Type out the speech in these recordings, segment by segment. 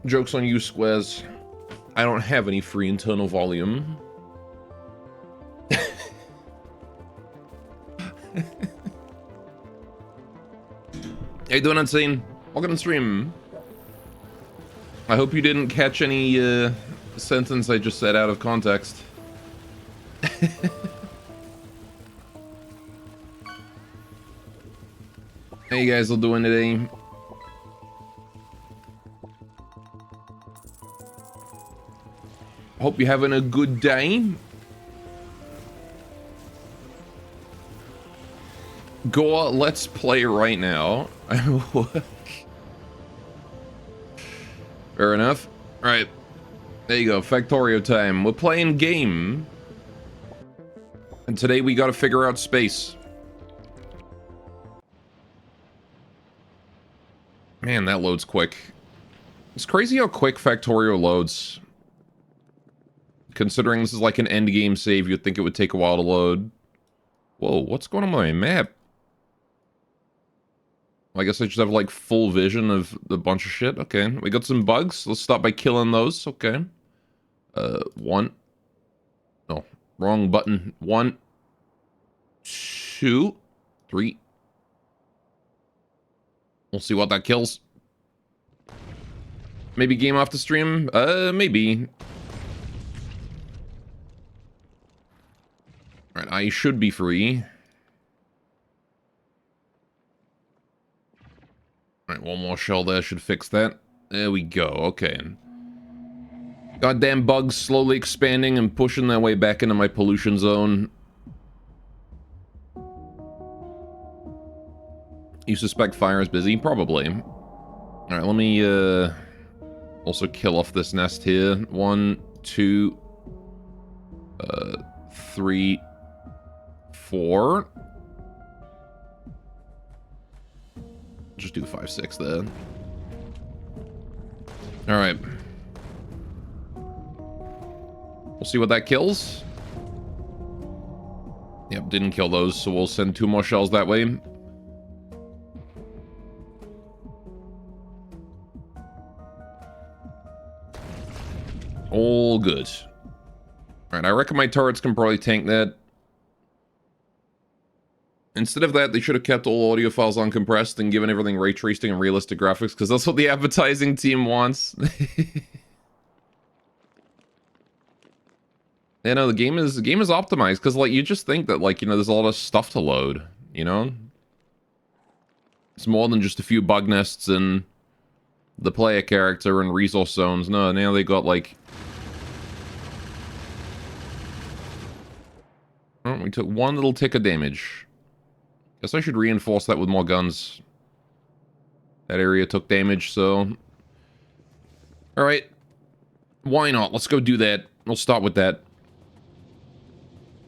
Joke's on you, Squares. I don't have any free internal volume. How you doing, Unseen? Welcome to stream. I hope you didn't catch any sentence I just said out of context. How you guys all doing today? Hope you're having a good day. Goa, let's play right now. Fair enough. Alright. There you go. Factorio time. We're playing game. And today we gotta figure out space. Man, that loads quick. It's crazy how quick Factorio loads. Considering this is like an end game save, you'd think it would take a while to load. Whoa, what's going on my map? I guess I just have like full vision of the bunch of shit. Okay, we got some bugs. Let's start by killing those. Okay. One. No, wrong button. 1, 2, 3. We'll see what that kills. Maybe game off the stream? Maybe. Alright, I should be free. Alright, one more shell there should fix that. There we go, okay. Goddamn bugs slowly expanding and pushing their way back into my pollution zone. You suspect fire is busy? Probably. Alright, let me also kill off this nest here. 1, 2, 3, 4. Just do 5, 6 there. Alright. We'll see what that kills. Yep, didn't kill those, so we'll send 2 more shells that way. All good. Alright, I reckon my turrets can probably tank that. Instead of that, they should have kept all audio files uncompressed and given everything ray tracing and realistic graphics, because that's what the advertising team wants. You know, the game is optimized, because, like, you just think that, like, you know, there's a lot of stuff to load, you know? It's more than just a few bug nests and the player character and resource zones. No, now they got, like... Oh, we took 1 little tick of damage. Guess I should reinforce that with more guns. That area took damage, so... Alright. Why not? Let's go do that. We'll start with that.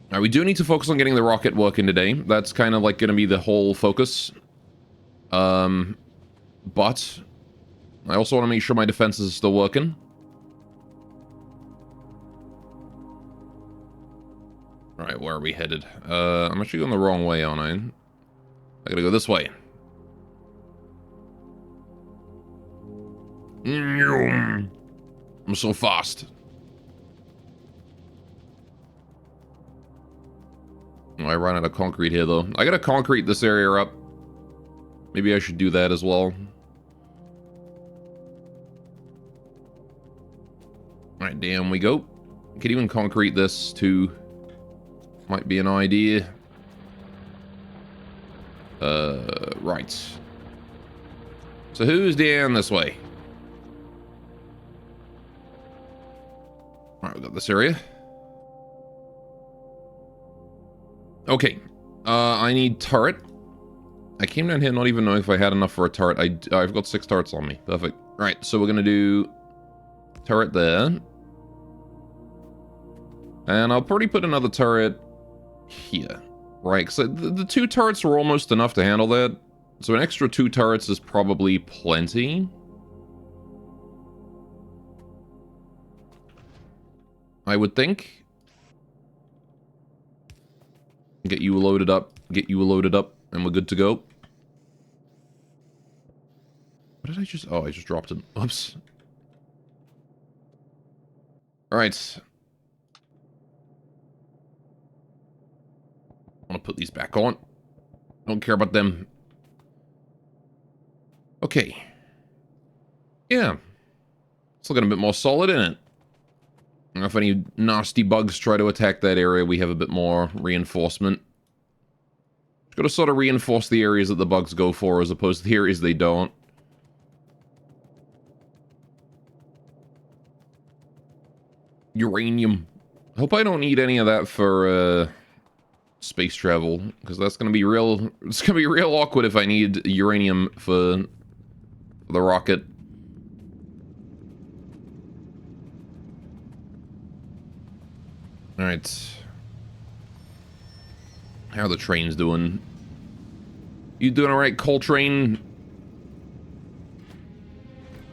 Alright, we do need to focus on getting the rocket working today. That's kind of like going to be the whole focus. But... I also want to make sure my defenses are still working. Alright, where are we headed? I'm actually going the wrong way, aren't I? I gotta go this way. I'm so fast. Oh, I ran out of concrete here, though. I gotta concrete this area up. Maybe I should do that as well. Alright, down we go. Could even concrete this, too. Might be an idea. Right. So who's down this way? Alright, we got this area. Okay. I need turret. I came down here not even knowing if I had enough for a turret. I've got 6 turrets on me. Perfect. Right, so we're gonna do turret there. And I'll probably put another turret here. Right, because the 2 turrets are almost enough to handle that. So an extra 2 turrets is probably plenty. I would think. Get you loaded up, and we're good to go. What did I just... Oh, I just dropped it. Oops. Alright. I want to put these back on. Don't care about them. Okay. Yeah. It's looking a bit more solid, isn't it? If any nasty bugs try to attack that area, we have a bit more reinforcement. Got to sort of reinforce the areas that the bugs go for as opposed to the areas they don't. Uranium. Hope I don't need any of that for space travel, because that's gonna be real. It's gonna be real awkward if I need uranium for the rocket. All right. How are the trains doing? You doing all right, Coltrane?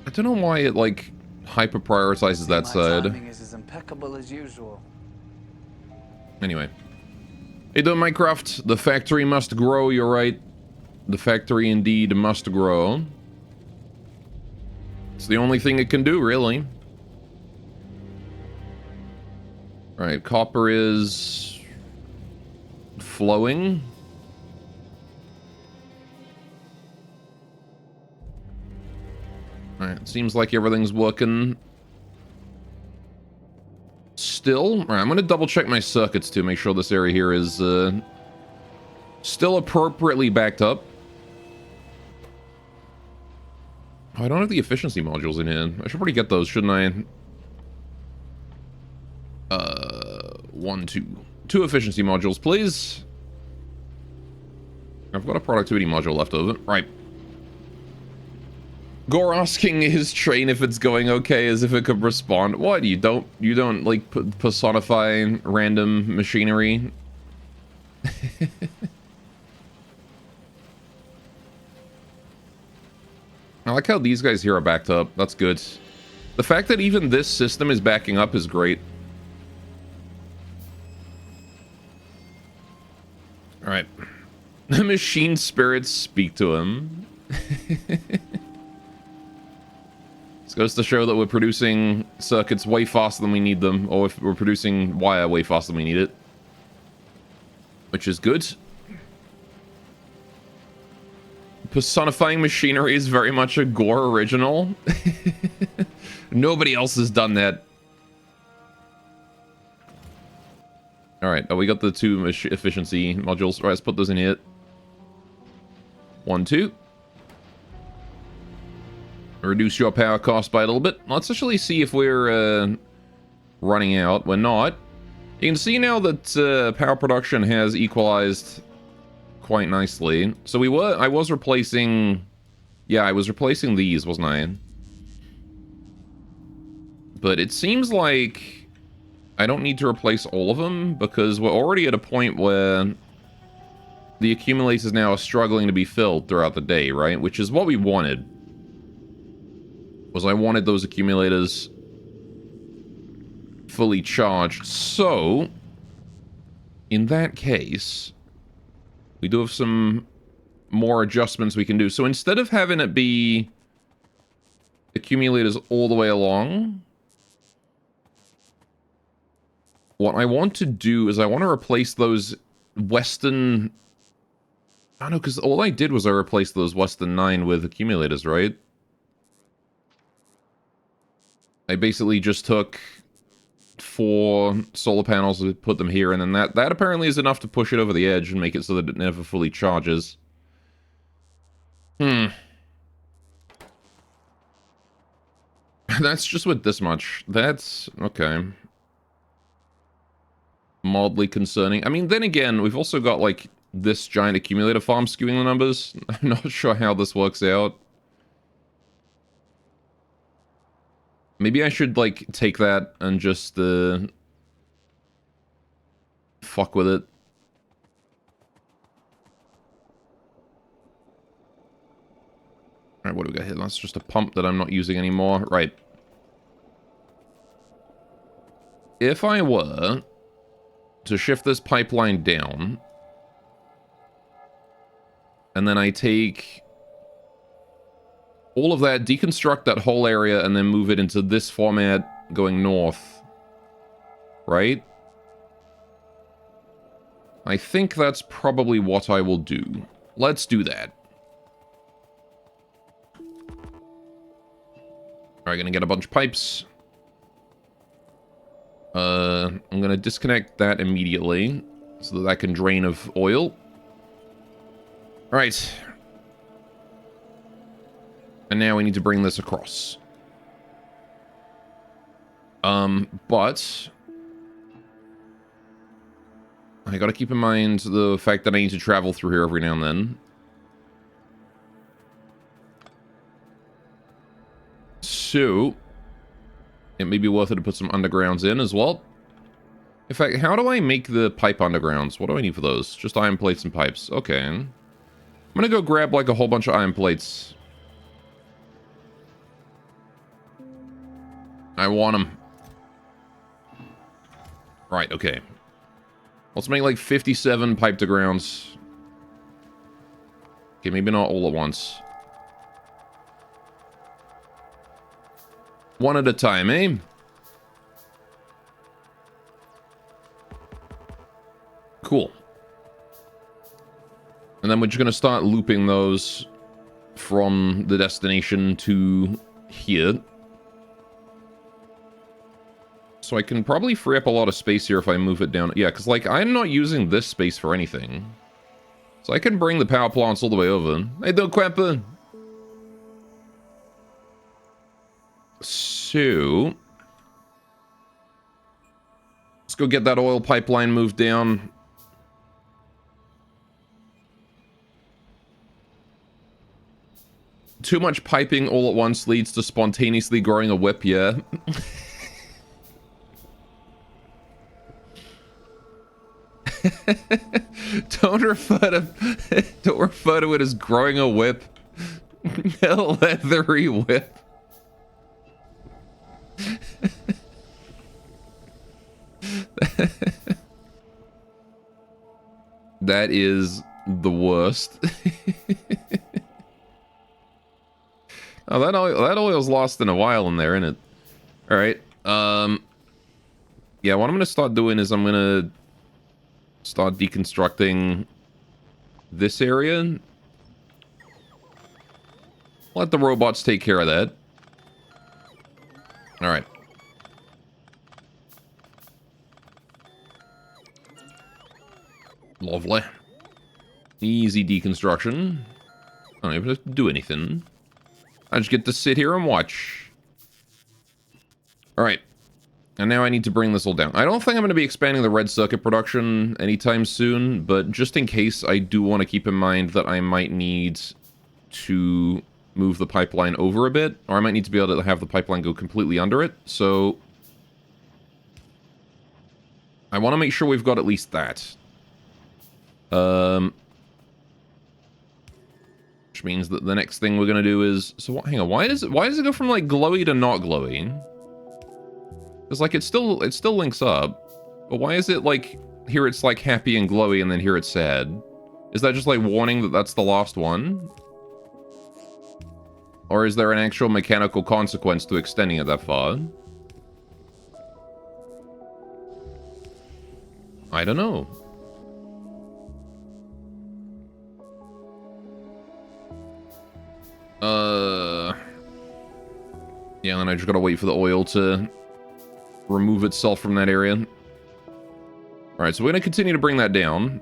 I don't know why it like hyper prioritizes that side. Timing is as impeccable as usual. Anyway. Hey, doing Minecraft? The factory must grow, you're right. The factory indeed must grow. It's the only thing it can do, really. Alright, copper is... flowing. Alright, seems like everything's working. Still? Alright, I'm gonna double check my circuits to make sure this area here is still appropriately backed up. Oh, I don't have the efficiency modules in here. I should probably get those, shouldn't I? 2 efficiency modules, please. I've got a productivity module left over. Right. Gore asking his train if it's going okay as if it could respond. What? You don't like personify random machinery? I like how these guys here are backed up. That's good. The fact that even this system is backing up is great. Alright. The machine spirits speak to him. This goes to show that we're producing circuits way faster than we need them, or if we're producing wire way faster than we need it. Which is good. Personifying machinery is very much a Gore original. Nobody else has done that. Alright, oh, we got the two efficiency modules. Alright, let's put those in here. 1, 2. Reduce your power cost by a little bit. Let's actually see if we're running out. We're not. You can see now that power production has equalized quite nicely. So I was replacing... Yeah, I was replacing these, wasn't I? But it seems like I don't need to replace all of them, because we're already at a point where the accumulators now are struggling to be filled throughout the day, right? Which is what we wanted. Was I wanted those accumulators fully charged. So, in that case, we do have some more adjustments we can do. So instead of having it be accumulators all the way along, what I want to do is I want to replace those Western... I don't know, because all I did was I replaced those Western 9 with accumulators, right? I basically just took 4 solar panels and put them here, and then that apparently is enough to push it over the edge and make it so that it never fully charges. That's just with this much. That's... okay. Mildly concerning. I mean, then again, we've also got, like, this giant accumulator farm skewing the numbers. I'm not sure how this works out. Maybe I should, like, take that and just, fuck with it. Alright, what do we got here? That's just a pump that I'm not using anymore. Right. If I were to shift this pipeline down, and then I take all of that, deconstruct that whole area, and then move it into this format going north, right? I think that's probably what I will do. Let's do that. Alright, gonna get a bunch of pipes. I'm gonna disconnect that immediately, so that can drain of oil. Alright. And now we need to bring this across. But I gotta keep in mind the fact that I need to travel through here every now and then. So, it may be worth it to put some undergrounds in as well. In fact, how do I make the pipe undergrounds? What do I need for those? Just iron plates and pipes. Okay. I'm gonna go grab, like, a whole bunch of iron plates. I want them. Right, okay. Let's make, like, 57 pipe to grounds. Okay, maybe not all at once. One at a time, eh? Cool. And then we're just going to start looping those from the destination to here. So I can probably free up a lot of space here if I move it down. Yeah, because, like, I'm not using this space for anything. So I can bring the power plants all the way over. Hey, don't quapper. So, let's go get that oil pipeline moved down. too much piping all at once leads to spontaneously growing a whip, yeah. Don't refer to it as growing a whip. A leathery whip. That is the worst. Oh, that oil's lost in a while in there, isn't it? All right. Yeah, what I'm gonna start doing is I'm gonna start deconstructing this area. Let the robots take care of that. All right. Lovely. Easy deconstruction. I don't even have to do anything. I just get to sit here and watch. Alright. And now I need to bring this all down. I don't think I'm going to be expanding the red circuit production anytime soon, but just in case, I do want to keep in mind that I might need to move the pipeline over a bit, or I might need to be able to have the pipeline go completely under it, so I want to make sure we've got at least that. Which means that the next thing we're gonna do is... So what, hang on, why does it go from like glowy to not glowy? Because like it still links up. But why is it like here it's like happy and glowy and then here it's sad? Is that just like warning that that's the last one? Or is there an actual mechanical consequence to extending it that far? I don't know. Yeah, and I just gotta wait for the oil to remove itself from that area. Alright, so we're gonna continue to bring that down.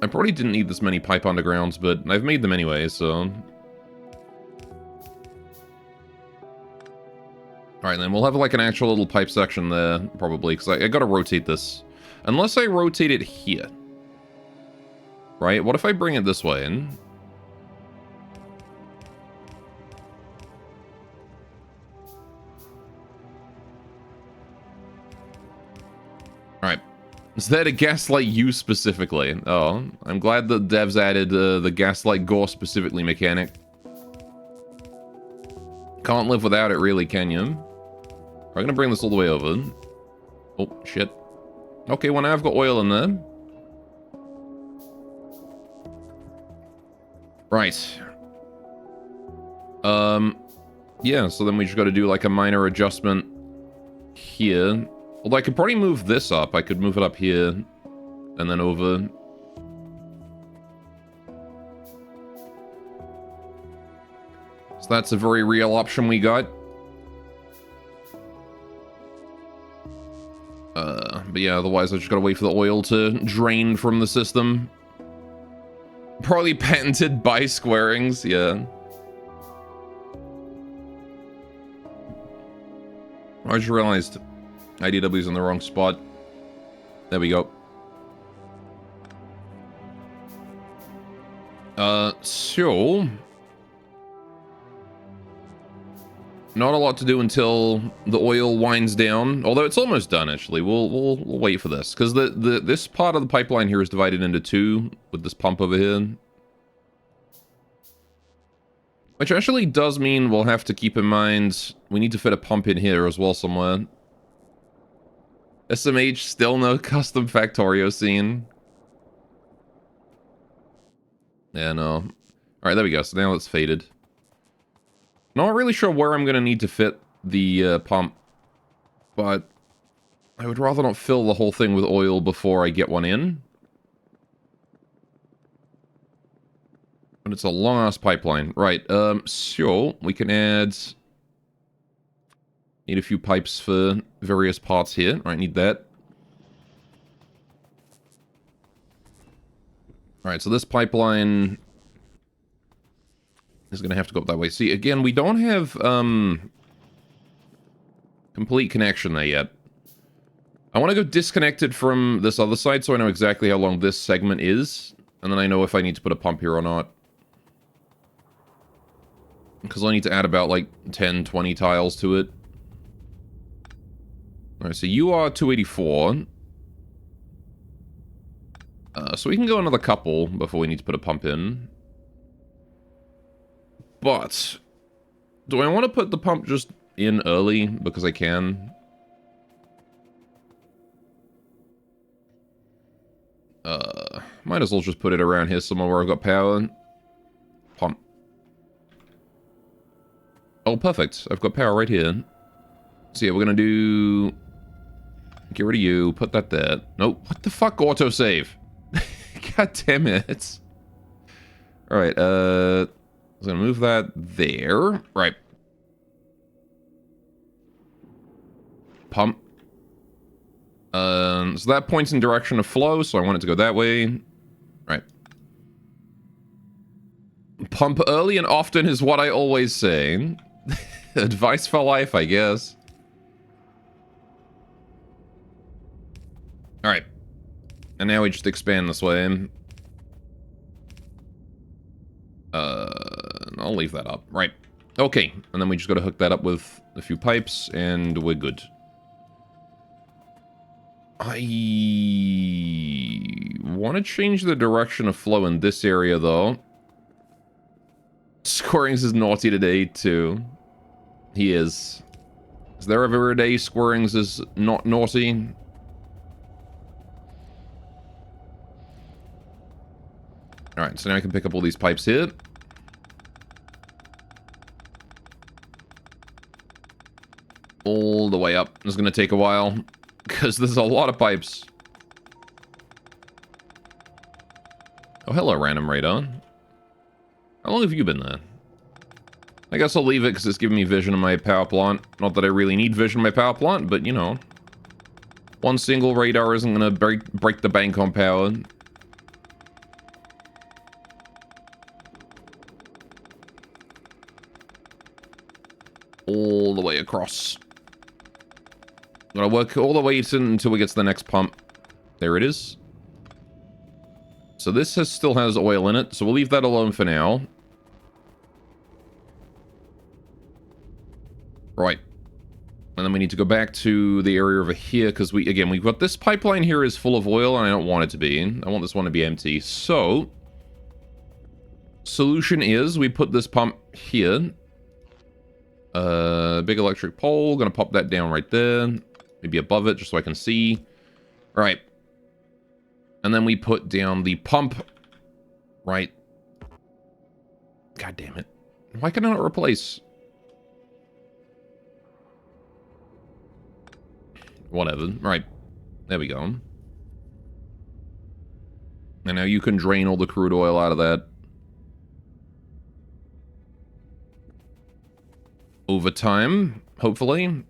I probably didn't need this many pipe undergrounds, but I've made them anyway, so... Alright, then we'll have like an actual little pipe section there, probably, because I gotta rotate this. Unless I rotate it here. Right? What if I bring it this way in? Alright. Is that to gaslight you specifically? Oh, I'm glad the devs added the gaslight gore specifically mechanic. Can't live without it, really, can you? I'm gonna bring this all the way over. Oh, shit. Okay, well now I've got oil in there. Right. Yeah, so then we just gotta do like a minor adjustment here. Although I could probably move this up. I could move it up here and then over. So that's a very real option we got. But yeah, otherwise I just gotta wait for the oil to drain from the system. Probably patented by Squarings, yeah. I just realized IDW's in the wrong spot. There we go. So... Not a lot to do until the oil winds down. Although it's almost done, actually. We'll wait for this. Because this part of the pipeline here is divided into two with this pump over here. Which actually does mean we'll have to keep in mind we need to fit a pump in here as well somewhere. SMH still no custom Factorio scene. Yeah, no. Alright, there we go. So now it's faded. Not really sure where I'm going to need to fit the pump. But I would rather not fill the whole thing with oil before I get one in. But it's a long-ass pipeline. Right, so we can add... Need a few pipes for various parts here. Alright, need that. Alright, so this pipeline is going to have to go up that way. See, again, we don't have complete connection there yet. I want to go disconnected from this other side so I know exactly how long this segment is. And then I know if I need to put a pump here or not. Because I'll need to add about, like, 10, 20 tiles to it. Alright, so you are 284. So we can go another couple before we need to put a pump in. But do I want to put the pump just in early because I can? Might as well just put it around here somewhere where I've got power. Pump. Oh, perfect. I've got power right here. So yeah, we're gonna do... Get rid of you. Put that there. Nope. What the fuck? Autosave. God damn it. Alright, I'm gonna move that there. Right. Pump. So that points in direction of flow, so I want it to go that way. Right. Pump early and often is what I always say. Advice for life, I guess. Alright. And now we just expand this way. I'll leave that up. Right. Okay. And then we just got to hook that up with a few pipes, and we're good. I want to change the direction of flow in this area, though. Squirrings is naughty today, too. He is. Is there ever a day Squirrings is not naughty? Alright, so now I can pick up all these pipes here. All the way up. It's going to take a while, because there's a lot of pipes. Oh, hello, random radar. How long have you been there? I guess I'll leave it, because it's giving me vision on my power plant. Not that I really need vision on my power plant, but, you know. One single radar isn't going to break the bank on power. All the way across. Gotta work all the way until we get to the next pump. There it is. So this still has oil in it, so we'll leave that alone for now. Right. And then we need to go back to the area over here, because we've got this pipeline here is full of oil, and I don't want it to be. I want this one to be empty. So, solution is we put this pump here. Big electric pole, gonna pop that down right there. Maybe above it, just so I can see. Right. And then we put down the pump. Right. God damn it. Why can I not replace? Whatever. Right. There we go. And now you can drain all the crude oil out of that. Over time, hopefully.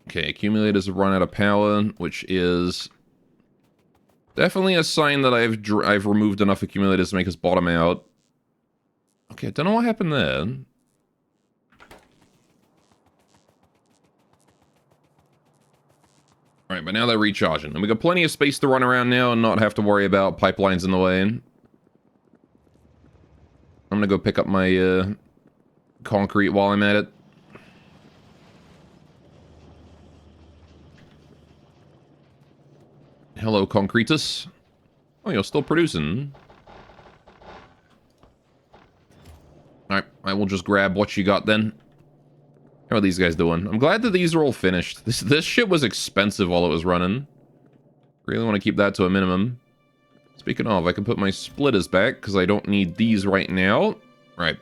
Okay, accumulators have run out of power, which is definitely a sign that I've removed enough accumulators to make us bottom out. Okay, I don't know what happened there. Alright, but now they're recharging. And we got plenty of space to run around now and not have to worry about pipelines in the way. I'm gonna go pick up my concrete while I'm at it. Hello, Concretus. Oh, you're still producing. Alright, I will just grab what you got then. How are these guys doing? I'm glad that these are all finished. This shit was expensive while it was running. Really want to keep that to a minimum. Speaking of, I can put my splitters back, because I don't need these right now. Right.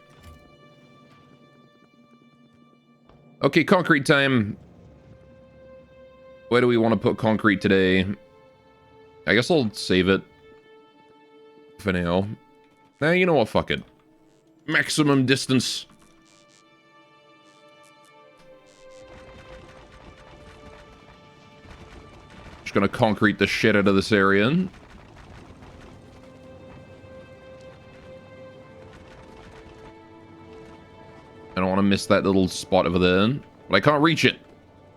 Okay, concrete time. Where do we want to put concrete today? I guess I'll save it for now. Nah, you know what? Fuck it. Maximum distance. Just gonna concrete the shit out of this area. I don't want to miss that little spot over there. But I can't reach it.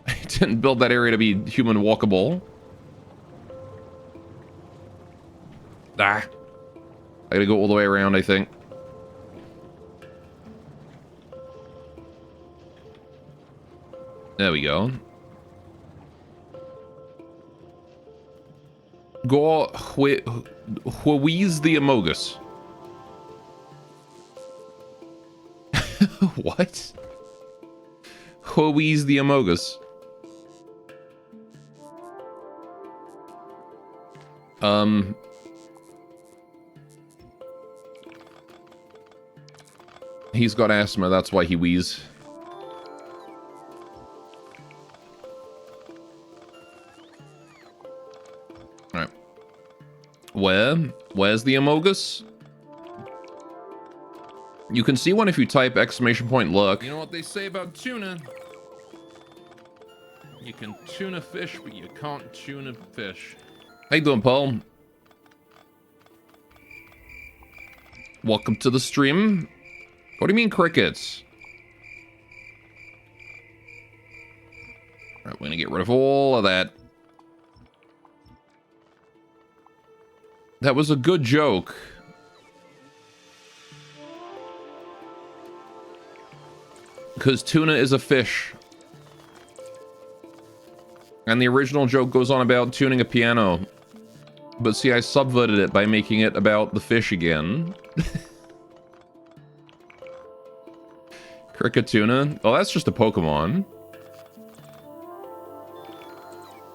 I didn't build that area to be human walkable. Ah. I gotta go all the way around, I think. There we go. Go Huiz the Amogus. What? Huiz the Amogus. He's got asthma, that's why he wheezes. Alright. Where's the Amogus? You can see one if you type exclamation point look. You know what they say about tuna? You can tune a fish, but you can't tune a fish. How you doing, Paul? Welcome to the stream. What do you mean crickets? Alright, we're gonna get rid of all of that. That was a good joke. Because tuna is a fish. And the original joke goes on about tuning a piano. But see, I subverted it by making it about the fish again. Cricketuna. Oh, that's just a Pokemon.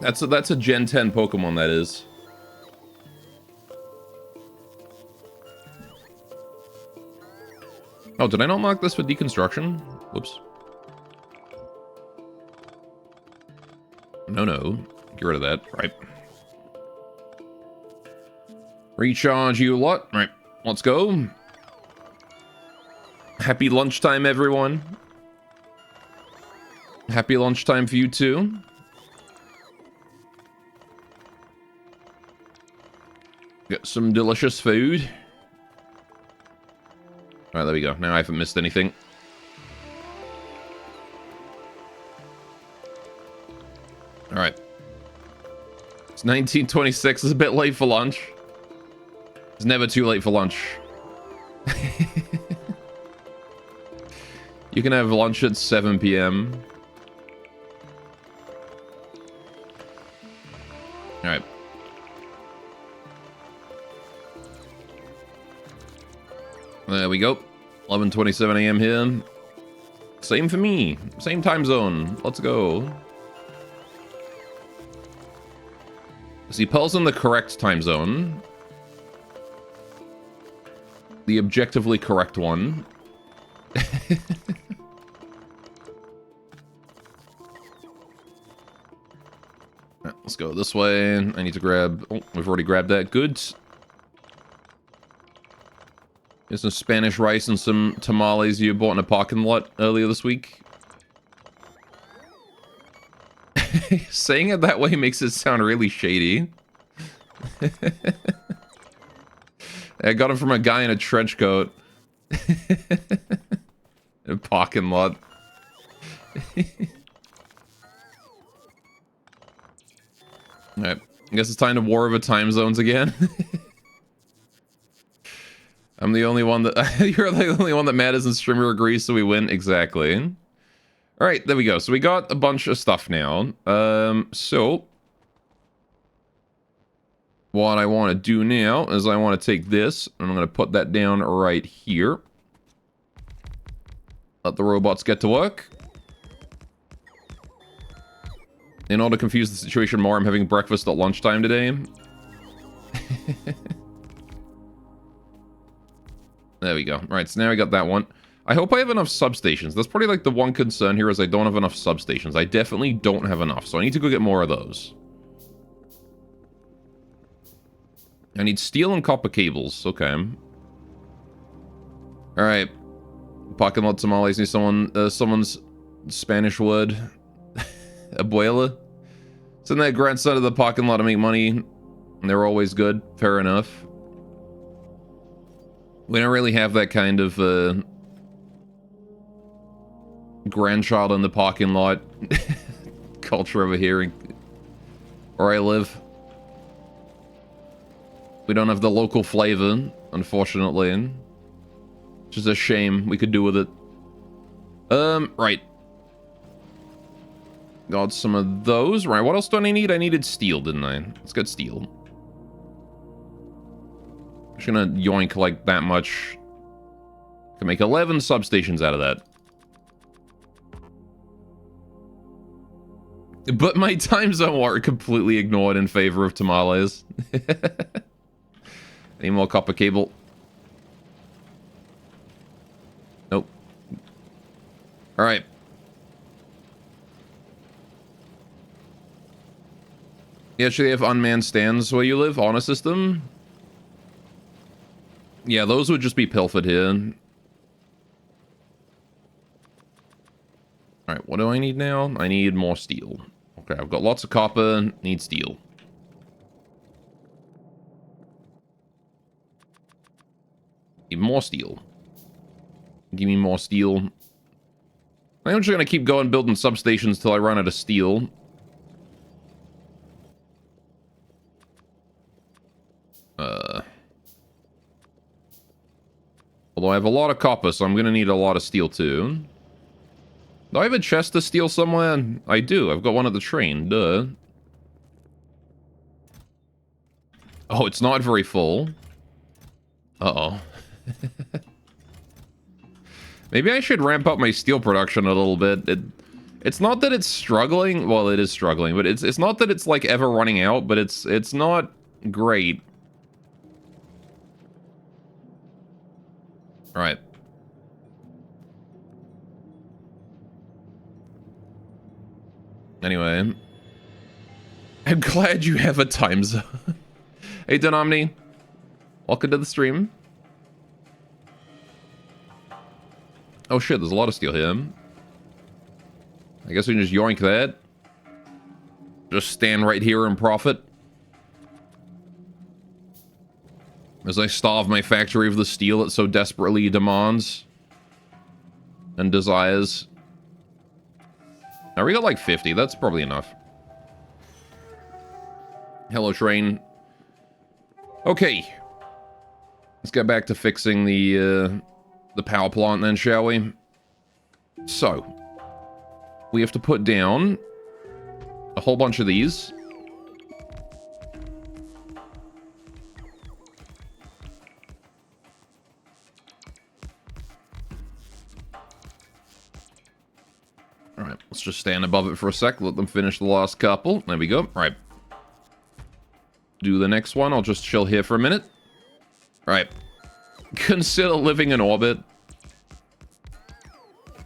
That's a Gen 10 Pokemon, that is. Oh, did I not mark this for deconstruction? Whoops. No. Get rid of that. Right. Recharge you lot. Right. Let's go. Happy lunchtime, everyone. Happy lunchtime for you too. Get some delicious food. Alright, there we go. Now I haven't missed anything. Alright. It's 1926. It's a bit late for lunch. It's never too late for lunch. You can have lunch at 7 p.m. Alright. There we go. 11:27 a.m. here. Same for me. Same time zone. Let's go. See, Pearl's in the correct time zone. The objectively correct one. Right, let's go this way. I need to grab... Oh, we've already grabbed that. Good. There's some Spanish rice and some tamales you bought in a parking lot earlier this week. Saying it that way makes it sound really shady. I got it from a guy in a trench coat. A parking lot. Alright. I guess it's time to war over time zones again. I'm the only one that... You're the only one that matters and streamer agrees, so we win. Exactly. Alright, there we go. So we got a bunch of stuff now. So... What I want to do now is I want to take this, and I'm going to put that down right here. Let the robots get to work. In order to confuse the situation more, I'm having breakfast at lunchtime today. There we go. Right, so now I got that one. I hope I have enough substations. That's probably like the one concern here is I don't have enough substations. I definitely don't have enough, so I need to go get more of those. I need steel and copper cables. Okay. Alright. Parking lot tamales need someone's Spanish word. Abuela. Send that grandson to the parking lot to make money. And they're always good. Fair enough. We don't really have that kind of grandchild in the parking lot culture over here where I live. We don't have the local flavor, unfortunately. Which is a shame. We could do with it. Right. Got some of those. Right, what else do I need? I needed steel, didn't I? Let's get steel. Just gonna yoink like that much. Can make 11 substations out of that. But my time zone were completely ignored in favor of tamales. Any more copper cable? Nope. Alright. You actually have unmanned stands where you live on a system? Yeah, those would just be pilfered here. Alright, what do I need now? I need more steel. Okay, I've got lots of copper, need steel. Need more steel. Give me more steel. I'm just gonna keep going building substations till I run out of steel. Although I have a lot of copper, so I'm gonna need a lot of steel too. Do I have a chest of steel somewhere? I do. I've got one at the train. Duh. Oh, it's not very full. Uh-oh. Maybe I should ramp up my steel production a little bit. It's not that it's struggling. Well, it is struggling, but it's not that it's like ever running out, but it's not great. All right. Anyway, I'm glad you have a time zone. Hey, Denomni. Welcome to the stream. Oh shit, there's a lot of steel here. I guess we can just yoink that. Just stand right here and profit. As I starve my factory of the steel it so desperately demands. And desires. Now we got like 50, that's probably enough. Hello, train. Okay. Let's get back to fixing the power plant then, shall we? So, we have to put down a whole bunch of these. Alright, let's just stand above it for a sec, let them finish the last couple. There we go. Alright. Do the next one, I'll just chill here for a minute. Alright. Consider living in orbit.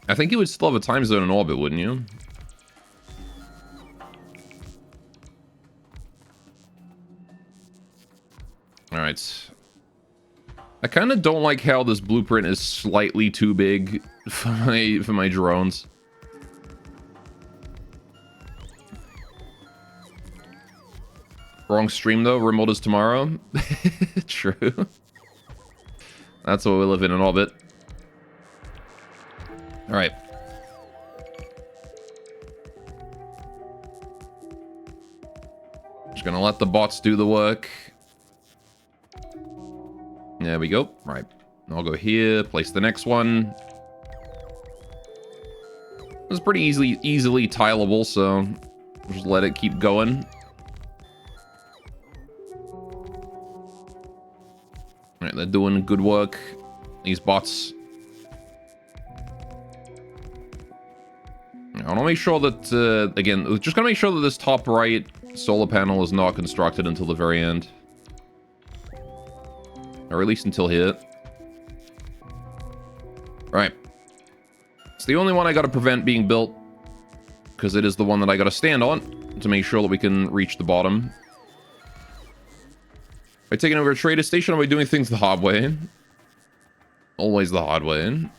I think you would still have a time zone in orbit, wouldn't you? Alright. I kind of don't like how this blueprint is slightly too big for my drones. Wrong stream though, remote is tomorrow. True. That's what we live in orbit. Alright. Just gonna let the bots do the work. There we go. Right. I'll go here, place the next one. It's pretty easily tileable, so just let it keep going. Alright, they're doing good work. These bots. I want to make sure that, again, just gotta make sure that this top right solar panel is not constructed until the very end. Or at least until here. Right. It's the only one I gotta prevent being built. Because it is the one that I gotta stand on to make sure that we can reach the bottom. By taking over a trader station, or by doing things the hard way? Always the hard way.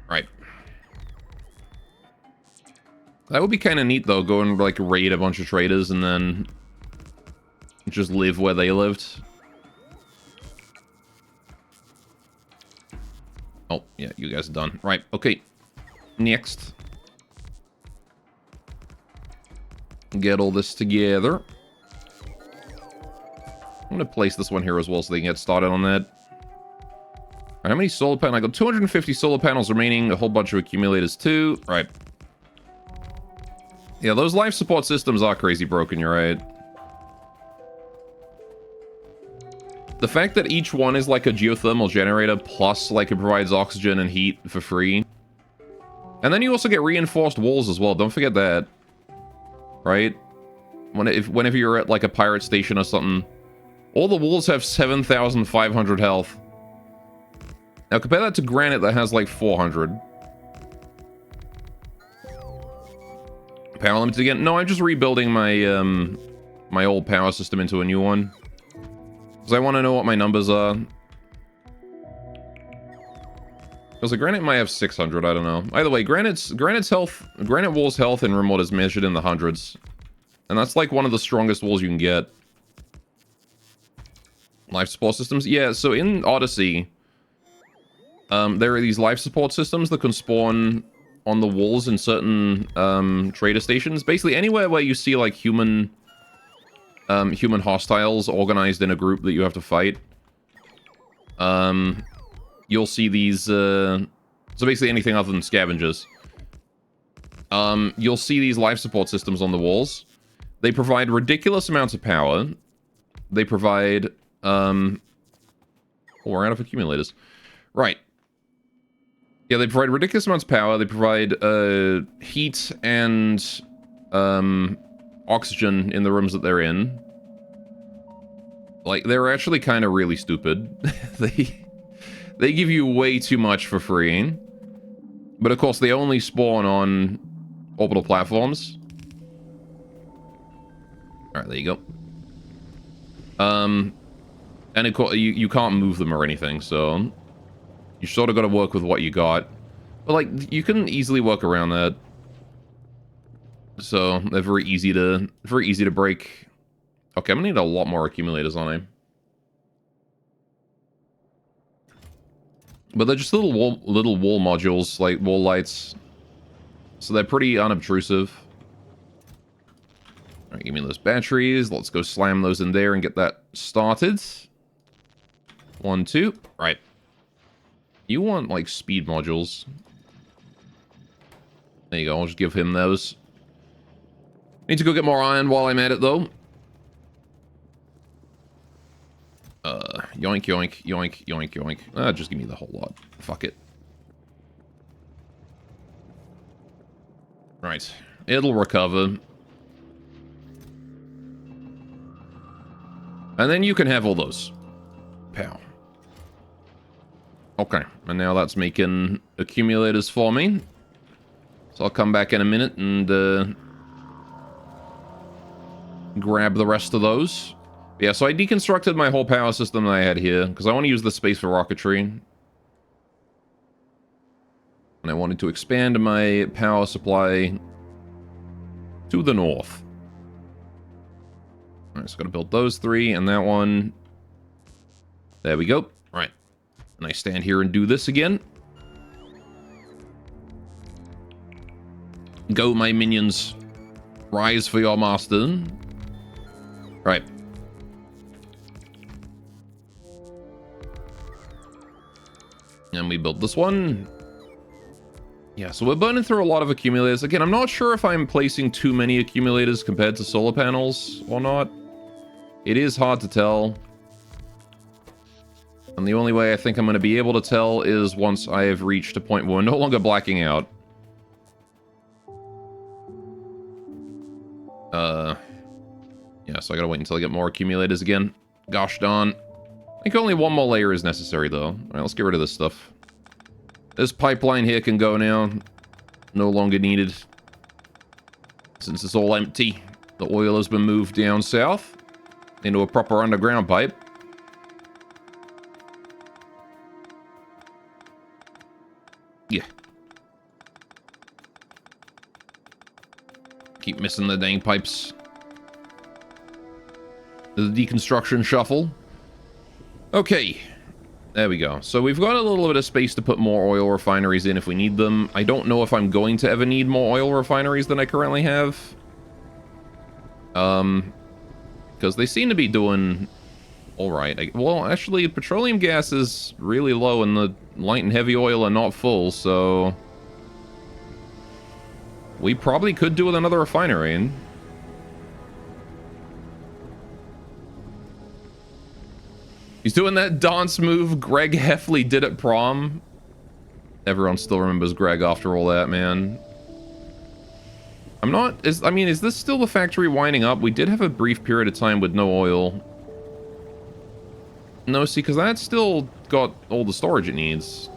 Right. That would be kind of neat, though. Go and, like, raid a bunch of traders and then just live where they lived. Oh, yeah, you guys are done. Right, okay. Next. Get all this together. I'm going to place this one here as well so they can get started on that. Right, how many solar panels? I got 250 solar panels remaining, a whole bunch of accumulators too. Right. Yeah, those life support systems are crazy broken, you're right. The fact that each one is like a geothermal generator, plus like it provides oxygen and heat for free. And then you also get reinforced walls as well, don't forget that. Right? Whenever you're at like a pirate station or something, all the walls have 7,500 health. Now compare that to granite that has like 400. Power limits again? No, I'm just rebuilding my my old power system into a new one. Because I want to know what my numbers are. Because the granite might have 600, I don't know. Either way, granite wall's health in remote is measured in the hundreds. And that's like one of the strongest walls you can get. Life support systems? Yeah, so in Odyssey, there are these life support systems that can spawn on the walls in certain trader stations. Basically, anywhere where you see like human hostiles organized in a group that you have to fight, you'll see these. So basically, anything other than scavengers. You'll see these life support systems on the walls. They provide ridiculous amounts of power. They provide. Oh, we're out of accumulators. Right. Yeah, they provide ridiculous amounts of power. They provide heat and oxygen in the rooms that they're in. Like, they're actually kind of really stupid. They give you way too much for free. But of course, they only spawn on orbital platforms. Alright, there you go. And of course, you can't move them or anything, so you sort of got to work with what you got. But like, you can easily work around that. So they're very easy to break. Okay, I'm gonna need a lot more accumulators on him. But they're just little wall modules, like wall lights. So they're pretty unobtrusive. Alright, give me those batteries. Let's go slam those in there and get that started. 1, 2. Right. You want, like, speed modules. There you go. I'll just give him those. Need to go get more iron while I'm at it, though. Yoink, yoink, yoink, yoink, yoink. Just give me the whole lot. Fuck it. Right. It'll recover. And then you can have all those. Pow. Okay. And now that's making accumulators for me. So I'll come back in a minute and grab the rest of those. Yeah, so I deconstructed my whole power system that I had here, because I want to use the space for rocketry. And I wanted to expand my power supply to the north. Alright, so gotta build those 3, and that one. There we go. Right. And I stand here and do this again. Go, my minions. Rise for your master. Right. And we build this one. Yeah, so we're burning through a lot of accumulators. Again, I'm not sure if I'm placing too many accumulators compared to solar panels or not. It is hard to tell. And the only way I think I'm going to be able to tell is once I have reached a point where we're no longer blacking out. Yeah, so I gotta wait until I get more accumulators again. Gosh darn. I think only one more layer is necessary, though. Alright, let's get rid of this stuff. This pipeline here can go now. No longer needed. Since it's all empty, the oil has been moved down south into a proper underground pipe. Yeah. Keep missing the dang pipes. The deconstruction shuffle. Okay. There we go. So we've got a little bit of space to put more oil refineries in if we need them. I don't know if I'm going to ever need more oil refineries than I currently have. Because they seem to be doing Alright. Well, actually, petroleum gas is really low and the light and heavy oil are not full, so... we probably could do with another refinery. He's doing that dance move Greg Heffley did at prom. Everyone still remembers Greg after all that, man. I mean, is this still the factory winding up? We did have a brief period of time with no oil. No, see, because that's still got all the storage it needs.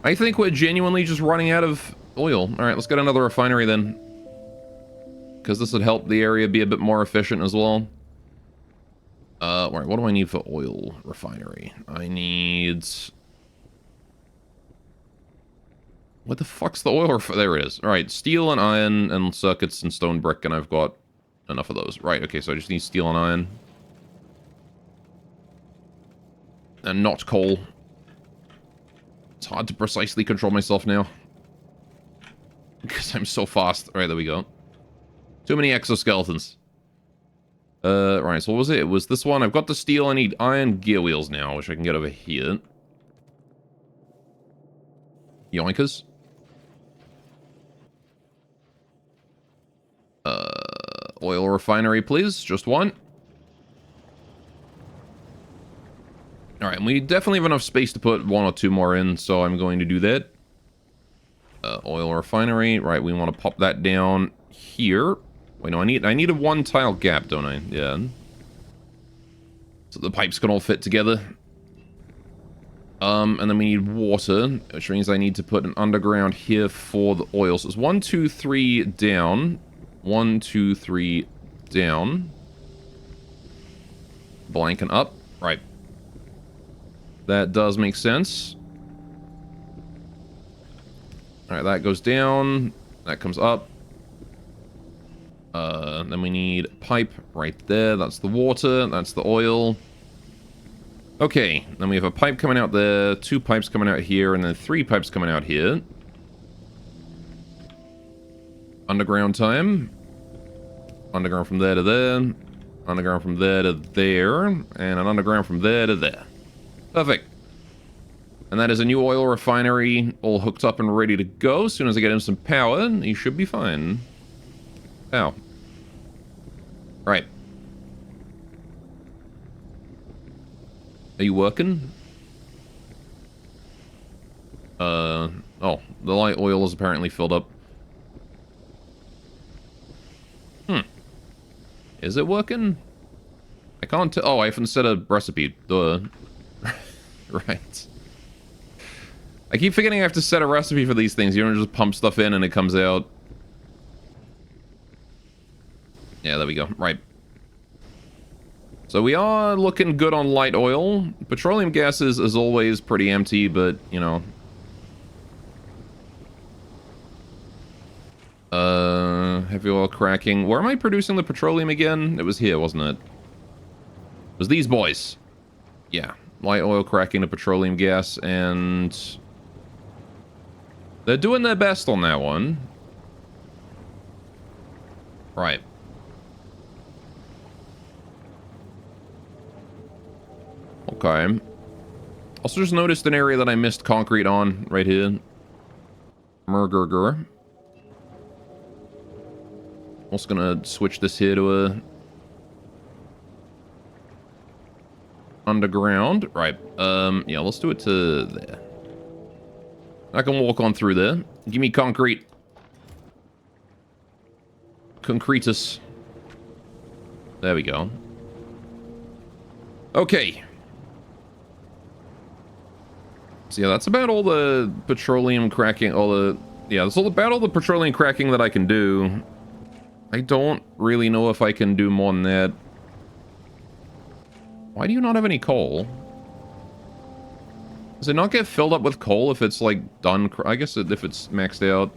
I think we're genuinely just running out of oil. Alright, let's get another refinery then. Because this would help the area be a bit more efficient as well. Right, what do I need for oil refinery? I need... what the fuck's the oil there it is. Alright, steel and iron and circuits and stone brick, and I've got enough of those. Right, okay, so I just need steel and iron. And not coal. It's hard to precisely control myself now. Because I'm so fast. Alright, there we go. Too many exoskeletons. Right, so what was it? It was this one. I've got the steel. I need iron gear wheels now, which I can get over here. Yoinkers. Oil refinery, please. Just one. Alright, and we definitely have enough space to put one or two more in, so I'm going to do that. Oil refinery. Right, we want to pop that down here. Wait, no, I need a one tile gap, don't I? Yeah. So the pipes can all fit together. And then we need water, which means I need to put an underground here for the oil. So it's 1, 2, 3 down. 1, 2, 3 down. Blank and up. Right. That does make sense. Alright, that goes down. That comes up. Then we need pipe right there. That's the water. That's the oil. Okay, then we have a pipe coming out there, 2 pipes coming out here, and then 3 pipes coming out here. Underground time. Underground from there to there. Underground from there to there. And an underground from there to there. Perfect. And that is a new oil refinery all hooked up and ready to go. As soon as I get him some power, he should be fine. Ow. Right. Are you working? Oh, the light oil is apparently filled up. Is it working? I can't tell. Oh, I haven't set a recipe. Duh. Right. I keep forgetting I have to set a recipe for these things. You don't just pump stuff in and it comes out. Yeah, there we go. Right. So we are looking good on light oil. Petroleum gases is always pretty empty, but, you know. Heavy oil cracking. Where am I producing the petroleum again? It was here, wasn't it? It was these boys. Yeah. Light oil cracking to petroleum gas, and... they're doing their best on that one. Right. Okay. Also just noticed an area that I missed concrete on right here. Murgurger. Also gonna switch this here to a underground. Right. Yeah, let's do it to there. I can walk on through there. Give me concrete. Concretus. There we go. Okay. So yeah, that's about all the petroleum cracking, yeah, that's about all the petroleum cracking that I can do. I don't really know if I can do more than that. Why do you not have any coal? Does it not get filled up with coal if it's, like, done? I guess if it's maxed out.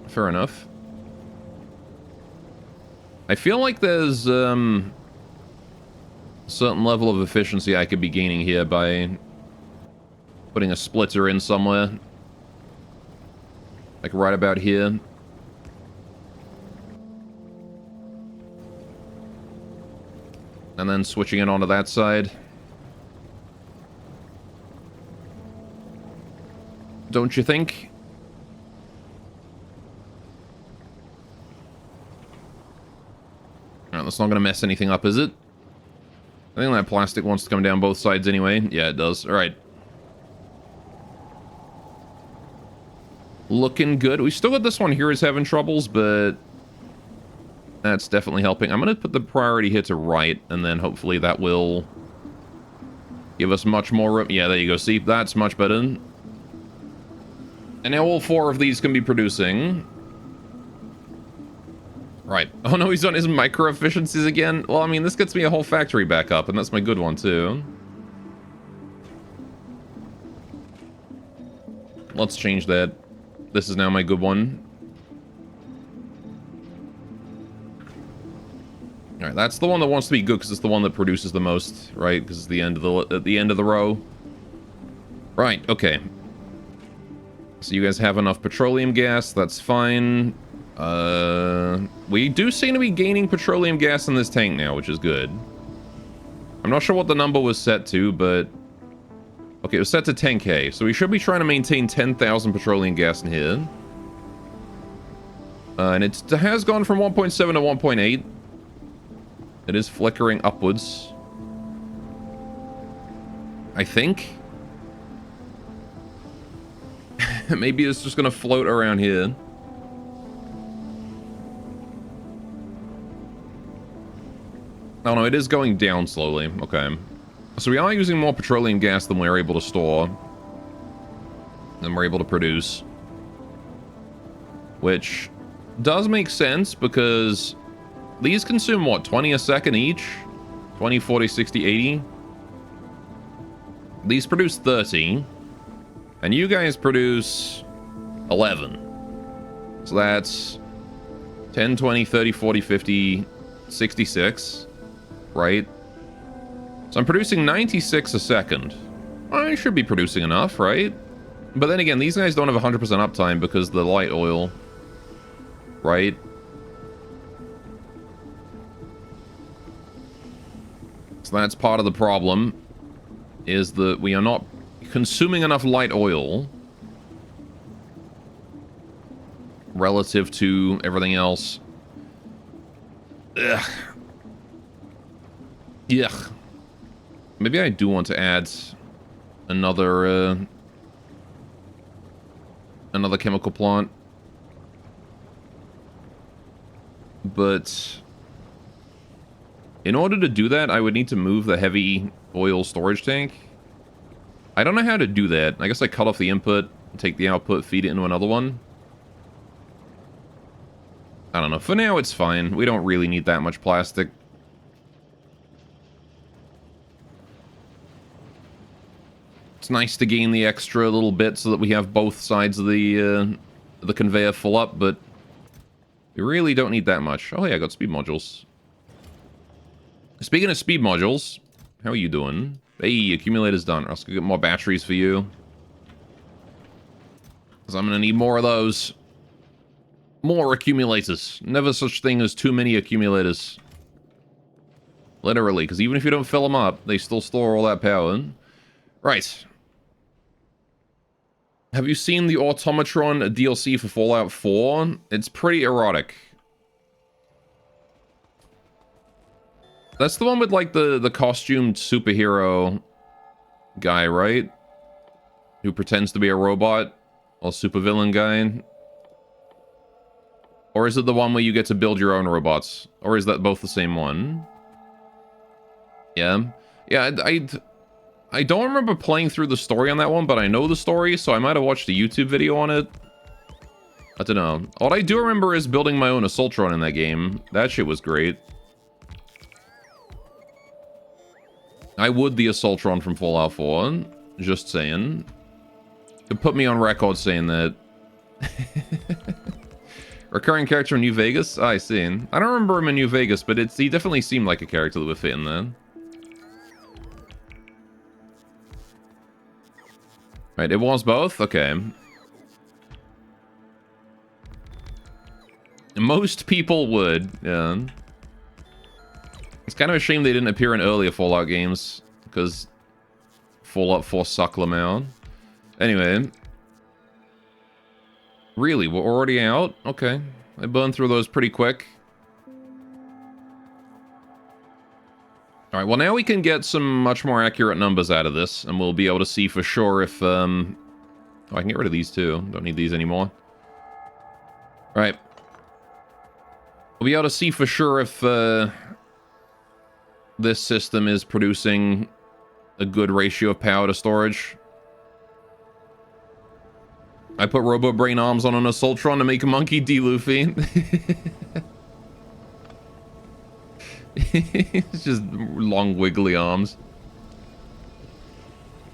Fair enough. I feel like there's, a certain level of efficiency I could be gaining here by putting a splitter in somewhere. Like, right about here. And then switching it onto that side. Don't you think? Alright, that's not going to mess anything up, is it? I think that plastic wants to come down both sides anyway. Yeah, it does. Alright. Looking good. We still got this one here is having troubles, but that's definitely helping. I'm going to put the priority here to right, and then hopefully that will give us much more room. Yeah, there you go. See, that's much better. And now all 4 of these can be producing. Right. Oh no, he's on his micro efficiencies again. Well, I mean, this gets me a whole factory back up, and that's my good one too. Let's change that. This is now my good one. Alright, that's the one that wants to be good because it's the one that produces the most, right? Because it's the end of the row. Right, okay. So you guys have enough petroleum gas, that's fine. We do seem to be gaining petroleum gas in this tank now, which is good. I'm not sure what the number was set to, but... Okay, it was set to 10k, so we should be trying to maintain 10,000 petroleum gas in here. And it has gone from 1.7 to 1.8. It is flickering upwards. I think. Maybe it's just gonna float around here. Oh no, it is going down slowly. Okay. So we are using more petroleum gas than we're able to store. Than we're able to produce. Which does make sense because these consume, what, 20 a second each? 20, 40, 60, 80? These produce 30. And you guys produce 11. So that's 10, 20, 30, 40, 50, 66. Right? So I'm producing 96 a second. I should be producing enough, right? But then again, these guys don't have 100% uptime because of the light oil. Right? So that's part of the problem. Is that we are not consuming enough light oil relative to everything else. Ugh. Yuck. Maybe I do want to add another another chemical plant. But in order to do that, I would need to move the heavy oil storage tank. I don't know how to do that. I guess I cut off the input, take the output, feed it into another one. I don't know. For now, it's fine. We don't really need that much plastic. It's nice to gain the extra little bit so that we have both sides of the conveyor full up, but we really don't need that much. Oh yeah, I got speed modules. Speaking of speed modules, how are you doing? Hey, accumulator's done. Let's go get more batteries for you. Because I'm going to need more of those. More accumulators. Never such thing as too many accumulators. Literally, because even if you don't fill them up, they still store all that power. Right. Have you seen the Automatron DLC for Fallout 4? It's pretty erotic. That's the one with, like, the costumed superhero guy, right? Who pretends to be a robot? Or supervillain guy? Or is it the one where you get to build your own robots? Or is that both the same one? Yeah. Yeah, I don't remember playing through the story on that one, but I know the story, so I might have watched a YouTube video on it. I don't know. What I do remember is building my own Assaultron in that game. That shit was great. I would the Assaultron from Fallout 4. Just saying. Could put me on record saying that. Recurring character in New Vegas? I see. I don't remember him in New Vegas, but he definitely seemed like a character that would fit in there. Right, it was both? Okay. Most people would, yeah. It's kind of a shame they didn't appear in earlier Fallout games, because Fallout 4 suck Lamau. Anyway. Really? We're already out? Okay. I burned through those pretty quick. Alright, well now we can get some much more accurate numbers out of this, and we'll be able to see for sure if, Oh, I can get rid of these too. Don't need these anymore. Alright. We'll be able to see for sure if, this system is producing a good ratio of power to storage. I put Robo Brain arms on an Assaultron to make a monkey D. Luffy. It's just long wiggly arms.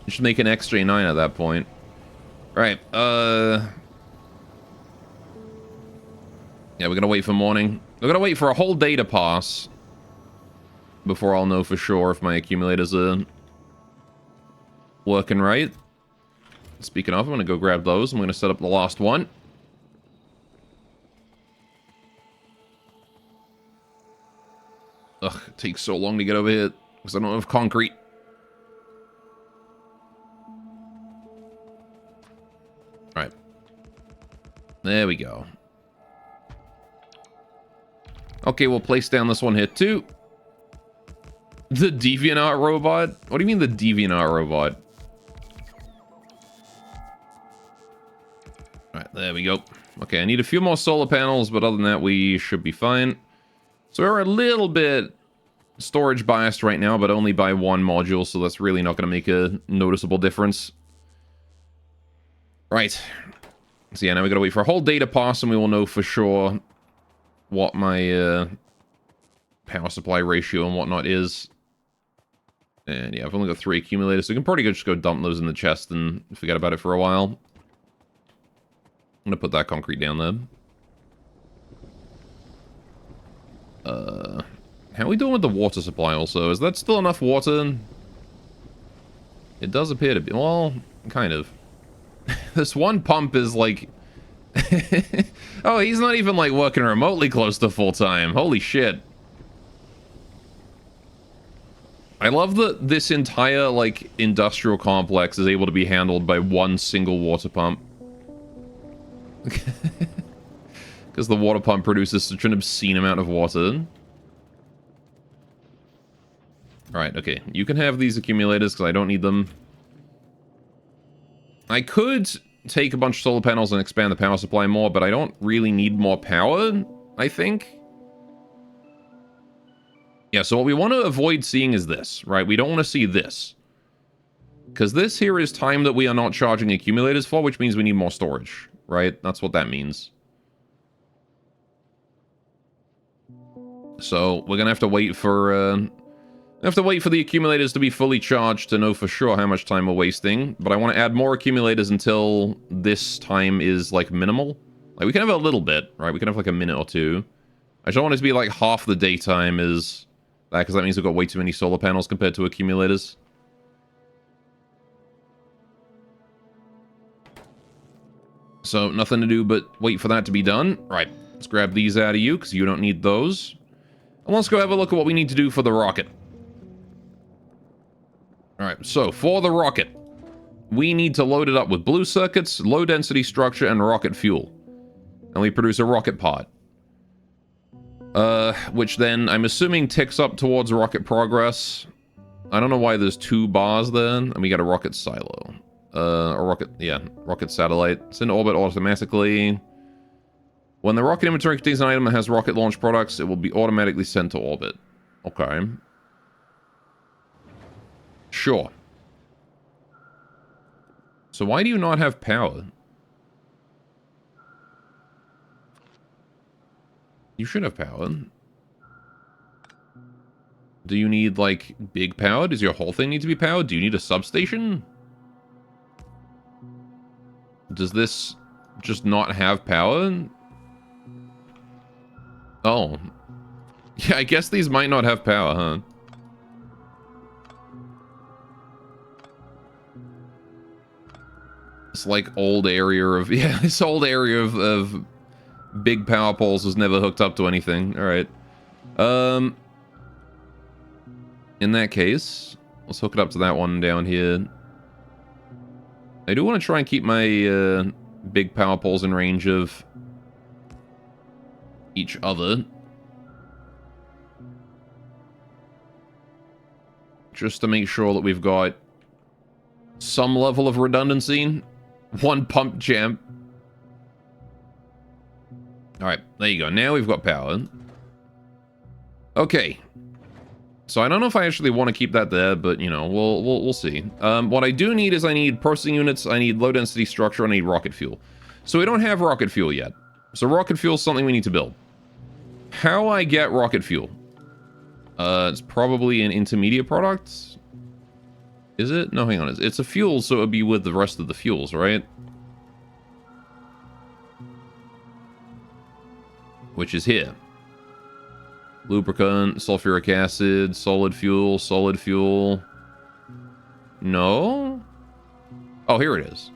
You should make an XJ9 at that point. Right, yeah, we're gonna wait for morning. We're gonna wait for a whole day to pass before I'll know for sure if my accumulators are working right. Speaking of, I'm gonna go grab those. I'm gonna set up the last one. Ugh, it takes so long to get over here because I don't have concrete. Alright. There we go. Okay, we'll place down this one here too. The DeviantArt robot? What do you mean the DeviantArt robot? Alright, there we go. Okay, I need a few more solar panels, but other than that, we should be fine. So we're a little bit storage biased right now, but only by one module, so that's really not going to make a noticeable difference. Right. So yeah, now we got to wait for a whole day to pass, and we will know for sure what my power supply ratio and whatnot is. And yeah, I've only got 3 accumulators, so we can probably just go dump those in the chest and forget about it for a while. I'm gonna put that concrete down there. How are we doing with the water supply also? Is that still enough water? It does appear to be. Well, kind of. This one pump is like... Oh, he's not even like working remotely close to full time. Holy shit. I love that this entire like industrial complex is able to be handled by one single water pump. Because the water pump produces such an obscene amount of water. Alright, okay. You can have these accumulators because I don't need them. I could take a bunch of solar panels and expand the power supply more, but I don't really need more power, I think. Yeah, so what we want to avoid seeing is this, right? We don't want to see this. Because this here is time that we are not charging accumulators for, which means we need more storage, right? That's what that means. So we're going to have to wait for... the accumulators to be fully charged to know for sure how much time we're wasting. But I want to add more accumulators until this time is, like, minimal. Like, we can have a little bit, right? We can have, like, a minute or two. I don't want it to be, like, half the daytime is... that, because that means we've got way too many solar panels compared to accumulators. So, nothing to do but wait for that to be done. Right, let's grab these out of you, because you don't need those. And let's go have a look at what we need to do for the rocket. Alright, so, for the rocket, we need to load it up with blue circuits, low-density structure, and rocket fuel. And we produce a rocket pod. Which then, I'm assuming, ticks up towards rocket progress. I don't know why there's 2 bars there, and we got a rocket silo. A rocket, yeah, rocket satellite. It's in orbit automatically. When the rocket inventory contains an item that has rocket launch products, it will be automatically sent to orbit. Okay. Sure. So why do you not have power? You should have power. Do you need, like, big power? Does your whole thing need to be powered? Do you need a substation? Does this just not have power? Oh. Yeah, I guess these might not have power, huh? This, like, old area of... yeah, this old area of big power poles was never hooked up to anything. Alright. In that case, let's hook it up to that one down here. I do want to try and keep my big power poles in range of each other. Just to make sure that we've got some level of redundancy. One pump jam. Alright, there you go. Now we've got power. Okay. So I don't know if I actually want to keep that there, but, you know, we'll see. What I do need is I need processing units, I need low-density structure, I need rocket fuel. So we don't have rocket fuel yet. So rocket fuel is something we need to build. How I get rocket fuel? It's probably an intermediate product. Is it? No, hang on. It's a fuel, so it would be with the rest of the fuels, right? Which is here. Lubricant, sulfuric acid, solid fuel. No? Oh, here it is.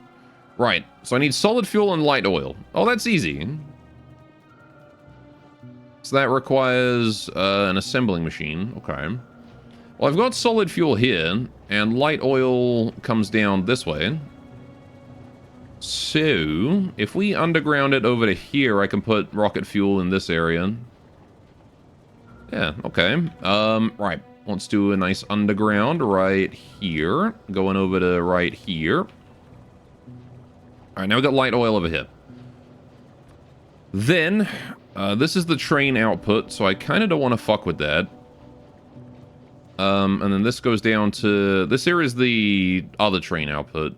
Right. So I need solid fuel and light oil. Oh, that's easy. So that requires an assembling machine. Okay. Well, I've got solid fuel here, and light oil comes down this way. So, if we underground it over to here, I can put rocket fuel in this area. Yeah, okay. Right. Let's do a nice underground right here. Going over to right here. Alright, now we got light oil over here. Then, this is the train output, so I kind of don't want to fuck with that. And then this goes down to... This here is the other train output.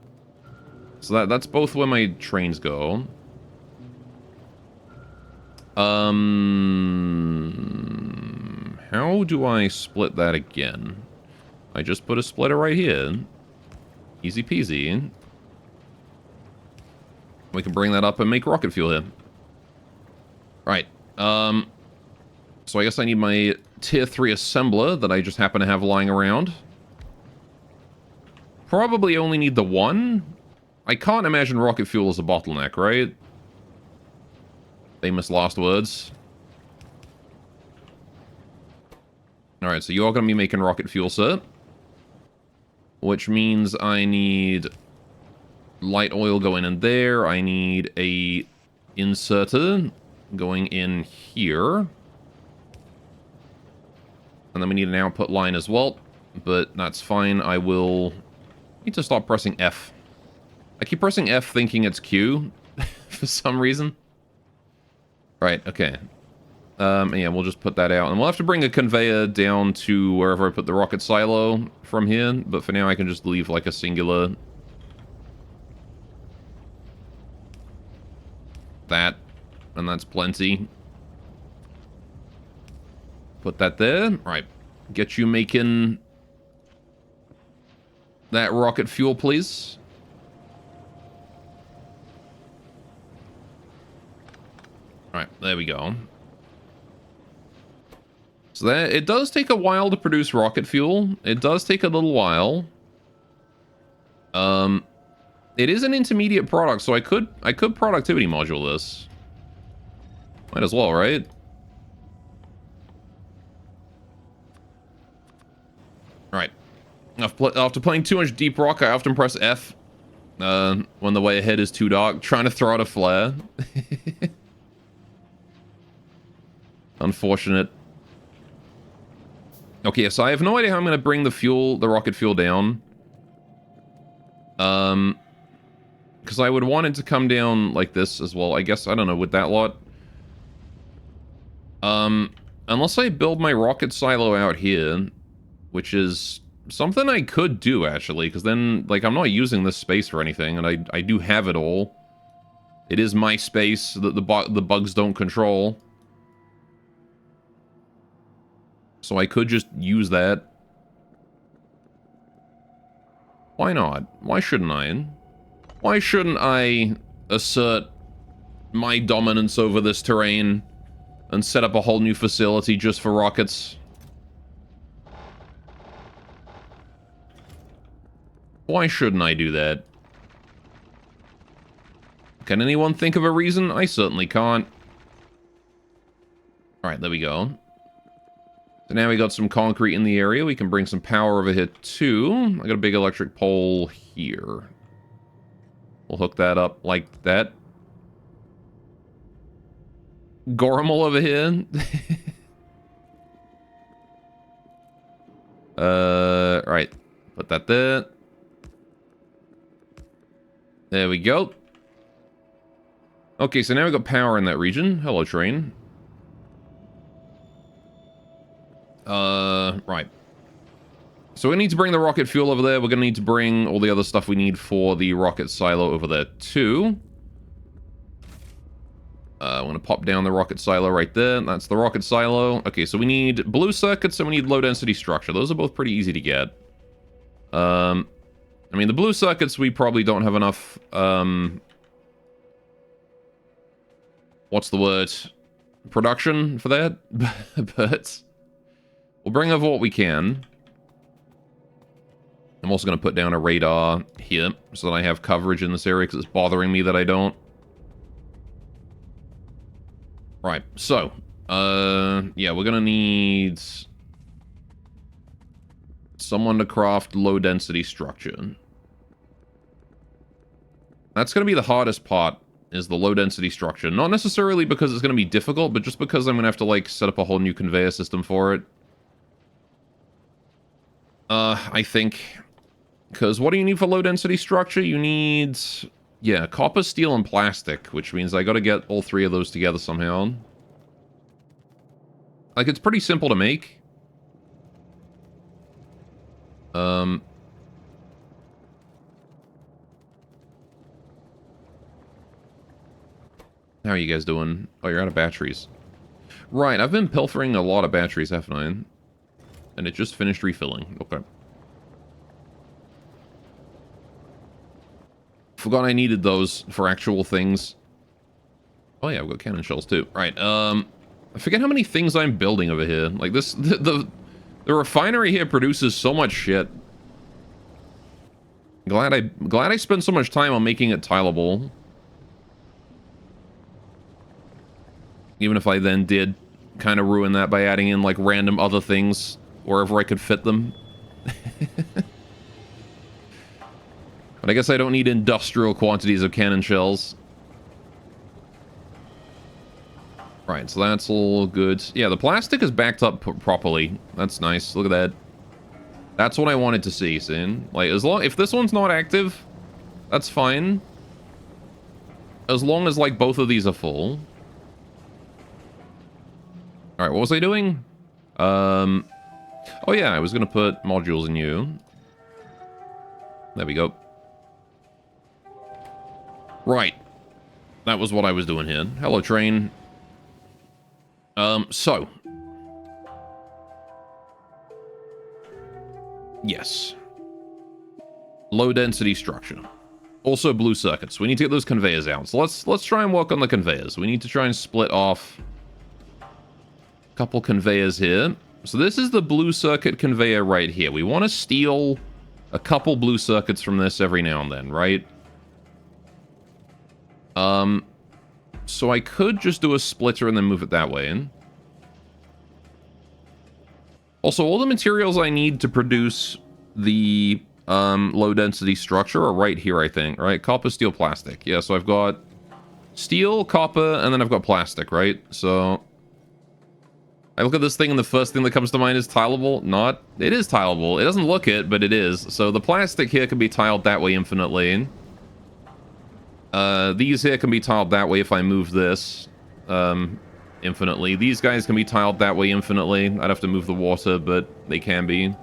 So that's both where my trains go. How do I split that again? I just put a splitter right here. Easy peasy. We can bring that up and make rocket fuel here. Right. So I guess I need my tier 3 assembler that I just happen to have lying around. Probably only need the one. I can't imagine rocket fuel as a bottleneck, right? Famous last words. Alright, so you're going to be making rocket fuel, sir. Which means I need light oil going in there. I need a inserter going in here. And then we need an output line as well. But that's fine. I will need to stop pressing F. I keep pressing F thinking it's Q for some reason. Right, okay. Yeah, we'll just put that out. And we'll have to bring a conveyor down to wherever I put the rocket silo from here. But for now, I can just leave like a singular... that. And that's plenty. Put that there. Right. Get you making that rocket fuel, please. Alright, there we go. So that it does take a while to produce rocket fuel. It does take a little while. It is an intermediate product, so I could productivity module this. Might as well, right? Alright. After playing too much Deep Rock, I often press F when the way ahead is too dark, trying to throw out a flare. Unfortunate. Okay, so I have no idea how I'm going to bring the rocket fuel down. Because I would want it to come down like this as well. I guess, I don't know, with that lot. Unless I build my rocket silo out here, which is something I could do, actually, because then, like, I'm not using this space for anything, and I do have it all. It is my space that the bugs don't control. So I could just use that. Why not? Why shouldn't I? Why shouldn't I assert my dominance over this terrain and set up a whole new facility just for rockets? Why shouldn't I do that? Can anyone think of a reason? I certainly can't. Alright, there we go. So now we got some concrete in the area. We can bring some power over here too. I got a big electric pole here. We'll hook that up like that. Gormal over here. Right. Put that there. There we go. Okay, so now we've got power in that region. Hello, train. Right. So we need to bring the rocket fuel over there. We're going to need to bring all the other stuff we need for the rocket silo over there, too. I'm going to pop down the rocket silo right there. That's the rocket silo. Okay, so we need blue circuits and we need low-density structure. Those are both pretty easy to get. I mean, the blue circuits, we probably don't have enough, what's the word? Production for that? But we'll bring over what we can. I'm also going to put down a radar here so that I have coverage in this area because it's bothering me that I don't. Right, so, yeah, we're going to need someone to craft low-density structure. That's going to be the hardest part, is the low-density structure. Not necessarily because it's going to be difficult, but just because I'm going to have to, like, set up a whole new conveyor system for it. I think. Because what do you need for low-density structure? You need, yeah, copper, steel, and plastic, which means I got to get all three of those together somehow. Like, it's pretty simple to make. How are you guys doing? Oh, you're out of batteries. Right, I've been pilfering a lot of batteries, haven't I? And it just finished refilling. Okay. Forgot I needed those for actual things. Oh yeah, I've got cannon shells too. Right, I forget how many things I'm building over here. Like this, the refinery here produces so much shit. Glad I spent so much time on making it tileable. Even if I then did kind of ruin that by adding in like random other things wherever I could fit them. But I guess I don't need industrial quantities of cannon shells. Right, so that's all good. Yeah, the plastic is backed up properly. That's nice. Look at that. That's what I wanted to see, Sin. Like, if this one's not active, that's fine. As long as, like, both of these are full. Alright, what was I doing? Oh yeah, I was gonna put modules in you. There we go. Right. That was what I was doing here. Hello, train. So. Yes. Low density structure. Also blue circuits. We need to get those conveyors out. So let's try and work on the conveyors. We need to try and split off a couple conveyors here. So this is the blue circuit conveyor right here. We want to steal a couple blue circuits from this every now and then, right? So I could just do a splitter and then move it that way in. Also, all the materials I need to produce the low density structure are right here, I think, right? Copper, steel, plastic. Yeah, so I've got steel, copper, and then I've got plastic, right? So I look at this thing and the first thing that comes to mind is tileable. Not. It is tileable. It doesn't look it, but it is. So the plastic here can be tiled that way infinitely. These here can be tiled that way if I move this infinitely. These guys can be tiled that way infinitely. I'd have to move the water, but they can be. You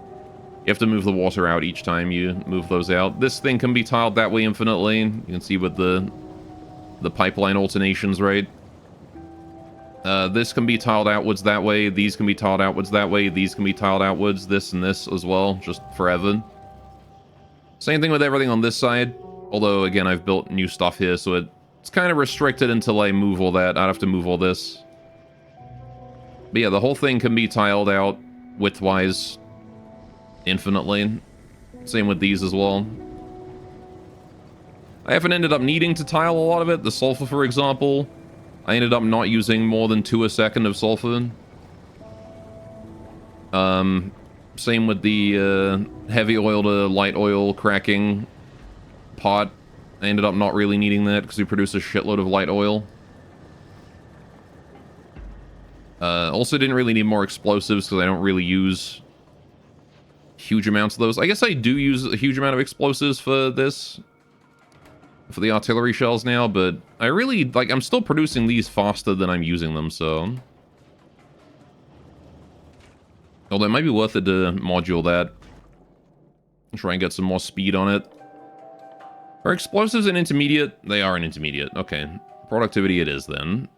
have to move the water out each time you move those out. This thing can be tiled that way infinitely. You can see with the pipeline alternations, right? This can be tiled outwards that way. These can be tiled outwards that way. These can be tiled outwards. This and this as well, just forever. Same thing with everything on this side. Although, again, I've built new stuff here, so it's kind of restricted until I move all that. I'd have to move all this. But yeah, the whole thing can be tiled out widthwise infinitely. Same with these as well. I haven't ended up needing to tile a lot of it. The sulfur, for example, I ended up not using more than 2 a second of sulfur. Same with the heavy oil to light oil cracking pot. I ended up not really needing that because we produce a shitload of light oil. Also didn't really need more explosives because I don't really use huge amounts of those. I guess I do use a huge amount of explosives for this. For the artillery shells now, but I really, like, I'm still producing these faster than I'm using them, so... Although it might be worth it to module that. Try and get some more speed on it. Are explosives an intermediate? They are an intermediate. Okay. Productivity it is, then.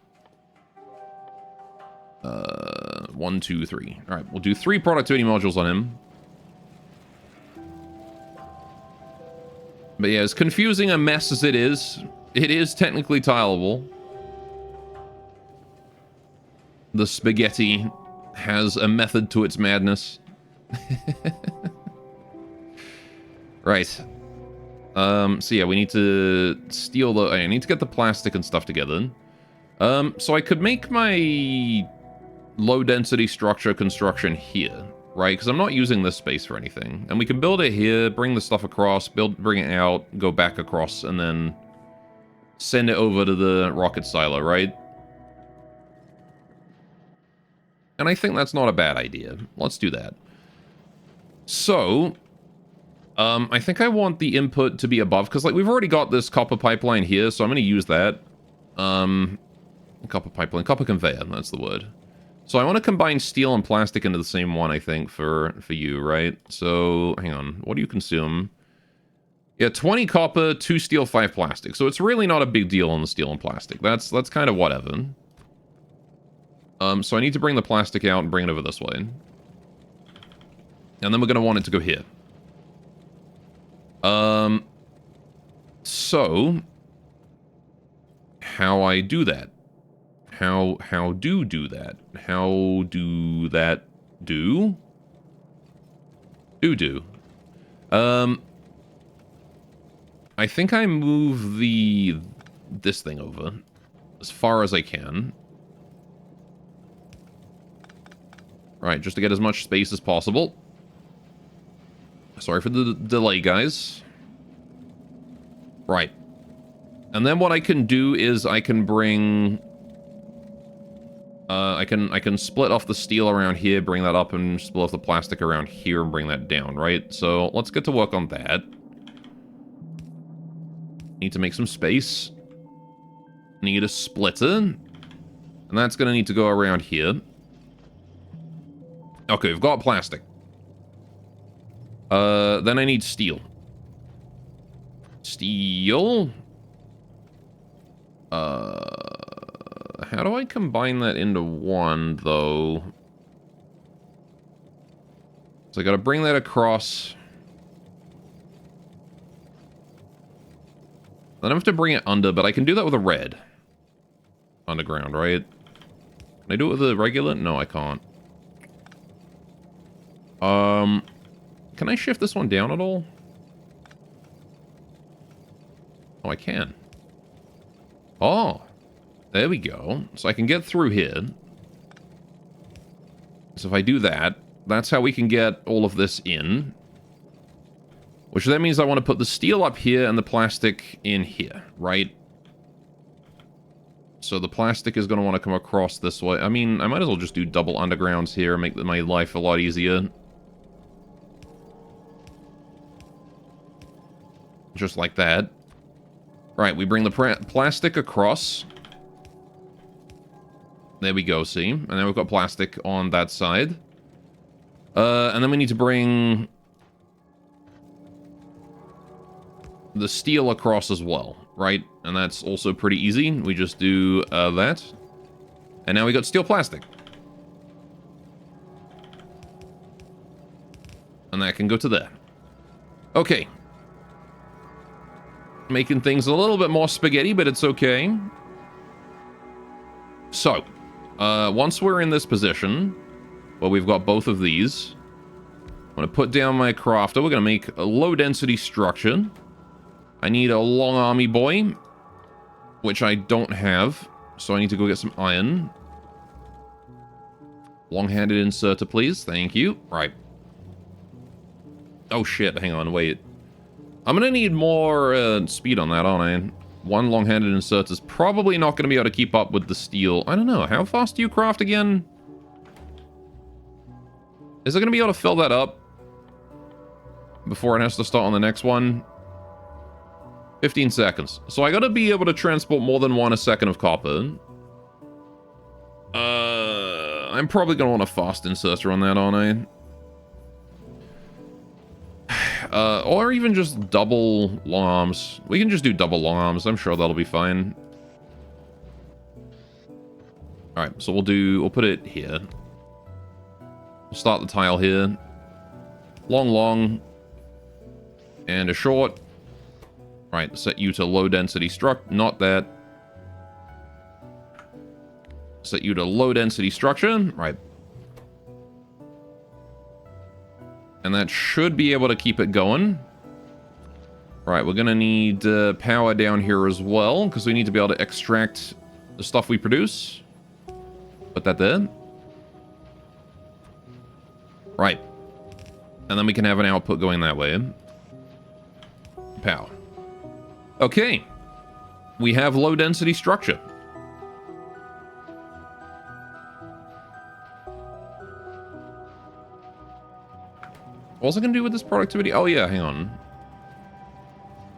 1, 2, 3. Alright, we'll do 3 productivity modules on him. But yeah, as confusing a mess as it is technically tileable. The spaghetti has a method to its madness. Right. So yeah, we need to steal the... I need to get the plastic and stuff together. So I could make my low-density structure construction here. Right, because I'm not using this space for anything. And we can build it here, bring the stuff across, bring it out, go back across, and then send it over to the rocket silo, right? And I think that's not a bad idea. Let's do that. So, I think I want the input to be above, because, like, we've already got this copper pipeline here, so I'm going to use that. Copper pipeline, copper conveyor, that's the word. So I want to combine steel and plastic into the same one, I think, for you, right? So, hang on. What do you consume? Yeah, 20 copper, 2 steel, 5 plastic. So it's really not a big deal on the steel and plastic. That's kind of whatever. So I need to bring the plastic out and bring it over this way. And then we're going to want it to go here. So, how I do that? How do that? How do that do? Do. I think I move this thing over as far as I can. Right, just to get as much space as possible. Sorry for the delay, guys. Right. And then what I can do is I can bring... I can split off the steel around here, bring that up, and split off the plastic around here and bring that down, right? So let's get to work on that. Need to make some space. Need a splitter. And that's going to need to go around here. Okay, we've got plastic. Then I need steel. Steel. How do I combine that into one, though? So I gotta bring that across. Then I have to bring it under, but I can do that with a red. Underground, right? Can I do it with a regular? No, I can't. Can I shift this one down at all? Oh, I can. Oh, there we go. So I can get through here. So if I do that, that's how we can get all of this in. Which then means I want to put the steel up here and the plastic in here, right? So the plastic is going to want to come across this way. I mean, I might as well just do double undergrounds here and make my life a lot easier. Just like that. Right, we bring the plastic across. There we go, see? And then we've got plastic on that side. And then we need to bring the steel across as well, right? And that's also pretty easy. We just do that. And now we got steel plastic. And that can go to there. Okay. Making things a little bit more spaghetti, but it's okay. So, once we're in this position, where we've got both of these, I'm going to put down my crafter. We're going to make a low-density structure. I need a long army boy, which I don't have, so I need to go get some iron. Long-handed inserter, please. Thank you. Right. Oh, shit. Hang on. Wait. I'm going to need more speed on that, aren't I? One long-handed inserter is probably not going to be able to keep up with the steel. I don't know. How fast do you craft again? Is it going to be able to fill that up before it has to start on the next one? 15 seconds. So I got to be able to transport more than 1 a second of copper. I'm probably going to want a fast inserter on that, aren't I? Or even just double long arms. We can just do double long arms. I'm sure that'll be fine. Alright, so we'll put it here. We'll start the tile here. Long, and a short. Right, set you to low density not that. Set you to low density structure. Right. And that should be able to keep it going. Right, we're going to need power down here as well, because we need to be able to extract the stuff we produce. Put that there. Right. And then we can have an output going that way. Power. Okay. We have low density structure. What was I going to do with this productivity? Oh yeah, hang on.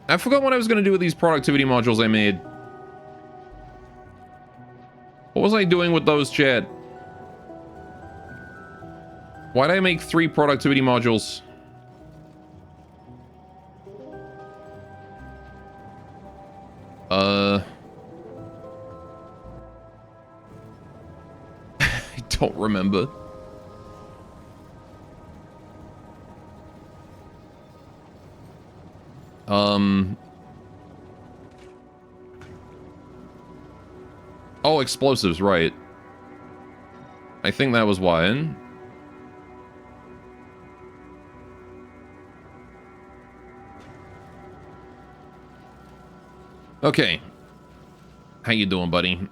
I forgot what I was going to do with these productivity modules I made. What was I doing with those, chat? Why did I make 3 productivity modules? I don't remember. Oh, explosives, right. I think that was why. Okay. How you doing, buddy?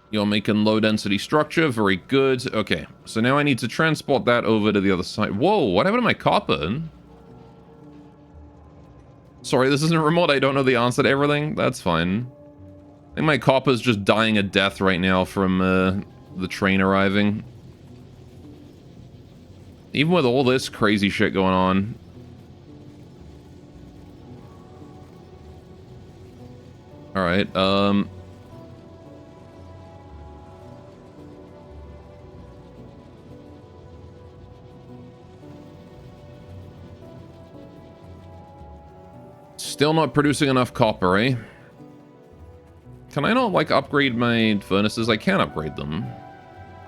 You're making low-density structure. Very good. Okay. So now I need to transport that over to the other side. Whoa, what happened to my copper? Sorry, this isn't remote. I don't know the answer to everything. That's fine. I think my copper's just dying a death right now from the train arriving. Even with all this crazy shit going on. Alright, still not producing enough copper, eh? Can I not, like, upgrade my furnaces? I can't upgrade them.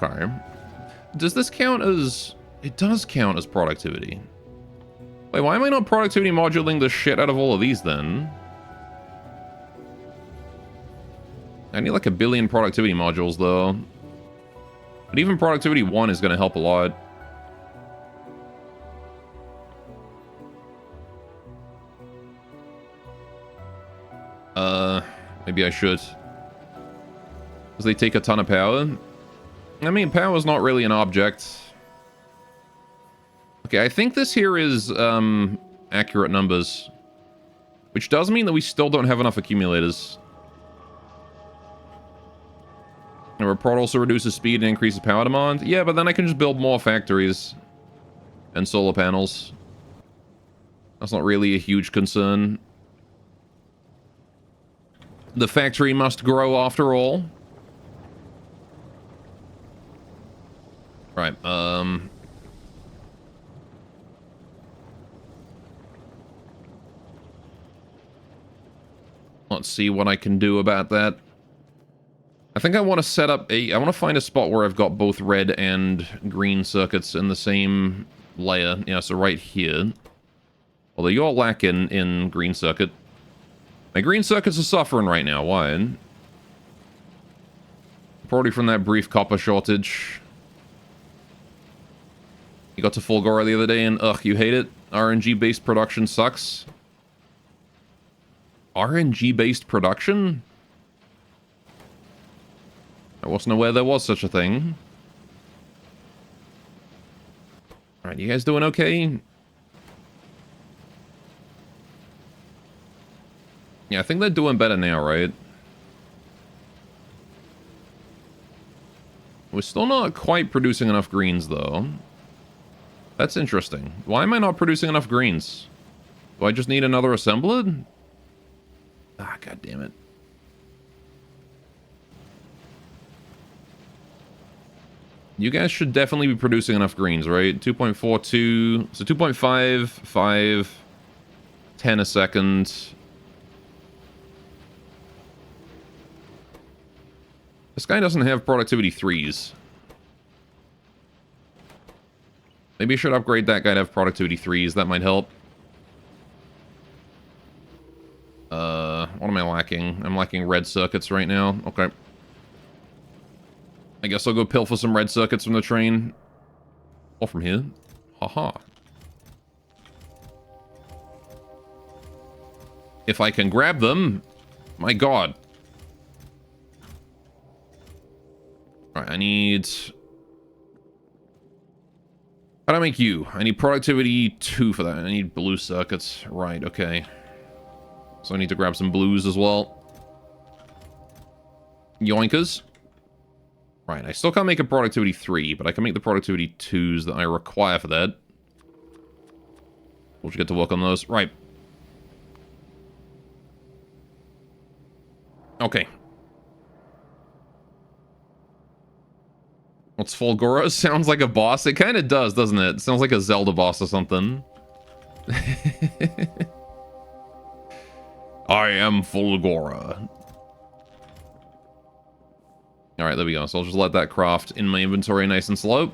Okay. Does this count as... It does count as productivity. Wait, why am I not productivity modulating the shit out of all of these, then? I need, like, 1 billion productivity modules, though. But even productivity 1 is going to help a lot. Maybe I should. Because they take a ton of power. I mean, power is not really an object. Okay, I think this here is, accurate numbers. Which does mean that we still don't have enough accumulators. The report also reduces speed and increases power demand. Yeah, but then I can just build more factories. And solar panels. That's not really a huge concern. The factory must grow after all. Right, let's see what I can do about that. I think I want to set up I want to find a spot where I've got both red and green circuits in the same layer. Yeah, so right here. Although you're lacking in green circuit. My green circuits are suffering right now. Why? Probably from that brief copper shortage. You got to Fulgora the other day and, ugh, you hate it? RNG-based production sucks. RNG-based production? I wasn't aware there was such a thing. Alright, you guys doing okay? Yeah, I think they're doing better now, right? We're still not quite producing enough greens, though. That's interesting. Why am I not producing enough greens? Do I just need another assembler? Ah, god damn it. You guys should definitely be producing enough greens, right? 2.42, so 2.5, 5, 10 a second. This guy doesn't have productivity 3s. Maybe I should upgrade that guy to have productivity 3s. That might help. What am I lacking? I'm lacking red circuits right now. Okay. I guess I'll go pilfer some red circuits from the train. Or from here. Haha. If I can grab them. My god. Alright, I need... How do I make you? I need productivity 2 for that. I need blue circuits. Right, okay. So I need to grab some blues as well. Yoinkers. Right, I still can't make a productivity 3, but I can make the productivity 2s that I require for that. We'll just get to work on those. Right. Okay. What's Fulgora? Sounds like a boss. It kind of does, doesn't it? Sounds like a Zelda boss or something. I am Fulgora. Alright, there we go. So I'll just let that craft in my inventory nice and slow.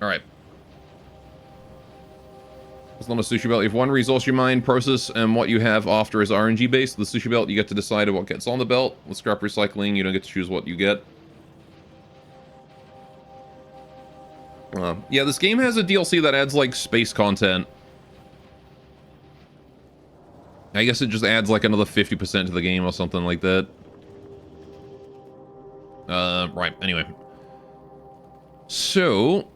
Alright. It's not a sushi belt. You have one resource you mine, process, and what you have after is RNG based. The sushi belt, you get to decide what gets on the belt. With scrap recycling, you don't get to choose what you get. Yeah, this game has a DLC that adds, like, space content. I guess it just adds, like, another 50% to the game or something like that. Right, anyway. So...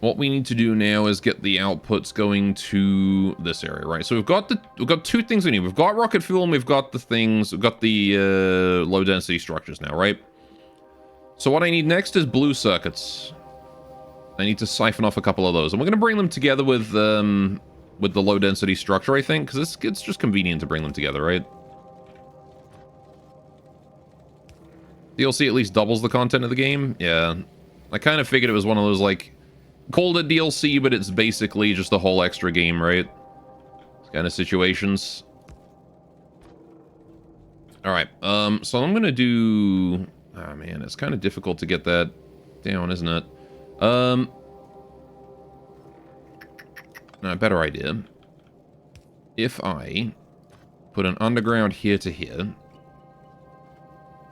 what we need to do now is get the outputs going to this area, right? So we've got two things we need. We've got rocket fuel and we've got the low density structures now, right? So what I need next is blue circuits. I need to siphon off a couple of those. And we're going to bring them together with the low density structure, I think, because it's just convenient to bring them together, right? DLC at least doubles the content of the game. Yeah. I kind of figured it was one of those, like, called it DLC, but it's basically just a whole extra game, right? Kind of situations. Alright, so I'm gonna do... ah, man, it's kind of difficult to get that down, isn't it? No, better idea. If I put an underground here to here...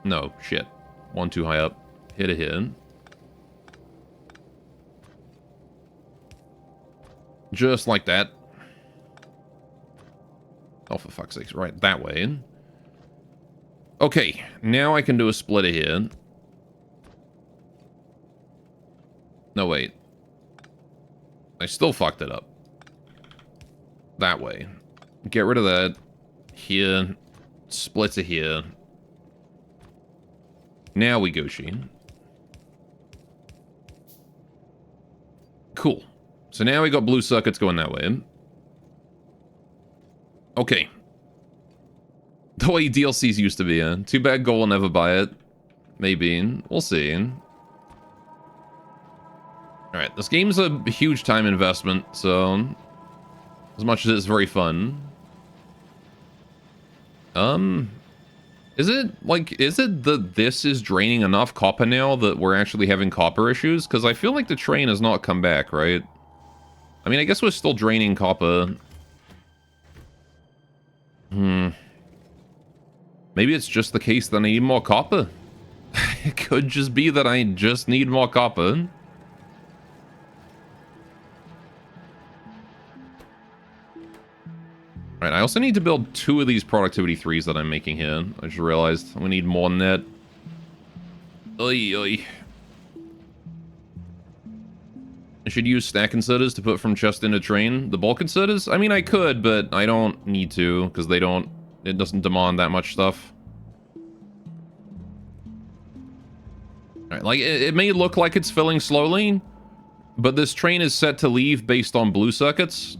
no, shit. One too high up. Here to here. Just like that. Oh, for fuck's sake. Right, that way. Okay, now I can do a splitter here. No, wait. I still fucked it up. That way. Get rid of that. Here. Split to here. Now we go, Sheen. Cool. So now we got blue circuits going that way. Okay. The way DLCs used to be, Too bad Goal will never buy it. Maybe. We'll see. Alright, this game's a huge time investment, so... as much as it's very fun. Is it that this is draining enough copper now that we're actually having copper issues? Because I feel like the train has not come back, right? I mean, I guess we're still draining copper. Maybe it's just the case that I need more copper. It could just be that I just need more copper. Alright, I also need to build 2 of these productivity 3s that I'm making here. I just realized we need more than that. Oy, oy. should use stack inserters to put from chest into train. The bulk inserters? I mean, I could, but I don't need to, because they don't... It doesn't demand that much stuff. Alright, like, it may look like it's filling slowly, but this train is set to leave based on blue circuits.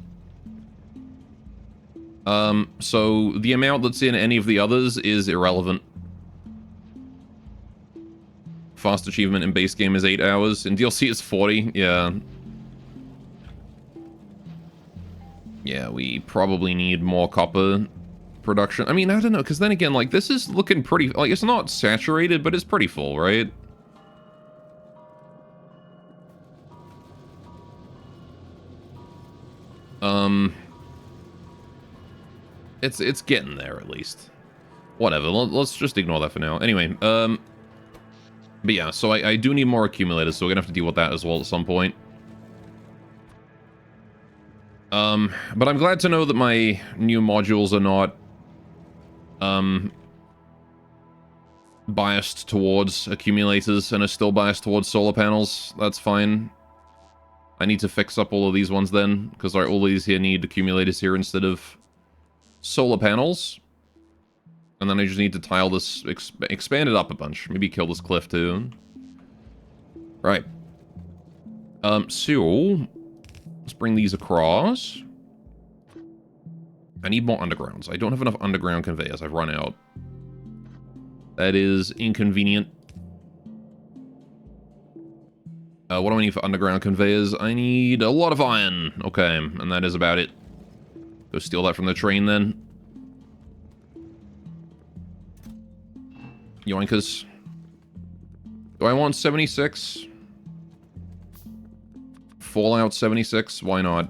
So the amount that's in any of the others is irrelevant. Fast achievement in base game is 8 hours. In DLC it's 40. Yeah. Yeah, we probably need more copper production. I mean, I don't know, because then again, like, this is looking pretty... Like, it's not saturated, but it's pretty full, right? It's getting there, at least. Whatever, let's just ignore that for now. Anyway, but yeah, so I do need more accumulators, so we're gonna have to deal with that as well at some point. But I'm glad to know that my new modules are not, biased towards accumulators and are still biased towards solar panels. That's fine. I need to fix up all of these ones then, because all these here need accumulators here instead of solar panels. And then I just need to tile this, expand it up a bunch. Maybe kill this cliff too. Right. So let's bring these across. I need more undergrounds. I don't have enough underground conveyors. I've run out. That is inconvenient. What do I need for underground conveyors? I need a lot of iron. Okay, and that is about it. Go steal that from the train then. Yoinkers. Do I want 76? Fallout 76? Why not?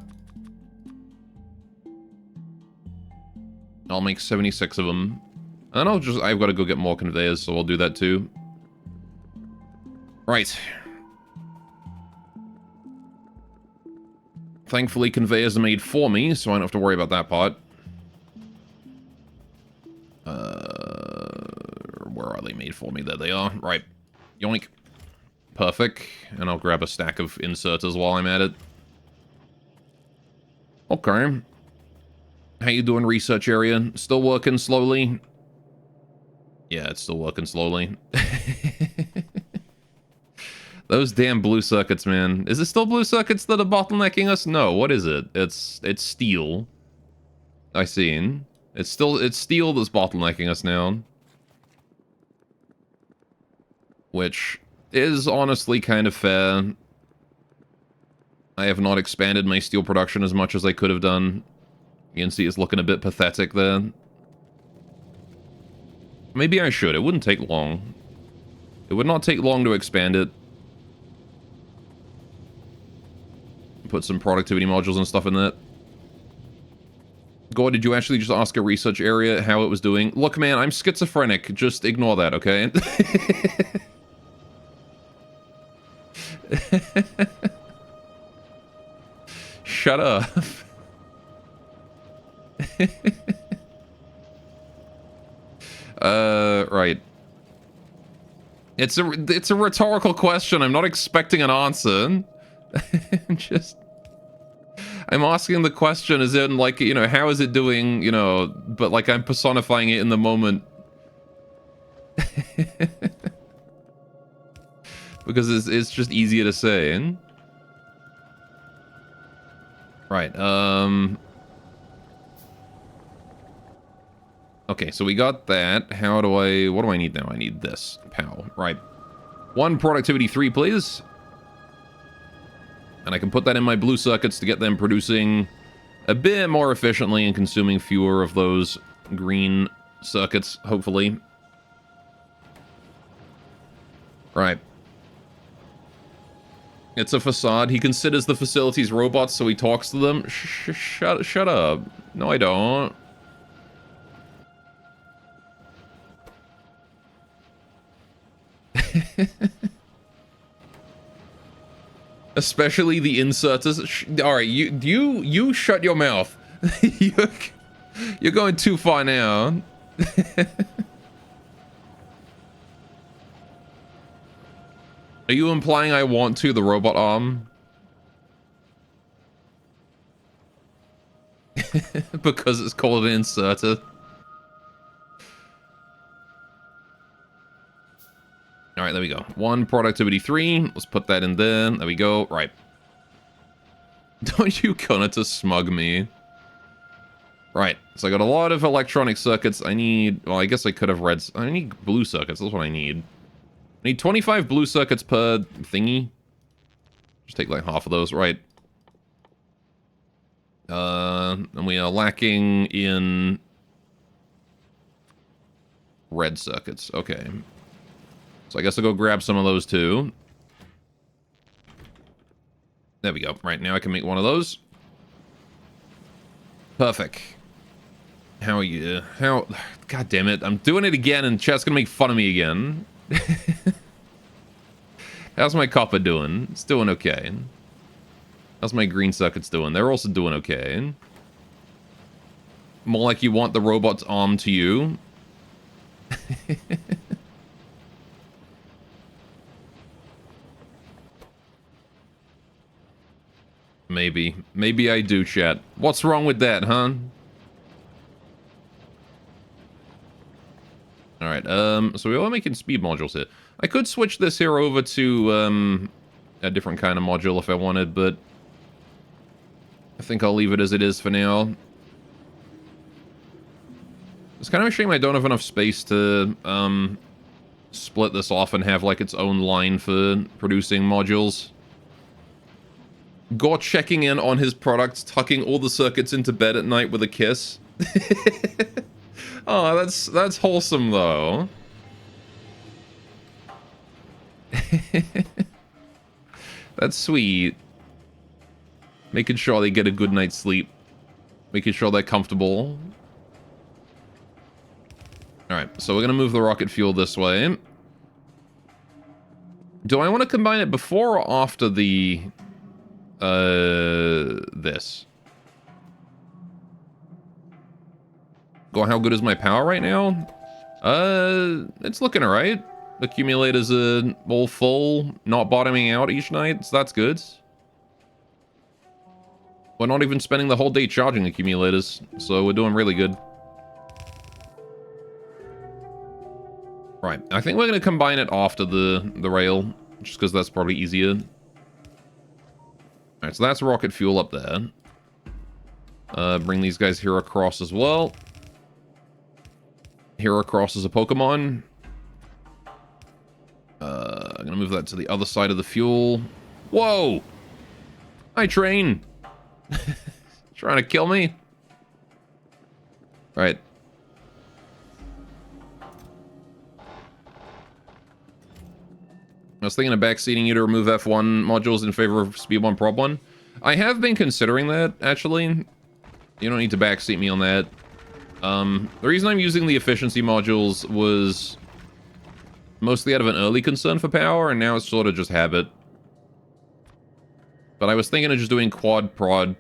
I'll make 76 of them. And I've got to go get more conveyors, so I'll do that too. Right. Thankfully, conveyors are made for me, so I don't have to worry about that part. Where are they made for me? There they are. Right. Yoink. Perfect. And I'll grab a stack of inserters while I'm at it. Okay. How you doing, research area? Still working slowly? Yeah, it's still working slowly. Those damn blue circuits, man. Is it still blue circuits that are bottlenecking us? No, what is it? It's steel. I seen. It's steel that's bottlenecking us now. Which is honestly kind of fair. I have not expanded my steel production as much as I could have done. You can see it's looking a bit pathetic there. Maybe I should. It wouldn't take long. It would not take long to expand it. Put some productivity modules and stuff in that. Gore, did you actually just ask a research area how it was doing? Look, man, I'm schizophrenic. Just ignore that, okay? Shut up. Right. It's a rhetorical question. I'm not expecting an answer. I'm asking the question as in, like, you know, how is it doing, you know, but like I'm personifying it in the moment. Because it's just easier to say. Right, okay, so we got that. What do I need now? I need this. Pow. Right. 1 productivity 3, please. And I can put that in my blue circuits to get them producing a bit more efficiently and consuming fewer of those green circuits, hopefully. Right. It's a facade. He considers the facilities robots, so he talks to them. Shut up. No, I don't. Especially the inserters. All right, you shut your mouth. You're going too far now. Are you implying I want the robot arm? because it's called an inserter. All right, there we go. 1, productivity 3. Let's put that in there. There we go. Right. Don't you gonna to smug me? Right. So I got a lot of electronic circuits. I need... Well, I guess I could have red... I need blue circuits. That's what I need. I need 25 blue circuits per thingy. Just take like half of those. Right. And we are lacking in red circuits. Okay. So I guess I'll go grab some of those too. There we go. Right, now I can make one of those. Perfect. How are you? How... God damn it. I'm doing it again and chat's gonna make fun of me again. How's my copper doing? It's doing okay. How's my green circuits doing? They're also doing okay. More like you want the robot's arm to you. Maybe. Maybe I do, chat. What's wrong with that, huh? Alright, so we are making speed modules here. I could switch this here over to, a different kind of module if I wanted, but I think I'll leave it as it is for now. It's kind of a shame I don't have enough space to, split this off and have, like, its own line for producing modules. Gore checking in on his products, tucking all the circuits into bed at night with a kiss. Oh, that's wholesome, though. That's sweet. Making sure they get a good night's sleep. Making sure they're comfortable. Alright, so we're gonna move the rocket fuel this way. Do I want to combine it before or after the... this? Go, how good is my power right now? It's looking alright. Accumulators are all full, not bottoming out each night, so that's good. We're not even spending the whole day charging accumulators, so we're doing really good. Right, I think we're going to combine it after the rail, just because that's probably easier. Alright, so that's rocket fuel up there. Bring these guys here across as well. Here across is a Pokemon. I'm gonna move that to the other side of the fuel. Whoa! Hi, train! Trying to kill me? Right. I was thinking of backseating you to remove F1 modules in favor of Speed 1 Prop 1. I have been considering that, actually. You don't need to backseat me on that. The reason I'm using the efficiency modules was mostly out of an early concern for power, and now it's sort of just habit. But I was thinking of just doing quad prod.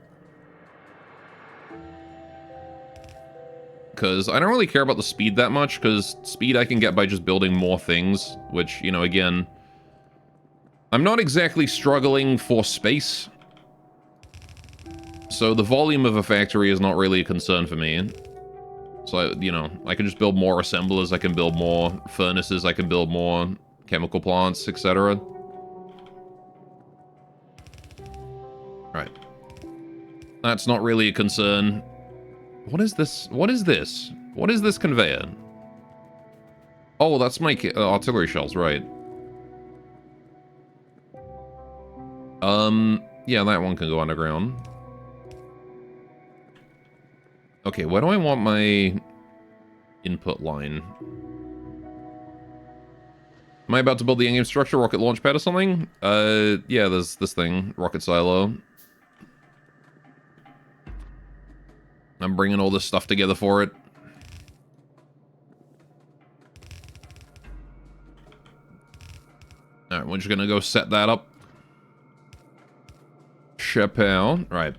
Because I don't really care about the speed that much, because speed I can get by just building more things, which, you know, again... I'm not exactly struggling for space. So the volume of a factory is not really a concern for me. So, you know, I can just build more assemblers, I can build more furnaces, I can build more chemical plants, etc. Right. That's not really a concern. What is this? What is this? What is this conveyor? Oh, that's my artillery shells, right. Yeah, that one can go underground. Okay, where do I want my input line? Am I about to build the in-game structure, rocket launch pad or something? Yeah, there's this thing, rocket silo. I'm bringing all this stuff together for it. Alright, we're just gonna go set that up. Chappelle. Right.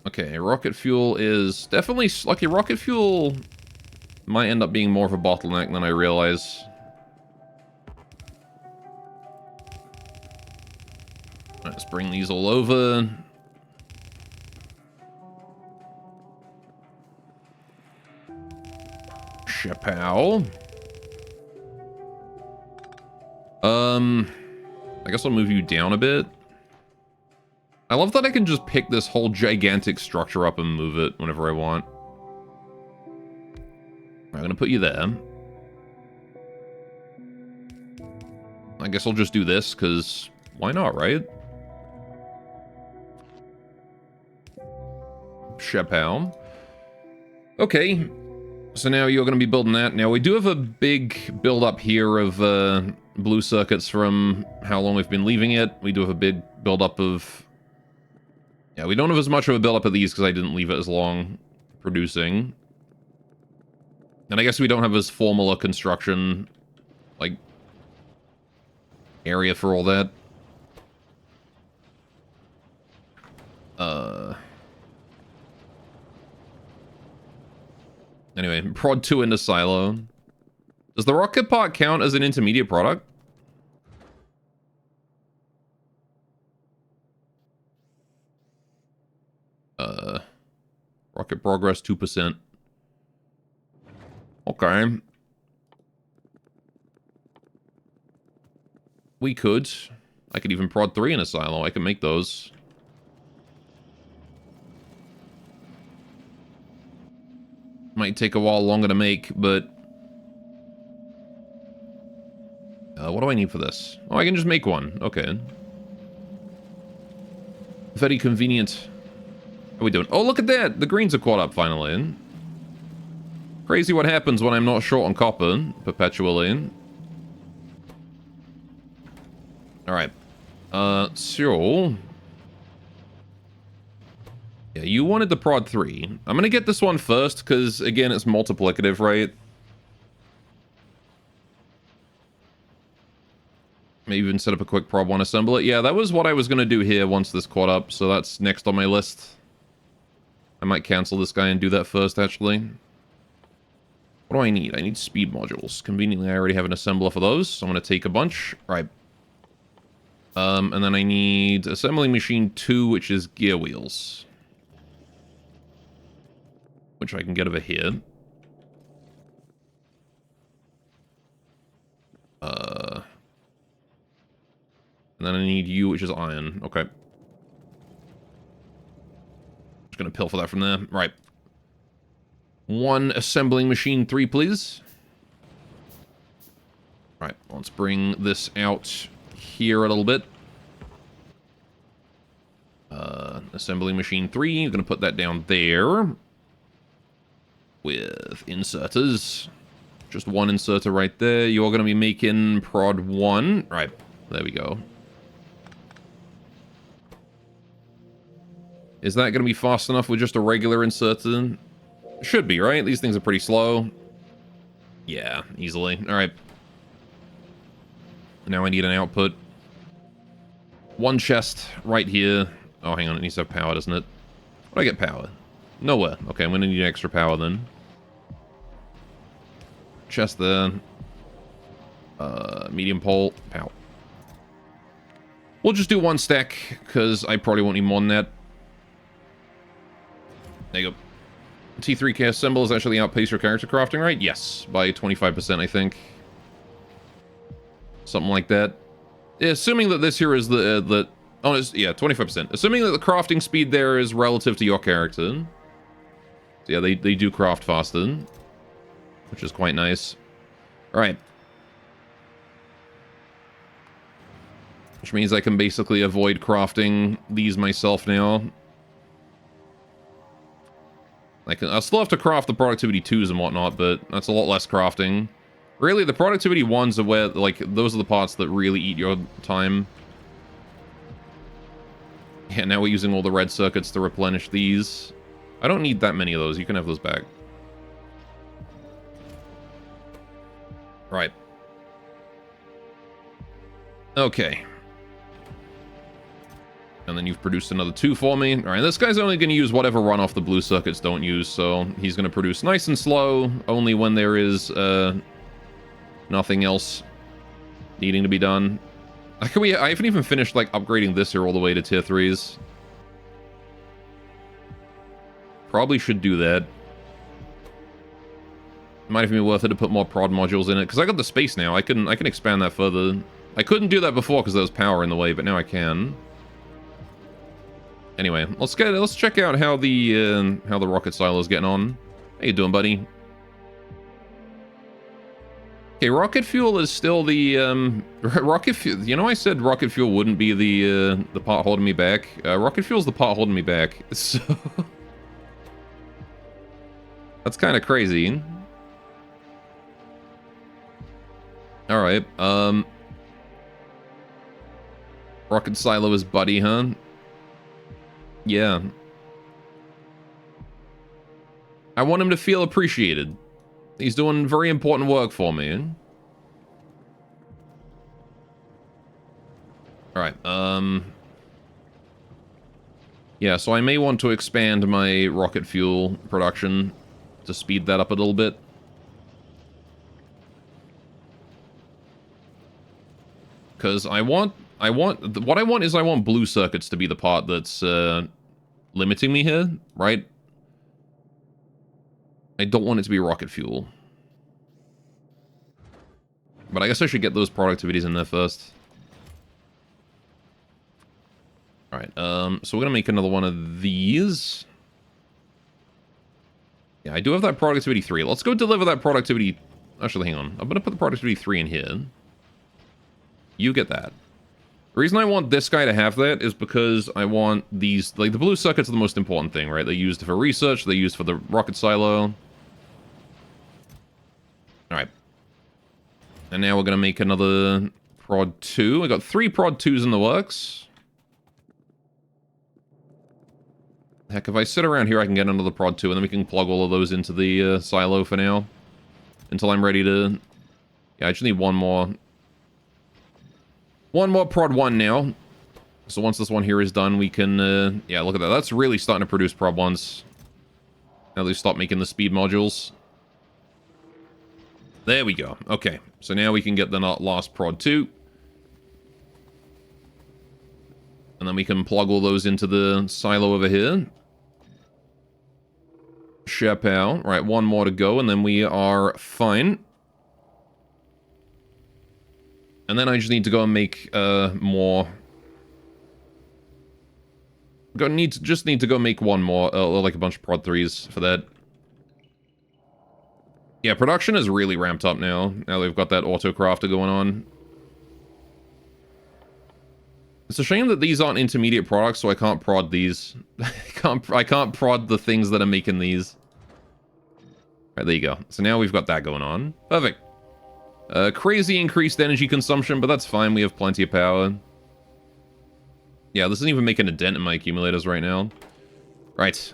Okay, rocket fuel is definitely... Lucky rocket fuel might end up being more of a bottleneck than I realize. Let's bring these all over. Chapow. I guess I'll move you down a bit. I love that I can just pick this whole gigantic structure up and move it whenever I want. I'm gonna put you there. I guess I'll just do this, because why not, right? Chapow. Okay. So now you're going to be building that. Now, we do have a big build-up here of blue circuits from how long we've been leaving it. We do have a big build-up of... Yeah, we don't have as much of a build-up of these because I didn't leave it as long producing. And I guess we don't have as formal a construction, like, area for all that. Anyway, prod 2 into silo. Does the rocket part count as an intermediate product? Rocket progress 2%. Okay. We could. I could even prod 3 in a silo. I can make those. Might take a while longer to make, but... what do I need for this? Oh, I can just make one. Okay. Very convenient. What are we doing? Oh, look at that! The greens are caught up, finally. Crazy what happens when I'm not short on copper, perpetually. Alright. So... Yeah, you wanted the prod 3. I'm gonna get this one first, because, again, it's multiplicative, right? Maybe even set up a quick prod 1, assemble it. Yeah, that was what I was gonna do here once this caught up, so that's next on my list. I might cancel this guy and do that first, actually. What do I need? I need speed modules. Conveniently, I already have an assembler for those, so I'm gonna take a bunch. Right. And then I need assembling machine 2, which is gear wheels. Which I can get over here. And then I need you, which is iron. Okay. Just gonna pilfer that from there. Right. 1 assembling machine 3, please. Right, let's bring this out here a little bit. Assembling machine 3, I'm gonna put that down there. With inserters. Just 1 inserter right there. You're gonna be making prod 1. Right, there we go. Is that gonna be fast enough with just a regular inserter? Should be, right? These things are pretty slow. Yeah, easily. Alright. Now I need an output. 1 chest right here. Oh, hang on. It needs to have power, doesn't it? How do I get power? Nowhere. Okay, I'm gonna need extra power then. Chest there. Medium pole. Power. We'll just do 1 stack, because I probably won't need more than that. There you go. T3K symbols actually outpace your character crafting, right? Yes, by 25%, I think. Something like that. Assuming that this here is the oh, it's, yeah, 25%. Assuming that the crafting speed there is relative to your character. So yeah, they do craft faster, which is quite nice. All right. Which means I can basically avoid crafting these myself now. I'll still have to craft the productivity 2s and whatnot, but that's a lot less crafting. Really, the productivity 1s are where, like, those are the parts that really eat your time. Yeah, now we're using all the red circuits to replenish these. I don't need that many of those. You can have those back. Right. Okay. And then you've produced another 2 for me. Alright, this guy's only going to use whatever runoff the blue circuits don't use, so he's going to produce nice and slow, only when there is, nothing else needing to be done. I haven't even finished, like, upgrading this here all the way to tier 3s. Probably should do that. Might even be worth it to put more prod modules in it, because I got the space now. I can expand that further. I couldn't do that before because there was power in the way, but now I can. Anyway, let's check out how the rocket silo's getting on. How you doing, buddy? Okay, rocket fuel is still the rocket fuel. You know, I said rocket fuel wouldn't be the part holding me back. Rocket fuel's the part holding me back. So that's kind of crazy. All right. Rocket silo is buddy, huh? Yeah. I want him to feel appreciated. He's doing very important work for me. Alright, yeah, so I may want to expand my rocket fuel production to speed that up a little bit. Because what I want is I want blue circuits to be the part that's limiting me here, right? I don't want it to be rocket fuel. But I guess I should get those productivities in there first. Alright, so we're gonna make another one of these. Yeah, I do have that productivity 3. Let's go deliver that productivity... Actually, hang on. I'm gonna put the productivity 3 in here. You get that. The reason I want this guy to have that is because I want these... Like, the blue circuits are the most important thing, right? They're used for research, they're used for the rocket silo. Alright. And now we're going to make another prod 2. I got 3 prod 2s in the works. Heck, if I sit around here, I can get another prod 2, and then we can plug all of those into the silo for now. Until I'm ready to... Yeah, I just need one more... One more prod 1 now. So once this one here is done, we can... yeah, look at that. That's really starting to produce prod 1s. Now they stop making the speed modules. There we go. Okay, so now we can get the last prod 2. And then we can plug all those into the silo over here. Chapeau. Right, one more to go, and then we are fine. And then I just need to go and make more... Just need to go make one more, like a bunch of prod 3s for that. Yeah, production is really ramped up now. Now they've got that auto-crafter going on. It's a shame that these aren't intermediate products, so I can't prod these. I can't prod the things that are making these. Right, there you go. So now we've got that going on. Perfect. Crazy increased energy consumption, but that's fine. We have plenty of power. Yeah, this isn't even making a dent in my accumulators right now. Right.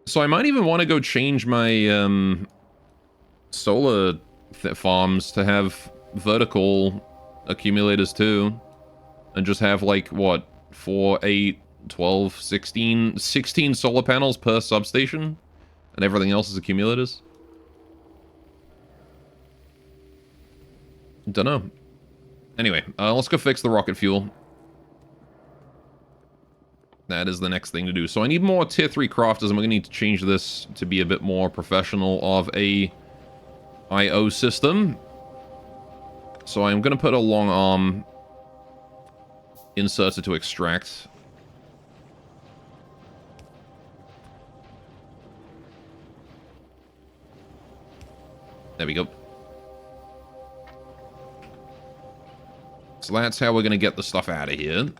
So I might even want to go change my solar farms to have vertical accumulators too. And just have like, what, 4, 8, 12, 16 solar panels per substation? And everything else is accumulators? Dunno. Anyway, let's go fix the rocket fuel. That is the next thing to do. So I need more tier 3 crafters, and we're going to need to change this to be a bit more professional of a IO system. So I'm going to put a long arm inserter to extract. There we go. So that's how we're going to get the stuff out of here.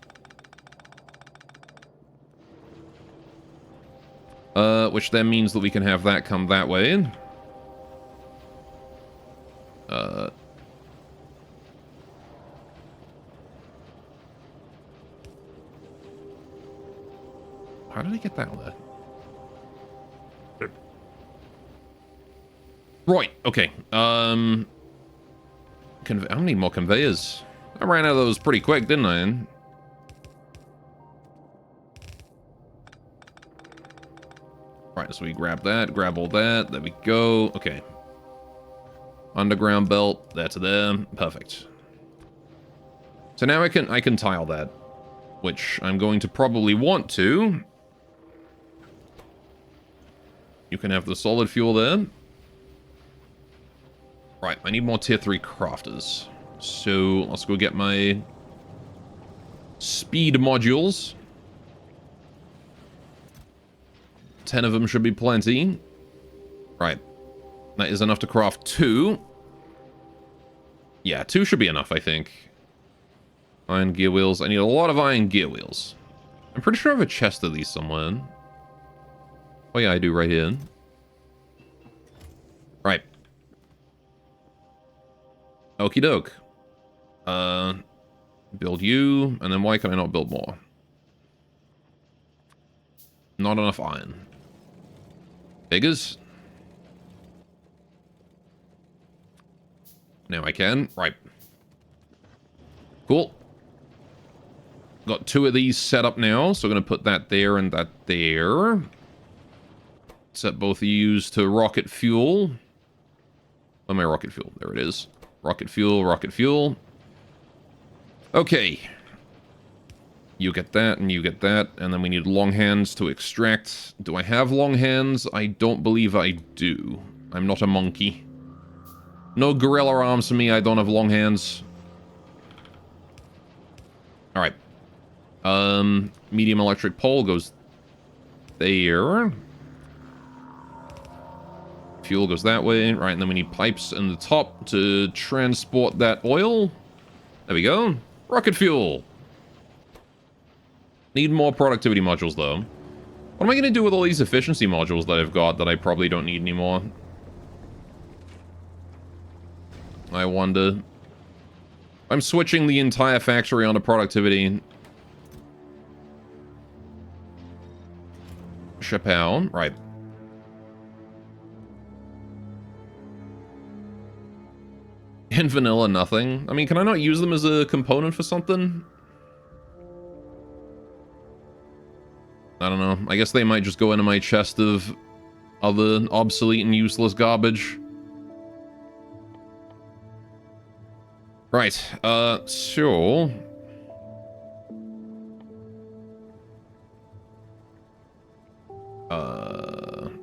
Which then means that we can have that come that way. How did I get that one there? Right, okay. How many more conveyors? I ran out of those pretty quick, didn't I? Right, so we grab that, grab all that, there we go. Okay. Underground belt, that's there. Perfect. So now I can tile that, which I'm going to probably want to. You can have the solid fuel there. I need more tier 3 crafters. So let's go get my speed modules. 10 of them should be plenty. Right. That is enough to craft 2. Yeah, 2 should be enough, I think. Iron gear wheels. I need a lot of iron gear wheels. I'm pretty sure I have a chest of these somewhere. Oh yeah, I do right here. Right. Okie doke. Build you, and then why can I not build more? Not enough iron. Figures. Now I can. Right. Cool. Got 2 of these set up now, so I'm going to put that there and that there. Set both of these to rocket fuel. Oh, my rocket fuel. There it is. Rocket fuel, rocket fuel. Okay. You get that, and you get that, and then we need long hands to extract. Do I have long hands? I don't believe I do. I'm not a monkey. No gorilla arms for me, I don't have long hands. Alright. Medium electric pole goes there. Fuel goes that way. Right, and then we need pipes in the top to transport that oil. There we go. Rocket fuel. Need more productivity modules, though. What am I going to do with all these efficiency modules that I've got that I probably don't need anymore? I wonder. I'm switching the entire factory onto productivity. Chappelle. Right. In vanilla, nothing. I mean, can I not use them as a component for something? I don't know. I guess they might just go into my chest of other obsolete and useless garbage. Right, so...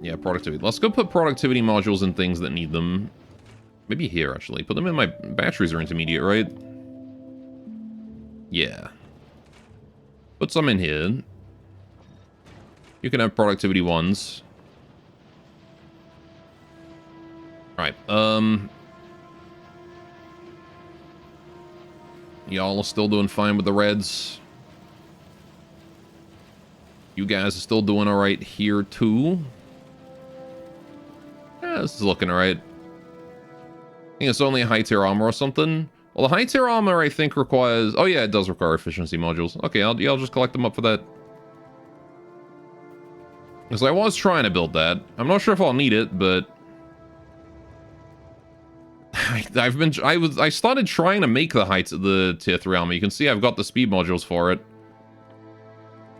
yeah, productivity. Let's go put productivity modules in things that need them. Maybe here, actually. Put them in my... Batteries are intermediate, right? Yeah. Put some in here. You can have productivity ones. Right, y'all are still doing fine with the reds. You guys are still doing alright here, too. Yeah, this is looking alright. I think it's only a high-tier armor or something. Well, the high-tier armor, I think, requires... Oh, yeah, it does require efficiency modules. Okay, I'll just collect them up for that. Because I was trying to build that. I'm not sure if I'll need it, but... I started trying to make the tier 3 armor. You can see I've got the speed modules for it.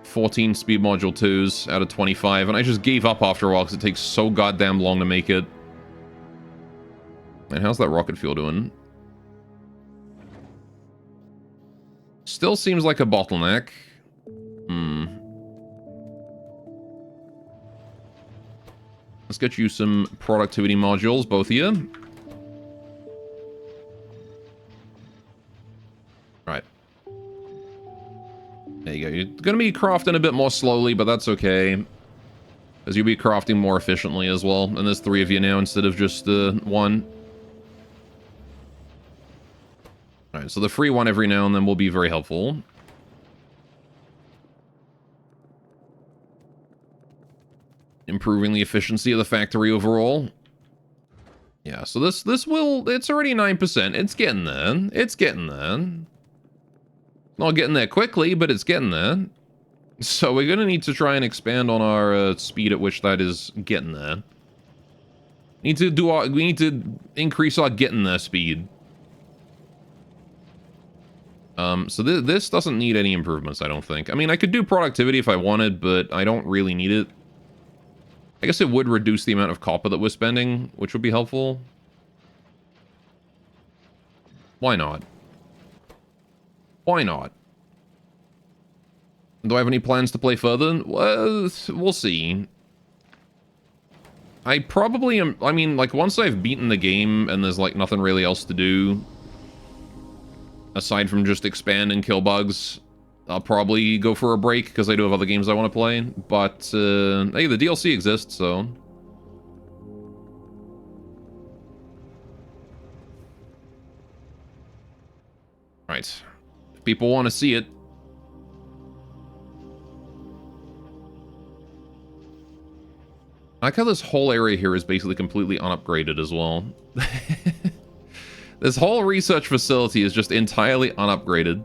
14 speed module 2s out of 25, and I just gave up after a while because it takes so goddamn long to make it. And how's that rocket fuel doing? Still seems like a bottleneck. Let's get you some productivity modules, both of you. Right. There you go. You're going to be crafting a bit more slowly, but that's okay. As you'll be crafting more efficiently as well. And there's 3 of you now instead of just 1. Alright, so the free one every now and then will be very helpful. Improving the efficiency of the factory overall. Yeah, so this will... It's already 9%. It's getting there. It's getting there. Not getting there quickly, but it's getting there. So we're going to need to try and expand on our speed at which that is getting there. We need to increase our getting there speed. So this doesn't need any improvements, I don't think. I mean, I could do productivity if I wanted, but I don't really need it. I guess it would reduce the amount of copper that we're spending, which would be helpful. Why not? Why not? Do I have any plans to play further? Well, we'll see. I probably am... I mean, like, once I've beaten the game and there's, like, nothing really else to do, aside from just expand and kill bugs, I'll probably go for a break, because I do have other games I want to play. But, hey, the DLC exists, so... Right. If people want to see it. I like how this whole area here is basically completely unupgraded as well. This whole research facility is just entirely unupgraded.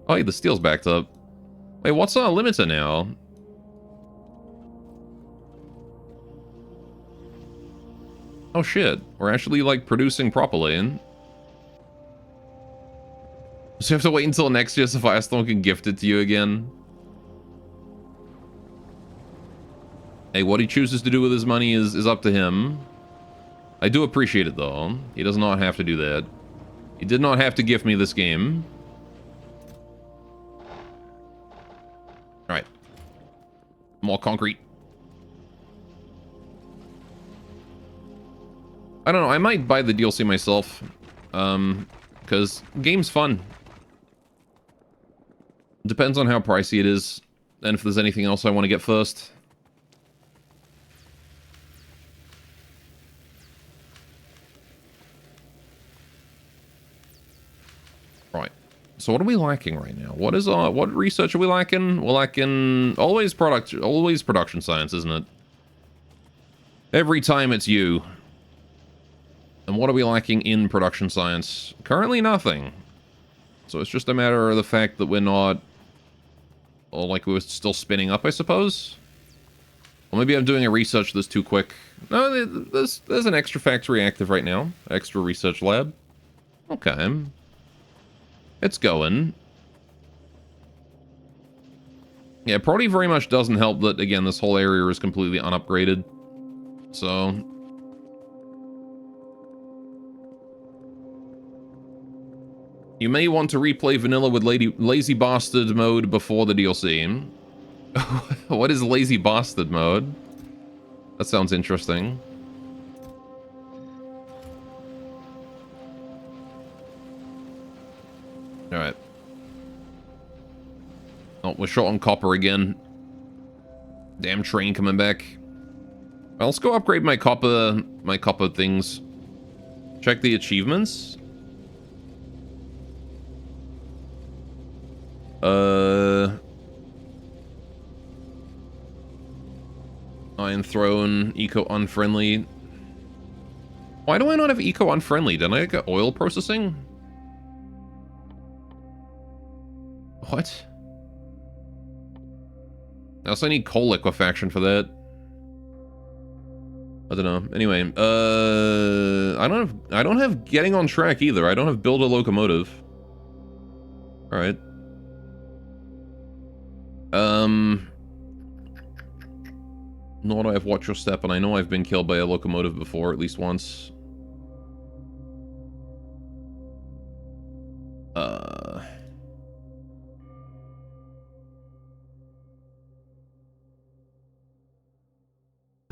Oh, hey, the steel's backed up. Wait, what's our limiter now? Oh shit, we're actually, like, producing properly. So you have to wait until next year so Firestone can gift it to you again. Hey, what he chooses to do with his money is up to him. I do appreciate it, though. He does not have to do that. He did not have to gift me this game. Alright. More concrete. I don't know, I might buy the DLC myself. Because game's fun. Depends on how pricey it is, and if there's anything else I want to get first. Right. So what are we lacking right now? What research are we lacking? We're lacking always production science, isn't it? Every time it's you. And what are we lacking in production science? Currently nothing. So it's just a matter of the fact that we're not... Or like we're still spinning up, I suppose? Or maybe I'm doing a research that's too quick. No, there's an extra factory active right now. Extra research lab. Okay. It's going. Yeah, it probably very much doesn't help that, again, this whole area is completely unupgraded. So... You may want to replay vanilla with Lazy Bastard mode before the DLC. What is Lazy Bastard mode? That sounds interesting. Alright. Oh, we're short on copper again. Damn train coming back. Well, let's go upgrade my copper things. Check the achievements. Iron Throne, Eco-Unfriendly. Why do I not have Eco-Unfriendly? Didn't I get oil processing? What? I also need coal liquefaction for that. I don't know. Anyway, I don't have getting on track either. I don't have build a locomotive. All right. Nor do I have watch your step, and I know I've been killed by a locomotive before, at least once. There's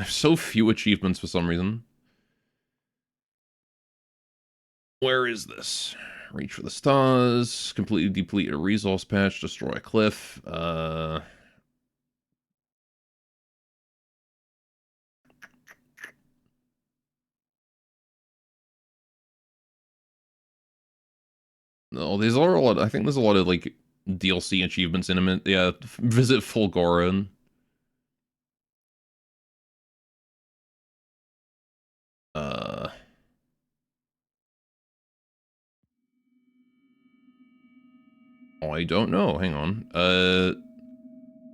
so few achievements for some reason. Where is this? Reach for the stars, completely deplete a resource patch, destroy a cliff, No, there's a lot. I think there's a lot of like DLC achievements in them. Yeah, visit Fulgoran. Oh, I don't know. Hang on.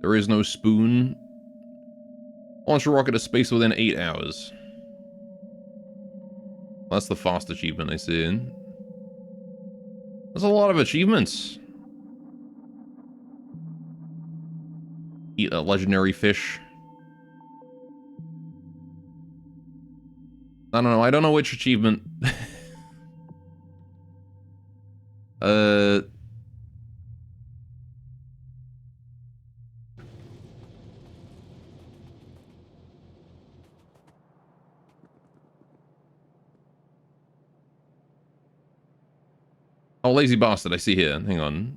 There is no spoon. Launch a rocket to space within 8 hours. That's the fast achievement I see. There's a lot of achievements. Eat a legendary fish. I don't know. I don't know which achievement. Oh, lazy bastard, I see here. Hang on.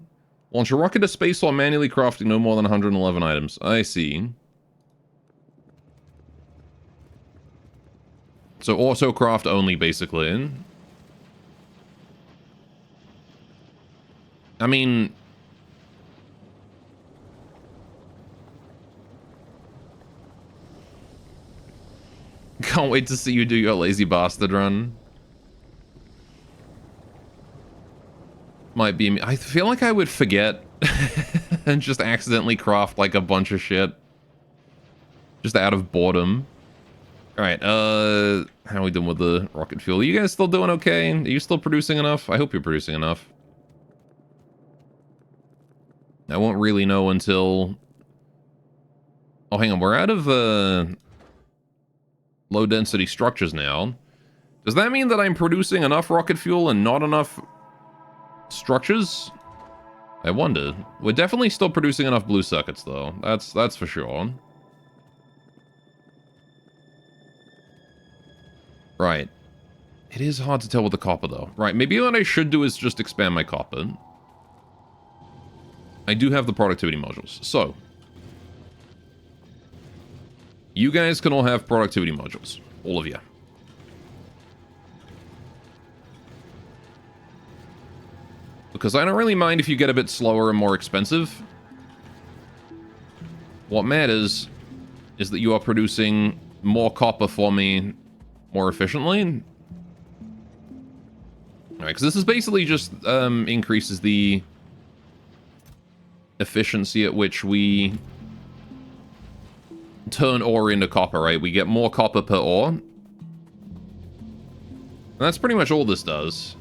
Launch a rocket to space while manually crafting no more than 111 items. I see. So auto craft only, basically. I mean... Can't wait to see you do your lazy bastard run. Might be me. I feel like I would forget and just accidentally craft like a bunch of shit. Just out of boredom. Alright, how are we doing with the rocket fuel? Are you guys still doing okay? Are you still producing enough? I hope you're producing enough. I won't really know until... Oh, hang on, we're out of, low-density structures now. Does that mean that I'm producing enough rocket fuel and not enough structures? I wonder. We're definitely still producing enough blue circuits, though. That's for sure. Right. It is hard to tell with the copper, though. Right, maybe what I should do is just expand my copper. I do have the productivity modules, so... You guys can all have productivity modules. All of you. Because I don't really mind if you get a bit slower and more expensive. What matters is that you are producing more copper for me more efficiently. Alright, because this is basically just increases the efficiency at which we turn ore into copper, right? We get more copper per ore. And that's pretty much all this does.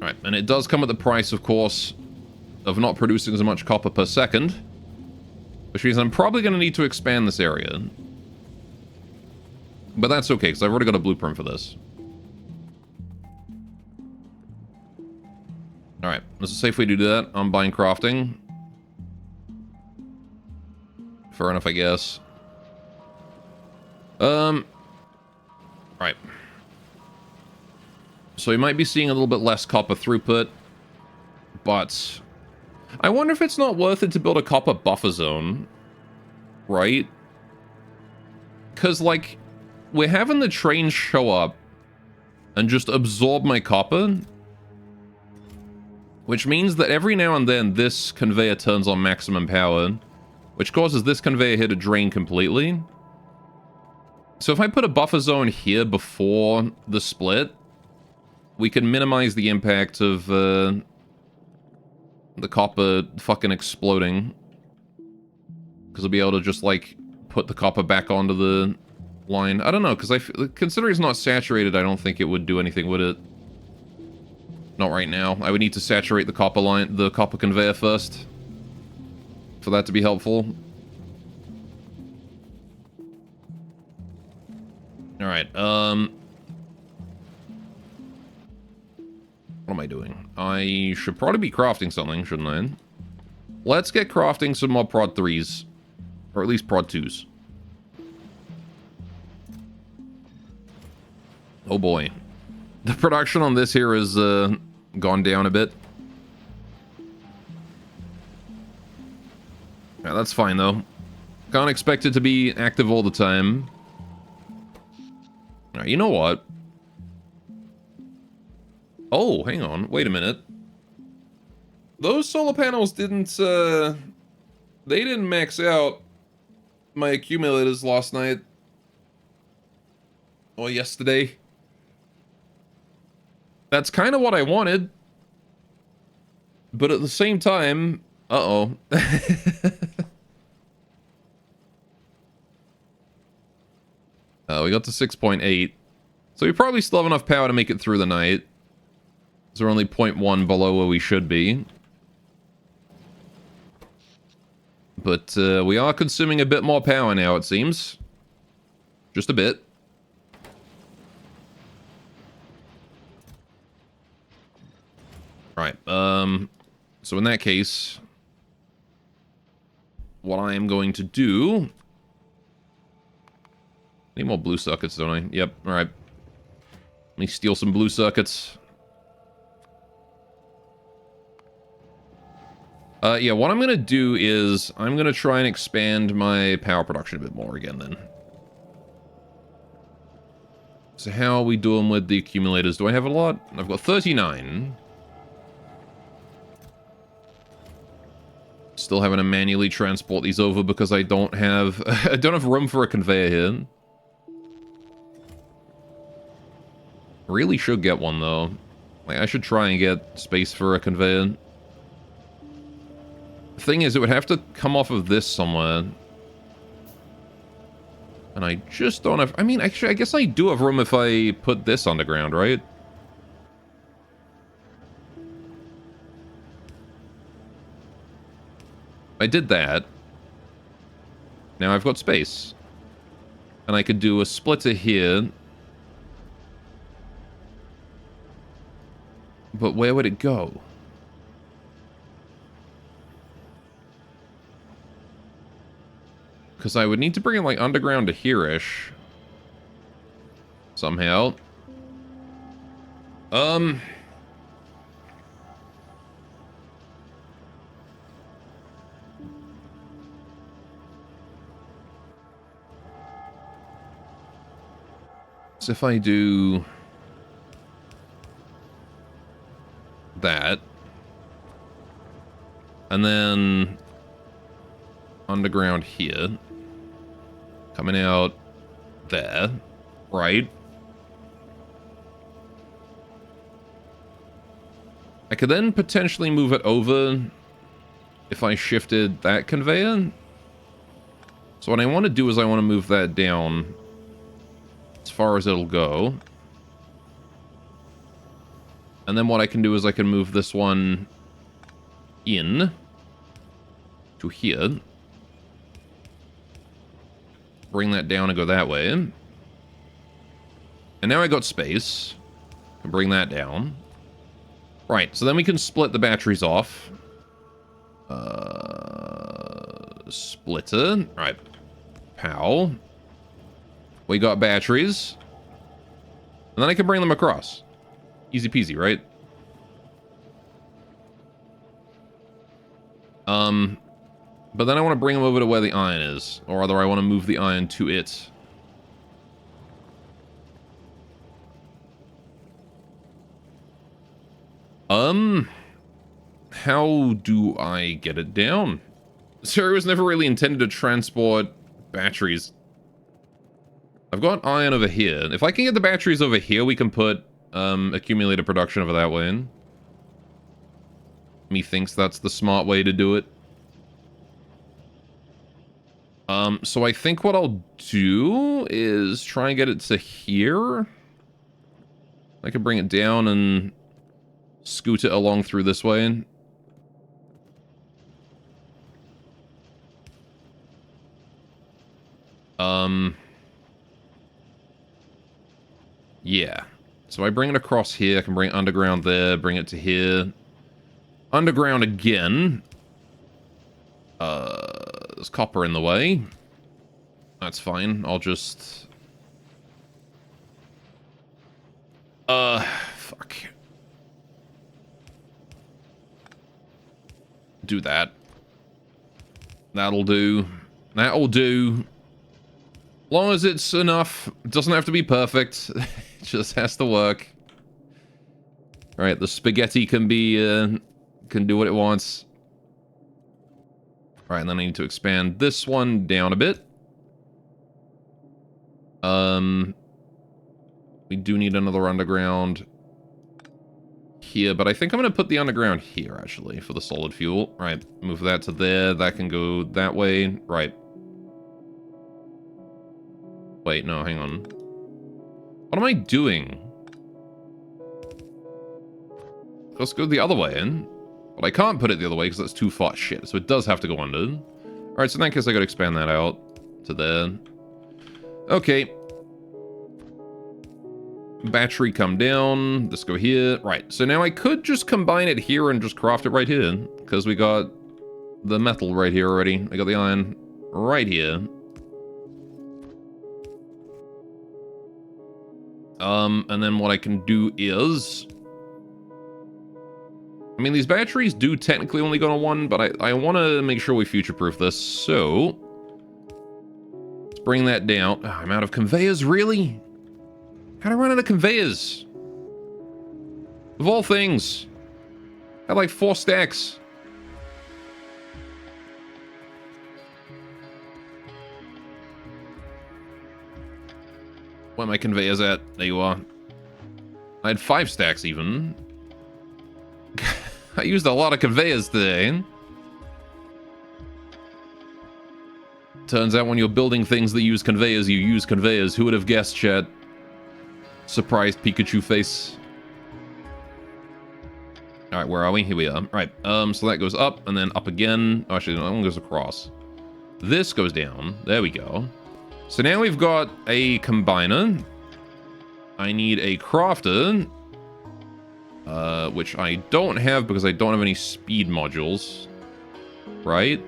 Alright, and it does come at the price, of course, of not producing as much copper per second. Which means I'm probably going to need to expand this area. But that's okay, because I've already got a blueprint for this. Alright, there's a safe way to do that. I'm buying crafting. Fair enough, I guess. Right. So you might be seeing a little bit less copper throughput. But I wonder if it's not worth it to build a copper buffer zone. Right? Because, like, we're having the trains show up and just absorb my copper. Which means that every now and then this conveyor turns on maximum power, which causes this conveyor here to drain completely. So if I put a buffer zone here before the split, we can minimize the impact of the copper fucking exploding. Because we'll be able to just, like, put the copper back onto the line. I don't know, because considering it's not saturated, I don't think it would do anything with it. Not right now. I would need to saturate the copper line, the copper conveyor first, for that to be helpful. Alright, what am I doing? I should probably be crafting something, shouldn't I? Let's get crafting some more prod 3s. Or at least prod 2s. Oh boy. The production on this here has gone down a bit. Yeah, that's fine though. Can't expect it to be active all the time. Alright, you know what? Oh, hang on. Wait a minute. Those solar panels didn't, they didn't max out my accumulators last night. Or yesterday. That's kind of what I wanted. But at the same time... Uh-oh. We got to 6.8. So we probably still have enough power to make it through the night. So we're only 0.1 below where we should be. But we are consuming a bit more power now, it seems. Just a bit. Right, so in that case, what I am going to do Need more blue circuits, don't I? Yep, alright. Let me steal some blue circuits. Yeah, what I'm gonna do is I'm gonna try and expand my power production a bit more again then. So how are we doing with the accumulators? Do I have a lot? I've got 39. Still having to manually transport these over because I don't have I don't have room for a conveyor here. Really should get one though. Like I should try and get space for a conveyor. The thing is, it would have to come off of this somewhere. And I just don't have... I mean, actually, I guess I do have room if I put this underground, right? I did that. Now I've got space. And I could do a splitter here. But where would it go? Because I would need to bring it, like, underground to here-ish. Somehow. So if I do... that. And then... underground here. Coming out there, right? I could then potentially move it over if I shifted that conveyor. So what I want to do is I want to move that down as far as it'll go. And then what I can do is I can move this one in to here. Bring that down and go that way. And now I got space. Can bring that down. Right, so then we can split the batteries off. Splitter. Right. Pow. We got batteries. And then I can bring them across. Easy peasy, right? But then I want to bring them over to where the iron is. Or rather, I want to move the iron to it. How do I get it down? Sorry, it was never really intended to transport batteries. I've got iron over here. If I can get the batteries over here, we can put accumulator production over that way. Methinks that's the smart way to do it. So I think what I'll do is try and get it to here. I can bring it down and scoot it along through this way. Yeah. So I bring it across here, I can bring it underground there, bring it to here. Underground again. There's copper in the way. That's fine. I'll just... fuck. Do that. That'll do. That'll do. Long as it's enough. It doesn't have to be perfect. It just has to work. Alright, the spaghetti can be, can do what it wants. Alright, and then I need to expand this one down a bit. We do need another underground here, but I think I'm going to put the underground here, actually, for the solid fuel. Right, move that to there. That can go that way. Right. Wait, no, hang on. What am I doing? Let's go the other way in. But I can't put it the other way because that's too far. Shit, so it does have to go under. Alright, so in that case I gotta expand that out to there. Okay. Battery come down. Let's go here. Right, so now I could just combine it here and just craft it right here. Because we got the metal right here already. I got the iron right here. And then what I can do is... I mean, these batteries do technically only go to 1, but I want to make sure we future-proof this, so... Let's bring that down. Oh, I'm out of conveyors, really? How'd I run out of conveyors? Of all things. I had like 4 stacks. Where are my conveyors at? There you are. I had 5 stacks even. I used a lot of conveyors today. Turns out when you're building things that use conveyors, you use conveyors. Who would have guessed, chat? Surprised Pikachu face. Alright, where are we? Here we are. Right, so that goes up, and then up again. Oh, actually, no, that one goes across. This goes down. There we go. So now we've got a combiner. I need a crafter. Which I don't have because I don't have any speed modules. Right?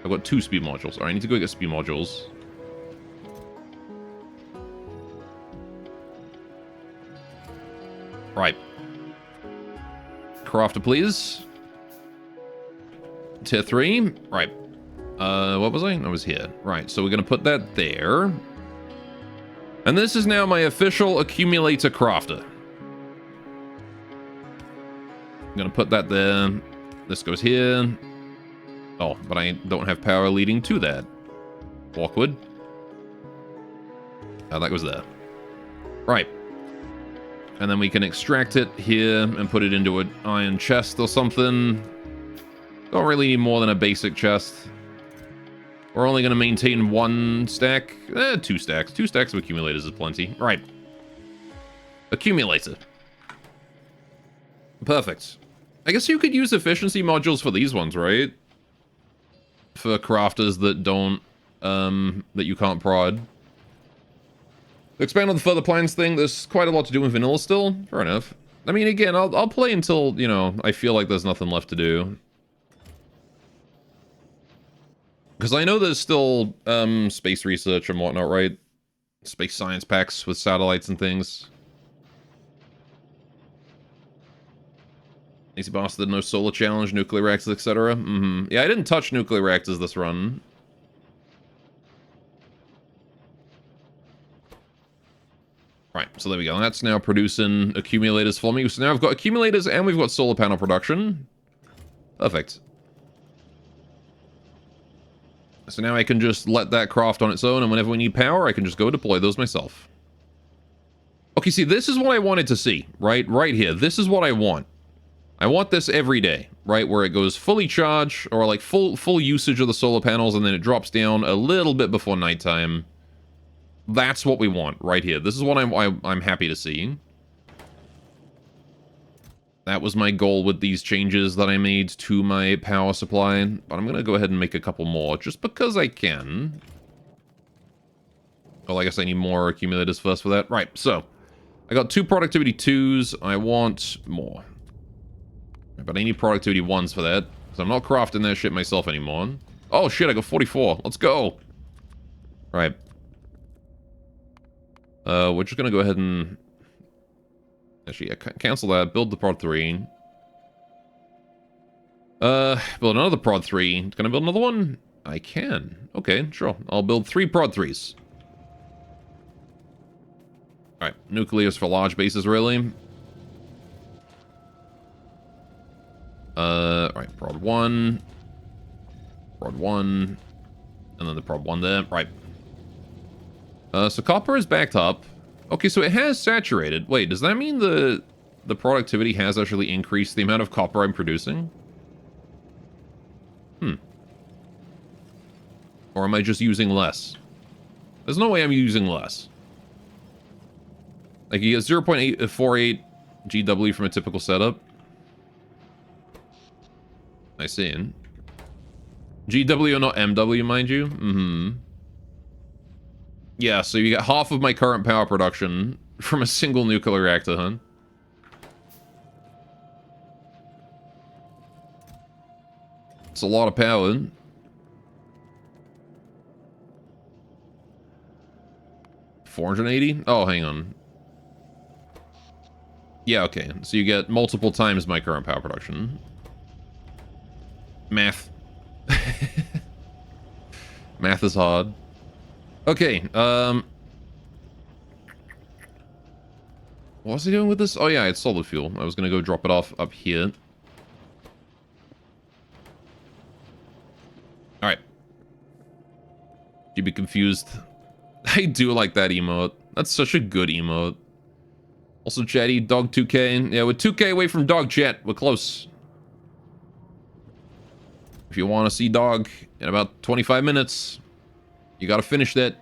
I've got 2 speed modules. Alright, I need to go get speed modules. Right. Crafter, please. Tier 3. Right. What was I? I was here. Right, so we're going to put that there. And this is now my official accumulator crafter. I'm going to put that there. This goes here. Oh, but I don't have power leading to that. Awkward. Oh, that goes there. Right. And then we can extract it here and put it into an iron chest or something. Don't really need more than a basic chest. We're only going to maintain 1 stack. 2 stacks. 2 stacks of accumulators is plenty. Right. Accumulator. Perfect. I guess you could use efficiency modules for these ones, right? For crafters that don't, that you can't prod. To expand on the further plans thing, there's quite a lot to do in vanilla still. Fair enough. I mean, again, I'll play until, you know, I feel like there's nothing left to do. Because I know there's still, space research and whatnot, right? Space science packs with satellites and things. Easy bastard, no solar challenge, nuclear reactors, etc. Yeah, I didn't touch nuclear reactors this run. Right, so there we go. That's now producing accumulators for me. So now I've got accumulators and we've got solar panel production. Perfect. So now I can just let that craft on its own, and whenever we need power, I can just go deploy those myself. Okay, see, this is what I wanted to see, right? Right here. This is what I want. I want this every day, right? Where it goes fully charged, or like full usage of the solar panels, and then it drops down a little bit before nighttime. That's what we want right here. This is what I'm happy to see. That was my goal with these changes that I made to my power supply. But I'm going to go ahead and make a couple more just because I can. Well, I guess I need more accumulators first for that. Right, so I got 2 productivity 2s. I want more. But I need productivity 1s for that. Because I'm not crafting that shit myself anymore. Oh shit, I got 44. Let's go. Right. We're just gonna go ahead and... Actually, yeah, cancel that. Build the prod 3. Build another prod 3. Can I build another one? I can. Okay, sure. I'll build 3 prod 3s. Alright, nucleus for large bases, really. Alright, prod 1. Prod 1. And then the prod 1 there. Right. So copper is backed up. Okay, so it has saturated. Wait, does that mean the productivity has actually increased the amount of copper I'm producing? Or am I just using less? There's no way I'm using less. Like, you get 0.848 GW from a typical setup. I see. GW, not MW, mind you. Yeah, so you get half of my current power production from a single nuclear reactor, huh? It's a lot of power. $480? Oh, hang on. Yeah, okay. So you get multiple times my current power production. Math. Math is hard. Okay, what was he doing with this? Oh yeah, it's solid fuel. I was gonna go drop it off up here. Alright. You'd be confused. I do like that emote. That's such a good emote. Also, chatty, dog 2K. Yeah, we're 2K away from dog chat. We're close. If you want to see dog in about 25 minutes, you gotta finish that.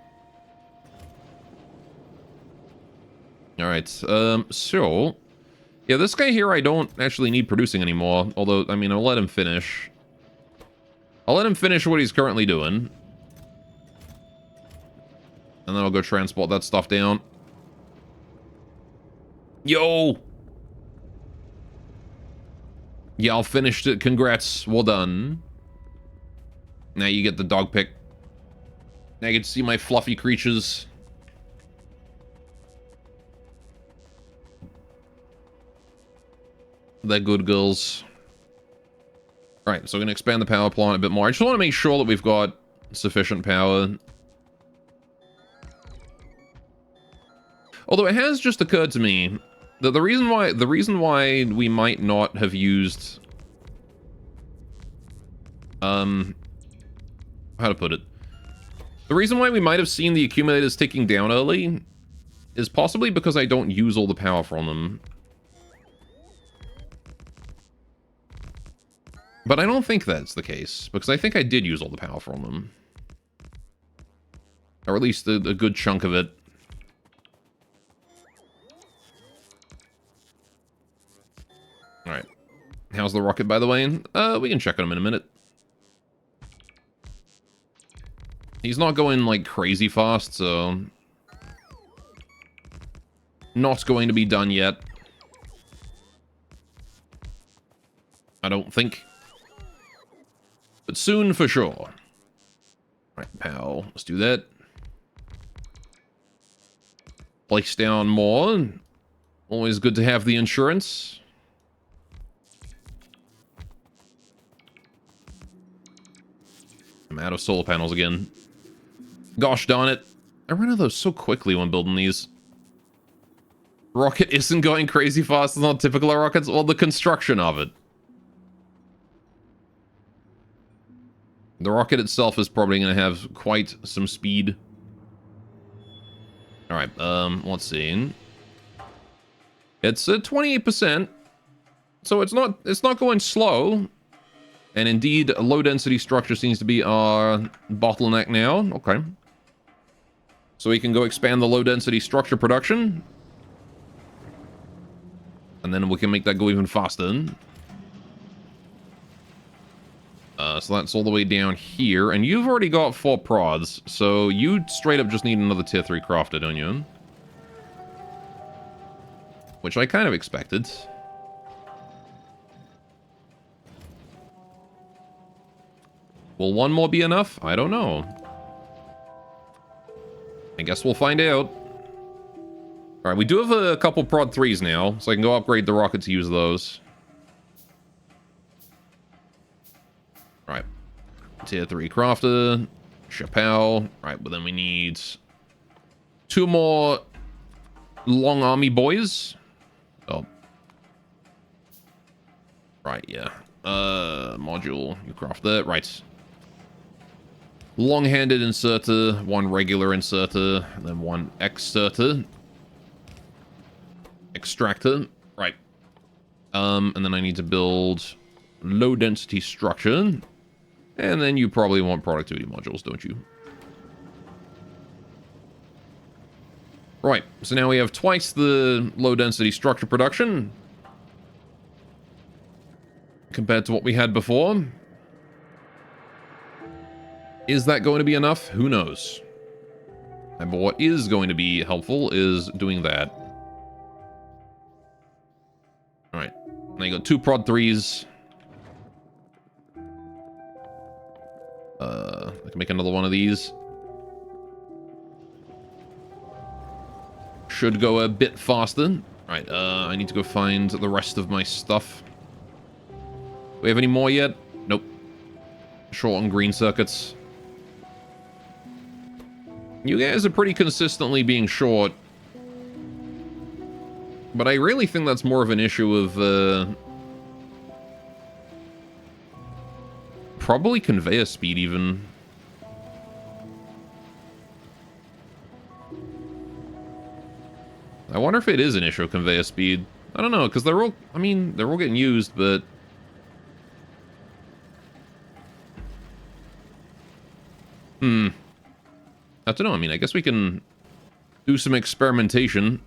Alright, so... Yeah, this guy here I don't actually need producing anymore. Although, I mean, I'll let him finish. I'll let him finish what he's currently doing. And then I'll go transport that stuff down. Yo! Yeah, I'll finish it. Congrats. Well done. Now you get the dog pick. Now you get to see my fluffy creatures. They're good girls. Alright, so we're going to expand the power plant a bit more. I just want to make sure that we've got sufficient power. Although it has just occurred to me that the reason why we might not have used how to put it. The reason why we might have seen the accumulators ticking down early is possibly because I don't use all the power from them. But I don't think that's the case, because I think I did use all the power from them. Or at least a good chunk of it. Alright. How's the rocket, by the way? We can check on him in a minute. He's not going, like, crazy fast, so... Not going to be done yet. I don't think. But soon for sure. Right, pal. Let's do that. Place down more. Always good to have the insurance. I'm out of solar panels again. Gosh darn it. I ran out of those so quickly when building these. Rocket isn't going crazy fast. It's not typical of rockets. Well, the construction of it. The rocket itself is probably going to have quite some speed. Alright, let's see. It's at 28%. So it's not going slow. And indeed, a low-density structure seems to be our bottleneck now. Okay. So we can go expand the low-density structure production. And then we can make that go even faster. So that's all the way down here. And you've already got 4 prods. So you straight up just need another tier 3 crafter, don't you? Which I kind of expected. Will one more be enough? I don't know. I guess we'll find out. Alright, we do have a couple prod 3s now. So I can go upgrade the rocket to use those. Right. Tier 3 crafter. Chappelle. Right, but then we need 2 more long army boys. Oh. Right, yeah. Module. You craft that. Right. Long-handed inserter. 1 regular inserter. And then 1 exserter. Extractor. Right. And then I need to build low-density structure. And then you probably want productivity modules, don't you? Right, so now we have twice the low-density structure production compared to what we had before. Is that going to be enough? Who knows? But what is going to be helpful is doing that. Alright, now you got 2 prod 3s. I can make another one of these. Should go a bit faster. Right, I need to go find the rest of my stuff. Do we have any more yet? Nope. Short on green circuits. You guys are pretty consistently being short. But I really think that's more of an issue of, probably conveyor speed, even. I wonder if it is an issue of conveyor speed. I don't know, because they're all, I mean, they're all getting used, but... I don't know, I mean, I guess we can do some experimentation.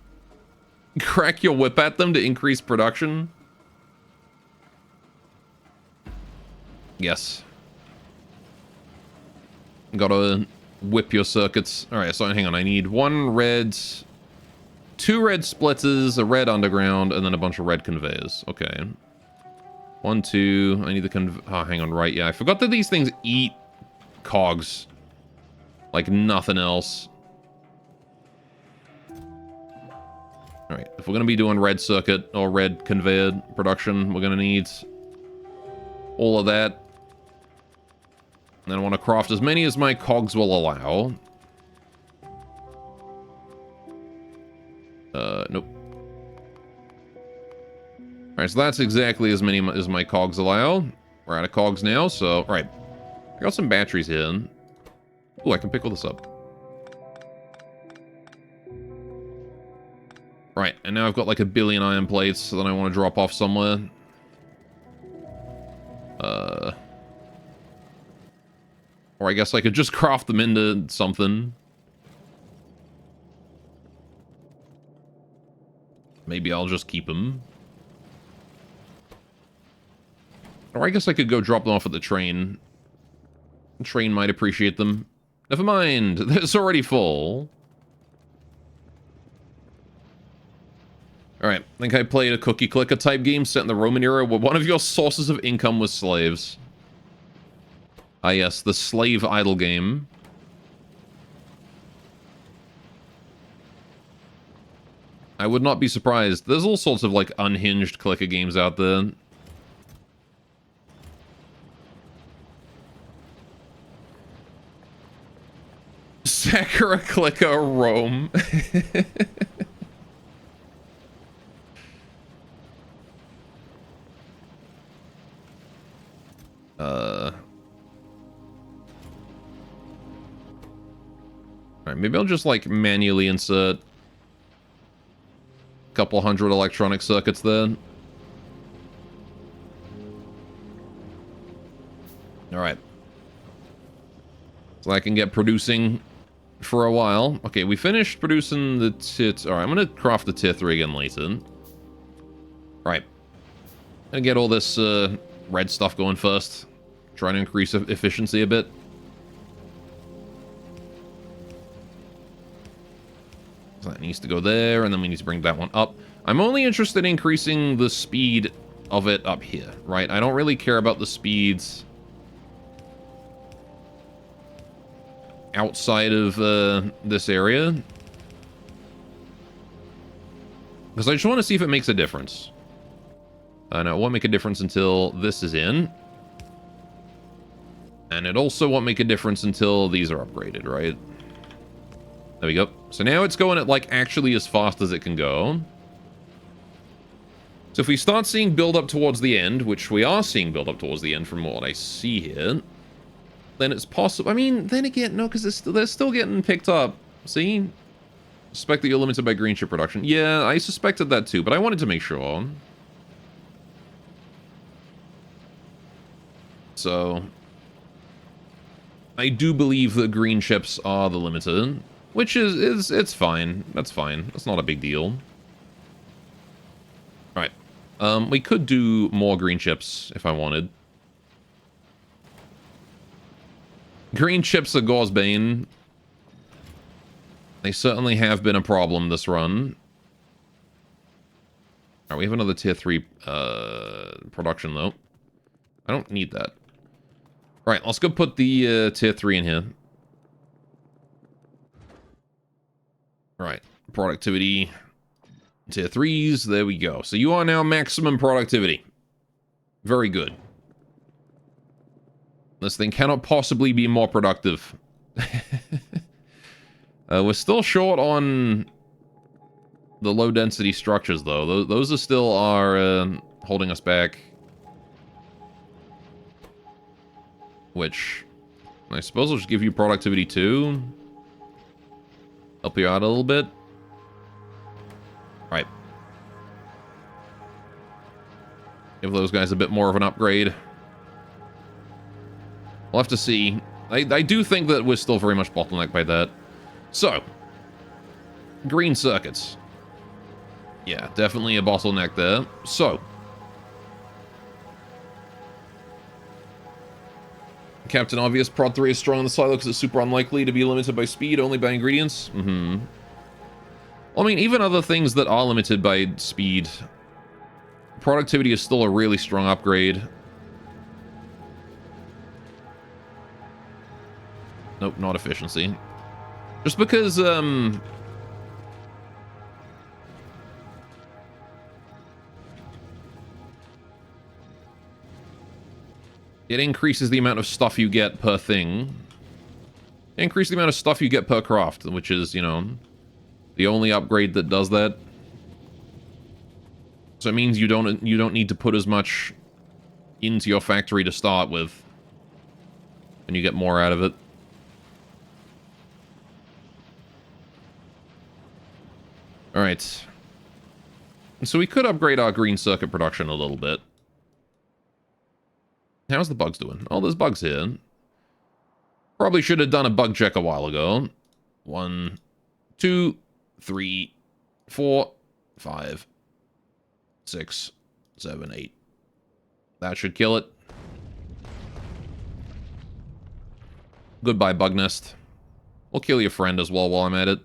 Crack your whip at them to increase production? Yes. Gotta whip your circuits. Alright, so hang on, I need 1 red... 2 red splitters, a red underground, and then a bunch of red conveyors. Okay. 1, 2, I need the oh, hang on, right, yeah. I forgot that these things eat cogs. Like nothing else. Alright, if we're gonna be doing red circuit or red conveyor production, we're gonna need all of that. And then I want to craft as many as my cogs will allow. Nope. Alright, so that's exactly as many as my cogs allow. We're out of cogs now, so... Alright. I got some batteries here. Ooh, I can pick all this up. Right, and now I've got like a billion iron plates that I want to drop off somewhere. Or I guess I could just craft them into something. Maybe I'll just keep them. Or I guess I could go drop them off at the train. The train might appreciate them. Never mind, it's already full. Alright, I think I played a cookie clicker type game set in the Roman era where one of your sources of income was slaves. Ah yes, the slave idle game. I would not be surprised. There's all sorts of, like, unhinged clicker games out there. Sakura clicker Rome. Alright, maybe I'll just, like, manually insert a couple hundred electronic circuits there. Alright. So I can get producing for a while. Okay, we finished producing the Alright, I'm gonna craft the tier 3 again later. Alright. Gonna get all this red stuff going first. Trying to increase efficiency a bit. So that needs to go there, and then we need to bring that one up. I'm only interested in increasing the speed of it up here, right? I don't really care about the speeds outside of this area. Because I just want to see if it makes a difference. No, it won't make a difference until this is in. And it also won't make a difference until these are upgraded, right? There we go. So now it's going at, like, actually as fast as it can go. So if we start seeing build up towards the end, which we are seeing build up towards the end from what I see here, then it's possible. I mean, then again, no, because they're still getting picked up. See? Suspect that you're limited by green chip production. Yeah, I suspected that too, but I wanted to make sure. So I do believe that green chips are the limiter. Which it's fine. That's fine. That's not a big deal. Right. We could do more green chips if I wanted. Green chips are Gore's bane. They certainly have been a problem this run. Alright, we have another tier 3 production though. I don't need that. Alright, let's go put the tier 3 in here. Right, productivity Tier 3s, there we go. So you are now maximum productivity. Very good. This thing cannot possibly be more productive. We're still short on the low density structures, though. Those are still holding us back. Which, I suppose will just give you productivity too. Help you out a little bit. Right. Give those guys a bit more of an upgrade. We'll have to see. I do think that we're still very much bottlenecked by that. So, green circuits. Yeah, definitely a bottleneck there. So, Captain Obvious, Prod 3 is strong on the silo because it's super unlikely to be limited by speed, only by ingredients. Well, I mean, even other things that are limited by speed, productivity is still a really strong upgrade. Nope, not efficiency. Just because, it increases the amount of stuff you get per thing. Increase the amount of stuff you get per craft, which is, you know, the only upgrade that does that. So it means you don't need to put as much into your factory to start with, and you get more out of it. All right. So we could upgrade our green circuit production a little bit. How's the bugs doing? Oh, there's bugs here. Probably should have done a bug check a while ago. 1, 2, 3, 4, 5, 6, 7, 8. That should kill it. Goodbye, bug nest. We'll kill your friend as well while I'm at it.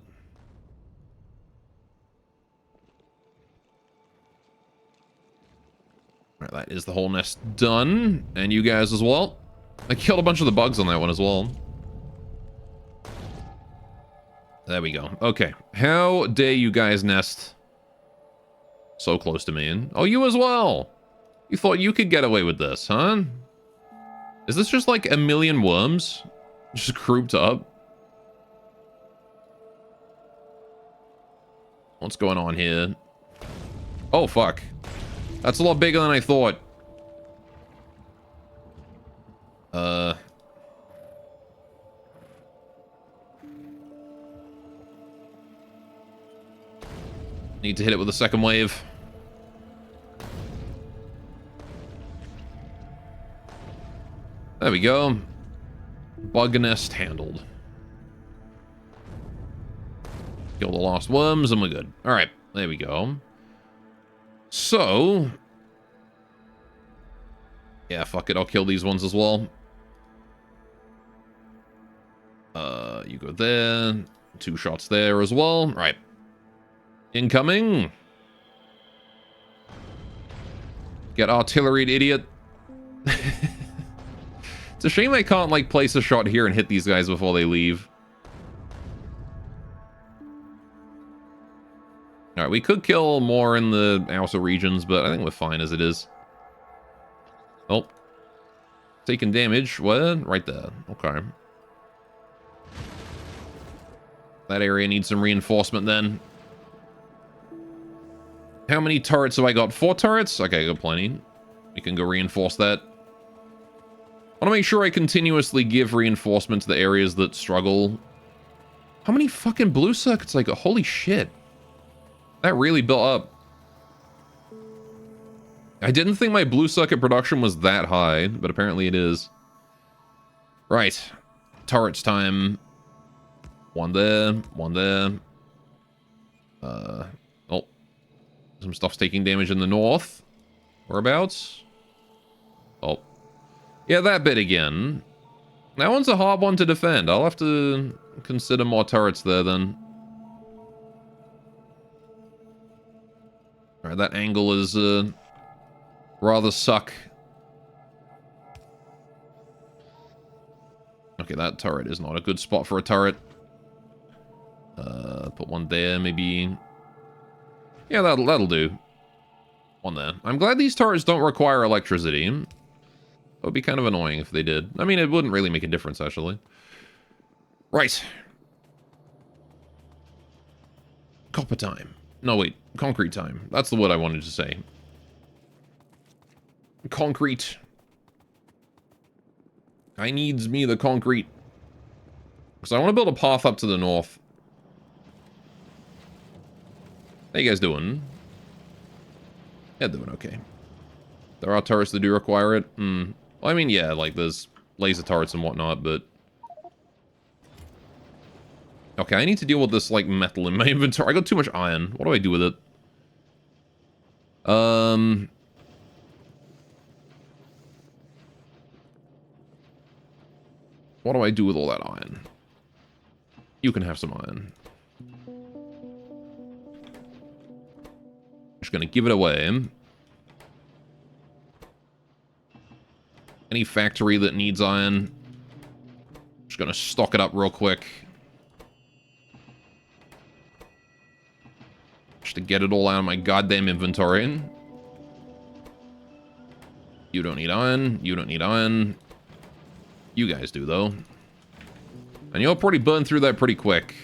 Alright, that is the whole nest done. And you guys as well. I killed a bunch of the bugs on that one as well. There we go. Okay. How dare you guys nest so close to me? And oh, you as well. You thought you could get away with this, huh? Is this just like a million worms? Just grouped up? What's going on here? Oh, fuck. That's a lot bigger than I thought. Need to hit it with a second wave. There we go. Bug nest handled. Kill the lost worms and we're good. Alright, there we go. So... yeah, fuck it, I'll kill these ones as well. You go there. 2 shots there as well. Right. Incoming. Get artilleried, idiot. It's a shame I can't, like, place a shot here and hit these guys before they leave. Alright, we could kill more in the outer regions, but I think we're fine as it is. Oh. Taking damage. What? Right there. Okay. That area needs some reinforcement then. How many turrets have I got? 4 turrets? Okay, I got plenty. We can go reinforce that. I want to make sure I continuously give reinforcement to the areas that struggle. How many fucking blue circuits I got? Holy shit. That really built up. I didn't think my blue circuit production was that high, but apparently it is. Right. Turrets time. 1 there. 1 there. Oh. Some stuff's taking damage in the north. Whereabouts? Oh. Yeah, that bit again. That one's a hard one to defend. I'll have to consider more turrets there then. Alright, that angle is rather suck. Okay, that turret is not a good spot for a turret. Put one there, maybe. Yeah, that'll do. On there. I'm glad these turrets don't require electricity. It would be kind of annoying if they did. I mean, it wouldn't really make a difference, actually. Right. Copper time. No, wait. Concrete time. That's the word I wanted to say. Concrete. I needs me the concrete. Because I want to build a path up to the north. How you guys doing? Yeah, doing okay. There are turrets that do require it. Well, I mean, yeah, like there's laser turrets and whatnot, but... Okay, I need to deal with this, like, metal in my inventory. I got too much iron. What do I do with it? What do I do with all that iron? You can have some iron. Just gonna give it away. Any factory that needs iron, just gonna stock it up real quick. Just to get it all out of my goddamn inventory. You don't need iron. You don't need iron. You guys do, though. And you'll probably burn through that pretty quick.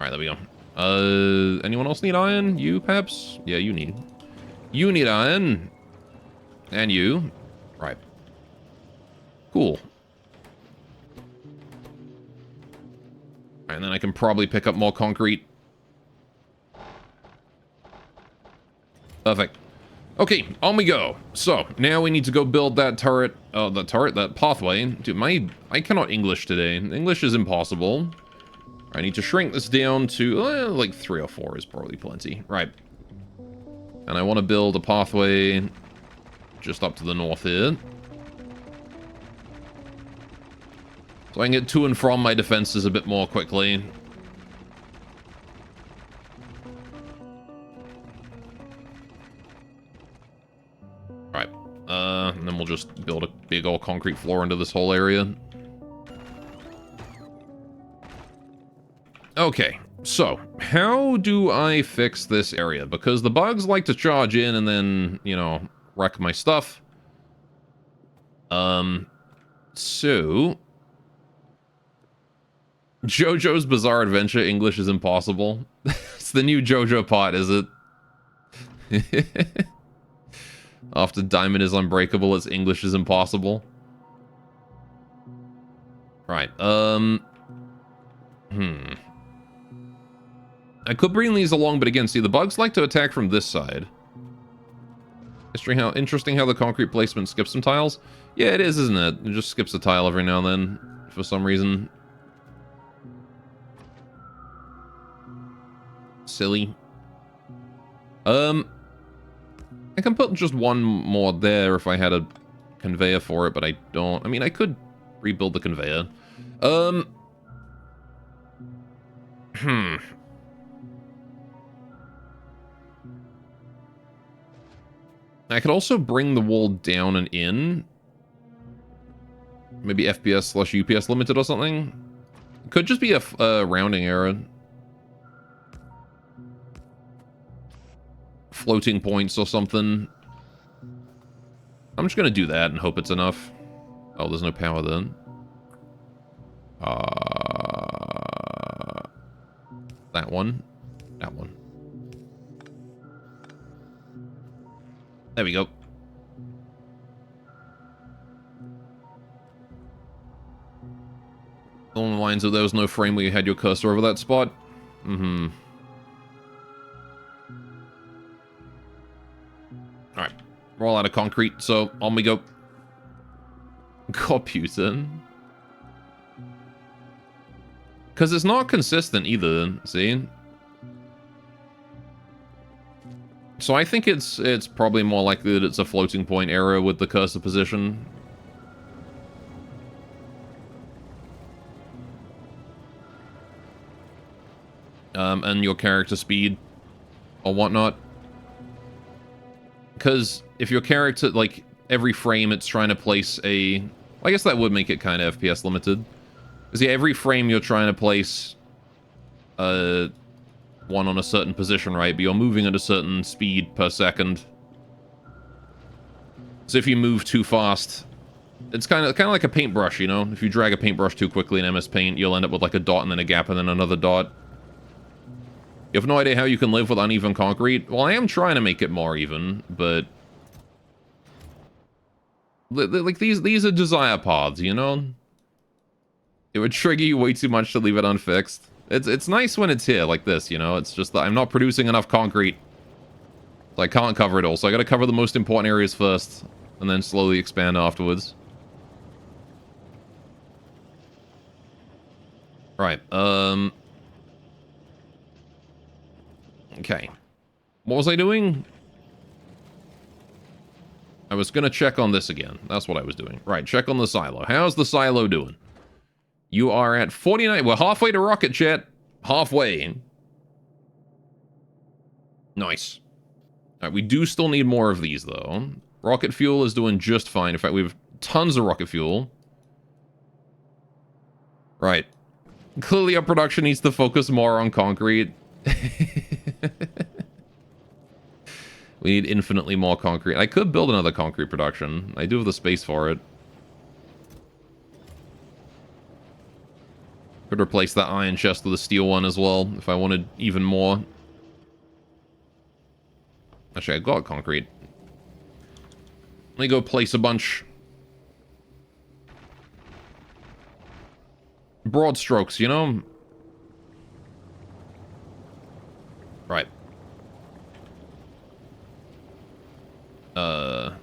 Alright, there we go. Anyone else need iron? You, perhaps? Yeah, you need. You need iron. And you. Right. Cool. And then I can probably pick up more concrete. Perfect. Okay, on we go. So, now we need to go build that turret. Oh, that pathway. Dude, I cannot English today. English is impossible. I need to shrink this down to, like 3 or 4 is probably plenty. Right. And I want to build a pathway just up to the north here. So I can get to and from my defenses a bit more quickly. Right. And then we'll just build a big old concrete floor into this whole area. Okay, so how do I fix this area? Because the bugs like to charge in and then, you know, wreck my stuff. So... JoJo's Bizarre Adventure, English is impossible. It's the new JoJo pot, is it? After Diamond is Unbreakable, it's English is impossible. Right, I could bring these along, but again, see, the bugs like to attack from this side. Interesting how the concrete placement skips some tiles. Yeah, it is, isn't it? It just skips a tile every now and then, for some reason. Silly. I can put just one more there if I had a conveyor for it, but I don't. I mean, I could rebuild the conveyor. I could also bring the wall down and in. Maybe FPS/UPS limited or something. Could just be a rounding error. Floating points or something. I'm just gonna do that and hope it's enough. Oh, there's no power then. That one. That one. There we go. Along the lines of there was no frame where you had your cursor over that spot. Alright. We're all out of concrete, so on we go. Computer. Because it's not consistent either, see? So I think it's probably more likely that it's a floating point error with the cursor position. And your character speed or whatnot. Because if your character, like, every frame it's trying to place a... I guess that would make it kind of FPS limited. Because yeah, every frame you're trying to place one on a certain position, right? But you're moving at a certain speed per second. So if you move too fast, it's kind of like a paintbrush, you know? If you drag a paintbrush too quickly in MS Paint, you'll end up with like a dot and then a gap and then another dot. You have no idea how you can live with uneven concrete? Well, I am trying to make it more even, but... like, these are desire paths, you know? It would trigger you way too much to leave it unfixed. It's nice when it's here, like this, you know? It's just that I'm not producing enough concrete. So I can't cover it all, so I gotta cover the most important areas first, and then slowly expand afterwards. Right, okay. What was I doing? I was gonna check on this again. That's what I was doing. Right, check on the silo. How's the silo doing? You are at 49. We're halfway to rocket, chat. Halfway. Nice. Alright, we do still need more of these, though. Rocket fuel is doing just fine. In fact, we have tons of rocket fuel. Right. Clearly, our production needs to focus more on concrete. We need infinitely more concrete. I could build another concrete production. I do have the space for it. Could replace that iron chest with a steel one as well, if I wanted even more. Actually, I got concrete. Let me go place a bunch. Broad strokes, you know? Right. What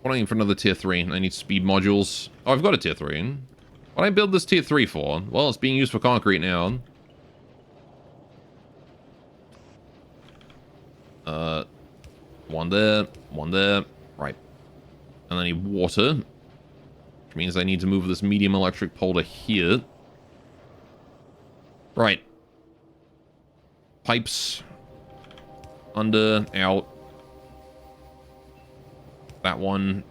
do I need for another tier 3? I need speed modules. Oh, I've got a tier 3. What did I build this tier 3 for? Well, it's being used for concrete now. One there, one there. Right. And I need water. Which means I need to move this medium electric pole to here. Right. Pipes. Under, out. That one.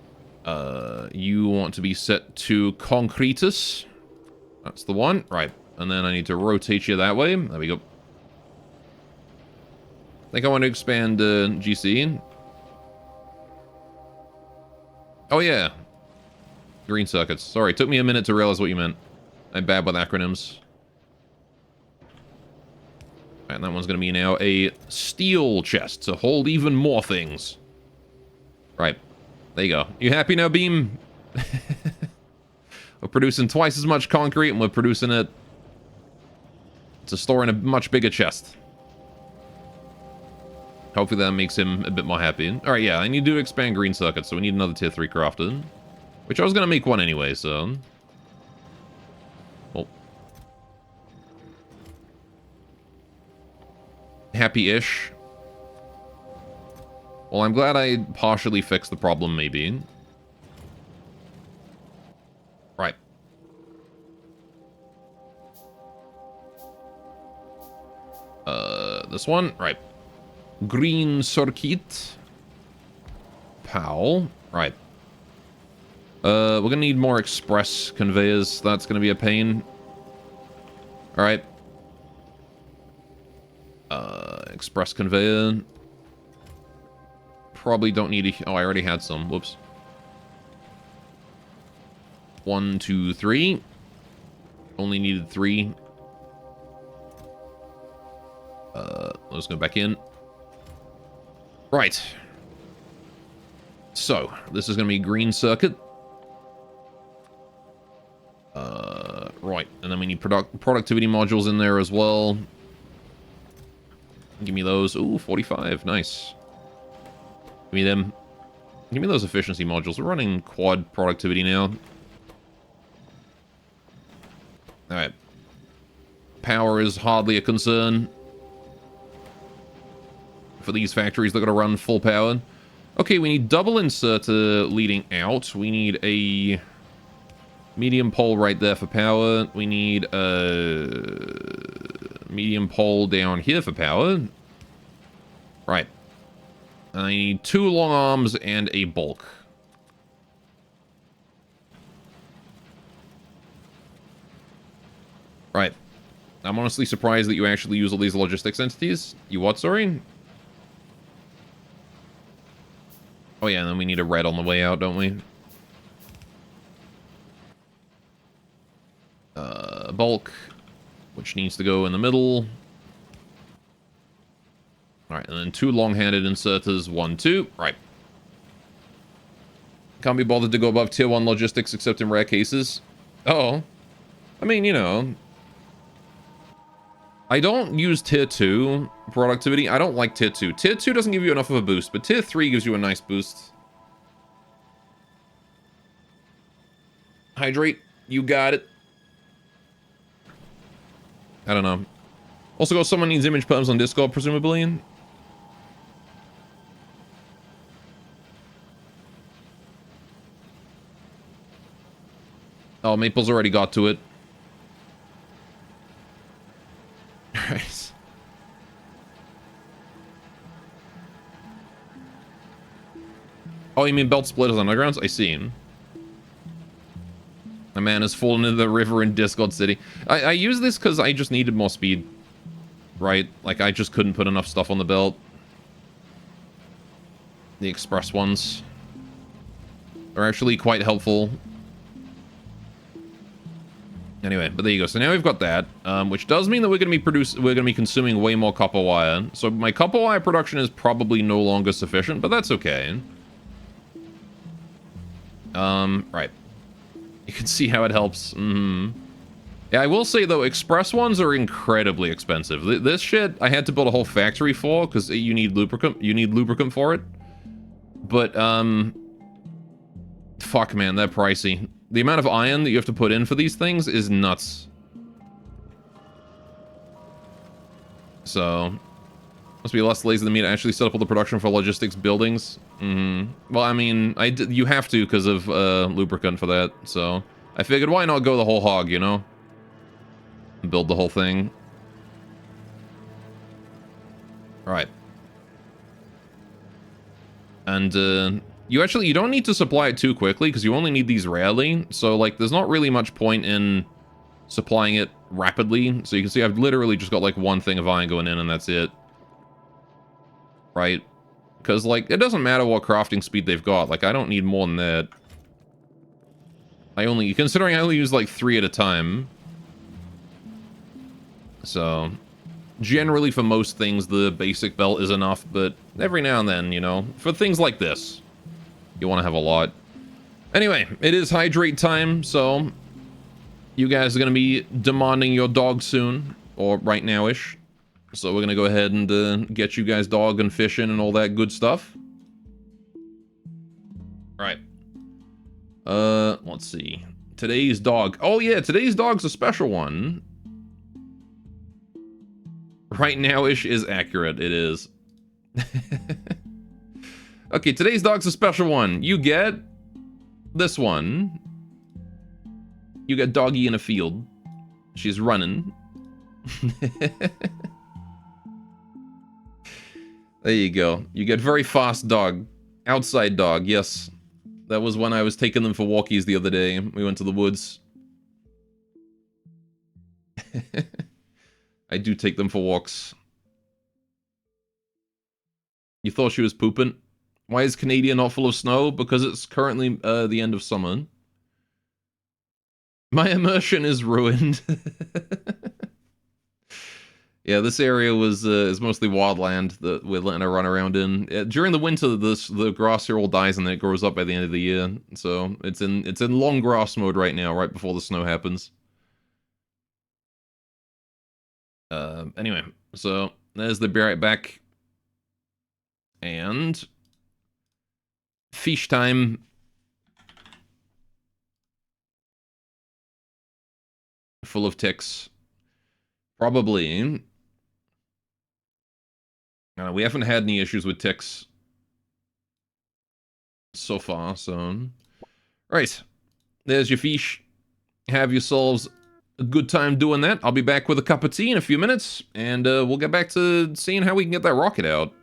You want to be set to concretus. That's the one. Right. And then I need to rotate you that way. There we go. I think I want to expand GC. Oh, yeah. Green circuits. Sorry, it took me a minute to realize what you meant. I'm bad with acronyms. And that one's going to be now a steel chest to hold even more things. Right. There you go. You happy now, Beam? We're producing twice as much concrete, and we're producing it to store in a much bigger chest. Hopefully that makes him a bit more happy. Alright, yeah, I need to expand green circuits, so we need another tier 3 crafted. Which I was going to make one anyway, so... Oh. Happy-ish. Well, I'm glad I partially fixed the problem, maybe. Right. This one? Right. Green circuit. Pow. Right. We're gonna need more express conveyors. That's gonna be a pain. Alright. Express conveyor. Probably don't need a... Oh, I already had some. Whoops. 1, 2, 3. Only needed 3. Let's go back in. Right. So, this is going to be green circuit. Right. And then we need productivity modules in there as well. Give me those. Ooh, 45. Nice. Give me them. Give me those efficiency modules. We're running quad productivity now. Alright. Power is hardly a concern for these factories. They're going to run full power. Okay, we need double inserter leading out. We need a medium pole right there for power. We need a medium pole down here for power. Right. I need 2 long arms and a bulk. Right. I'm honestly surprised that you actually use all these logistics entities. You what, sorry? Oh yeah, and then we need a red on the way out, don't we? Bulk, which needs to go in the middle. Alright, and then 2 long-handed inserters, 1, 2. Right. Can't be bothered to go above tier 1 logistics except in rare cases. Oh. I mean, you know. I don't use tier 2 productivity. I don't like tier 2. Tier 2 doesn't give you enough of a boost, but tier 3 gives you a nice boost. Hydrate. You got it. I don't know. Also got someone needs image perms on Discord, presumably. Oh, Maple's already got to it. Right. Oh, you mean belt splitters undergrounds? I see him. A man has fallen into the river in Discord City. I use this because I just needed more speed. Right? Like, I just couldn't put enough stuff on the belt. The express ones are actually quite helpful. Anyway, but there you go. So now we've got that, which does mean that we're going to be consuming way more copper wire. So my copper wire production is probably no longer sufficient, but that's okay. Right. You can see how it helps. Yeah, I will say though, express ones are incredibly expensive. This shit I had to build a whole factory for because you need lubricant. You need lubricant for it. But fuck man, they're pricey. The amount of iron that you have to put in for these things is nuts. So, must be less lazy than me to actually set up all the production for logistics buildings. Well, I mean, you have to because of lubricant for that. So, I figured why not go the whole hog, you know? Build the whole thing. Alright. And, you don't need to supply it too quickly, because you only need these rarely. So, like, there's not really much point in supplying it rapidly. So you can see I've literally just got, like, 1 thing of iron going in, and that's it. Right? Because, like, it doesn't matter what crafting speed they've got. Like, I don't need more than that. Considering I only use, like, 3 at a time. So, generally for most things, the basic belt is enough, but every now and then, you know, for things like this, you want to have a lot. Anyway, it is hydrate time, so you guys are going to be demanding your dog soon, or right now-ish. So we're going to go ahead and get you guys dog and fishing and all that good stuff. Right. Let's see. Today's dog. Oh yeah, today's dog's a special one. Right now-ish is accurate, it is. Okay, today's dog's a special one. You get this one. You get doggy in a field. She's running. There you go. You get very fast dog. Outside dog, yes. That was when I was taking them for walkies the other day. We went to the woods. I do take them for walks. You thought she was pooping? Why is Canada not full of snow? Because it's currently the end of summer. My immersion is ruined. Yeah, this area is mostly wildland that we're letting her run around in. During the winter, the grass here all dies and then it grows up by the end of the year. So it's in long grass mode right now, right before the snow happens. Anyway, so there's the be right back. And fish time. Full of ticks. Probably. We haven't had any issues with ticks so far, so... Right. There's your fish. Have yourselves a good time doing that. I'll be back with a cup of tea in a few minutes, and we'll get back to seeing how we can get that rocket out.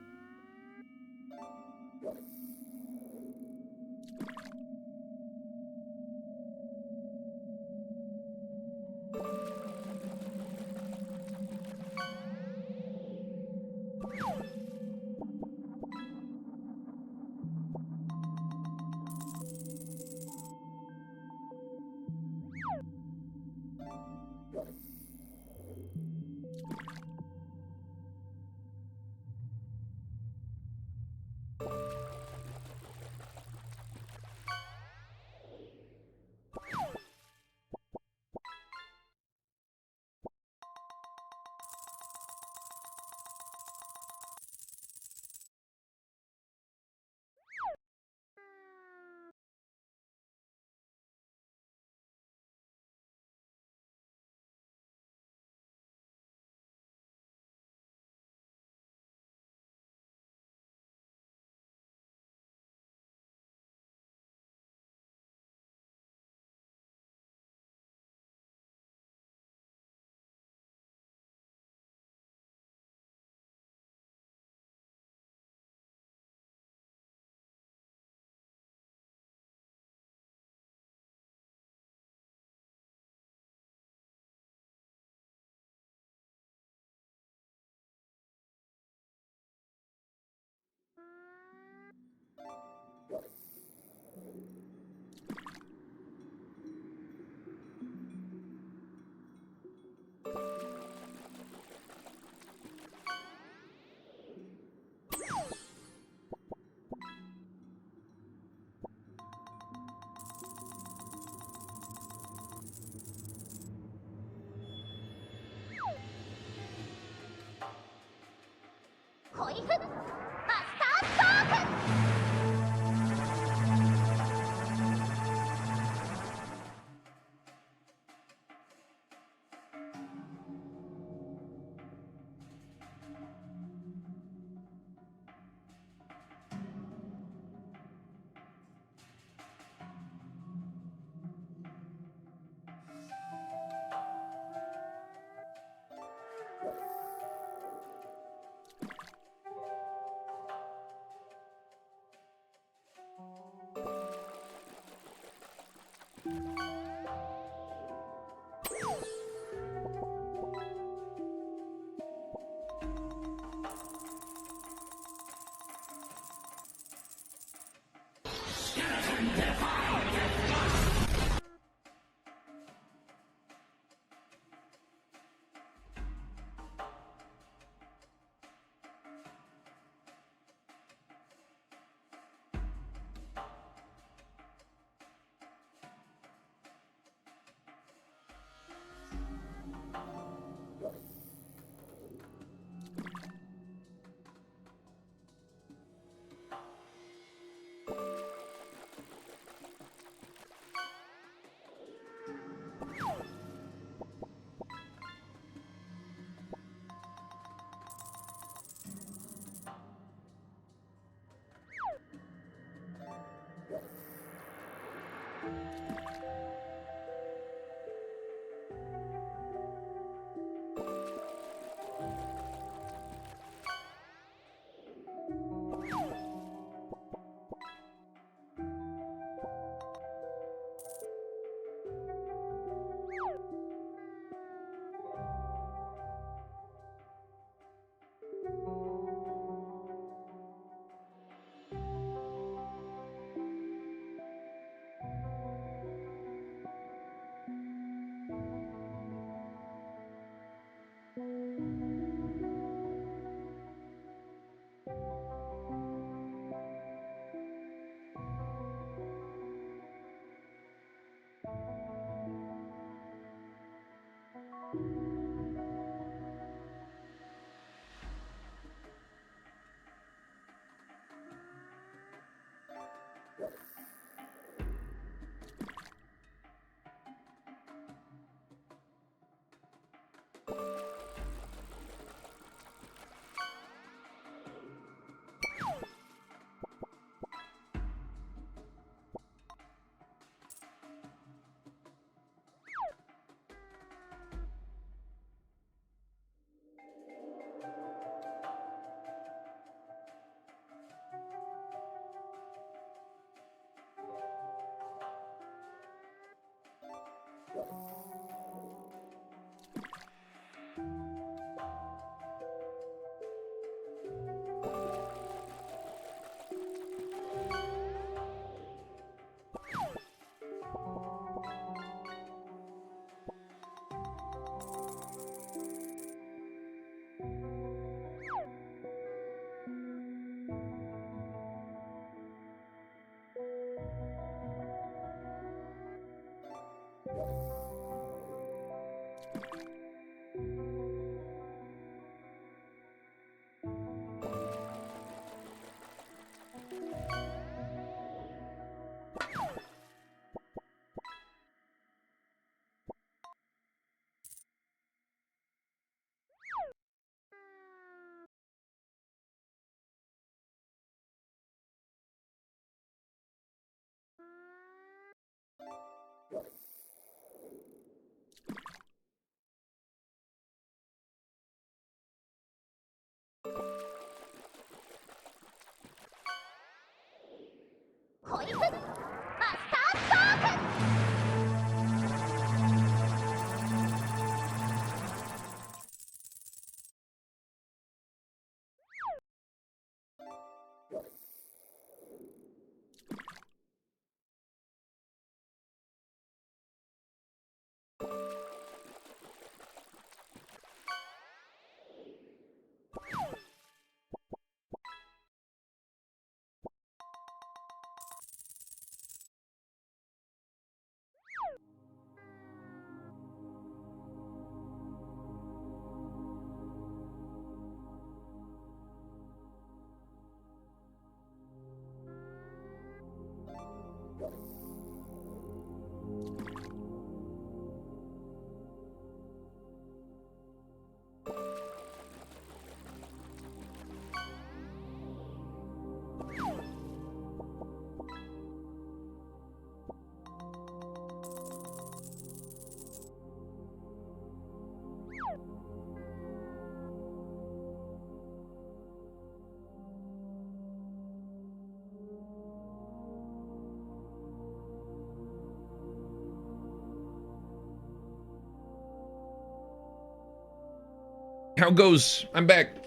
How goes? I'm back.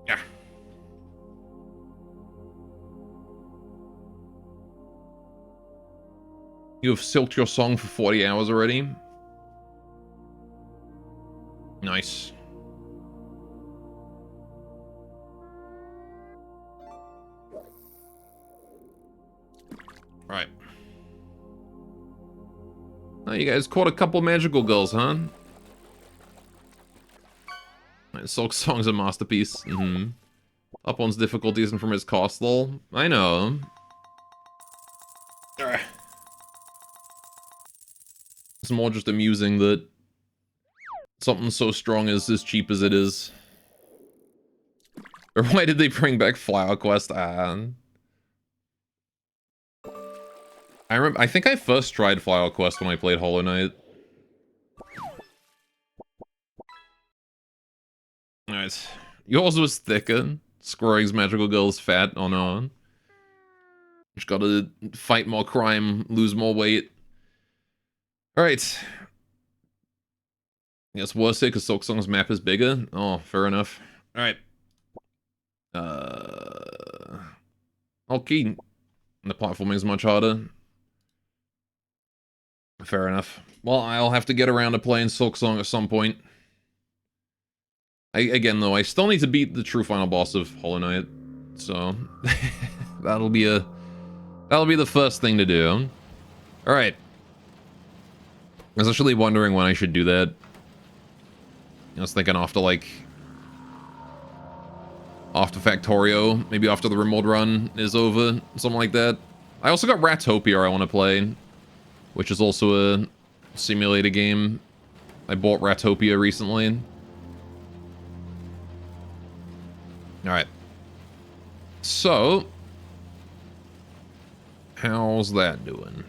Yeah. You have silked your song for 40 hours already? Nice. Right. Oh, you guys caught a couple magical girls, huh? Silk Song's a masterpiece. Mm-hmm. Up one's difficulty isn't from his cost, lol. I know. It's more just amusing that something so strong is as cheap as it is. Or why did they bring back Flower Quest? I think I first tried Flower Quest when I played Hollow Knight. Alright. Yours was thicker. Squirrel's magical girl is fat. Oh no. Just gotta fight more crime, lose more weight. Alright. Guess worse it because Silksong's map is bigger. Oh, fair enough. Alright. Okay. The platforming is much harder. Fair enough. Well, I'll have to get around to playing Silksong at some point. Again, though, I still need to beat the true final boss of Hollow Knight. So, that'll be the first thing to do. Alright. I was actually wondering when I should do that. I was thinking after Factorio, maybe after the remote run is over, something like that. I also got Ratopia I want to play, which is also a simulator game. I bought Ratopia recently. Alright. So, how's that doing?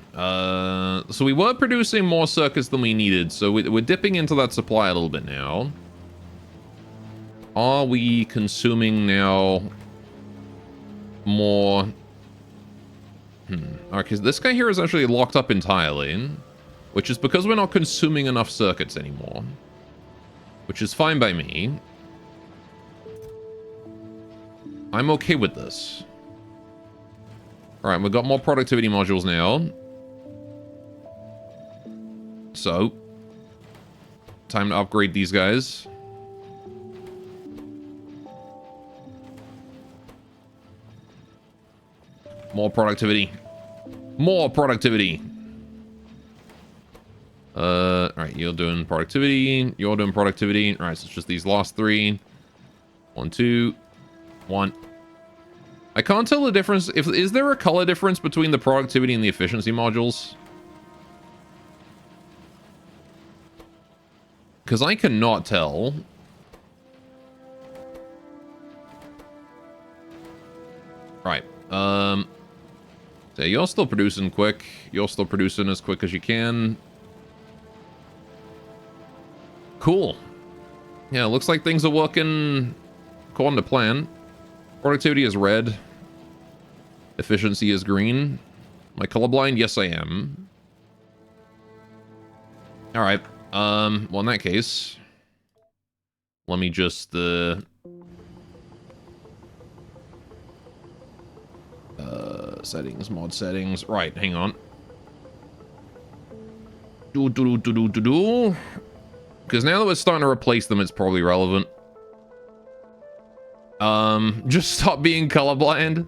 So we were producing more circuits than we needed, so we're dipping into that supply a little bit now. Are we consuming now more? Alright, because this guy here is actually locked up entirely, which is because we're not consuming enough circuits anymore, which is fine by me. I'm okay with this. Alright, we've got more productivity modules now. So, time to upgrade these guys. More productivity. More productivity. Alright, you're doing productivity. You're doing productivity. Alright, so it's just these last three. 1, 2, 1. I can't tell the difference. Is there a color difference between the productivity and the efficiency modules? Because I cannot tell. Right. So you're still producing quick. You're still producing as quick as you can. Cool. Yeah, looks like things are working according to plan. Productivity is red. Efficiency is green. Am I colorblind? Yes, I am. Alright. Well, in that case, let me just, settings, mod settings. Right, hang on. Because now that we're starting to replace them, it's probably relevant. Just stop being colorblind.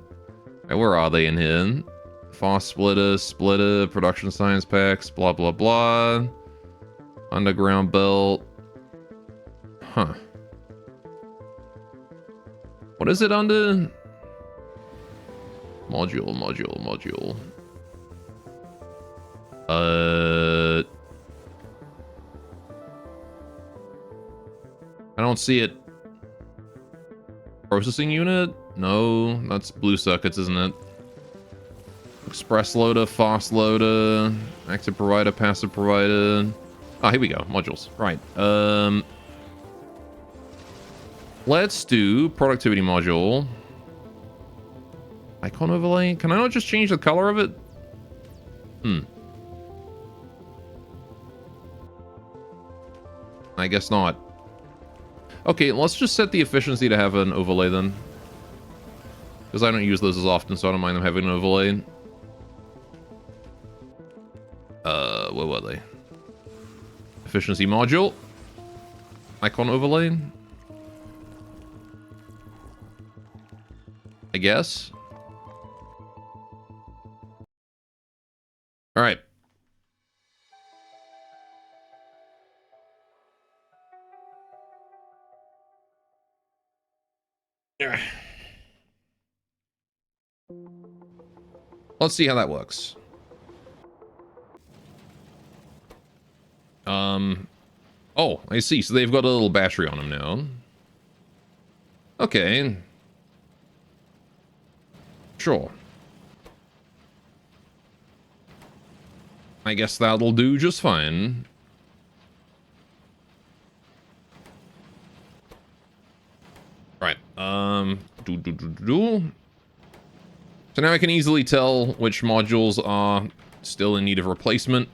Right, where are they in here? Fast splitter, production science packs, blah, blah, blah. Underground belt. Huh. What is it under? Module. I don't see it. Processing unit? No, that's blue circuits, isn't it? Express loader, fast loader, active provider, passive provider. Ah, here we go. Modules. Right. Let's do productivity module. Icon overlay. Can I not just change the color of it? I guess not. Okay, let's just set the efficiency to have an overlay then. Because I don't use those as often, so I don't mind them having an overlay. Where were they? Efficiency module. Icon overlay. I guess. Alright. Let's see how that works. Oh, I see. So they've got a little battery on them now. Okay. Sure. I guess that'll do just fine. Right. So now I can easily tell which modules are still in need of replacement.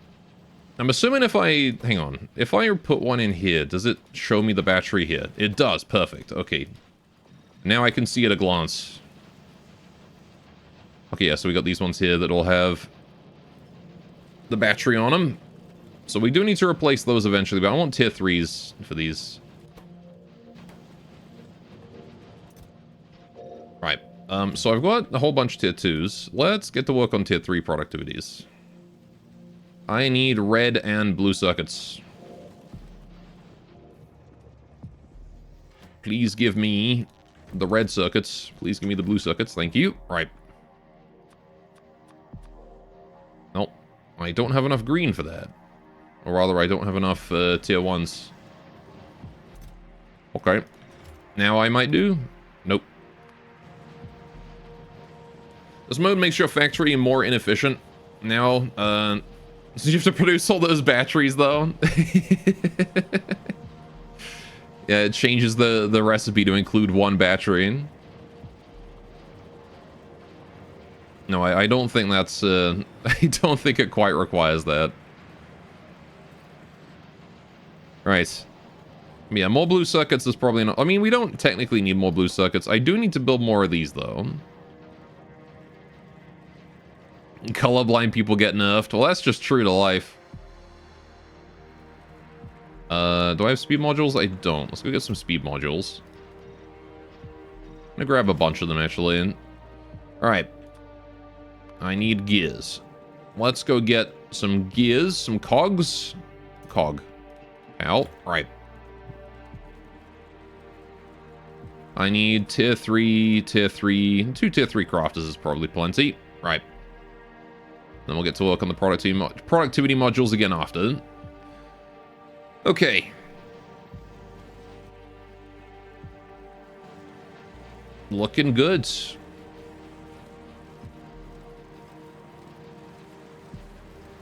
I'm assuming if I... Hang on. If I put one in here, does it show me the battery here? It does. Perfect. Okay. Now I can see at a glance. Okay, yeah, so we got these ones here that will have the battery on them. So we do need to replace those eventually, but I want tier 3s for these. Right. So I've got a whole bunch of tier 2s. Let's get to work on tier 3 productivities. I need red and blue circuits. Please give me the red circuits. Please give me the blue circuits. Thank you. Right. Nope. I don't have enough green for that. Or rather, I don't have enough tier 1s. Okay. Now I might do. Nope. This mode makes your factory more inefficient. Now, so you have to produce all those batteries, though. Yeah, it changes the recipe to include one battery. No, I don't think that's... I don't think it quite requires that. Right. Yeah, more blue circuits is probably not... I mean, we don't technically need more blue circuits. I do need to build more of these, though. Colorblind people get nerfed. Well, that's just true to life. Do I have speed modules? I don't. Let's go get some speed modules. I'm gonna grab a bunch of them, actually. Alright. I need gears. Let's go get some gears, some cogs. Cog. Out. Right. I need tier 3, tier 3. 2 tier 3 crafters is probably plenty. Right. Then we'll get to work on the productivity modules again after. Okay. Looking good.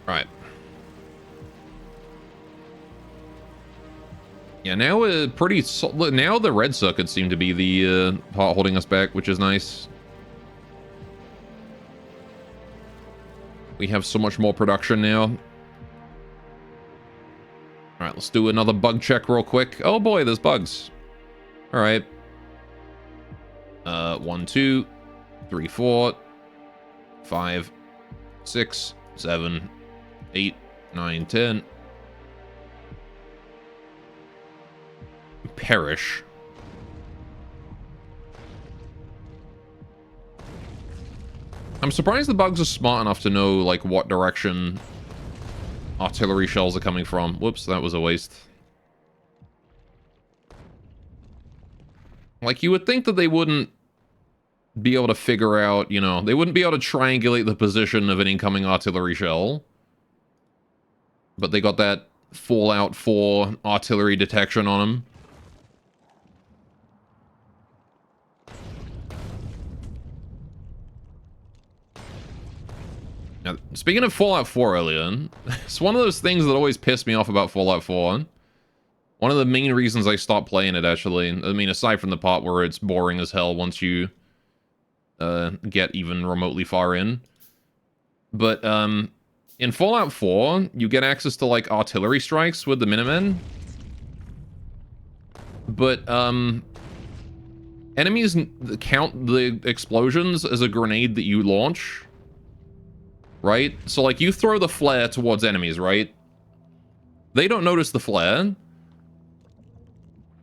Right. Yeah, now now the red circuits seem to be the part holding us back, which is nice. We have so much more production now. Alright, let's do another bug check real quick. Oh boy, there's bugs. Alright. 1, 2, 3, 4, 5, 6, 7, 8, 9, 10. Perish. I'm surprised the bugs are smart enough to know, like, what direction artillery shells are coming from. Whoops, that was a waste. Like, you would think that they wouldn't be able to figure out, you know, they wouldn't be able to triangulate the position of an incoming artillery shell. But they got that Fallout 4 artillery detection on them. Now, speaking of Fallout 4 earlier, it's one of those things that always pissed me off about Fallout 4. One of the main reasons I stopped playing it, actually. I mean, aside from the part where it's boring as hell once you get even remotely far in. But in Fallout 4, you get access to, like, artillery strikes with the Minutemen. But enemies count the explosions as a grenade that you launch. Right? So, like, you throw the flare towards enemies, right? They don't notice the flare.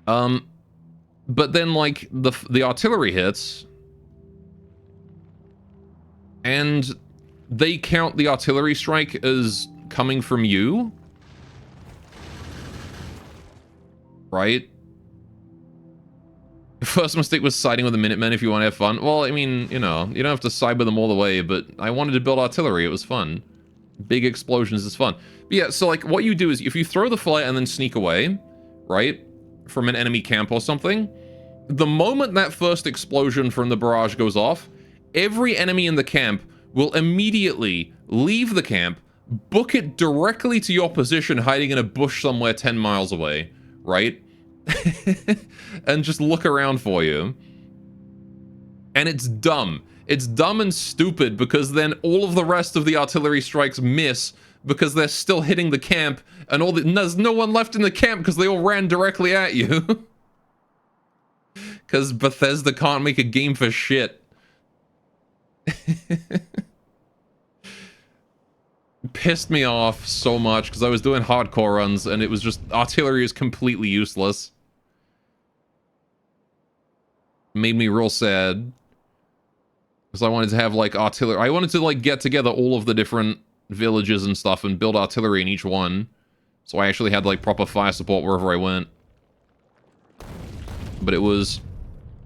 But then, like, the artillery hits. And they count the artillery strike as coming from you. Right? First mistake was siding with the Minutemen if you want to have fun. Well, I mean, you know, you don't have to side with them all the way, but I wanted to build artillery. It was fun. Big explosions is fun. But yeah, so, like, what you do is if you throw the flare and then sneak away, right, from an enemy camp or something, the moment that first explosion from the barrage goes off, every enemy in the camp will immediately leave the camp, book it directly to your position, hiding in a bush somewhere 10 miles away, right? And just look around for you. And it's dumb. It's dumb and stupid because then all of the rest of the artillery strikes miss because they're still hitting the camp, and there's no one left in the camp because they all ran directly at you. Because Bethesda can't make a game for shit. Pissed me off so much because I was doing hardcore runs and it was just, artillery is completely useless. Made me real sad. Because I wanted to have, like, artillery. I wanted to, like, get together all of the different villages and stuff and build artillery in each one. So I actually had, like, proper fire support wherever I went. But it was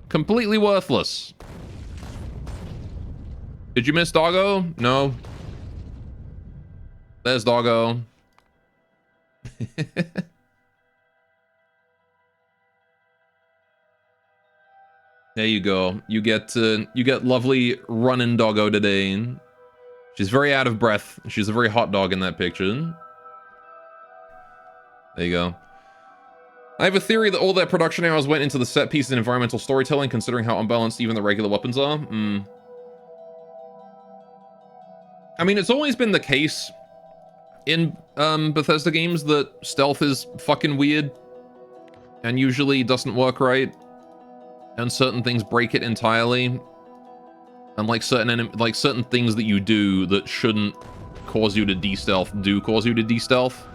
completely worthless. Did you miss Doggo? No. There's Doggo. There you go. You get lovely running Doggo today. She's very out of breath. She's a very hot dog in that picture. There you go. I have a theory that all their production hours went into the set piece and environmental storytelling, considering how unbalanced even the regular weapons are. I mean, it's always been the case in Bethesda games that stealth is fucking weird and usually doesn't work right. And certain things break it entirely, and like certain things that you do that shouldn't cause you to de-stealth do cause you to de-stealth.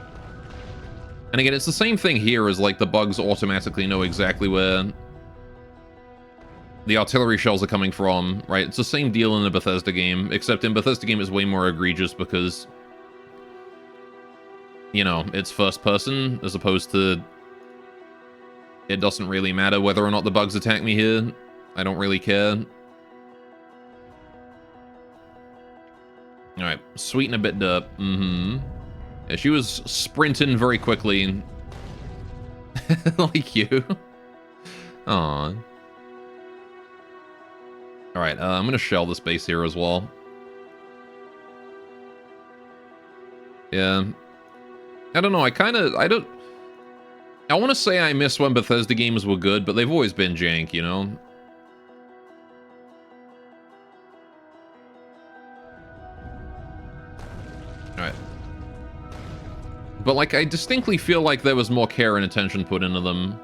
And again, it's the same thing here as like the bugs automatically know exactly where the artillery shells are coming from, right? It's the same deal in a Bethesda game, except in Bethesda game it's way more egregious because, you know, it's first person as opposed to, it doesn't really matter whether or not the bugs attack me here. I don't really care. Alright, sweeten a bit up. Yeah, she was sprinting very quickly. Like you. Aw. Alright, I'm gonna shell this base here as well. Yeah. I don't know, I want to say I miss when Bethesda games were good, but they've always been jank, you know? Alright. But, like, I distinctly feel like there was more care and attention put into them.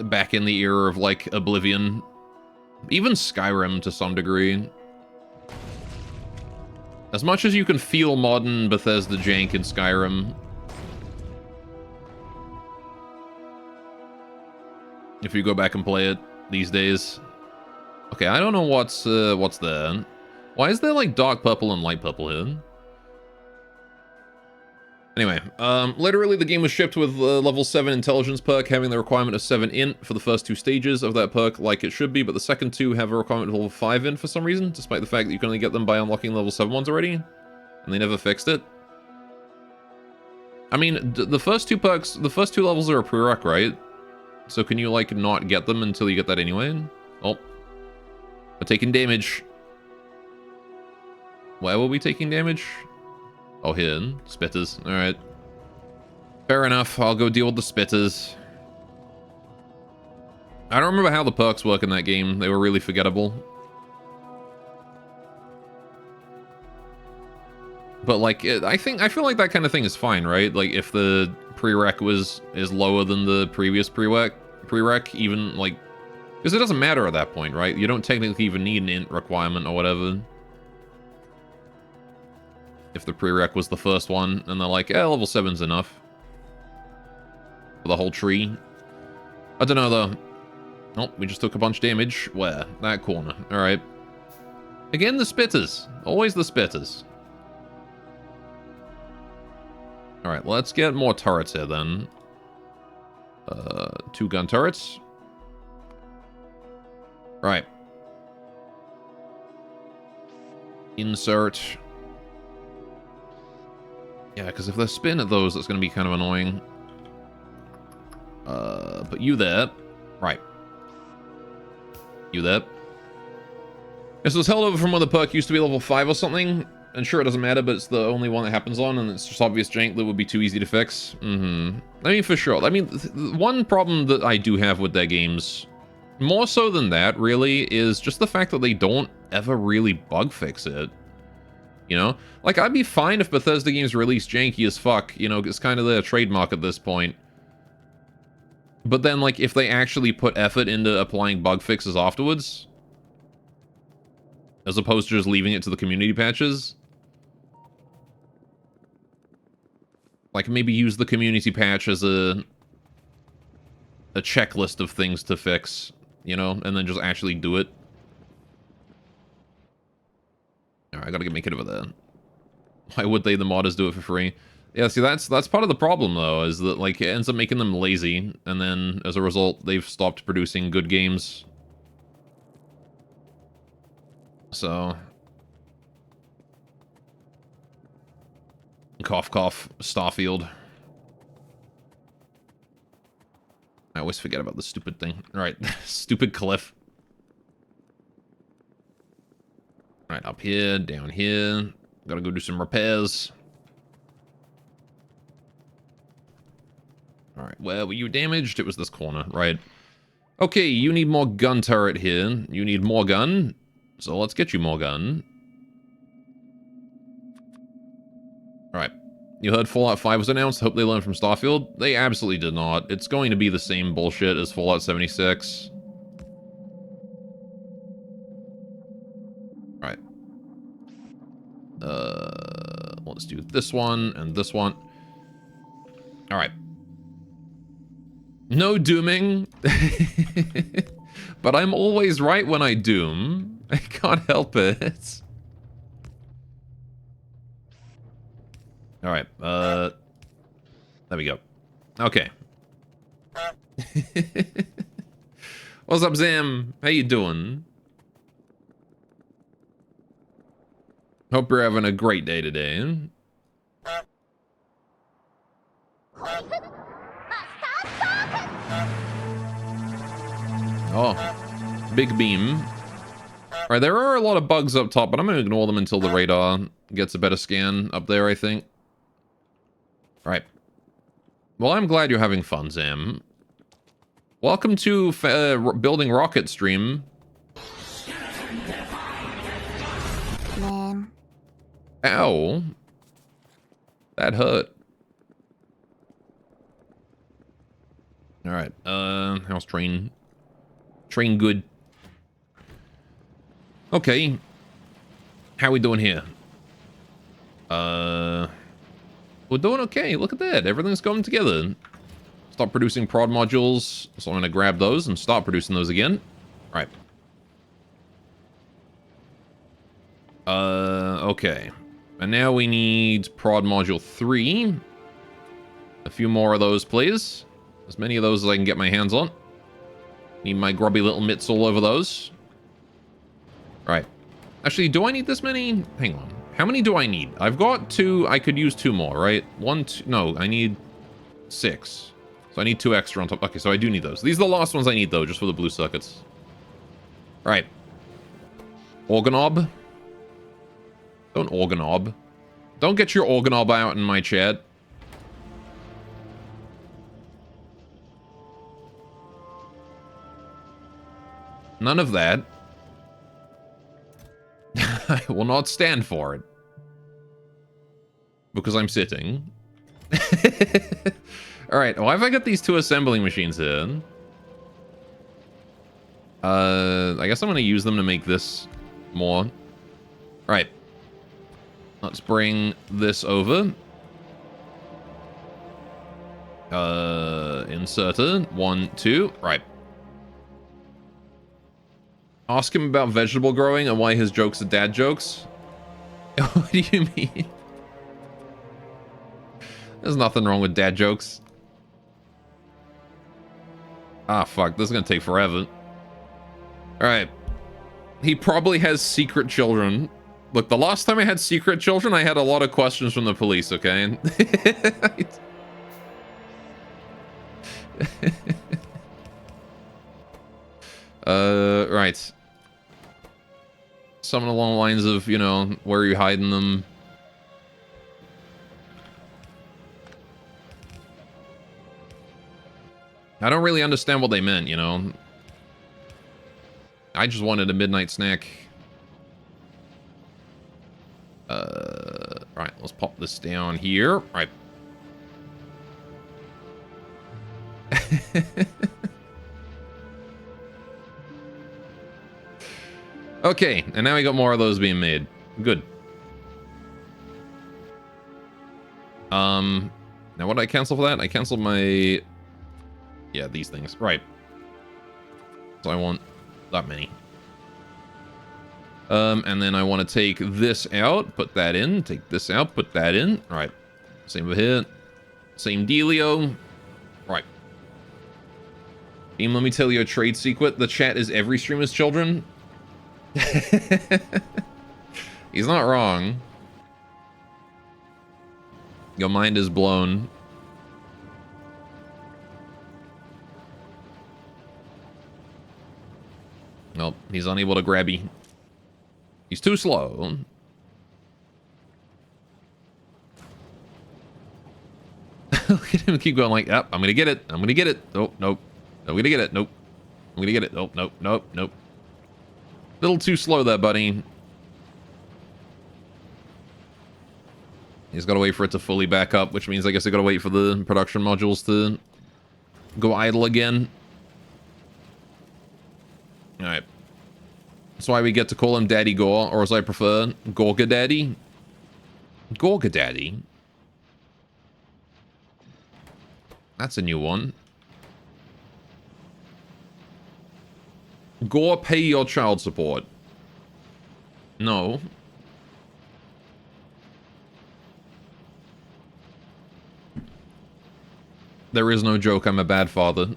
Back in the era of, like, Oblivion. Even Skyrim to some degree. As much as you can feel modern Bethesda jank in Skyrim, if you go back and play it these days. Okay, I don't know what's there. Why is there like dark purple and light purple here? Anyway, literally the game was shipped with level 7 intelligence perk having the requirement of 7 int for the first 2 stages of that perk like it should be, but the second 2 have a requirement of level 5 int for some reason, despite the fact that you can only get them by unlocking level 7 ones already, and they never fixed it. I mean, the first 2 perks, the first 2 levels are a prereq, right? So can you like not get them until you get that anyway? Oh. We're taking damage. Where were we taking damage? Oh, here. Spitters. Alright. Fair enough. I'll go deal with the spitters. I don't remember how the perks work in that game. They were really forgettable. But, like, I feel like that kind of thing is fine, right? Like, if the prereq is lower than the previous prereq, even, like... Because it doesn't matter at that point, right? You don't technically even need an int requirement or whatever. If the prereq was the first one, and they're like, yeah, level 7's enough. For the whole tree. I don't know, though. Oh, we just took a bunch of damage. Where? That corner. Alright. Again, the spitters. Always the spitters. Alright, let's get more turrets here, then. 2 gun turrets. Right. Insert. Yeah, because if they spin at those, it's going to be kind of annoying. Put you there. Right. You there? This was held over from when the perk used to be level 5 or something. And sure, it doesn't matter, but it's the only one that happens on, and it's just obvious jank that would be too easy to fix. I mean, for sure. I mean, one problem that I do have with their games, more so than that, really, is just the fact that they don't ever really bug fix it. You know? Like, I'd be fine if Bethesda games release janky as fuck. You know, it's kind of their trademark at this point. But then, like, if they actually put effort into applying bug fixes afterwards, as opposed to just leaving it to the community patches, like, maybe use the community patch as a checklist of things to fix, you know, and then just actually do it. Alright, I gotta make it over there. Why would they, the modders, do it for free? Yeah, see, that's part of the problem, though, is that, like, it ends up making them lazy, and then, as a result, they've stopped producing good games. So... Cough, cough, Starfield. I always forget about the stupid thing. Alright, stupid cliff. Alright, up here, down here. Gotta go do some repairs. Alright, where were you damaged? It was this corner, right. Okay, you need more gun turret here. You need more gun. So let's get you more gun. Alright. You heard Fallout 5 was announced? Hope they learned from Starfield? They absolutely did not. It's going to be the same bullshit as Fallout 76. Alright. Let's do this one and this one. Alright. No dooming. But I'm always right when I doom. I can't help it. Alright, there we go. Okay. What's up, Zam? How you doing? Hope you're having a great day today. Oh, big beam. Alright, there are a lot of bugs up top, but I'm going to ignore them until the radar gets a better scan up there, I think. Alright. Well, I'm glad you're having fun, Zam. Welcome to Building Rocket stream. Name. Ow. That hurt. Alright, how's train? Train good. Okay. How we doing here? We're doing okay. Look at that. Everything's going together. Stop producing prod modules. So I'm going to grab those and start producing those again. All right. Okay. And now we need prod module 3. A few more of those, please. As many of those as I can get my hands on. Need my grubby little mitts all over those. Right. Actually, do I need this many? Hang on. How many do I need? I've got 2. I could use 2 more, right? 1, 2. No, I need 6. So I need 2 extra on top. Okay, so I do need those. These are the last ones I need, though, just for the blue circuits. All right. Organob. Don't organob. Don't get your organob out in my chat. None of that. I will not stand for it. Because I'm sitting. Alright, why have I got these 2 assembling machines here? I guess I'm going to use them to make this more. Alright. Let's bring this over. Inserter. 1, 2. Right. Ask him about vegetable growing and why his jokes are dad jokes. What do you mean? There's nothing wrong with dad jokes. Ah, fuck. This is gonna take forever. Alright. He probably has secret children. Look, the last time I had secret children, I had a lot of questions from the police, okay? Right. Something along the lines of, you know, where are you hiding them? I don't really understand what they meant, you know? I just wanted a midnight snack. Right, let's pop this down here. Right. Okay, and now we got more of those being made. Good. Now what did I cancel for that? I canceled my... Yeah, these things. Right. So I want that many. And then I want to take this out, put that in, take this out, put that in. Right. Same over here. Same dealio. Right. Team, let me tell you a trade secret. The chat is every streamer's children. He's not wrong. Your mind is blown. Nope, he's unable to grab you. He's too slow. Look at him keep going like, yep, I'm gonna get it. I'm gonna get it. Nope, nope. I'm gonna get it. Nope. I'm gonna get it. Nope, nope, nope, nope. Little too slow there, buddy. He's got to wait for it to fully back up, which means I guess I got to wait for the production modules to go idle again. Alright. That's why we get to call him Daddy Gore, or as I prefer, Gorga Daddy. Gorga Daddy? That's a new one. Gore, pay your child support. No. There is no joke, I'm a bad father.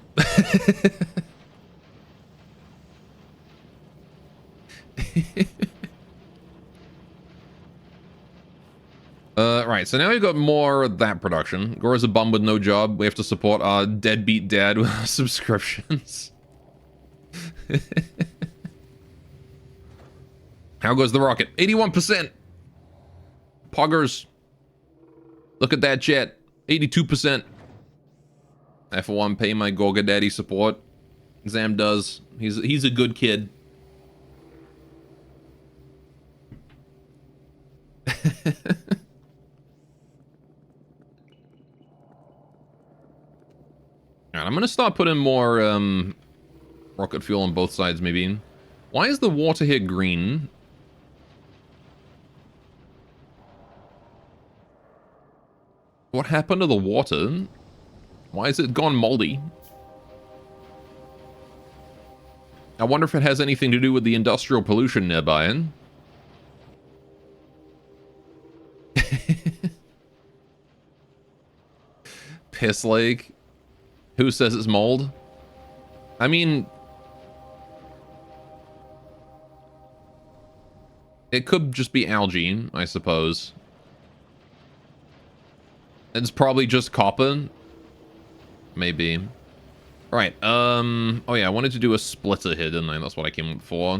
Right, so now we've got more of that production. Gore's a bum with no job. We have to support our deadbeat dad with our subscriptions. How goes the rocket? 81%! Poggers. Look at that chat. 82%. I for one pay my Gorga Daddy support. Zam does. He's a good kid. Alright, I'm gonna start putting more rocket fuel on both sides maybe. Why is the water here green? What happened to the water? Why is it gone moldy? I wonder if it has anything to do with the industrial pollution nearby. Piss Lake? Who says it's mold? I mean... It could just be algae, I suppose. It's probably just copper. Maybe. Right, oh yeah, I wanted to do a splitter here, didn't I? That's what I came up for.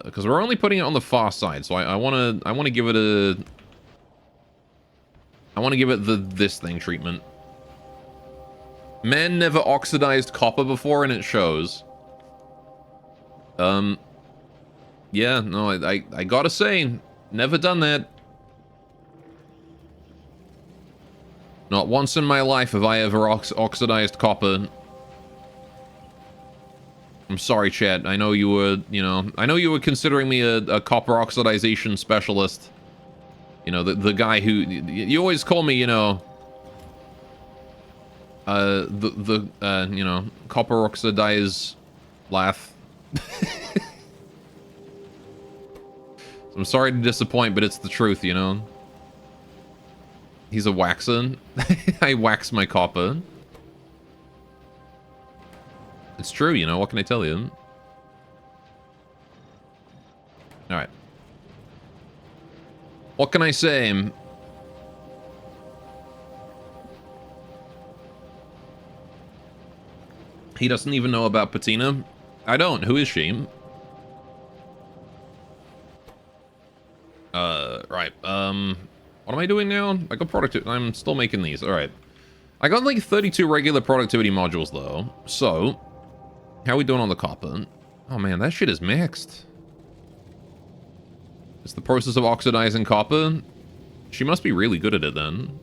Because we're only putting it on the far side, so I wanna give it a... I wanna give it this thing treatment. Man never oxidized copper before, and it shows. Yeah, no, I gotta say, never done that. Not once in my life have I ever oxidized copper. I'm sorry, Chad. I know you were, you know, I know you were considering me a copper oxidization specialist. You know, the guy who, you always call me, you know, you know, copper oxidize laugh. I'm sorry to disappoint, but it's the truth, you know? He's a waxer. I wax my copper. It's true, you know, what can I tell you? Alright. What can I say? He doesn't even know about Patina. I don't. Who is she? Right. What am I doing now? I got productivity. I'm still making these. All right. I got like 32 regular productivity modules though. So, how are we doing on the copper? Oh man, that shit is mixed. It's the process of oxidizing copper. She must be really good at it then.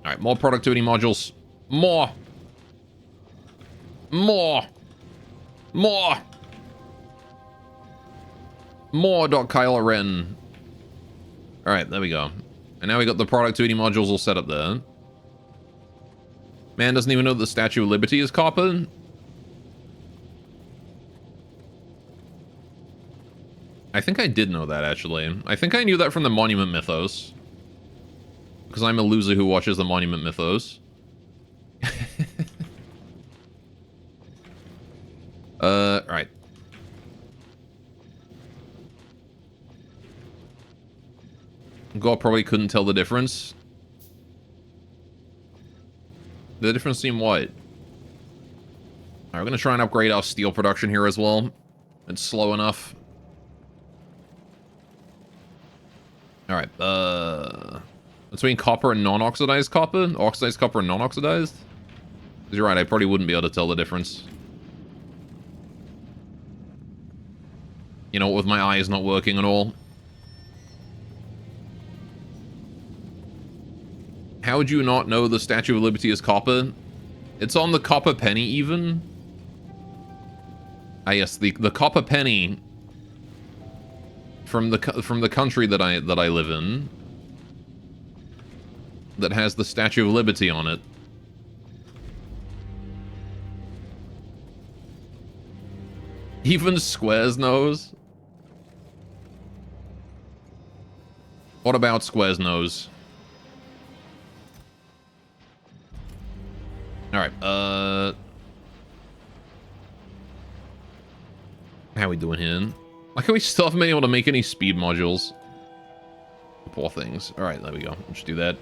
All right, more productivity modules. More. More. More. More Kylo Ren. All right, there we go. And now we got the productivity modules all set up there. Man doesn't even know that the Statue of Liberty is copper. I think I did know that, actually. I think I knew that from the Monument Mythos. Because I'm a loser who watches the Monument Mythos. Right. God probably couldn't tell the difference. The difference seemed what? Alright, we're gonna try and upgrade our steel production here as well. It's slow enough. Alright, between copper and non-oxidized copper? Oxidized copper and non-oxidized? You're right, I probably wouldn't be able to tell the difference. You know, with my eyes not working at all. How would you not know the Statue of Liberty is copper? It's on the copper penny even. Ah yes, the copper penny from the country that I live in that has the Statue of Liberty on it. Even Squares knows. What about Squares knows? Alright, how are we doing here? Like, we still haven't been able to make any speed modules. Poor things. Alright, there we go. Let's do that.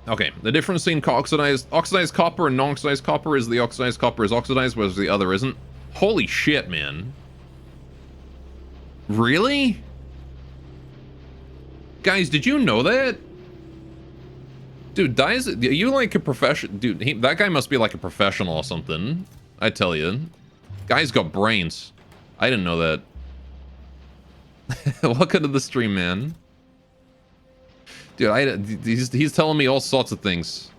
Okay, the difference between oxidized copper and non-oxidized copper is the oxidized copper is oxidized, whereas the other isn't. Holy shit, man. Really? Guys, did you know that? Dude, are you like a professional? Dude, that guy must be like a professional or something. I tell you. Guy's got brains. I didn't know that. Welcome to the stream, man. Dude, he's telling me all sorts of things.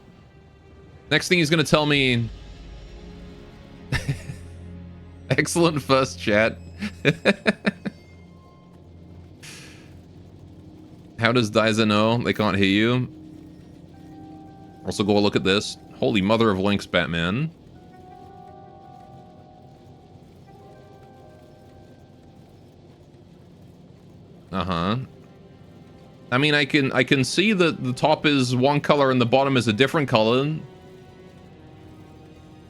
Next thing he's gonna tell me... Excellent first chat. How does Dyza know they can't hear you? Also, go look at this. Holy mother of links, Batman. Uh-huh. I mean, I can see that the top is one color and the bottom is a different color.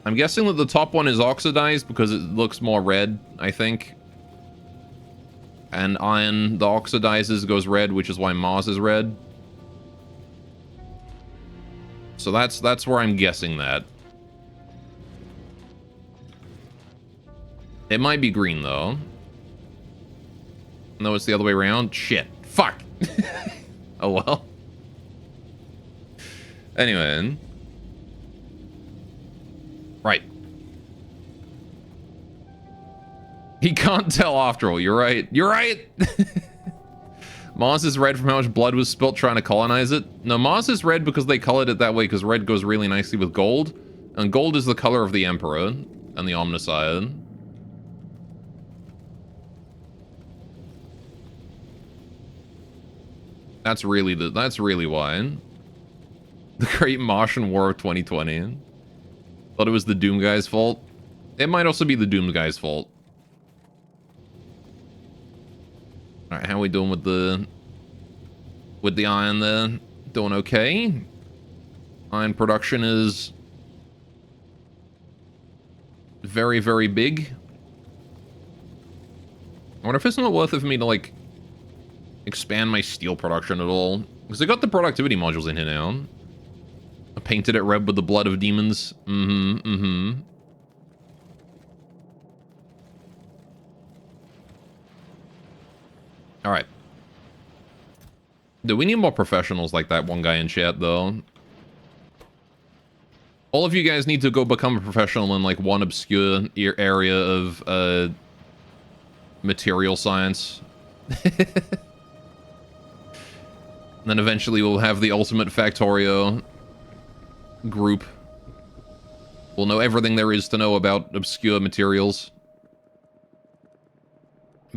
I'm guessing that the top one is oxidized because it looks more red, I think. And iron, the oxidizes, goes red, which is why Mars is red. So that's where I'm guessing that. It might be green, though. No, it's the other way around. Shit. Fuck. Oh, well. Anyway. Right. He can't tell after all. You're right. You're right. Mars is red from how much blood was spilt trying to colonize it. No, Mars is red because they colored it that way because red goes really nicely with gold. And gold is the color of the Emperor and the Omnissiah. That's really why. The Great Martian War of 2020. Thought it was the Doom guy's fault. It might also be the Doom guy's fault. Alright, how are we doing with the iron there? Doing okay. Iron production is very, very big. I wonder if it's not worth it for me to, like, expand my steel production at all. Because I got the productivity modules in here now. I painted it red with the blood of demons. Alright. Do we need more professionals like that one guy in chat, though? All of you guys need to go become a professional in, like, one obscure area of, material science. Then eventually we'll have the ultimate Factorio group. We'll know everything there is to know about obscure materials.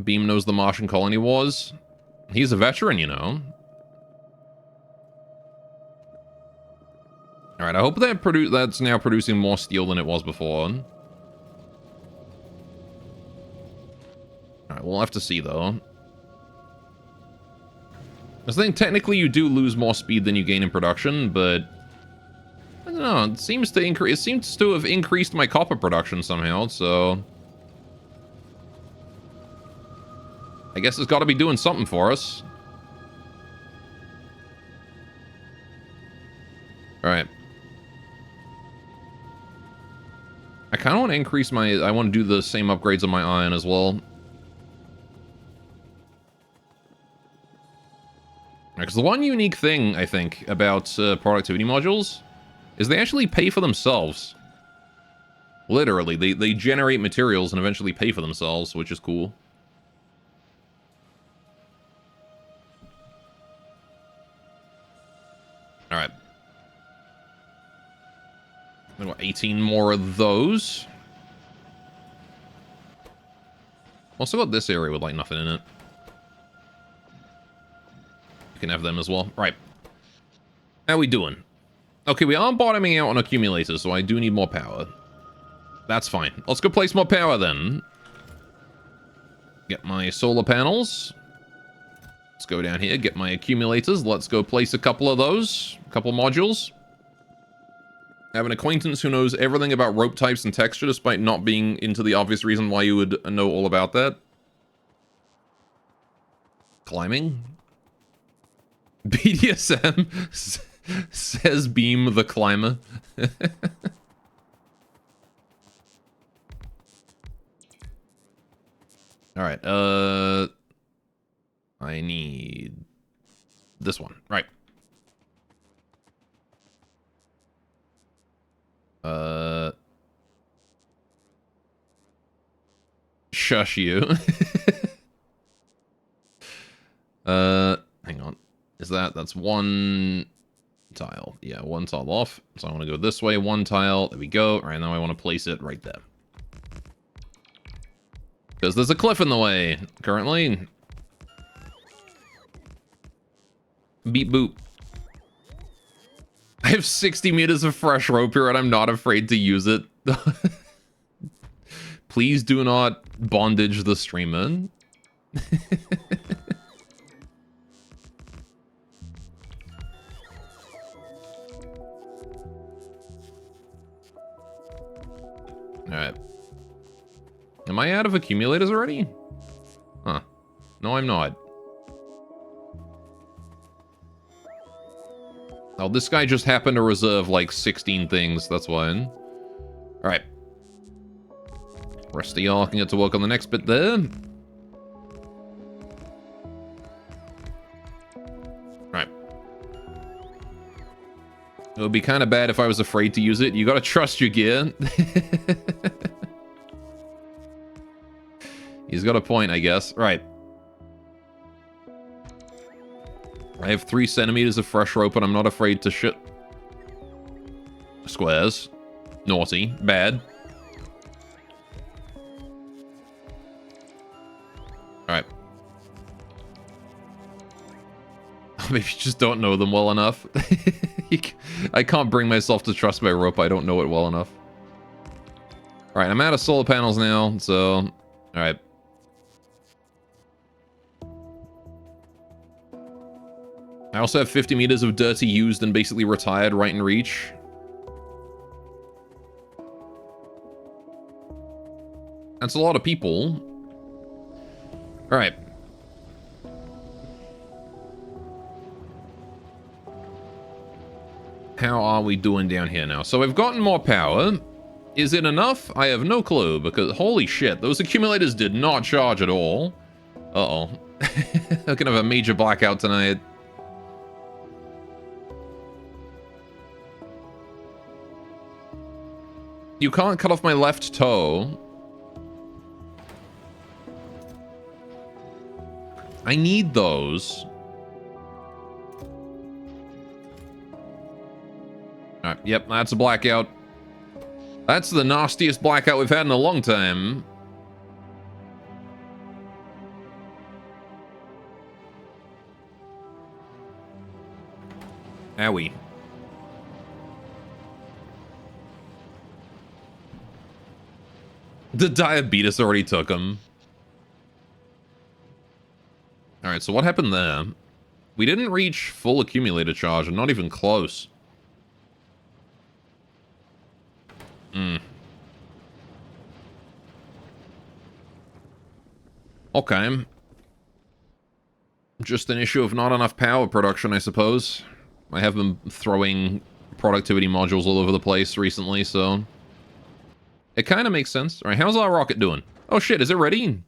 Beam knows the Martian colony wars. He's a veteran, you know. Alright, I hope that's now producing more steel than it was before. Alright, we'll have to see, though. I think technically you do lose more speed than you gain in production, but I don't know, it seems to have increased my copper production somehow, so I guess it's got to be doing something for us. Alright. I kind of want to increase I want to do the same upgrades on my iron as well. Because the one unique thing, I think, about productivity modules is they actually pay for themselves. Literally, they generate materials and eventually pay for themselves, which is cool. Alright. I've got 18 more of those. Also got this area with, like, nothing in it. You can have them as well. Right. How we doing? Okay, we are bottoming out on accumulators, so I do need more power. That's fine. Let's go place more power, then. Get my solar panels. Let's go down here, get my accumulators. Let's go place a couple of those. A couple of modules. I have an acquaintance who knows everything about rope types and texture, despite not being into the obvious reason why you would know all about that. Climbing. BDSM says Beam the Climber. Alright, I need this one. Right. Shush you. Hang on. That's one tile. Yeah, one tile off. So I want to go this way, one tile. There we go. All right, now I want to place it right there. Because there's a cliff in the way, currently. Beep boop. I have 60 meters of fresh rope here, and I'm not afraid to use it. Please do not bondage the streamer. Alright. Am I out of accumulators already? Huh. No, I'm not. Oh, this guy just happened to reserve like 16 things, that's why. Alright. Rest of y'all can get to work on the next bit there. Alright. It would be kind of bad if I was afraid to use it. You gotta trust your gear. He's got a point, I guess. Right. I have 3 centimeters of fresh rope, and I'm not afraid to shit. Squares. Naughty. Bad. Alright. Maybe you just don't know them well enough. I can't bring myself to trust my rope. I don't know it well enough. Alright, I'm out of solar panels now, so... Alright. I also have 50 meters of dirty used and basically retired right in reach. That's a lot of people. Alright. How are we doing down here now? So we've gotten more power. Is it enough? I have no clue, because holy shit, those accumulators did not charge at all. Uh-oh. We're gonna have a major blackout tonight. You can't cut off my left toe. I need those. Alright, yep, that's a blackout. That's the nastiest blackout we've had in a long time. Owie. The diabetes already took him. Alright, so what happened there? We didn't reach full accumulator charge, and not even close. Okay. Just an issue of not enough power production, I suppose. I have been throwing productivity modules all over the place recently, so... It kind of makes sense. Alright, how's our rocket doing? Oh shit, is it ready?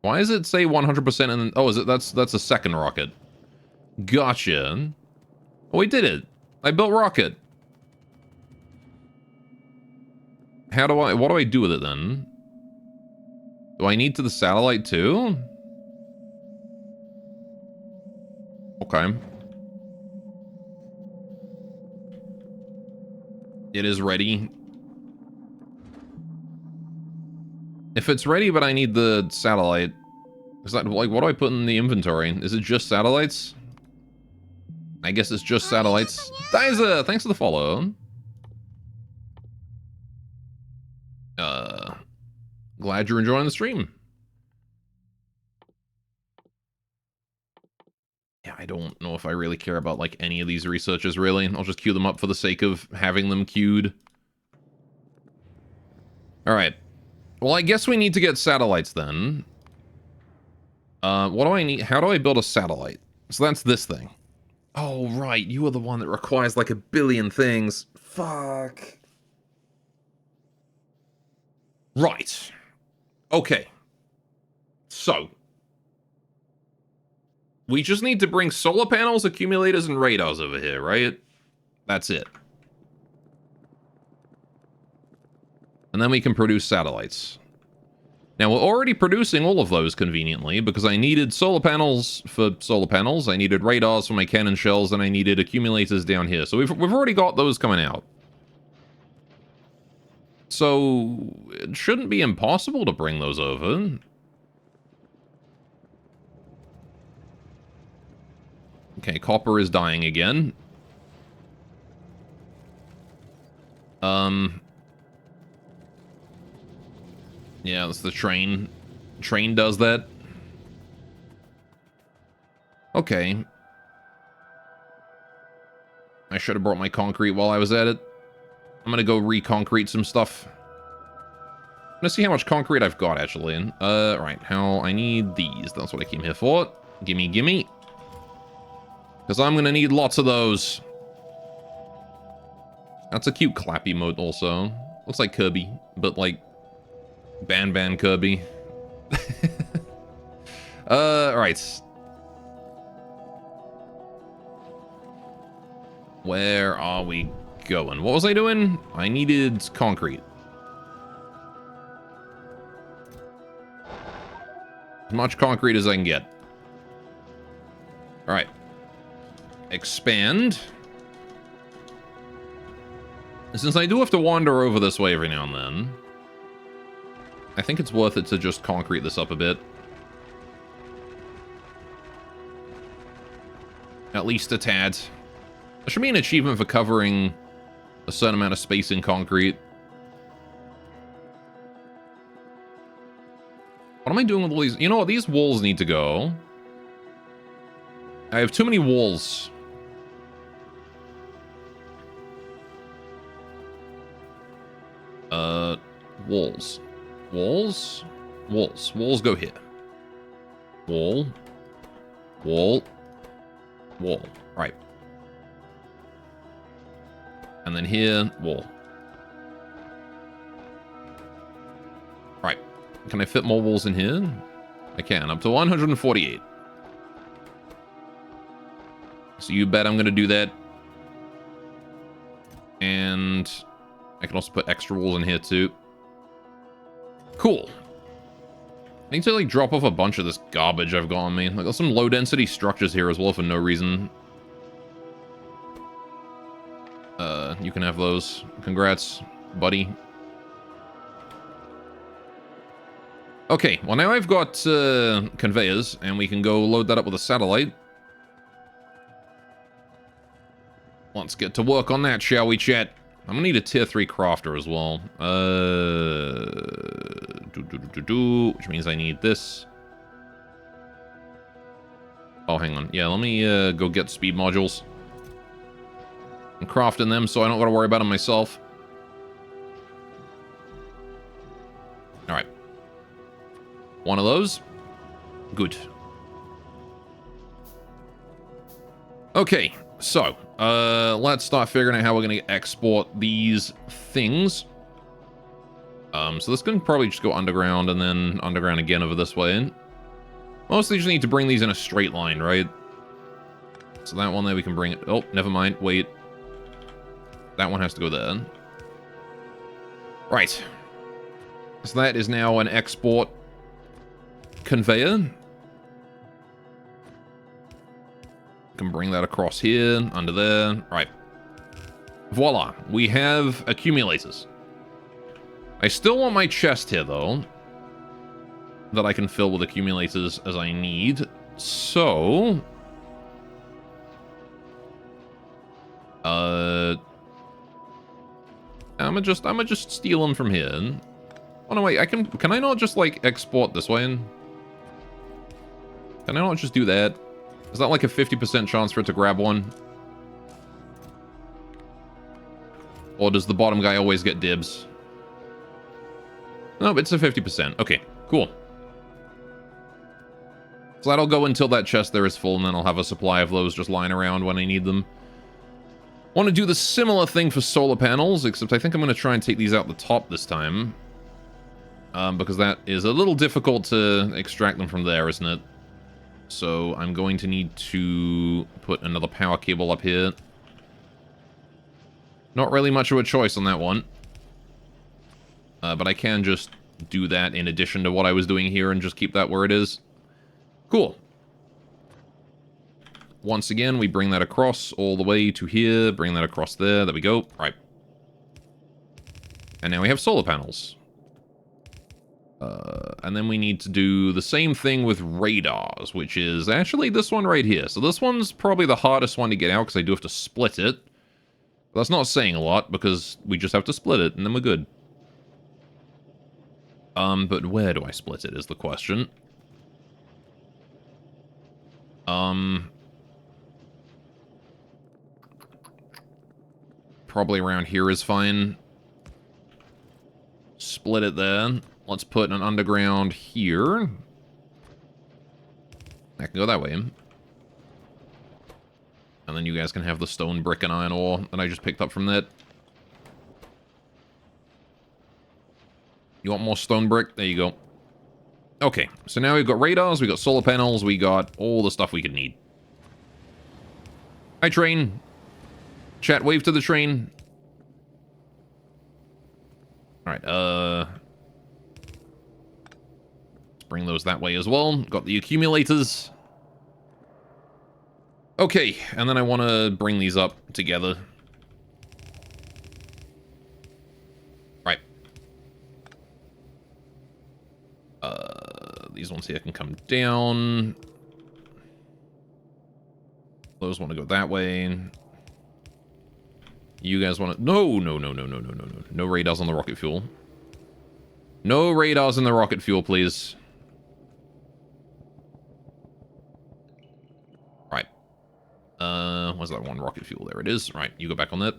Why does it say 100% and... Oh, is it? That's a second rocket. Gotcha. Oh, we did it. I built rocket. How do I... What do I do with it, then? Do I need to the satellite, too? Okay. It is ready. If it's ready, but I need the satellite... Is that, like, what do I put in the inventory? Is it just satellites? I guess it's just satellites. Diza, thanks for the follow. Glad you're enjoying the stream. Yeah, I don't know if I really care about, like, any of these researches, really. I'll just queue them up for the sake of having them queued. Alright. Well, I guess we need to get satellites, then. What do I need? How do I build a satellite? So that's this thing. Oh, right. You are the one that requires, like, a billion things. Fuck. Right. Okay. So. We just need to bring solar panels, accumulators, and radars over here, right? That's it. And then we can produce satellites. Now, we're already producing all of those conveniently, because I needed solar panels for solar panels, I needed radars for my cannon shells, and I needed accumulators down here. So we've already got those coming out. So, it shouldn't be impossible to bring those over. Okay, copper is dying again. Yeah, that's the train. Train does that. Okay. I should have brought my concrete while I was at it. I'm gonna go re-concrete some stuff. I'm gonna see how much concrete I've got, actually. Right, how... I need these. That's what I came here for. Gimme, gimme. Because I'm gonna need lots of those. That's a cute clap emote, also. Looks like Kirby, but, like... Ban Kirby. Right. Where are we going? What was I doing? I needed concrete. As much concrete as I can get. Alright. Expand. Since I do have to wander over this way every now and then, I think it's worth it to just concrete this up a bit. At least a tad. There should be an achievement for covering a certain amount of space in concrete. What am I doing with all these? You know what? These walls need to go. I have too many walls. Walls. Walls? Walls. Walls go here. Wall. Wall. Wall. Right. And then here, wall. Right. Can I fit more walls in here? I can, up to 148. So you bet I'm going to do that. And I can also put extra walls in here too. Cool. I need to like drop off a bunch of this garbage I've got on me. Like there's some low density structures here as well for no reason. You can have those. Congrats, buddy. Okay, well now I've got conveyors, and we can go load that up with a satellite. Let's get to work on that, shall we, chat? I'm gonna need a tier 3 crafter as well. Which means I need this. Oh, hang on. Yeah, let me go get speed modules. I'm crafting them so I don't gotta worry about them myself. Alright. One of those. Good. Okay, so, let's start figuring out how we're gonna export these things. So this can probably just go underground and then underground again over this way. Mostly just need to bring these in a straight line, right? So that one there we can bring it. Oh, never mind. Wait. That one has to go there. Right. So that is now an export conveyor. Can bring that across here, under there. Right. Voila. We have accumulators. I still want my chest here, though, that I can fill with accumulators as I need. So... I'ma just steal them from here. Oh no, wait, can I not just like export this way? Can I not just do that? Is that like a 50% chance for it to grab one? Or does the bottom guy always get dibs? No, it's a 50%. Okay, cool. So that'll go until that chest there is full, and then I'll have a supply of those just lying around when I need them. Want to do the similar thing for solar panels, except I think I'm going to try and take these out the top this time. Because that is a little difficult to extract them from there, isn't it? So I'm going to need to put another power cable up here. Not really much of a choice on that one. But I can just do that in addition to what I was doing here and just keep that where it is. Cool. Once again, we bring that across all the way to here, bring that across there, there we go. Right. And now we have solar panels. And then we need to do the same thing with radars, which is actually this one right here. So this one's probably the hardest one to get out because I do have to split it. But that's not saying a lot because we just have to split it and then we're good. But where do I split it is the question. Probably around here is fine. Split it there. Let's put an underground here. I can go that way. And then you guys can have the stone, brick, and iron ore that I just picked up from that. You want more stone brick? There you go. Okay, so now we've got radars, we've got solar panels, we got all the stuff we could need. Hi, train. Chat, wave to the train. Alright, let's bring those that way as well. Got the accumulators. Okay, and then I want to bring these up together. Right. These ones here can come down. Those want to go that way. You guys want to... No. No radars on the rocket fuel. No radars in the rocket fuel, please. Right. Where's that one rocket fuel? There it is. Right, you go back on that.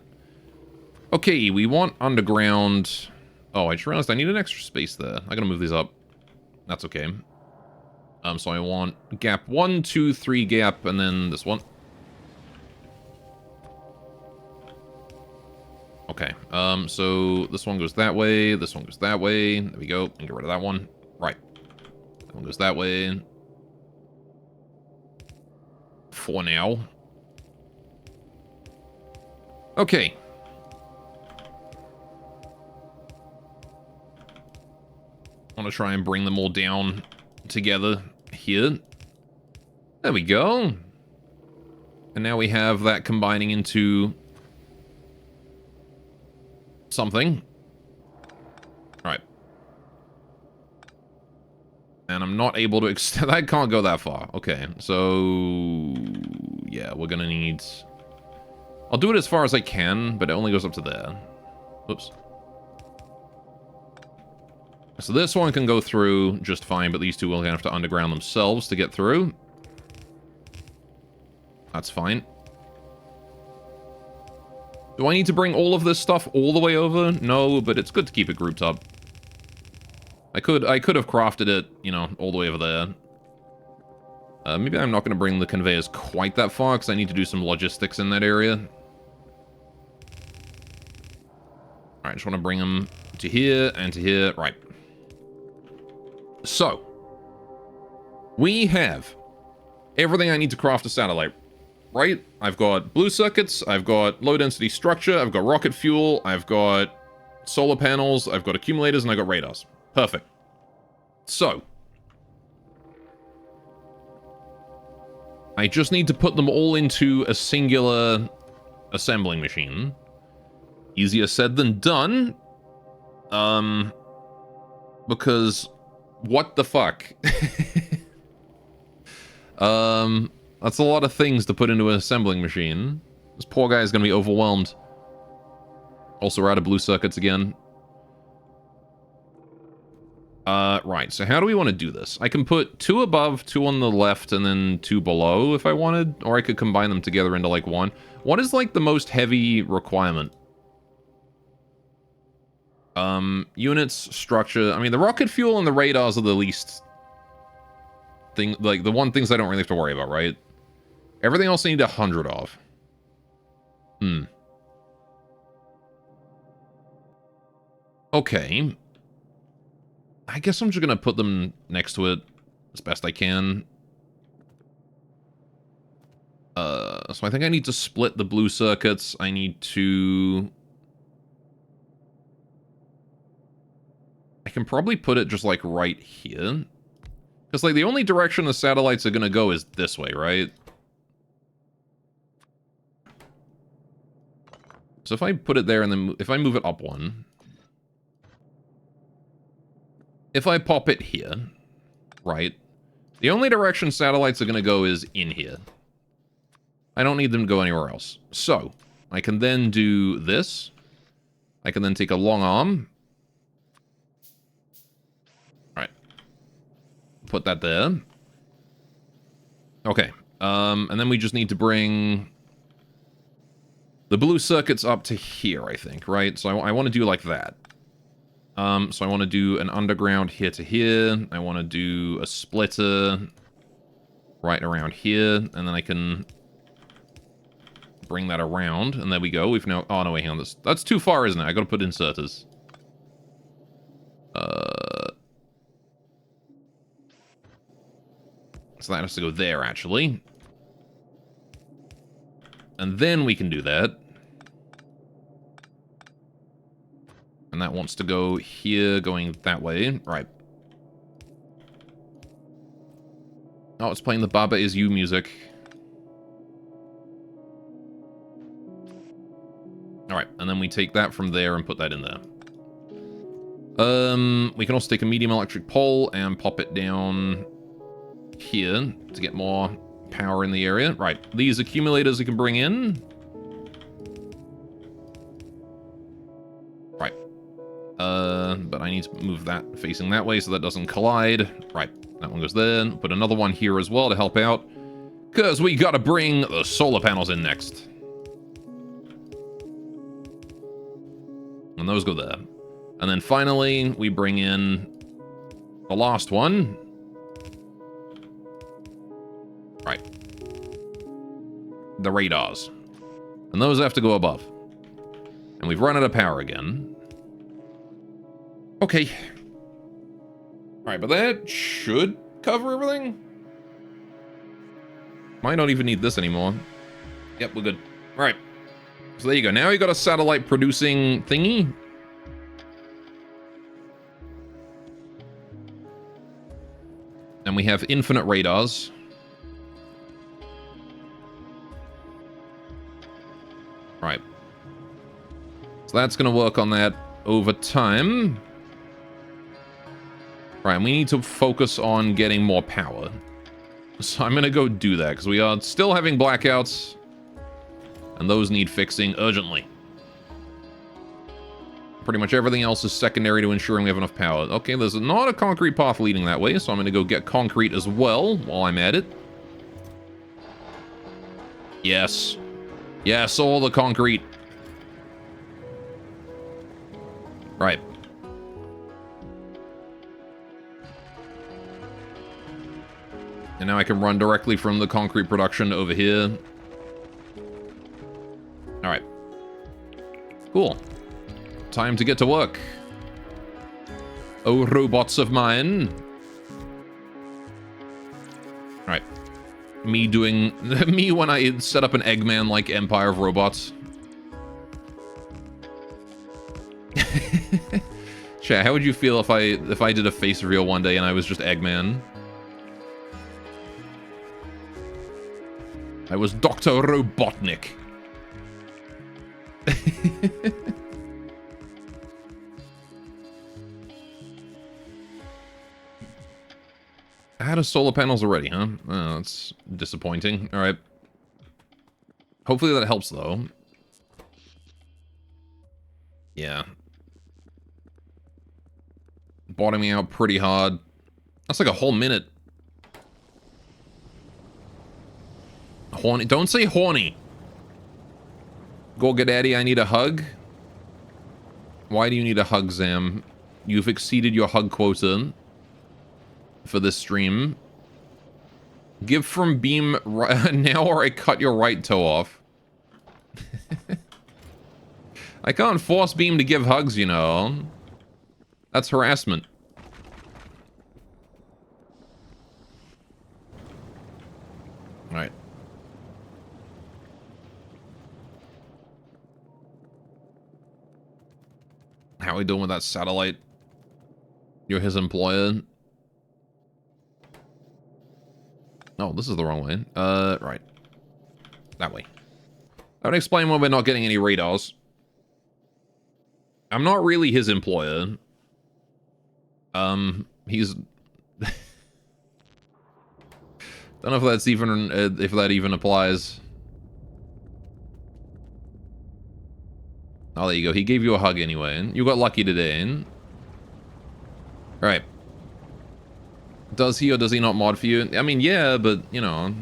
Okay, we want underground... Oh, I just realized I need an extra space there. I gotta move these up. That's okay. So I want gap 1, 2, 3 gap, and then this one. Okay, so this one goes that way, this one goes that way. There we go, and get rid of that one. Right. That one goes that way. For now. Okay. I want to try and bring them all down together here. There we go. And now we have that combining into something. Alright. And I'm not able to extend... I can't go that far. Okay, so... yeah, we're gonna need... I'll do it as far as I can, but it only goes up to there. Oops. So this one can go through just fine, but these two will have to underground themselves to get through. That's fine. Do I need to bring all of this stuff all the way over? No, but it's good to keep it grouped up. I could have crafted it, you know, all the way over there. Maybe I'm not going to bring the conveyors quite that far, because I need to do some logistics in that area. Alright, just want to bring them to here and to here. Right. So, we have everything I need to craft a satellite. Right? I've got blue circuits, I've got low-density structure, I've got rocket fuel, I've got solar panels, I've got accumulators, and I've got radars. Perfect. So, I just need to put them all into a singular assembling machine. Easier said than done. Because what the fuck? That's a lot of things to put into an assembling machine. This poor guy is going to be overwhelmed. Also, we're out of blue circuits again. Right, so how do we want to do this? I can put 2 above, 2 on the left, and then 2 below if I wanted. Or I could combine them together into, like, one. What is, like, the most heavy requirement? Units, structure. I mean, the rocket fuel and the radars are the least... thing, like, the one things I don't really have to worry about, right? Everything else I need 100 of. Okay. I guess I'm just gonna put them next to it as best I can. So I think I need to split the blue circuits. I need to... I can probably put it just, like, right here. Because, like, the only direction the satellites are gonna go is this way, right? So if I put it there and then if I move it up one, if I pop it here, right, the only direction satellites are going to go is in here. I don't need them to go anywhere else. So I can then do this. I can then take a long arm. All right. Put that there. Okay. And then we just need to bring the blue circuits up to here, I think, right? So I want to do like that. So I want to do an underground here to here. I want to do a splitter right around here. And then I can bring that around. And there we go. We've now... oh, no, wait, hang on. That's too far, isn't it? I got to put inserters. So that has to go there, actually. And then we can do that. And that wants to go here, going that way. Right. Oh, it's playing the Baba Is You music. Alright, and then we take that from there and put that in there. We can also take a medium electric pole and pop it down here to get more power in the area. Right, these accumulators we can bring in. Right. But I need to move that facing that way so that doesn't collide. Right, that one goes there. Put another one here as well to help out. Because we gotta bring the solar panels in next. And those go there. And then finally, we bring in the last one. Right. The radars. And those have to go above. And we've run out of power again. Okay. Alright, but that should cover everything. Might not even need this anymore. Yep, we're good. Alright. So there you go. Now you got a satellite producing thingy. And we have infinite radars. Right. So that's going to work on that over time. Right, and we need to focus on getting more power. So I'm going to go do that, because we are still having blackouts. And those need fixing urgently. Pretty much everything else is secondary to ensuring we have enough power. Okay, there's not a concrete path leading that way, so I'm going to go get concrete as well while I'm at it. Yes. Yes, all the concrete. Right. And now I can run directly from the concrete production over here. Alright. Cool. Time to get to work. Oh, robots of mine. Alright. Me doing... me when I set up an Eggman-like empire of robots. Chat, how would you feel if I did a face reveal one day and I was just Eggman? I was Dr. Robotnik. I had a solar panels already, huh? Oh, that's disappointing. Alright. Hopefully that helps, though. Yeah. Bottoming out pretty hard. That's like a whole minute. Horny. Don't say horny. Gorga Daddy, I need a hug. Why do you need a hug, Zam? You've exceeded your hug quota for this stream. Give from beam now or I cut your right toe off. I can't force beam to give hugs, you know. That's harassment. Alright. How are we doing with that satellite? You're his employer. No, this is the wrong way. Right. That way. That would explain why we're not getting any radars. I'm not really his employer. He's... Don't know if that's even, if that even applies. Oh, there you go. He gave you a hug anyway. You got lucky today. Right. Does he or does he not mod for you? I mean, yeah, but, you know.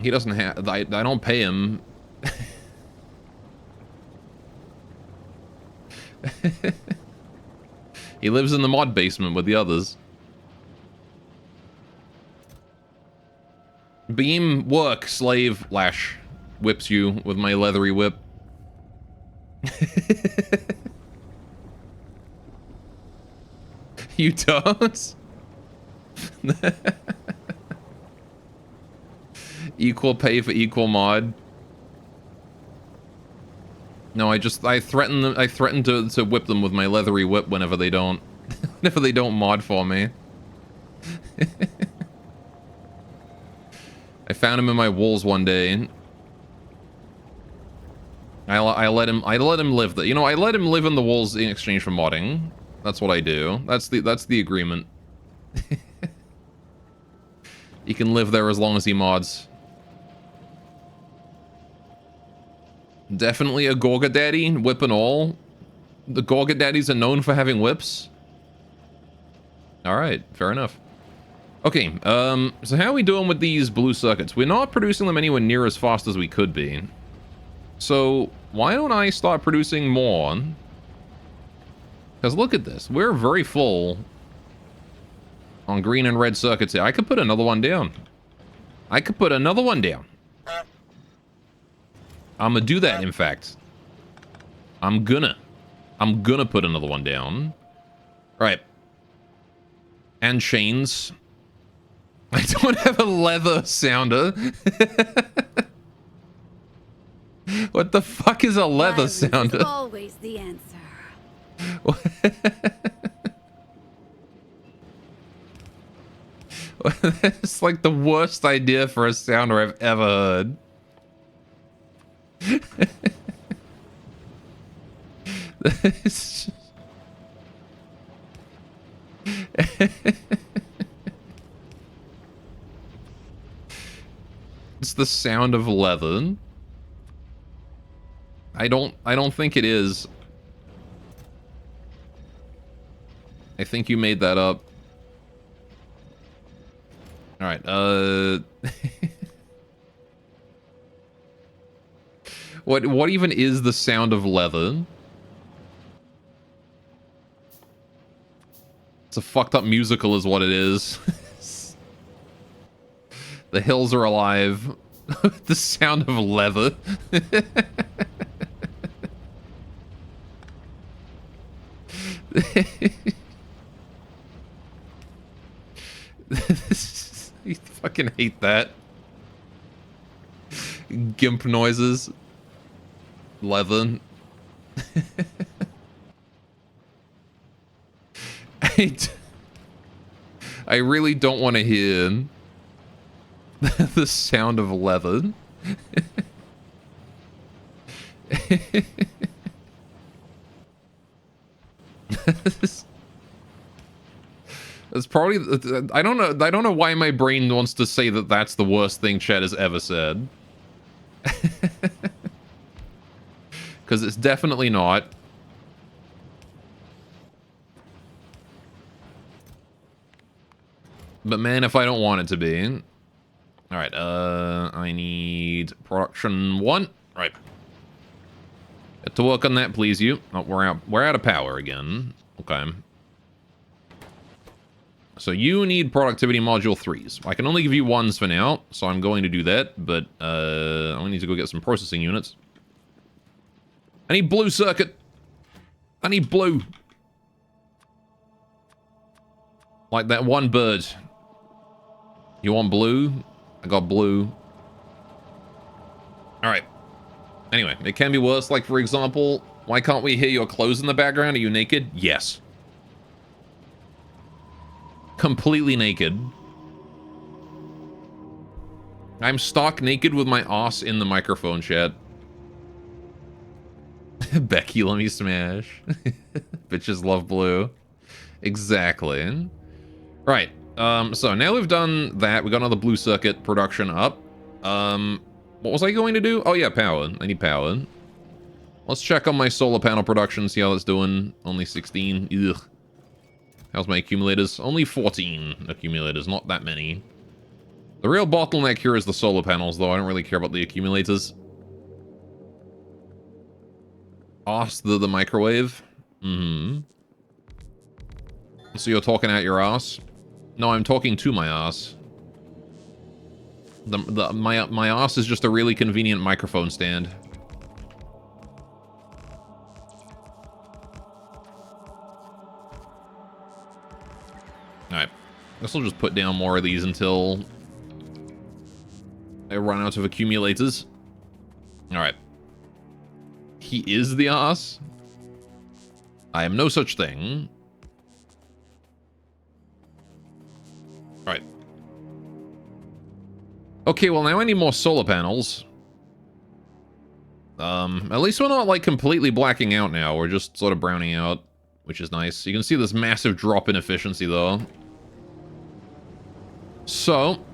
He doesn't have... I don't pay him. He lives in the mod basement with the others. Beam, work, slave, lash. Whips you with my leathery whip. You don't? Equal pay for equal mod. No, I threaten them. I threaten to whip them with my leathery whip whenever they don't mod for me. I found him in my walls one day. I let him live you know, I let him live in the walls in exchange for modding. That's what I do. That's the agreement. He can live there as long as he mods. Definitely a Gorga Daddy, whip and all. The Gorga Daddies are known for having whips. Alright, fair enough. Okay, so how are we doing with these blue circuits? We're not producing them anywhere near as fast as we could be. So, why don't I start producing more? Because look at this. We're very full on green and red circuits here. I could put another one down. I could put another one down. I'm gonna do that, in fact. I'm gonna put another one down. Right. And chains. I don't have a leather sounder. What the fuck is a leather Violence is sounder? always the answer. It's like the worst idea for a sounder I've ever heard. It's the sound of leather. I don't think it is. I think you made that up. All right. What even is the sound of leather? It's a fucked up musical is what it is. The hills are alive. The sound of leather. I fucking hate that. Gimp noises. Leather. I really don't want to hear the sound of leather. That's probably, I don't know why my brain wants to say that that's the worst thing Chet has ever said. Because it's definitely not. But man, if I don't want it to be. Alright, I need production 1. Right. Get to work on that, please, you. Oh, we're out of power again. Okay. So you need productivity module 3s. I can only give you 1s for now, so I'm going to do that, but I need to go get some processing units. I need blue circuit. I need blue. Like that one bird. You want blue? I got blue. Alright. Anyway, it can be worse. Like, for example, why can't we hear your clothes in the background? Are you naked? Yes. Completely naked. I'm stark naked with my ass in the microphone, chat. Becky, let me smash. Bitches love blue. Exactly. Right. So now we've done that. We got another blue circuit production up. What was I going to do? Oh yeah, power. I need power. Let's check on my solar panel production, see how that's doing. Only 16. Ugh. How's my accumulators? Only 14 accumulators, not that many. The real bottleneck here is the solar panels, though. I don't really care about the accumulators. Ask the microwave. Mm-hmm. So you're talking out your ass? No, I'm talking to my ass. My ass is just a really convenient microphone stand. Alright. Guess I'll just put down more of these until I run out of accumulators. Alright. He is the ass? I am no such thing. Alright. Okay, well now I need more solar panels. At least we're not like completely blacking out now. We're just sort of browning out, which is nice. You can see this massive drop in efficiency though. So,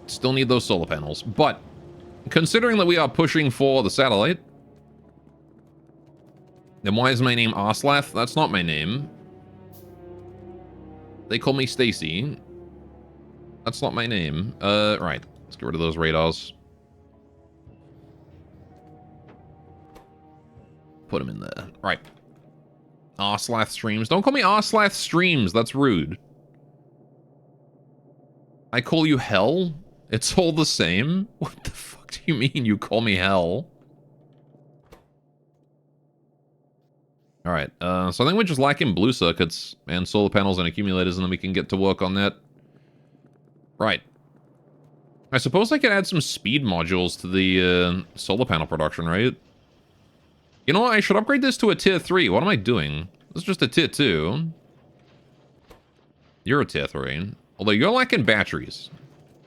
still need those solar panels. But, considering that we are pushing for the satellite, then why is my name Arslath? That's not my name. They call me Stacy. That's not my name. Right. Let's get rid of those radars. Put them in there. Right. Arslath streams. Don't call me Arslath streams. That's rude. I call you hell? It's all the same? What the fuck do you mean you call me hell? All right, so I think we're just lacking blue circuits and solar panels and accumulators, and then we can get to work on that. Right. I suppose I could add some speed modules to the solar panel production, right? You know what? I should upgrade this to a tier 3. What am I doing? This is just a tier 2. You're a tier 3. Although you're lacking batteries.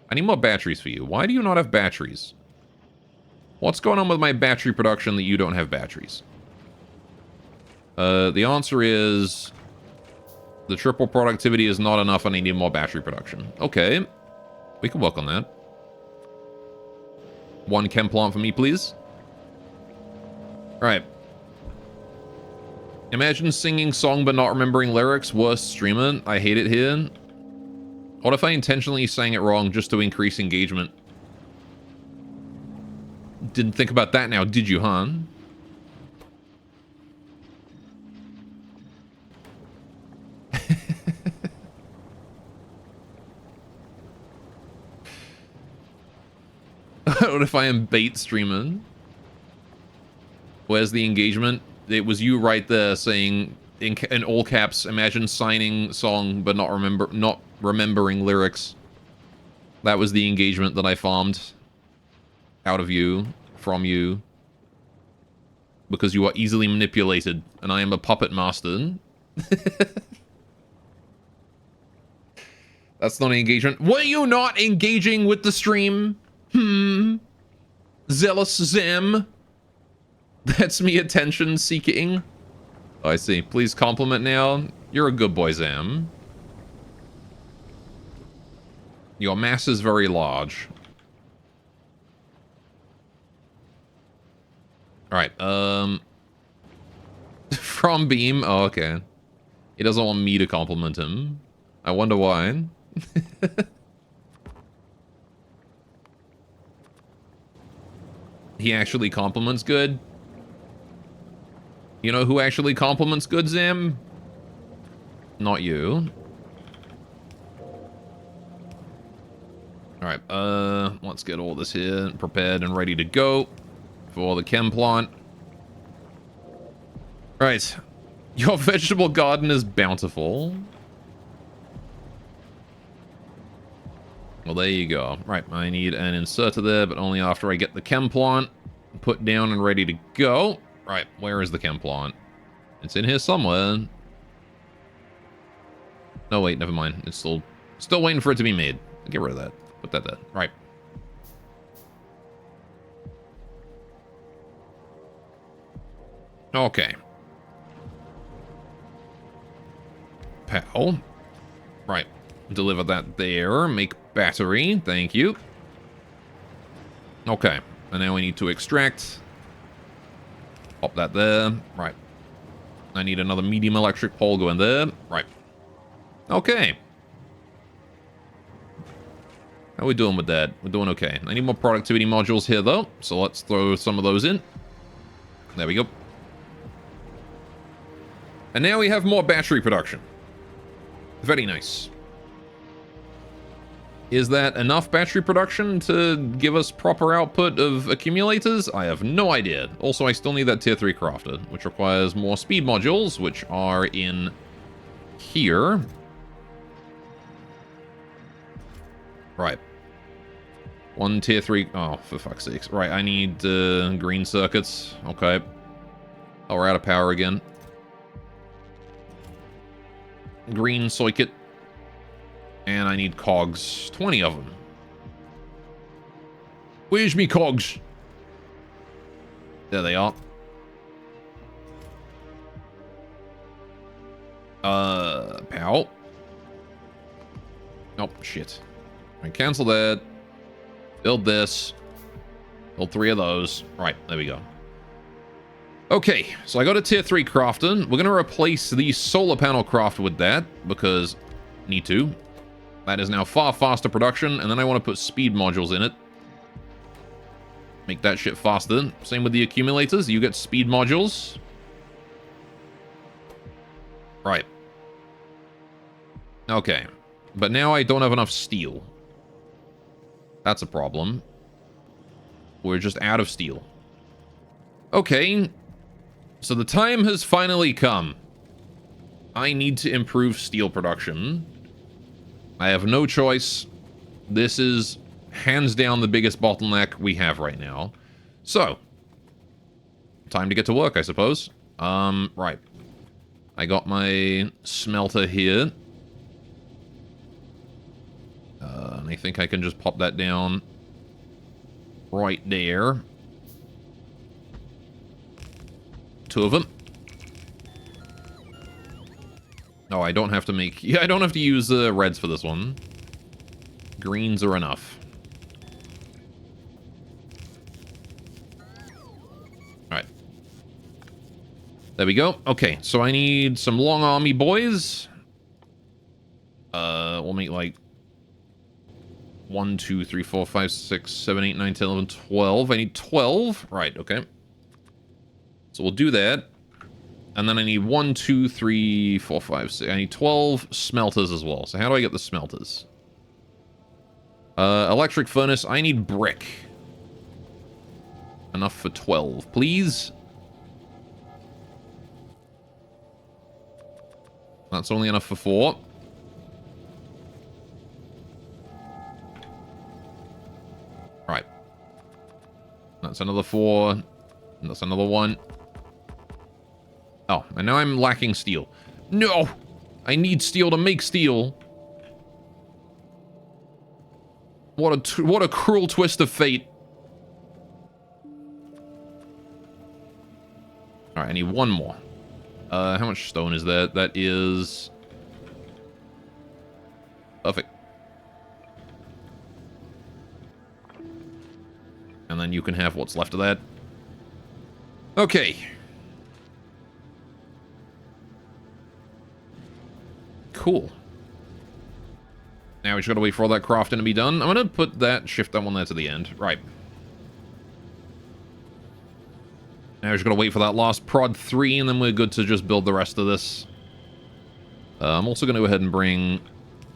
I need more batteries for you. Why do you not have batteries? What's going on with my battery production that you don't have batteries? The answer is... the triple productivity is not enough and I need more battery production. Okay. We can work on that. One chem plant for me, please. Alright. Imagine singing song but not remembering lyrics. Worst streamer. I hate it here. What if I intentionally sang it wrong just to increase engagement? Didn't think about that now, did you, huh? What if I am bait streaming? Where's the engagement? It was you right there saying in all caps, imagine signing song but not remembering lyrics. That was the engagement that I farmed out of you, from you. Because you are easily manipulated and I am a puppet master. That's not an engagement. Were you not engaging with the stream? Zealous Zem. That's me attention seeking. Oh, I see. Please compliment now. You're a good boy, Zam. Your mass is very large. Alright, from Beam. Oh, okay. He doesn't want me to compliment him. I wonder why. He actually compliments good. You know who actually compliments good, Zam? Not you. Alright, let's get all this here prepared and ready to go for the chem plant. Right. Your vegetable garden is bountiful. Well, there you go. Right, I need an inserter there, but only after I get the chem plant put down and ready to go. Right, where is the chem plant? It's in here somewhere. No, wait, never mind. It's still waiting for it to be made. Get rid of that. Put that there. Right. Okay. Pow. Right. Deliver that there. Make battery. Thank you. Okay. And now we need to extract. Pop that there. Right. I need another medium electric pole going there. Right. Okay. How are we doing with that? We're doing okay. I need more productivity modules here, though. So let's throw some of those in. There we go. And now we have more battery production. Very nice. Is that enough battery production to give us proper output of accumulators? I have no idea. Also, I still need that tier 3 crafter, which requires more speed modules, which are in here. Right. One tier 3... oh, for fuck's sakes. Right, I need green circuits. Okay. Oh, we're out of power again. Green circuit. And I need cogs. 20 of them. Where's me cogs? There they are. Pow. Oh, shit. I cancel that. Build this. Build 3 of those. Right, there we go. Okay, so I got a tier 3 crafter. We're going to replace the solar panel crafter with that, because need to. That is now far faster production, and then I want to put speed modules in it. Make that shit faster. Same with the accumulators. You get speed modules. Right. Okay. But now I don't have enough steel. That's a problem. We're just out of steel. Okay. So the time has finally come. I need to improve steel production. I have no choice. This is hands down the biggest bottleneck we have right now. So, time to get to work, I suppose. Right. I got my smelter here. And I think I can just pop that down right there. 2 of them. Oh, I don't have to make... Yeah, I don't have to use reds for this one. Greens are enough. Alright. There we go. Okay, so I need some long army boys. We'll make like 1, 2, 3, 4, 5, 6, 7, 8, 9, 10, 11, 12. I need 12. Right, okay. So we'll do that. And then I need 1, 2, 3, 4, 5, 6. I need 12 smelters as well. So how do I get the smelters? Electric furnace. I need brick. Enough for 12, please. That's only enough for 4. Right. That's another 4. And that's another 1. Oh, and now I'm lacking steel. No! I need steel to make steel. What a cruel twist of fate. Alright, I need 1 more. How much stone is that? That is... Perfect. And then you can have what's left of that. Okay. Cool. Now we just gotta wait for all that crafting to be done. I'm gonna put that, shift that one there to the end. Right. Now we just gotta wait for that last prod 3, and then we're good to just build the rest of this. I'm also gonna go ahead and bring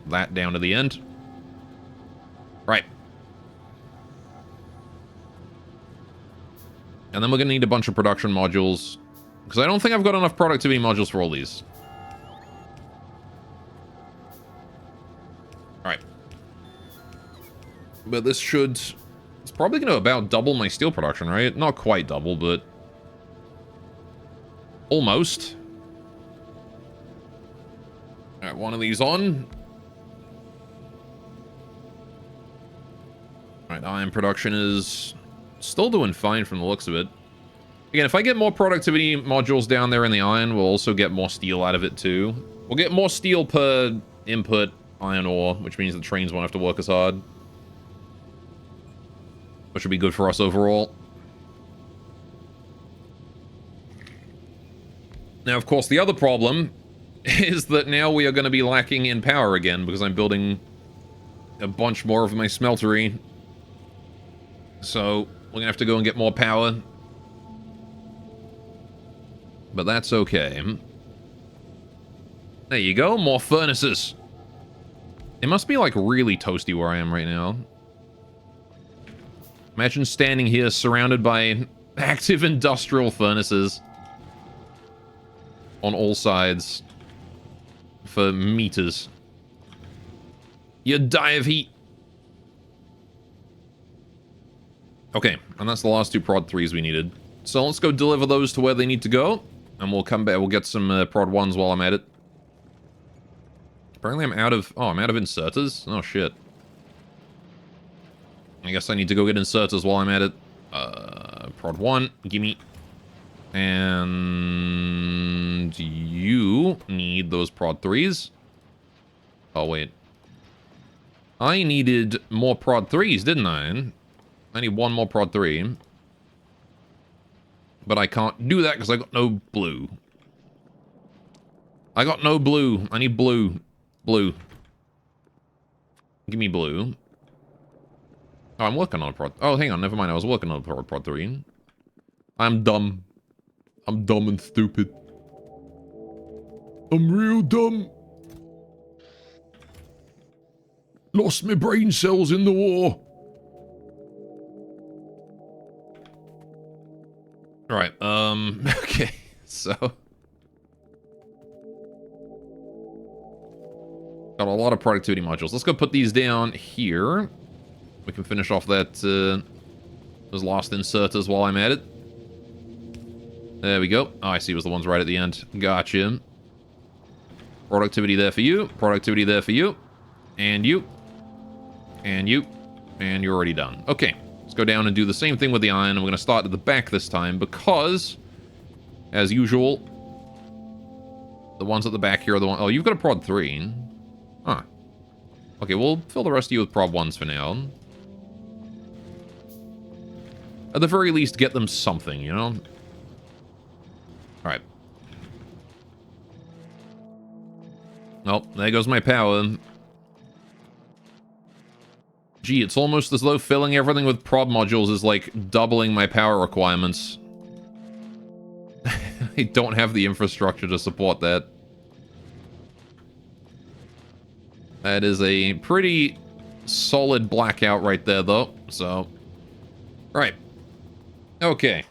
that down to the end. Right. And then we're gonna need a bunch of production modules, because I don't think I've got enough productivity modules for all these. Alright. But this should... It's probably going to about double my steel production, right? Not quite double, but... almost. Alright, one of these on. Alright, iron production is still doing fine from the looks of it. Again, if I get more productivity modules down there in the iron, we'll also get more steel out of it too. We'll get more steel per input iron ore, which means the trains won't have to work as hard. Which would be good for us overall. Now, of course, the other problem is that now we are going to be lacking in power again, because I'm building a bunch more of my smeltery. So, we're going to have to go and get more power. But that's okay. There you go, more furnaces. It must be, like, really toasty where I am right now. Imagine standing here surrounded by active industrial furnaces on all sides for meters. You'd die of heat. Okay, and that's the last 2 prod 3s we needed. So let's go deliver those to where they need to go, and we'll come back. We'll get some prod 1s while I'm at it. Apparently I'm out of... Oh, I'm out of inserters? Oh, shit. I guess I need to go get inserters while I'm at it. Prod 1, gimme. And... you need those prod 3s. Oh, wait. I needed more prod 3s, didn't I? I need 1 more prod 3. But I can't do that because I got no blue. I got no blue. I need blue. Blue. Give me blue. Oh, I'm working on a prod... Oh, hang on. Never mind. I was working on a prod 3. I'm dumb. I'm dumb and stupid. I'm real dumb. Lost my brain cells in the war. Alright, okay. So... got a lot of productivity modules. Let's go put these down here. We can finish off that, those last inserters while I'm at it. There we go. Oh, I see. It was the ones right at the end. Gotcha. Productivity there for you. Productivity there for you. And you. And you. And you're already done. Okay. Let's go down and do the same thing with the iron. I'm going to start at the back this time because, as usual, the ones at the back here are the ones... Oh, you've got a prod 3. Huh. Okay, we'll fill the rest of you with prod 1s for now. At the very least, get them something, you know? Alright. Well, there goes my power. Gee, it's almost as though filling everything with prod modules is like doubling my power requirements. I don't have the infrastructure to support that. That is a pretty solid blackout right there, though. So, right. Okay.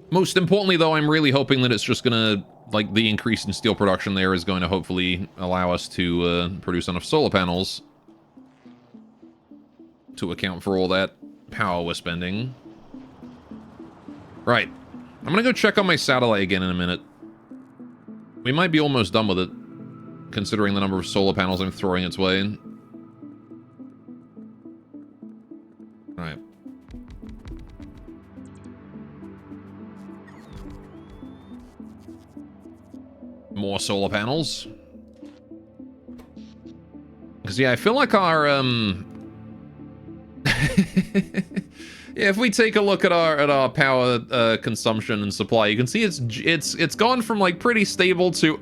Most importantly, though, I'm really hoping that it's just gonna, like, the increase in steel production there is going to hopefully allow us to produce enough solar panels to account for all that power we're spending. Right. I'm gonna go check on my satellite again in a minute. We might be almost done with it, considering the number of solar panels I'm throwing its way. Alright. More solar panels. Because, yeah, I feel like our, yeah, if we take a look at our power consumption and supply, you can see it's gone from like pretty stable to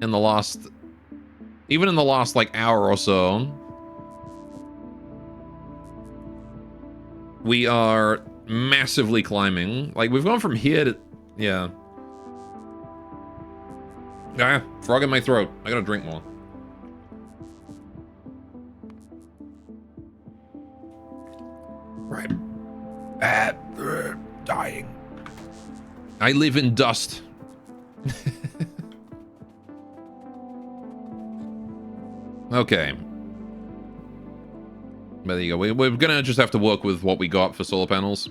in the last like hour or so. We are massively climbing. Like we've gone from here to yeah. Ah, frog in my throat. I gotta drink more. Right. Dying. I live in dust. Okay. But there you go. We're gonna just have to work with what we got for solar panels.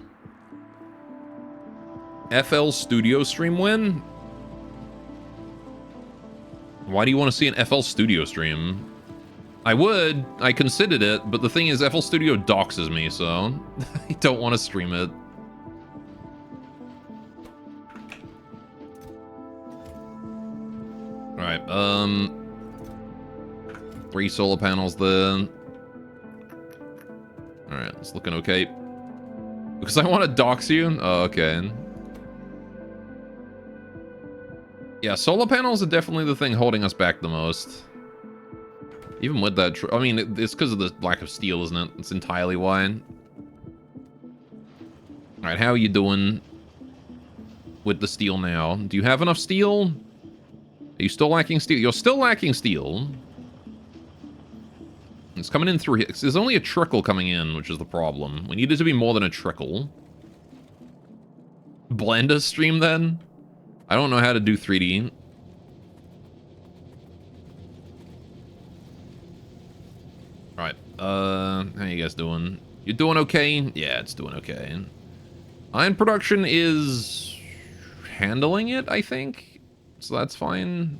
FL Studio stream win? Why do you want to see an FL Studio stream? I would. I considered it, but the thing is, FL Studio doxes me, so I don't want to stream it. Alright, 3 solar panels then. Alright, it's looking okay. Because I want to dox you? Oh, okay. Yeah, solar panels are definitely the thing holding us back the most. Even with that, I mean, it's because of the lack of steel, isn't it? It's entirely why. Alright, how are you doing with the steel now? Do you have enough steel? Are you still lacking steel? You're still lacking steel. It's coming in through here. There's only a trickle coming in, which is the problem. We need it to be more than a trickle. Blender stream, then? I don't know how to do 3D. Alright, how you guys doing? You doing okay? Yeah, it's doing okay. Iron production is handling it, I think. So that's fine.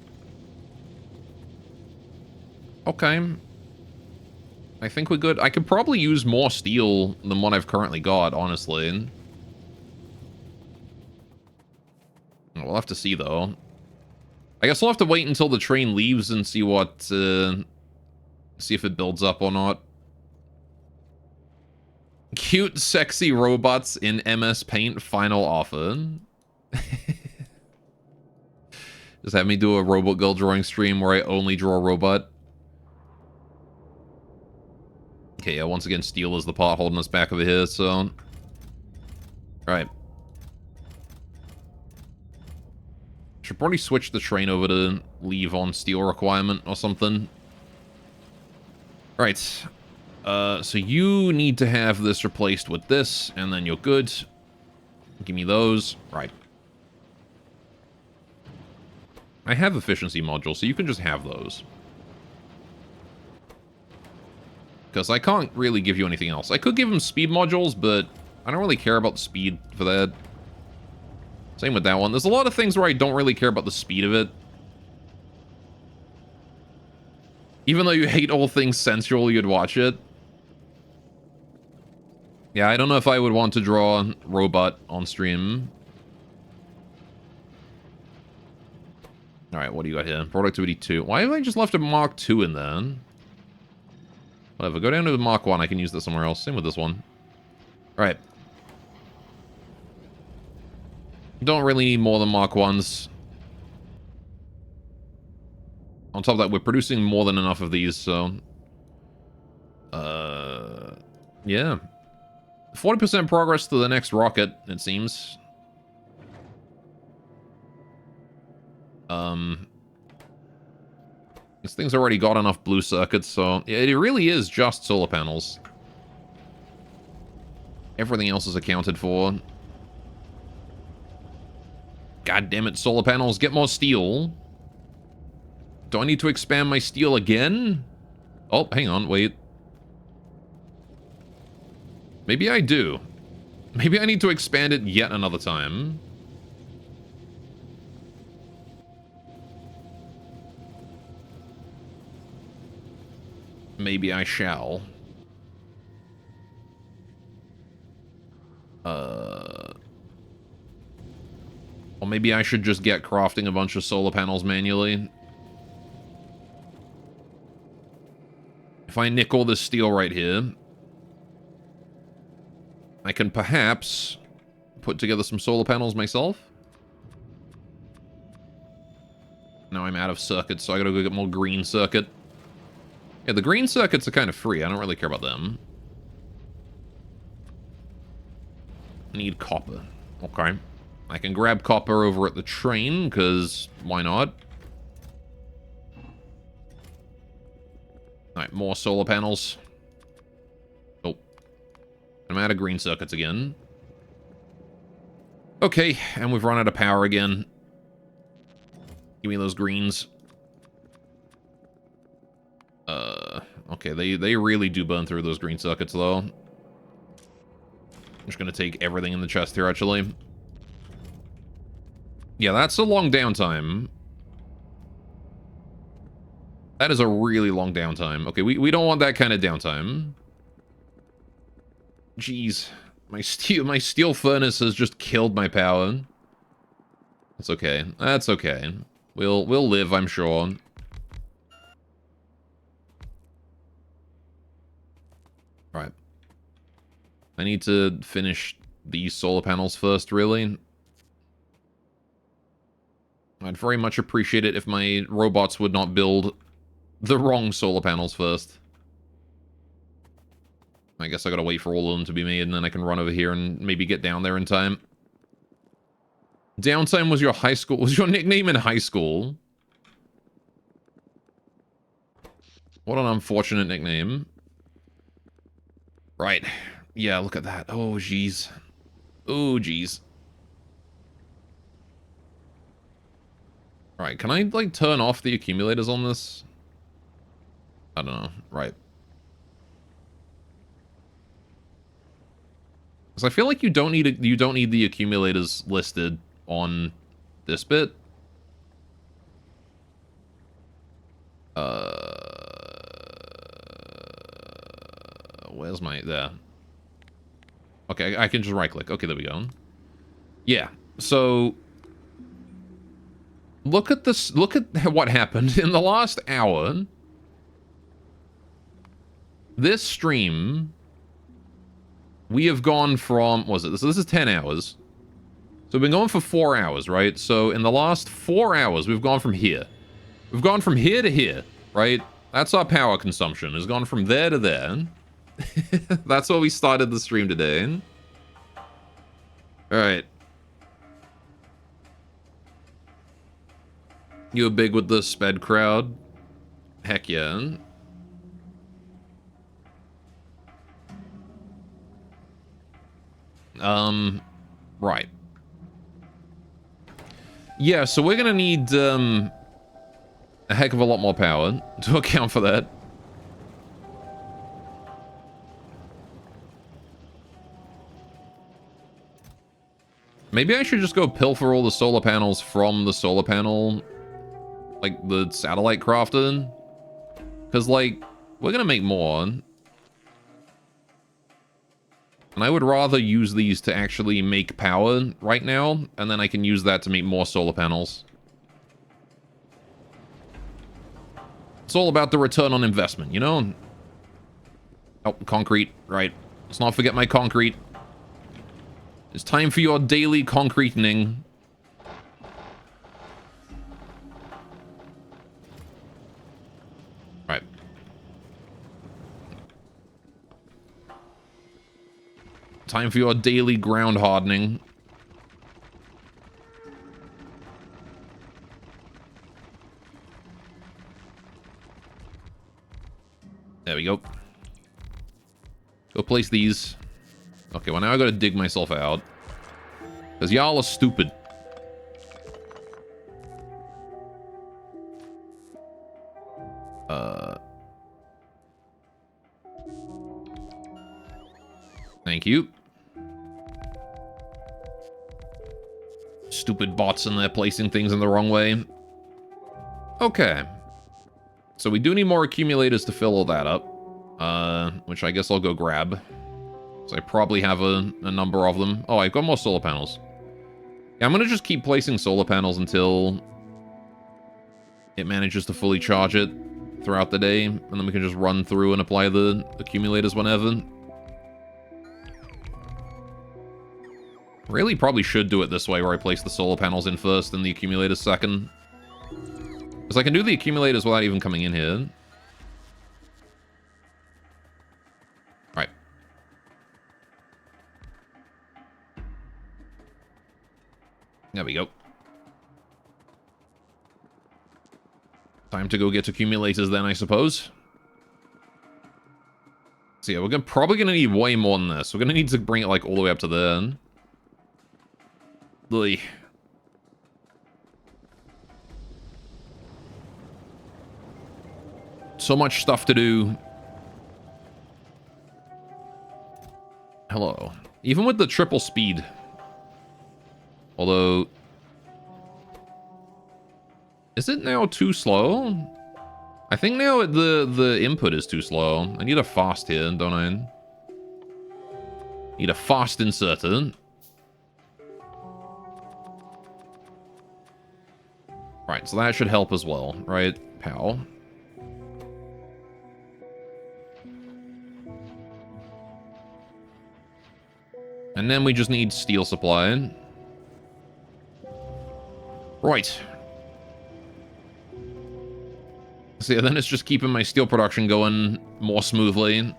Okay. I think we're good. I could probably use more steel than what I've currently got, honestly. We'll have to see, though. I guess we'll have to wait until the train leaves and see what, see if it builds up or not. Cute, sexy robots in MS Paint final offer. Just have me do a Robot Girl drawing stream where I only draw a robot. Okay, yeah, once again, steel is the part holding us back over here, so... Alright. Should probably switch the train over to leave on steel requirement or something. Alright. So you need to have this replaced with this, and then you're good. Give me those. Right. I have efficiency modules, so you can just have those. Because I can't really give you anything else. I could give him speed modules, but I don't really care about the speed for that. Same with that one. There's a lot of things where I don't really care about the speed of it. Even though you hate all things sensual, you'd watch it. Yeah, I don't know if I would want to draw Robot on stream. Alright, what do you got here? Productivity 2. Why have I just left a Mark 2 in there? Whatever, go down to the Mark 1. I can use this somewhere else. Same with this one. Alright. Don't really need more than Mark 1s. On top of that, we're producing more than enough of these, so... yeah. 40% progress to the next rocket, it seems. This thing's already got enough blue circuits, so... It really is just solar panels. Everything else is accounted for. God damn it, solar panels, get more steel. Do I need to expand my steel again? Oh, hang on, wait. Maybe I do. Maybe I need to expand it yet another time. Maybe I shall. Or maybe I should just get crafting a bunch of solar panels manually. If I nickel this steel right here, I can perhaps put together some solar panels myself. Now I'm out of circuits, so I gotta go get more green circuit. Yeah, the green circuits are kind of free. I don't really care about them. I need copper. Okay. I can grab copper over at the train, because why not? Alright, more solar panels. Oh. I'm out of green circuits again. Okay, and we've run out of power again. Give me those greens. Okay, they really do burn through those green circuits, though. I'm just gonna take everything in the chest here, actually. Yeah, that's a long downtime. That is a really long downtime. Okay, we don't want that kind of downtime. Jeez. My steel furnace has just killed my power. That's okay. That's okay. We'll live, I'm sure. Right. I need to finish these solar panels first, really. I'd very much appreciate it if my robots would not build the wrong solar panels first. I guess I gotta wait for all of them to be made, and then I can run over here and maybe get down there in time. Downtime was your high school... Was your nickname in high school? What an unfortunate nickname. Right. Yeah, look at that. Oh, jeez. Oh, jeez. Alright, can I, like, turn off the accumulators on this? I don't know. Right. Because I feel like you don't need the accumulators listed on this bit. Where's my... There. Okay, I can just right-click. Okay, there we go. Yeah, so... Look at this... Look at what happened in the last hour. This stream... We have gone from... What was it? So this is 10 hours. So we've been going for 4 hours, right? So in the last 4 hours, we've gone from here. We've gone from here to here, right? That's our power consumption. It's gone from there to there. That's where we started the stream today. Alright. You were big with the sped crowd? Heck yeah. Right. Yeah, so we're gonna need, a heck of a lot more power to account for that. Maybe I should just go pilfer all the solar panels from the solar panel, like, the satellite crafter. Because, like, we're gonna make more. And I would rather use these to actually make power right now, and then I can use that to make more solar panels. It's all about the return on investment, you know? Oh, concrete, right. Let's not forget my concrete. It's time for your daily concretening. Right. Time for your daily ground hardening. There we go. Go place these. Okay, well now I gotta dig myself out. Because y'all are stupid. Thank you. Stupid bots in there placing things in the wrong way. Okay. So we do need more accumulators to fill all that up. Which I guess I'll go grab. So I probably have a number of them. Oh, I've got more solar panels. Yeah, I'm gonna just keep placing solar panels until it manages to fully charge it throughout the day. And then we can just run through and apply the accumulators whenever. Really probably should do it this way, where I place the solar panels in first and the accumulators second. Because I can do the accumulators without even coming in here. Right. There we go. Time to go get accumulators then, I suppose. So yeah, we're probably going to need way more than this. We're going to need to bring it, like, all the way up to there. Ugh. So much stuff to do. Hello. Even with the triple speed. Although... Is it now too slow? I think now the input is too slow. I need a fast here, don't I? Need a fast inserter. Right, so that should help as well, right? Pow. And then we just need steel supply. Right. So yeah, then it's just keeping my steel production going more smoothly.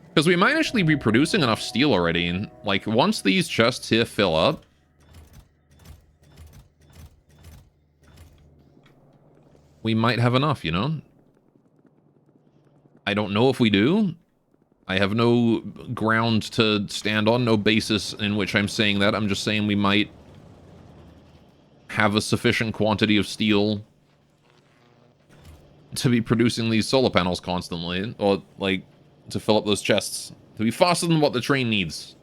Because we might actually be producing enough steel already. Like, once these chests here fill up, we might have enough, you know? I don't know if we do. I have no ground to stand on, no basis in which I'm saying that. I'm just saying we might have a sufficient quantity of steel to be producing these solar panels constantly, or, like, to fill up those chests. To be faster than what the train needs.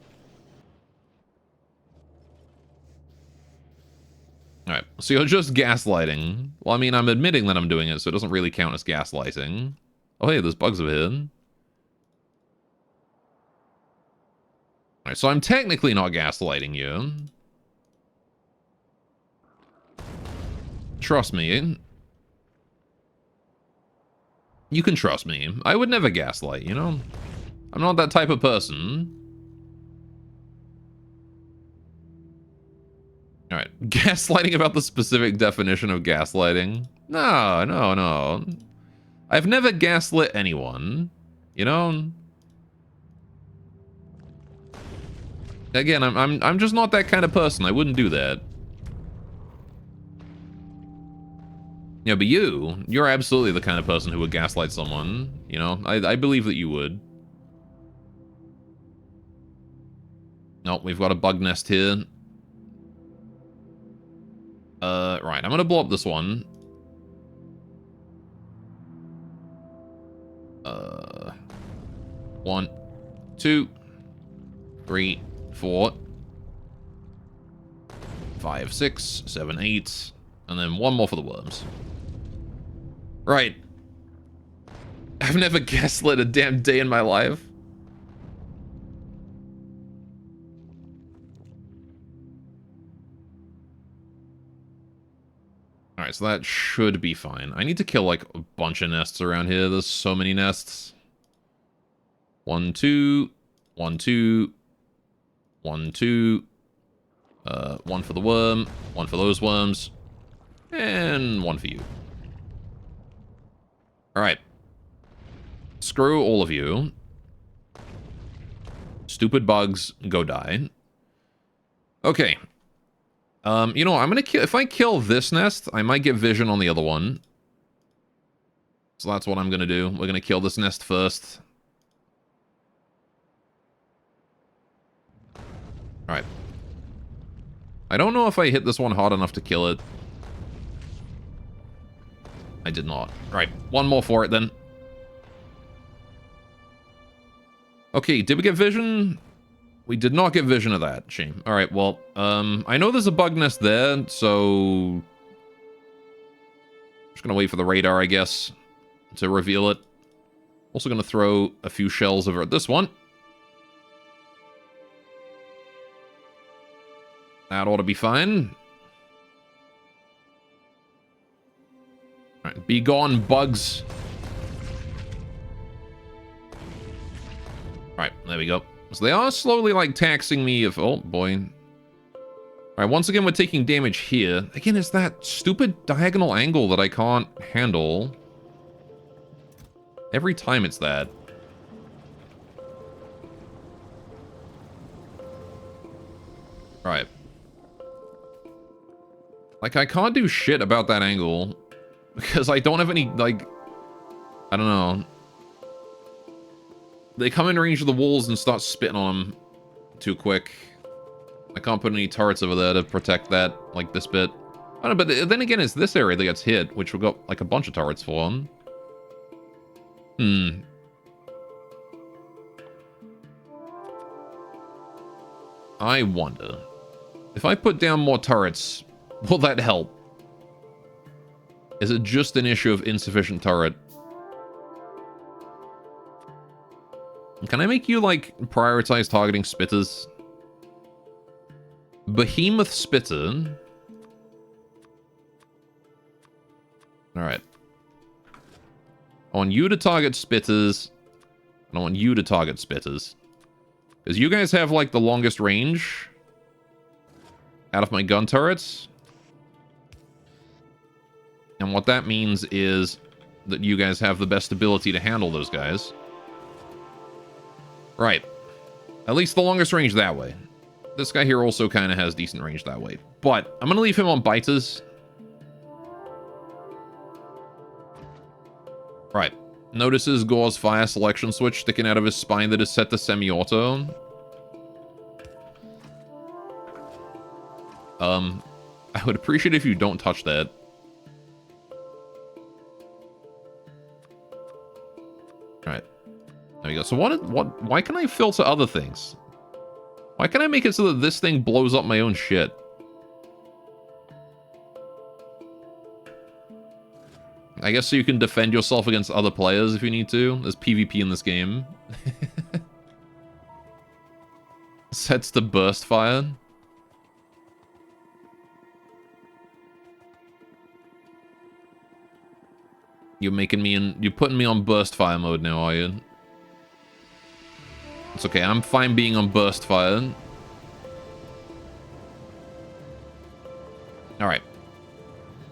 Alright, so you're just gaslighting. Well, I mean, I'm admitting that I'm doing it, so it doesn't really count as gaslighting. Oh, hey, there's bugs over here. Alright, so I'm technically not gaslighting you. Trust me. You can trust me. I would never gaslight, you know? I'm not that type of person. Alright, gaslighting about the specific definition of gaslighting? No, no, no. I've never gaslit anyone, you know? Again, I'm just not that kind of person. I wouldn't do that. Yeah, but you're absolutely the kind of person who would gaslight someone, you know? I believe that you would. Nope, we've got a bug nest here. Right, I'm gonna blow up this one. 1, 2, 3, 4, 5, 6, 7, 8, and then one more for the worms. Right. I've never gaslit a damn day in my life. Alright, so that should be fine. I need to kill, like, a bunch of nests around here. There's so many nests. 1, 2, 1, 2, 1, 2. One for the worm, one for those worms, and one for you. Alright. Screw all of you. Stupid bugs, go die. Okay. You know, I'm gonna kill... If I kill this nest, I might get vision on the other one. So that's what I'm gonna do. We're gonna kill this nest first. Alright. I don't know if I hit this one hard enough to kill it. I did not. Right, one more for it then. Okay, did we get vision? We did not get vision of that. Shame. Alright, well, I know there's a bug nest there, so... Just gonna wait for the radar, I guess, to reveal it. Also gonna throw a few shells over at this one. That ought to be fine. Alright, be gone, bugs. Alright, there we go. So they are slowly, like, taxing me if... Oh, boy. Alright, once again, we're taking damage here. Again, it's that stupid diagonal angle that I can't handle. Every time it's that. Alright. Like, I can't do shit about that angle. Because I don't have any, like... I don't know. They come in range of the walls and start spitting on them too quick. I can't put any turrets over there to protect that, like this bit. I don't know, but then again, it's this area that gets hit, which we've got, like, a bunch of turrets for them. I wonder. If I put down more turrets, will that help? Is it just an issue of insufficient turret? Can I make you, like, prioritize targeting spitters? Behemoth spitter. Alright. I want you to target spitters. And I want you to target spitters. Because you guys have, like, the longest range out of my gun turrets. And what that means is that you guys have the best ability to handle those guys. Right. At least the longest range that way. This guy here also kind of has decent range that way. But I'm going to leave him on biters. Right. Notices Gore's fire selection switch sticking out of his spine that is set to semi-auto. I would appreciate if you don't touch that. Alright. There we go. So why can I filter other things? Why can't I make it so that this thing blows up my own shit? I guess so you can defend yourself against other players if you need to. There's PvP in this game. Sets to burst fire. You're putting me on burst fire mode now, are you? It's okay, I'm fine being on burst fire. Alright.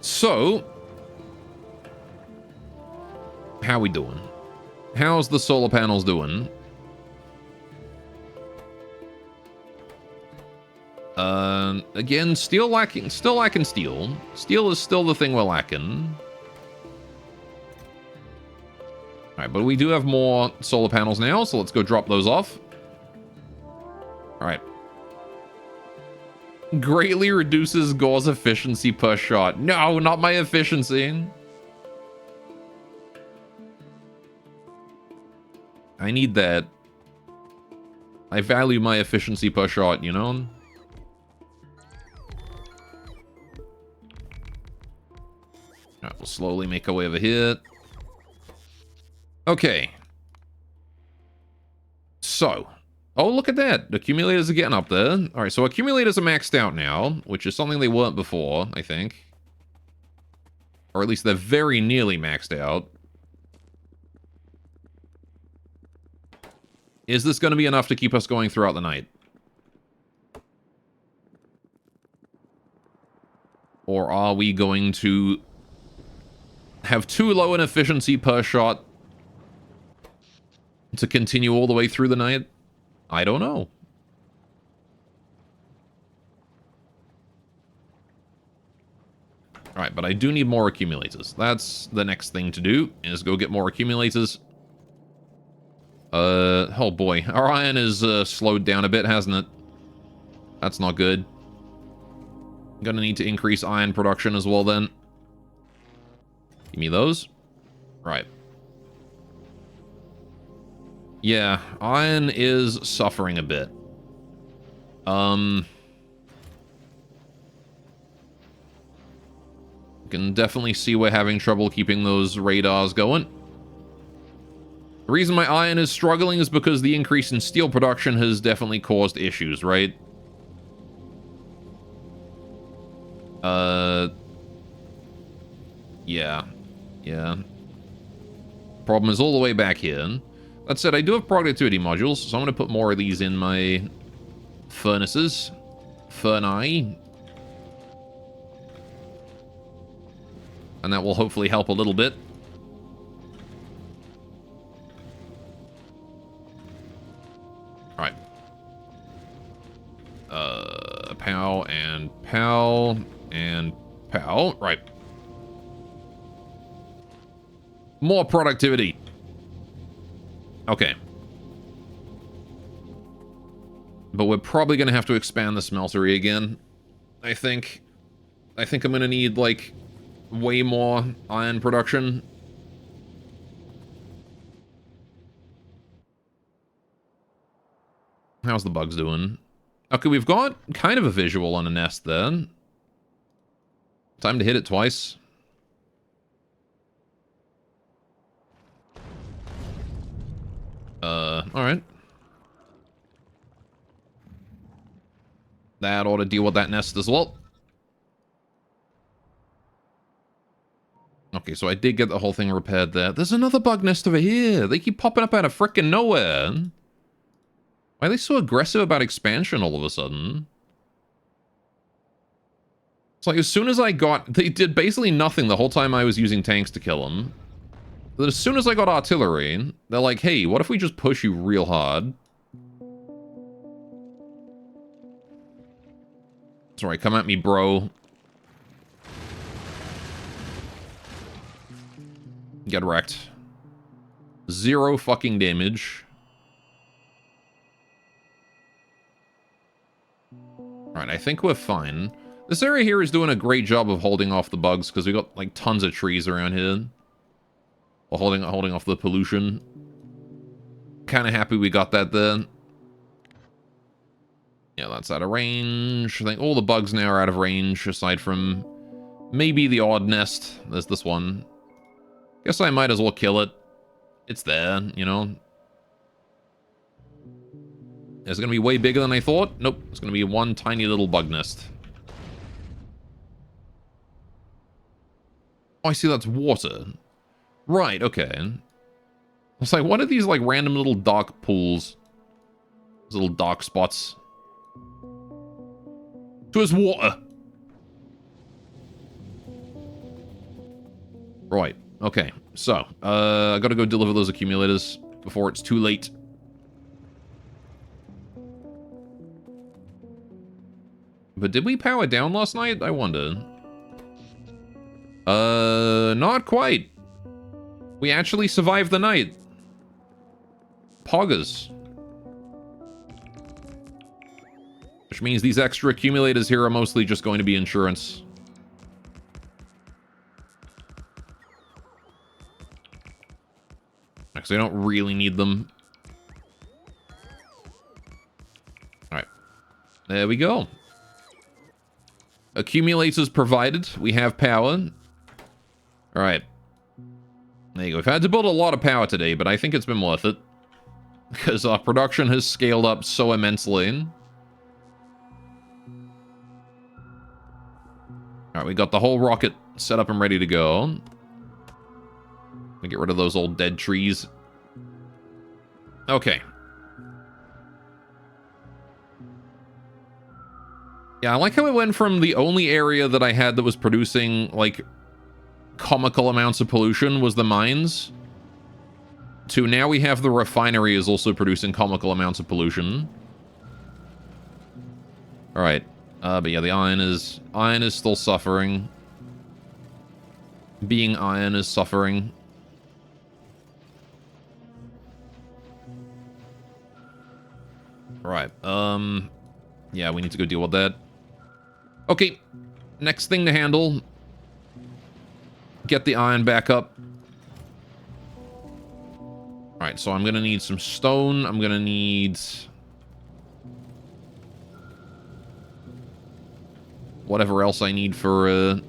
So... how we doing? How's the solar panels doing? Again, still lacking steel. Steel is still the thing we're lacking. Alright, but we do have more solar panels now, so let's go drop those off. Alright. Greatly reduces Gore's efficiency per shot. No, not my efficiency. I need that. I value my efficiency per shot, you know? Alright, we'll slowly make our way over here. Okay. So. Oh, look at that. The accumulators are getting up there. Alright, so accumulators are maxed out now, which is something they weren't before, I think. Or at least they're very nearly maxed out. Is this going to be enough to keep us going throughout the night? Or are we going to have too low an efficiency per shot to continue all the way through the night? I don't know. Alright, but I do need more accumulators. That's the next thing to do, is go get more accumulators. Oh boy. Our iron is slowed down a bit, hasn't it? That's not good. Gonna need to increase iron production as well then. Give me those. Right. Yeah, iron is suffering a bit. Can definitely see we're having trouble keeping those radars going. The reason my iron is struggling is because the increase in steel production has definitely caused issues, right? Yeah. Yeah. Problem is all the way back here. That said, I do have productivity modules, so I'm going to put more of these in my furnaces. Furnae. And that will hopefully help a little bit. Alright. Pow and pow and pow. Right. More productivity. Okay. But we're probably going to have to expand the smeltery again. I think I'm going to need, like, way more iron production. How's the bugs doing? Okay, we've got kind of a visual on a nest then. Time to hit it twice. Alright. That ought to deal with that nest as well. Okay, so I did get the whole thing repaired there. There's another bug nest over here. They keep popping up out of frickin' nowhere. Why are they so aggressive about expansion all of a sudden? It's like as soon as I got... They did basically nothing the whole time I was using tanks to kill them. But as soon as I got artillery, they're like, hey, what if we just push you real hard? Sorry, come at me, bro. Get wrecked. 0 fucking damage. Alright, I think we're fine. This area here is doing a great job of holding off the bugs, because we got, like, tons of trees around here. Or holding off the pollution. Kind of happy we got that there. Yeah, that's out of range. I think all the bugs now are out of range, aside from maybe the odd nest. There's this one. Guess I might as well kill it. It's there, you know. Is it going to be way bigger than I thought? Nope. It's going to be one tiny little bug nest. Oh, I see that's water. Right, okay. It's like, what are these, like, random little dark pools? These little dark spots. So it's water. Right, okay. So, I gotta go deliver those accumulators before it's too late. But did we power down last night? I wonder. Not quite. We actually survived the night. Poggers. Which means these extra accumulators here are mostly just going to be insurance. Because I don't really need them. Alright. There we go. Accumulators provided. We have power. Alright. There you go. We've had to build a lot of power today, but I think it's been worth it. Because our production has scaled up so immensely. Alright, we got the whole rocket set up and ready to go. We get rid of those old dead trees. Okay. Yeah, I like how it went from the only area that I had that was producing, like, comical amounts of pollution was the mines, to now we have the refinery is also producing comical amounts of pollution. Alright. But yeah, the iron is still suffering. Being iron is suffering. Right. Yeah, we need to go deal with that. Okay. Next thing to handle. Get the iron back up. Alright, so I'm gonna need some stone. I'm gonna need whatever else I need for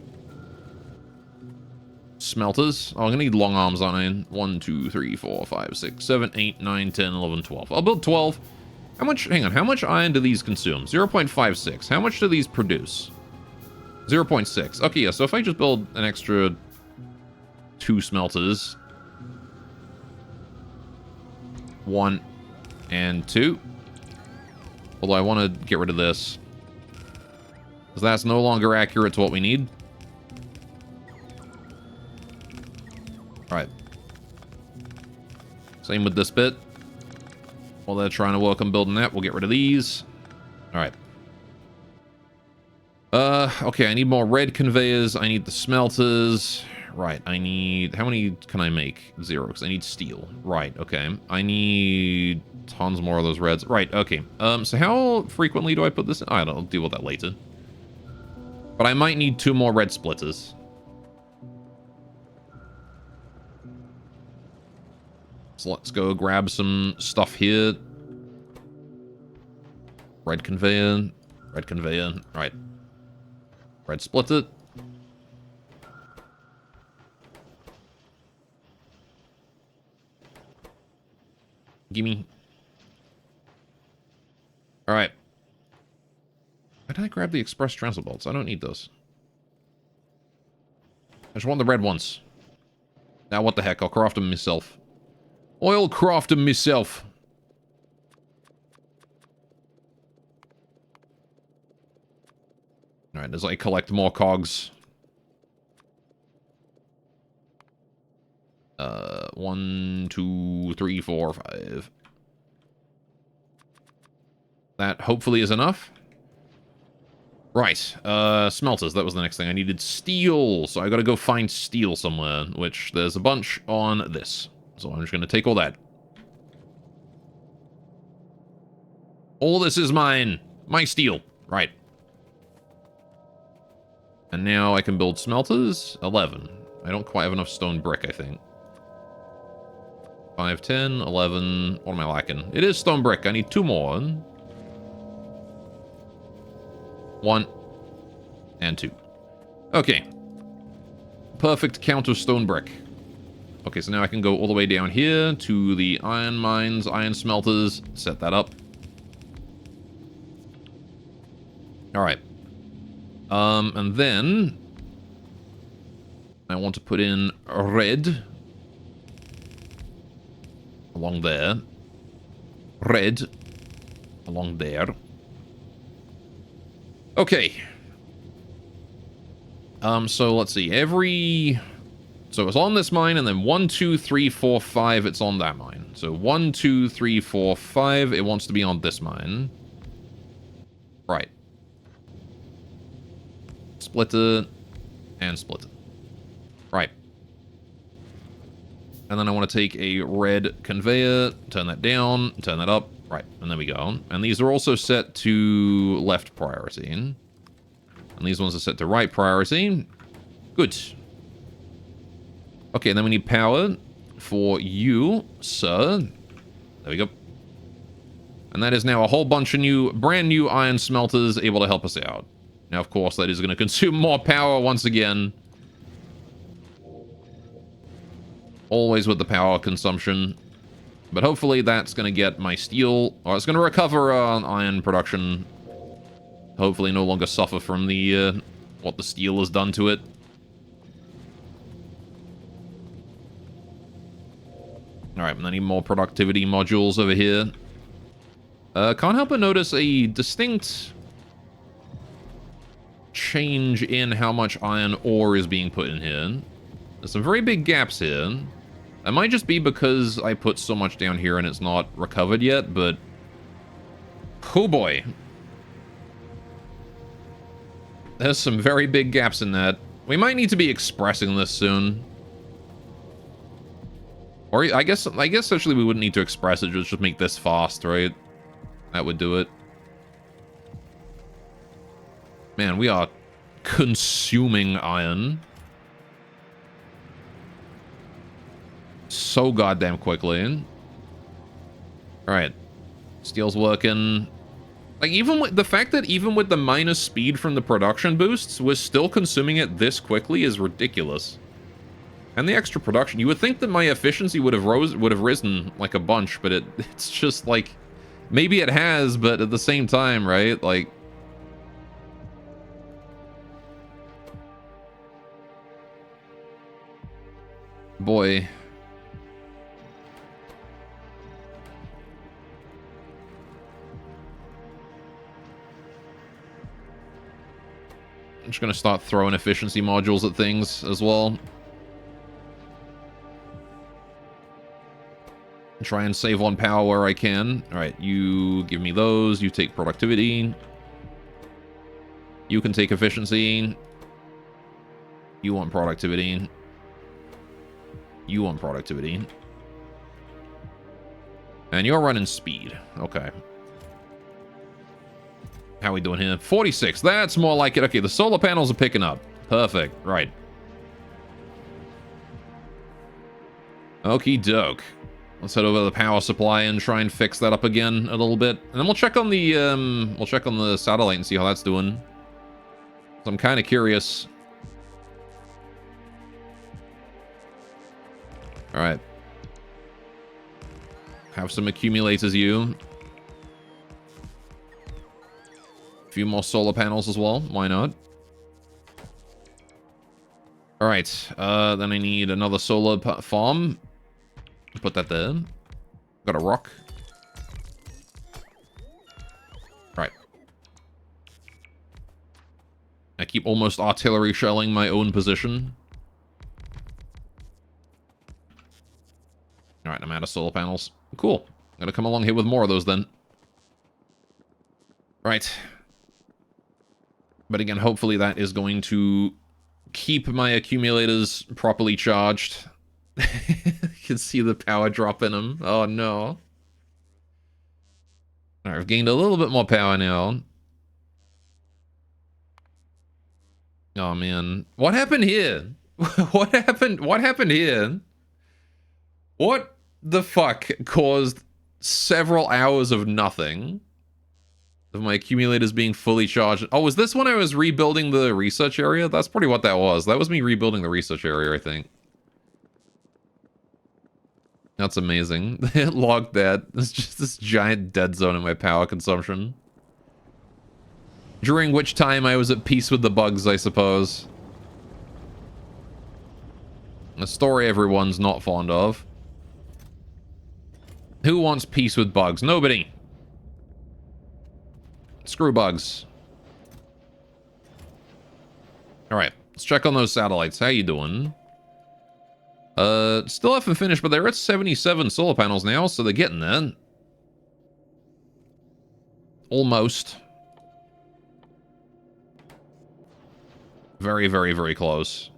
smelters. Oh, I'm gonna need long arms on iron. 1, 2, 3, 4, 5, 6, 7, 8, 9, 10, 11, 12. I'll build 12. How much, hang on, how much iron do these consume? 0.56. How much do these produce? 0.6. Okay, yeah, so if I just build an extra 2 smelters. 1 and 2. Although I want to get rid of this. Because that's no longer accurate to what we need. Alright. Same with this bit. While they're trying to work on building that, we'll get rid of these. Alright. Okay, I need more red conveyors. I need the smelters. Right, I need... How many can I make? 0, because I need steel. Right, okay. I need tons more of those reds. Right, okay. So how frequently do I put this in? I don't know, I'll deal with that later. But I might need 2 more red splitters. So let's go grab some stuff here. Red conveyor. Red conveyor. Right. Red splitter. Gimme. Alright. Why did I grab the express transit bolts? I don't need those. I just want the red ones. Now what the heck, I'll craft them myself. I'll craft them myself. Alright, as I collect more cogs. 1, 2, 3, 4, 5. That hopefully is enough. Right, smelters, that was the next thing. I needed steel, so I gotta go find steel somewhere, which there's a bunch on this. So I'm just gonna take all that. All this is mine. My steel. Right. And now I can build smelters. 11. I don't quite have enough stone brick, I think. 5, 10, 11. What am I lacking? It is stone brick. I need 2 more. 1 and 2. Okay. Perfect count of stone brick. Okay, so now I can go all the way down here to the iron mines, iron smelters, set that up. Alright. And then I want to put in red along there. Red along there. Okay. So let's see. So it's on this mine, and then 1, 2, 3, 4, 5, it's on that mine. So 1, 2, 3, 4, 5, it wants to be on this mine. Right. Split it, and split it. Right. And then I want to take a red conveyor, turn that down, turn that up. Right, and there we go. And these are also set to left priority. And these ones are set to right priority. Good. Okay, and then we need power for you, sir. There we go. And that is now a whole bunch of brand new iron smelters able to help us out. Now, of course, that is going to consume more power once again. Always with the power consumption. But hopefully that's going to get my steel... Or it's going to recover iron production. Hopefully no longer suffer from the what the steel has done to it. Alright, and I need more productivity modules over here. Can't help but notice a distinct change in how much iron ore is being put in here. There's some very big gaps here. It might just be because I put so much down here and it's not recovered yet, but... Oh boy. There's some very big gaps in that. We might need to be expressing this soon. Or I guess actually we wouldn't need to express it, just make this fast, right? That would do it. Man, we are consuming iron so goddamn quickly. Alright. Steel's working. Like, even with the fact that even with the minus speed from the production boosts, we're still consuming it this quickly is ridiculous. And the extra production, you would think that my efficiency would have risen like a bunch, but it's just like, maybe it has, but at the same time, right? Like, boy. I'm just gonna start throwing efficiency modules at things as well. Try and save on power where I can. Alright, you give me those. You take productivity. You can take efficiency. You want productivity. You want productivity. And you're running speed. Okay. How are we doing here? 46. That's more like it. Okay, the solar panels are picking up. Perfect. Right. Okie doke. Let's head over to the power supply and try and fix that up again a little bit. And then we'll check on the satellite and see how that's doing. So I'm kind of curious. All right. Have some accumulators, you. A few more solar panels as well. Why not? All right. Then I need another solar farm. Put that there. Got a rock. Right. I keep almost artillery shelling my own position. Alright, I'm out of solar panels. Cool. Gotta come along here with more of those then. Right. But again, hopefully that is going to keep my accumulators properly charged. You can see the power drop in them. Oh no. Alright, I've gained a little bit more power now. Oh man. What happened here? What happened here? What the fuck caused several hours of nothing? Of my accumulators being fully charged. Oh, was this when I was rebuilding the research area? That's pretty what that was. That was me rebuilding the research area, I think. That's amazing. It logged that. It's just this giant dead zone in my power consumption. During which time I was at peace with the bugs, I suppose. A story everyone's not fond of. Who wants peace with bugs? Nobody. Screw bugs. Alright, let's check on those satellites. How you doing? Still haven't finished, but they're at 77 solar panels now, so they're getting there. Almost. Very, very, very close.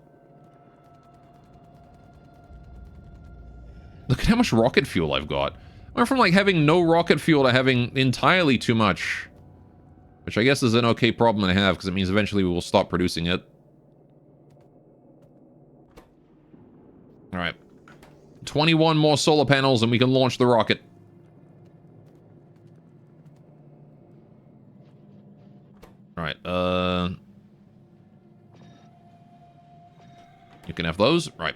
Look at how much rocket fuel I've got. Went from like having no rocket fuel to having entirely too much. Which I guess is an okay problem to have, because it means eventually we will stop producing it. Alright. 21 more solar panels and we can launch the rocket. Alright, you can have those. Right.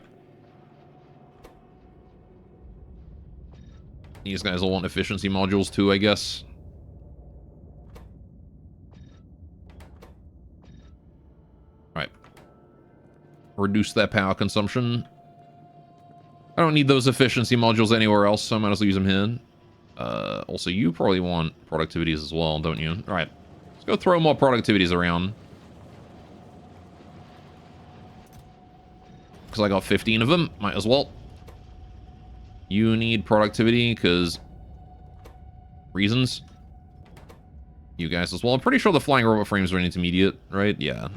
These guys will want efficiency modules too, I guess. Alright. Reduce that power consumption. I don't need those efficiency modules anywhere else, so I might as well use them here. Also, you probably want productivities as well, don't you? Alright. Let's go throw more productivities around. Because I got 15 of them. Might as well. You need productivity, because... reasons. You guys as well. I'm pretty sure the flying robot frames are an intermediate, right? Yeah.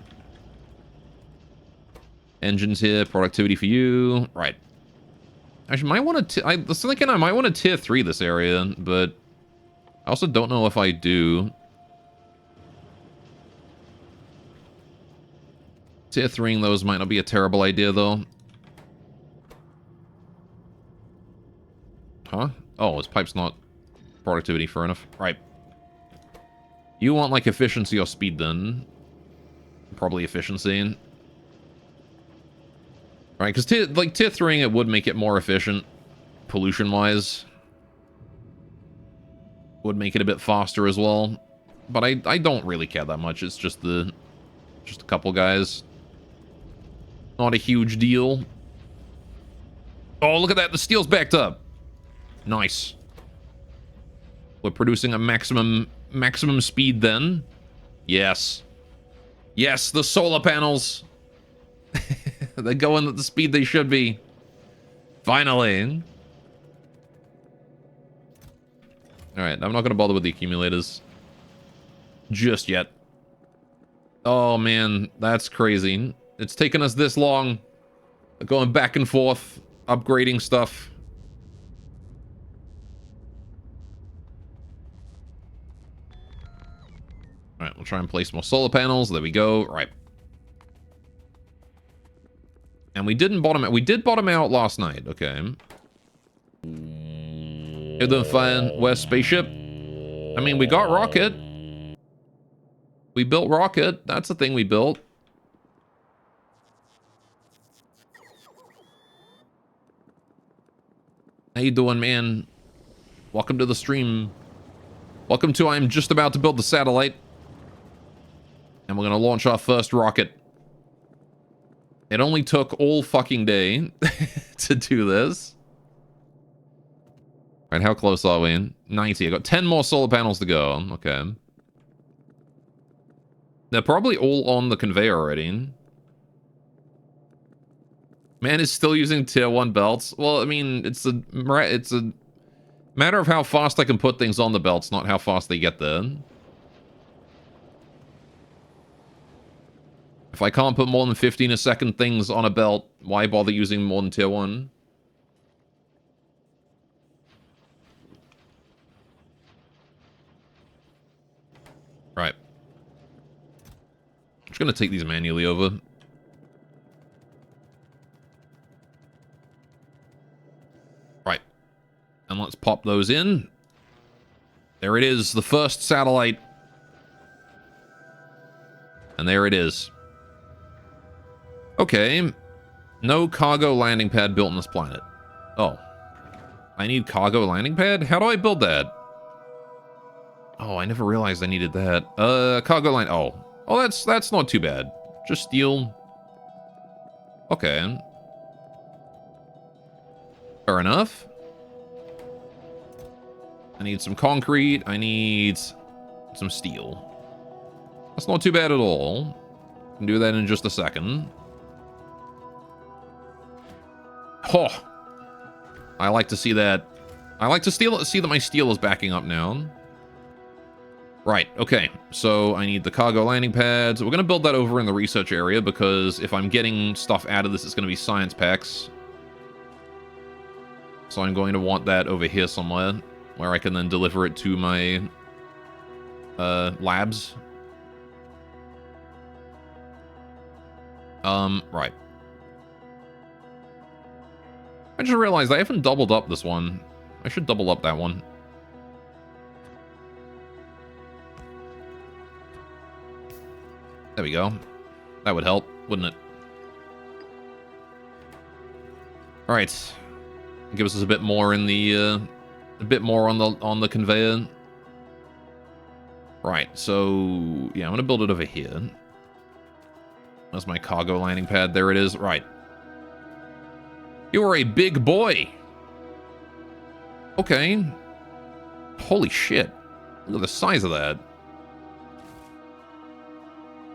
Engines here. Productivity for you. Right. Actually, might want to... I was thinking I might want to tier 3 this area, but... I also don't know if I do. Tier 3ing those might not be a terrible idea, though. Huh? Oh, his pipe's not productivity for enough. Right. You want, like, efficiency or speed, then. Probably efficiency. Right, because tier 3ing it would make it more efficient, pollution-wise. Would make it a bit faster as well. But I don't really care that much. It's just a couple guys. Not a huge deal. Oh, look at that. The steel's backed up. Nice. We're producing a maximum speed then. Yes. Yes, the solar panels. They're going at the speed they should be. Finally. Alright, I'm not going to bother with the accumulators. Just yet. Oh, man. That's crazy. It's taken us this long. Going back and forth. Upgrading stuff. Alright, we'll try and place more solar panels. There we go. Right. And we didn't bottom out. We did bottom out last night. Okay. Hit the fine west spaceship. I mean, we got rocket. We built rocket. That's the thing we built. How you doing, man? Welcome to the stream. Welcome to I'm just about to build the satellite. And we're going to launch our first rocket. It only took all fucking day to do this. All right, how close are we? 90. I got 10 more solar panels to go. Okay. They're probably all on the conveyor already. Man is still using tier 1 belts. Well, I mean, it's a matter of how fast I can put things on the belts, not how fast they get there. If I can't put more than 15 a second things on a belt, why bother using more than tier 1? Right. I'm just going to take these manually over. Right. And let's pop those in. There it is, the first satellite. And there it is. Okay. No cargo landing pad built on this planet. Oh. I need cargo landing pad? How do I build that? Oh, I never realized I needed that. Cargo line. Oh. Oh, that's not too bad. Just steel. Okay. Fair enough. I need some concrete. I need some steel. That's not too bad at all. Can do that in just a second. Oh. I like to see that. I like to see that my steel is backing up now. Right, okay. So I need the cargo landing pads. We're going to build that over in the research area because if I'm getting stuff out of this, it's going to be science packs. So I'm going to want that over here somewhere. where I can then deliver it to my labs. Right. I just realized I haven't doubled up this one. I should double up that one. There we go. That would help, wouldn't it? Alright. Give us a bit more in the, a bit more on the conveyor. Right, so, yeah, I'm gonna build it over here. That's my cargo landing pad. There it is. Right. You are a big boy. Okay. Holy shit. Look at the size of that.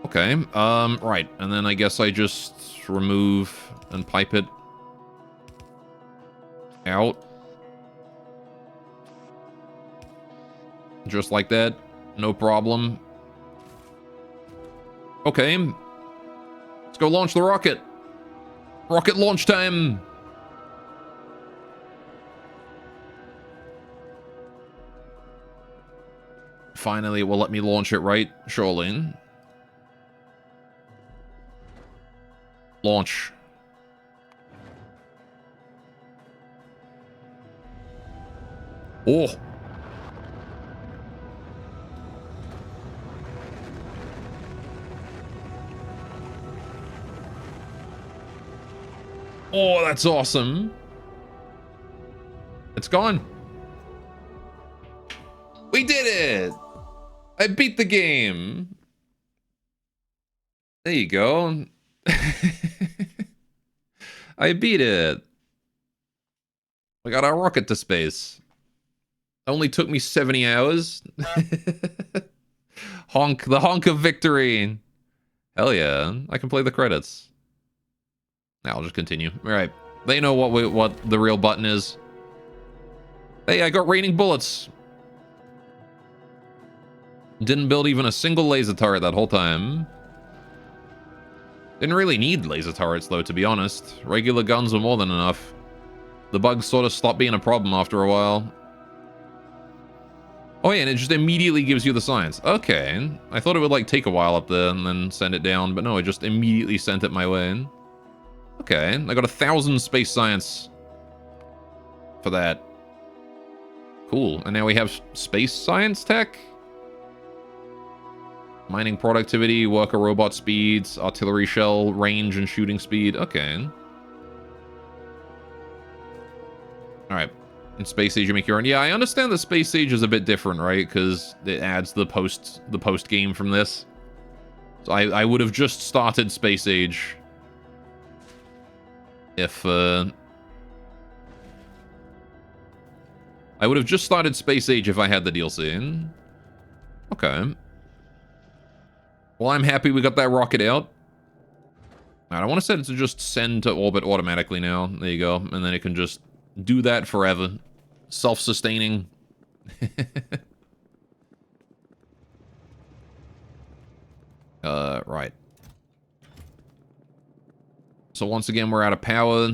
Okay. Right. And then I guess I just remove and pipe it out. Just like that. No problem. Okay. Let's go launch the rocket. Rocket launch time. Finally, it will let me launch it right, surely. Launch. Oh. Oh, that's awesome. It's gone. We did it! I beat the game. There you go. I beat it. We got our rocket to space. Only took me 70 hours. Honk, the honk of victory. Hell yeah, I can play the credits. Now I'll just continue. All right, they know what the real button is. Hey, I got raining bullets. Didn't build even a single laser turret that whole time. Didn't really need laser turrets though, to be honest. Regular guns were more than enough. The bugs sort of stopped being a problem after a while. Oh yeah, and it just immediately gives you the science. Okay. I thought it would like take a while up there and then send it down, but no, it just immediately sent it my way. Okay, I got 1,000 space science for that. Cool, and now we have space science tech? Mining productivity, worker robot speeds, artillery shell range and shooting speed. Okay. Alright. In Space Age, you make your own. Yeah, I understand that Space Age is a bit different, right? Because it adds the post game from this. So I would have just started Space Age if I would have just started Space Age if I had the DLC. Okay. Well, I'm happy we got that rocket out. I want to set it to just send to orbit automatically now. There you go. And then it can just do that forever. Self-sustaining. Right. So once again, we're out of power.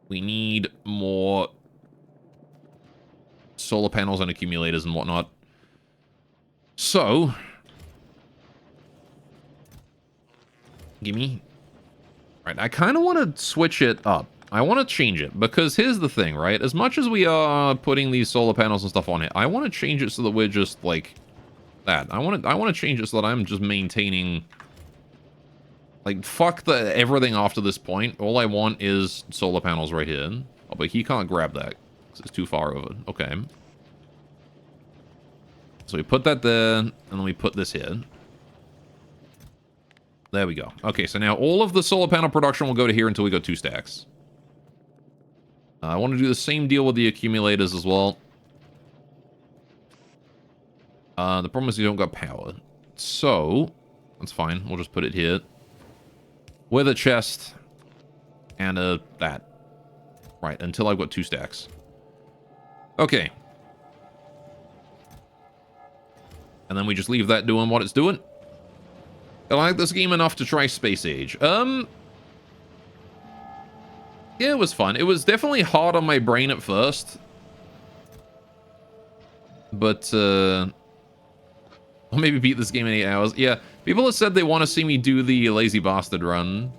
We need more solar panels and accumulators and whatnot. So... Gimme. Right, I kind of want to switch it up. I want to change it, because here's the thing, right? As much as we are putting these solar panels and stuff on it, I want to change it so that we're just, like, that. I want to change it so that I'm just maintaining... Like, fuck everything after this point. All I want is solar panels right here. Oh, but he can't grab that, because it's too far over. Okay. So we put that there, and then we put this here. There we go. Okay, so now all of the solar panel production will go to here until we go 2 stacks. I want to do the same deal with the accumulators as well. The problem is you don't got power. So, that's fine. We'll just put it here. With a chest. And that. Right, until I've got 2 stacks. Okay. And then we just leave that doing what it's doing. I like this game enough to try Space Age. Yeah, it was fun. It was definitely hard on my brain at first. But, I'll maybe beat this game in 8 hours. Yeah, people have said they want to see me do the Lazy Bastard run.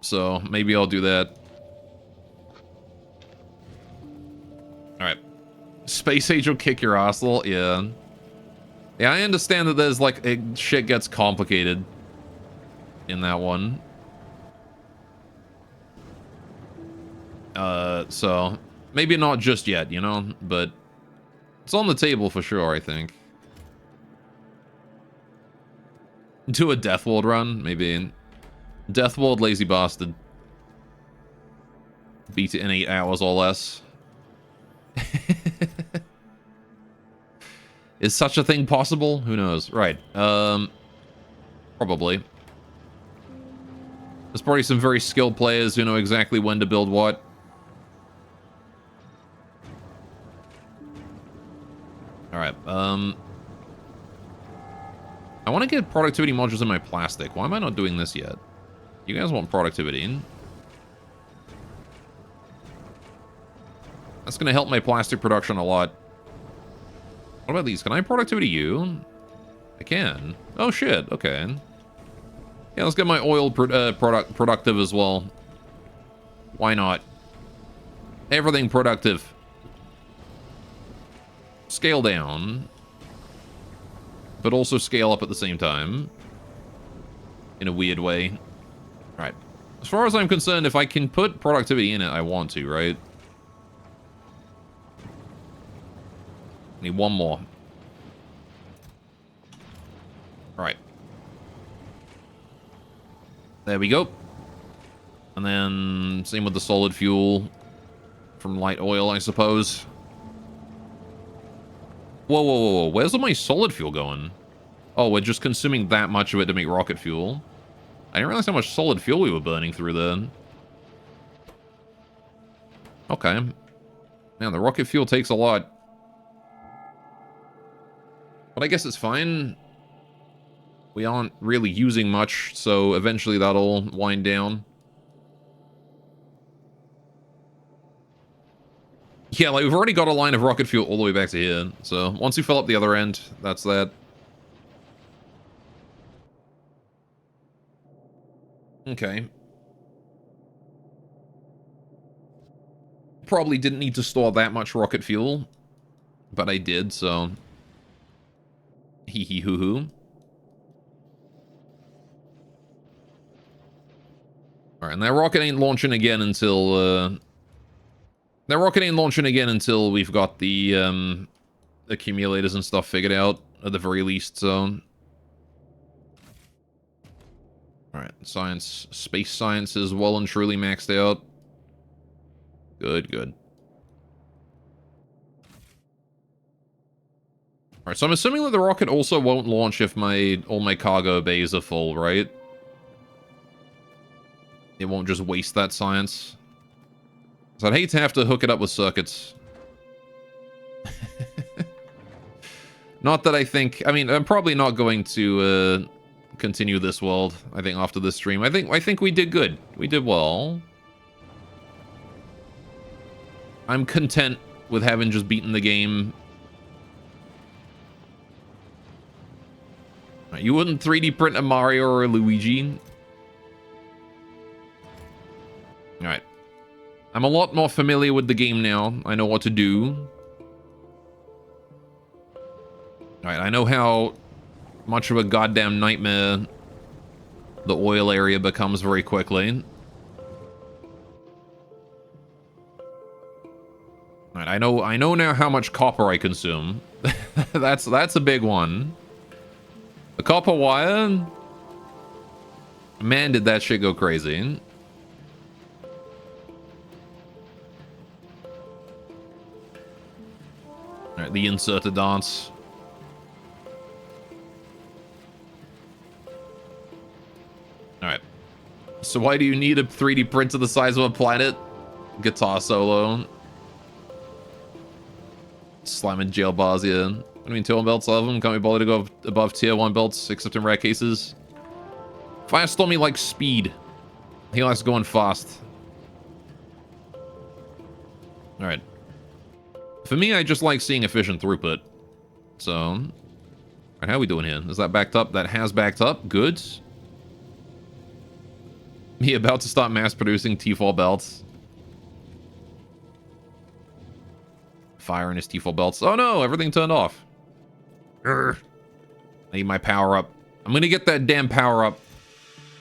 So, maybe I'll do that. Alright. Space Age will kick your ass, lol. Yeah. Yeah, I understand that there's, like, shit gets complicated in that one. So, maybe not just yet, you know? But it's on the table for sure, I think. Do a Death World run, maybe. Death World Lazy Bastard. Beat it in 8 hours or less. Is such a thing possible? Who knows? Right. Probably. There's probably some very skilled players who know exactly when to build what. Alright, I want to get productivity modules in my plastic. Why am I not doing this yet? You guys want productivity? That's going to help my plastic production a lot. What about these? Can I productivity you? I can. Oh, shit. Okay. Yeah, let's get my oil productive as well. Why not? Everything productive. Scale down. But also scale up at the same time. In a weird way. Alright. As far as I'm concerned, if I can put productivity in it, I want to, right? Need one more. Alright. There we go. And then same with the solid fuel from light oil, I suppose. Whoa, whoa, whoa, whoa. Where's all my solid fuel going? Oh, we're just consuming that much of it to make rocket fuel. I didn't realize how much solid fuel we were burning through then. Okay. Man, the rocket fuel takes a lot. But I guess it's fine. We aren't really using much, so eventually that'll wind down. Yeah, like, we've already got a line of rocket fuel all the way back to here. So, once we fill up the other end, that's that. Okay. Probably didn't need to store that much rocket fuel. But I did, so... Hee hee hoo hoo. Alright, and that rocket ain't launching again until, that rocket ain't launching again until we've got the, accumulators and stuff figured out, at the very least, so... Alright, science, space science is well and truly maxed out. Good, good. Alright, so I'm assuming that the rocket also won't launch if all my cargo bays are full, right? It won't just waste that science. So I'd hate to have to hook it up with circuits. Not that I think... I mean, I'm probably not going to continue this world, I think, after this stream. I think we did good. We did well. I'm content with having just beaten the game. You wouldn't 3D print a Mario or a Luigi? Alright. I'm a lot more familiar with the game now. I know what to do. Alright, I know how much of a goddamn nightmare the oil area becomes very quickly. Alright, I know now how much copper I consume. that's a big one. The copper wire... Man, did that shit go crazy. Alright, the inserted dance. Alright. So why do you need a 3D print of the size of a planet? Guitar solo. Slamming jail bars, yeah. I mean, tier 1 belts, love them. Can't be bothered to go above tier 1 belts, except in rare cases. Firestormy likes speed. He likes going fast. Alright. For me, I just like seeing efficient throughput. So, how are we doing here? Is that backed up? That has backed up. Good. He about to start mass producing T4 belts. Fire in his T4 belts. Oh no, everything turned off. Urgh. I need my power up. I'm gonna get that damn power up.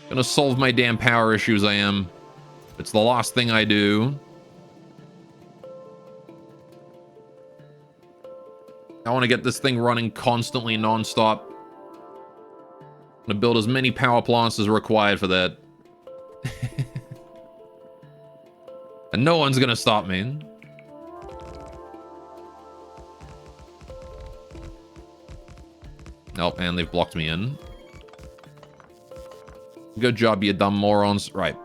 Gonna solve my damn power issues, I am. It's the last thing I do. I want to get this thing running constantly, non-stop. I'm gonna build as many power plants as required for that. And no one's gonna stop me. Nope, and they've blocked me in. Good job, you dumb morons. Right.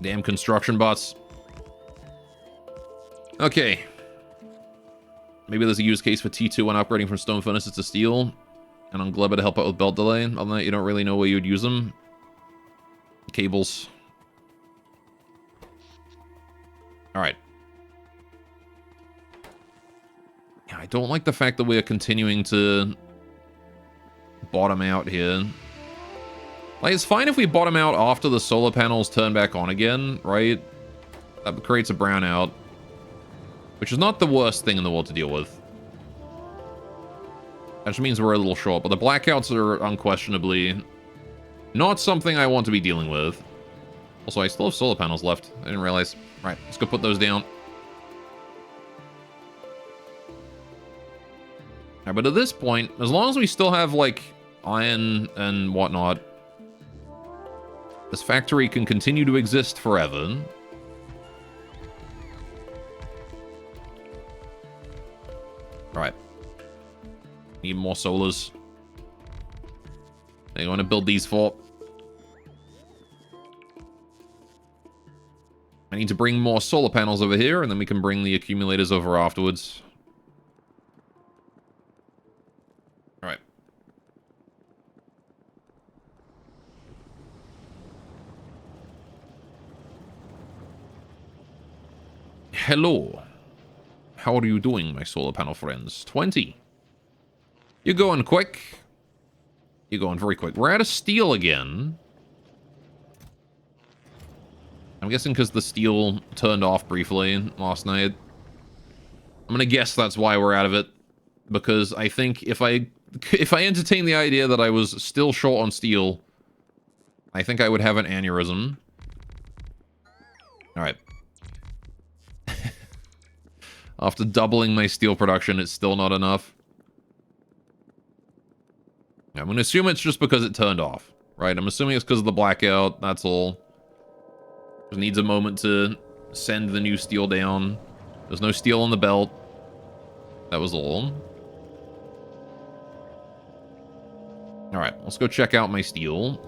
Damn construction bots. Okay. Maybe there's a use case for T2 when upgrading from stone furnaces to steel. And on Gleba to help out with belt delay. Other than that, you don't really know where you'd use them. Cables. Alright. Yeah, I don't like the fact that we are continuing to bottom out here. Like, it's fine if we bottom out after the solar panels turn back on again, right? That creates a brownout. Which is not the worst thing in the world to deal with. That just means we're a little short, but the blackouts are unquestionably not something I want to be dealing with. Also, I still have solar panels left. I didn't realize. Right, let's go put those down. Alright, but at this point, as long as we still have, like, iron and whatnot, this factory can continue to exist forever. Alright. Need more solars. You want to build these for? I need to bring more solar panels over here, and then we can bring the accumulators over afterwards. Alright. Hello. How are you doing, my solar panel friends? 20. You're going quick. You're going very quick. We're out of steel again. I'm guessing because the steel turned off briefly last night. I'm gonna guess that's why we're out of it. Because I think if I entertain the idea that I was still short on steel, I think I would have an aneurysm. Alright. After doubling my steel production, it's still not enough. I'm going to assume it's just because it turned off, right? I'm assuming it's because of the blackout, that's all. Just needs a moment to send the new steel down. There's no steel on the belt. That was all. Alright, let's go check out my steel.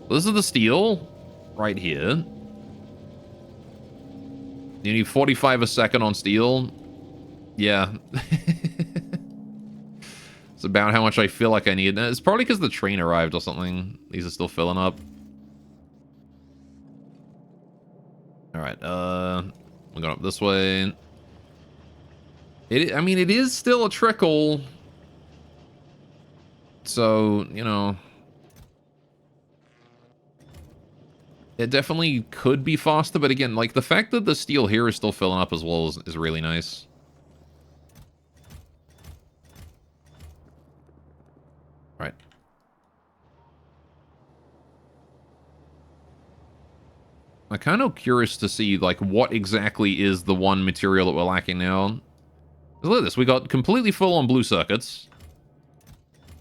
This is the steel right here. You need 45 a second on steel. Yeah. It's about how much I feel like I need. It's probably because the train arrived or something. These are still filling up. Alright, we're going up this way. I mean, it is still a trickle. So, you know. It definitely could be faster, but again, like, the fact that the steel here is still filling up as well is really nice. Right. I'm kind of curious to see, like, what exactly is the one material that we're lacking now. Look at this, we got completely full on blue circuits.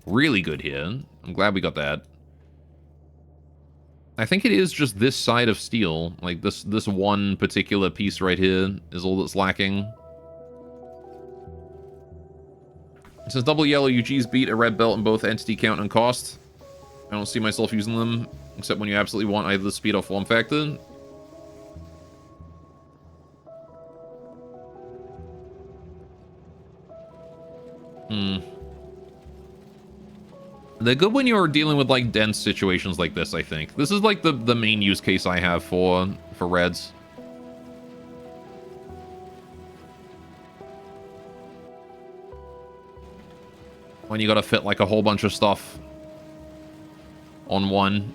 Really good here. I'm glad we got that. I think it is just this side of steel. Like, this one particular piece right here is all that's lacking. It says double yellow UGs beat a red belt in both entity count and cost. I don't see myself using them, except when you absolutely want either the speed or form factor. They're good when you're dealing with, like, dense situations like this, I think. This is, like, the main use case I have for for reds. When you gotta fit like a whole bunch of stuff on one.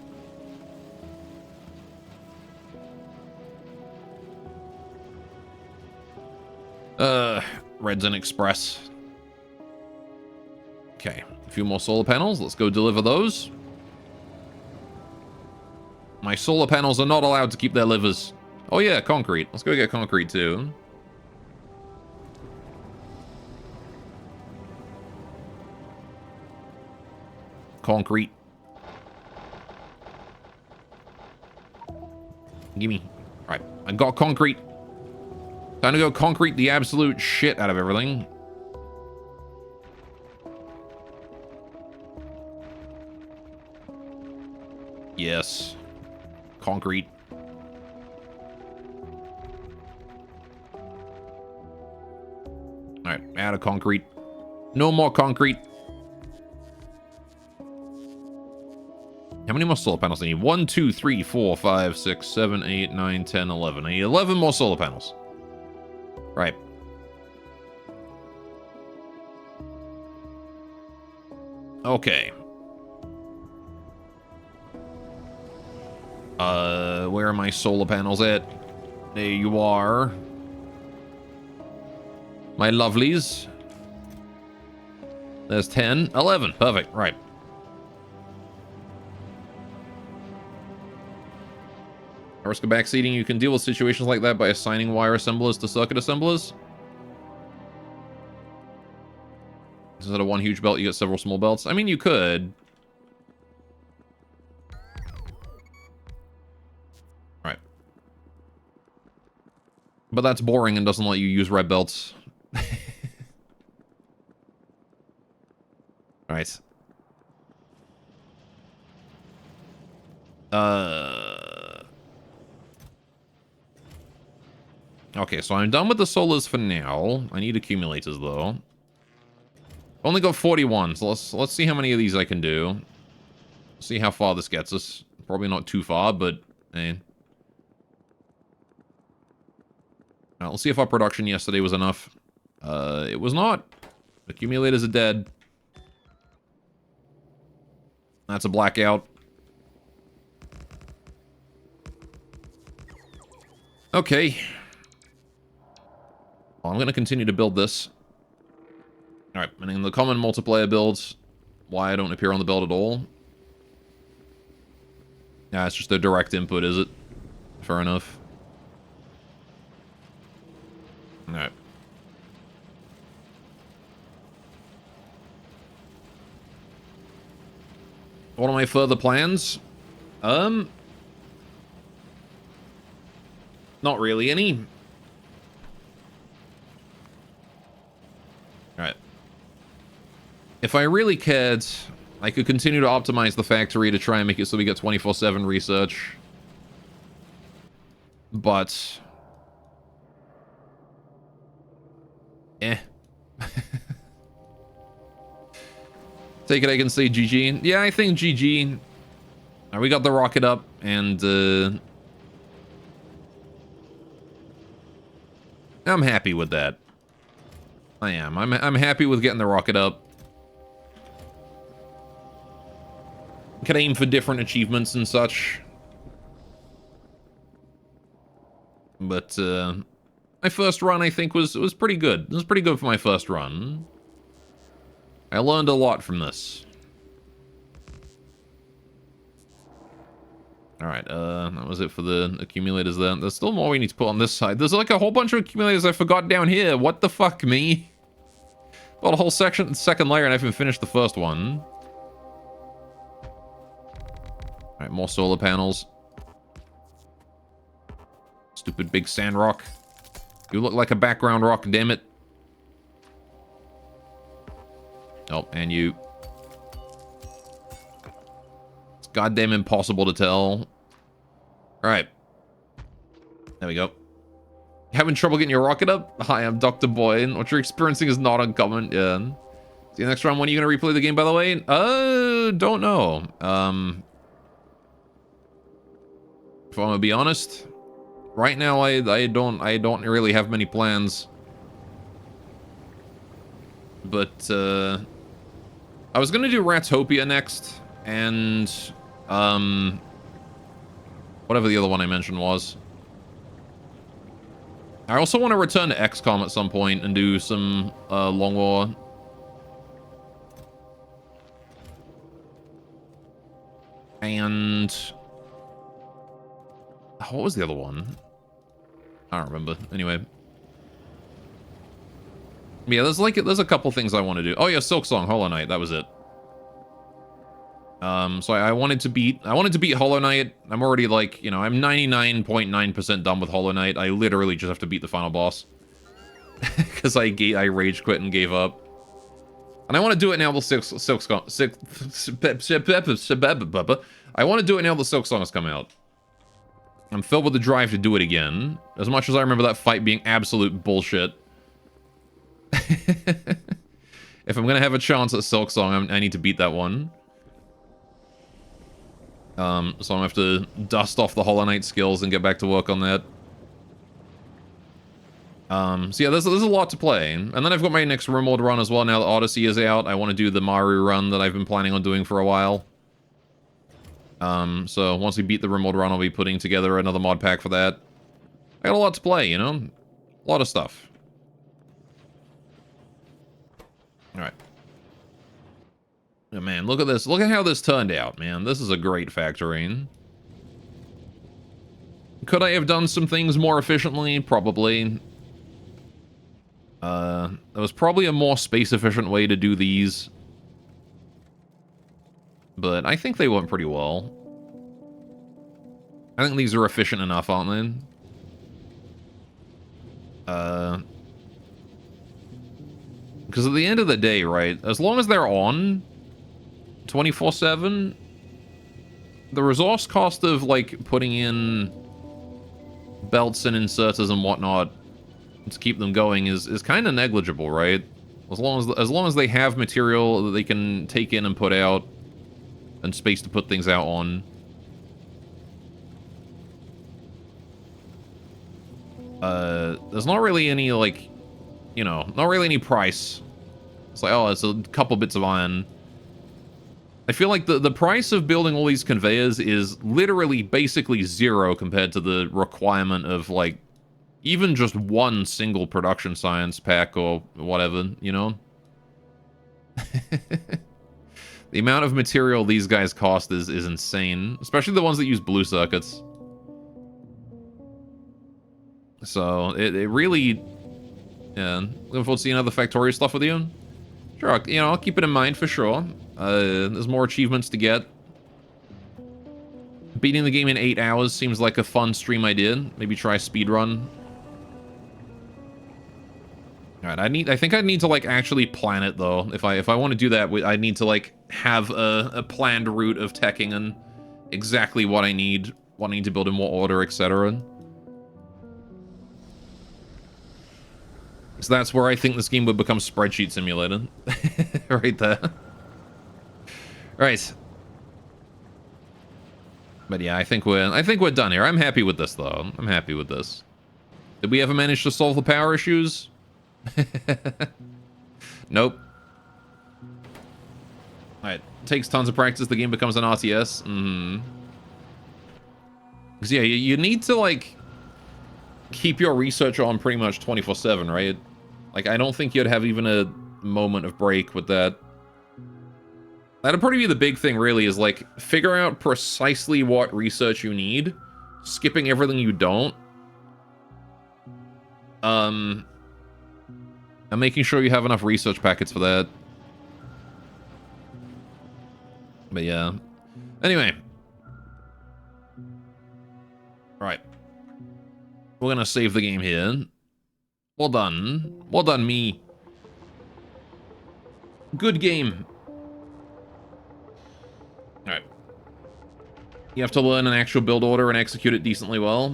Reds and Express. Okay, a few more solar panels. Let's go deliver those. My solar panels are not allowed to keep their livers. Oh yeah, concrete. Let's go get concrete too. Concrete. Gimme. Right, I got concrete. Time to go concrete the absolute shit out of everything. Yes. Concrete. Alright, out of concrete. No more concrete. How many more solar panels do I need? 1, 2, 3, 4, 5, 6, 7, 8, 9, 10, 11. I need 11 more solar panels. Right. Okay. Where are my solar panels at? There you are. My lovelies. There's 10, 11. Perfect. Right. Risk of backseating, you can deal with situations like that by assigning wire assemblers to circuit assemblers. Instead of one huge belt, you get several small belts. I mean, you could. Right. But that's boring and doesn't let you use red belts. Alright. Okay, so I'm done with the solars for now. I need accumulators, though. Only got 41, so let's see how many of these I can do. See how far this gets us. Probably not too far, but hey. Let's see if our production yesterday was enough. It was not. Accumulators are dead. That's a blackout. Okay. Well, I'm going to continue to build this. Alright, and in the common multiplayer builds, why I don't appear on the build at all. Yeah, it's just a direct input, is it? Fair enough. Alright. What are my further plans? Not really any. Alright. If I really cared, I could continue to optimize the factory to try and make it so we get 24/7 research. But... Take it I can say GG. Yeah, I think GG. We got the rocket up, and I'm happy with that. I am. I'm happy with getting the rocket up. Can aim for different achievements and such. But my first run, I think, was pretty good. It was pretty good for my first run. I learned a lot from this. Alright, that was it for the accumulators there. There's still more we need to put on this side. There's like a whole bunch of accumulators I forgot down here. What the fuck, me? Got a whole second layer and I haven't finished the first one. Alright, more solar panels. Stupid big sand rock. You look like a background rock, damn it. Oh, and you. It's goddamn impossible to tell. Alright. There we go. Having trouble getting your rocket up? Hi, I'm Dr. Boyd. What you're experiencing is not uncommon. Yeah. See you next round. When are you going to replay the game, by the way? Don't know. If I'm going to be honest, Right now, I don't really have many plans. But, I was gonna do Ratopia next, and, whatever the other one I mentioned was. I also want to return to XCOM at some point and do some, Long War. And... what was the other one? I don't remember. Anyway. Yeah, there's a couple things I want to do. Oh yeah, Silk Song, Hollow Knight, that was it. So I wanted to beat Hollow Knight. I'm already like, you know, I'm 99.9% done with Hollow Knight. I literally just have to beat the final boss. Because I rage quit and gave up. And I want to do it now the I want to do it now the Silk Song has come out. I'm filled with the drive to do it again. As much as I remember that fight being absolute bullshit. If I'm gonna have a chance at Silk Song, I need to beat that one. So I'm gonna have to dust off the Hollow Knight skills and get back to work on that. So yeah, there's a lot to play. And then I've got my next RimWorld run as well now that Odyssey is out. I want to do the Maru run that I've been planning on doing for a while. So once we beat the RimWorld run, I'll be putting together another mod pack for that. I got a lot to play, you know? A lot of stuff. Alright. Oh, man, look at this. Look at how this turned out, man. This is a great factory. Could I have done some things more efficiently? Probably. There was probably a more space-efficient way to do these. But I think they went pretty well. I think these are efficient enough, aren't they? Because at the end of the day, right, as long as they're on 24/7, the resource cost of, like, putting in belts and inserters and whatnot to keep them going is kind of negligible, right? As long as they have material that they can take in and put out, and space to put things out on. There's not really any, like, you know, not really any price. It's like, oh, it's a couple bits of iron. I feel like the price of building all these conveyors is literally basically zero compared to the requirement of, like, even just one single production science pack or whatever, you know? The amount of material these guys cost is insane. Especially the ones that use blue circuits. So, it really... Yeah, looking forward to seeing other Factorio stuff with you. Sure, you know, I'll keep it in mind for sure. There's more achievements to get. Beating the game in 8 hours seems like a fun stream idea. Maybe try speedrun. Alright, I think I need to, like, actually plan it, though. If I want to do that, I need to, like, have a planned route of teching and exactly what I need to build in what order, etc. So that's where I think this game would become spreadsheet simulated. Right there. Right. But yeah, I think we're done here. I'm happy with this, though. I'm happy with this. Did we ever manage to solve the power issues? Nope. Alright. Takes tons of practice. The game becomes an RTS. Because yeah, you need to, like, keep your research on pretty much 24/7, right? Like, I don't think you'd have even a moment of break with that. That'd probably be the big thing, really, is, like, figure out precisely what research you need, skipping everything you don't. And making sure you have enough research packets for that. But yeah. Anyway. Right. We're gonna save the game here. Well done. Well done, me. Good game. Alright. You have to learn an actual build order and execute it decently well.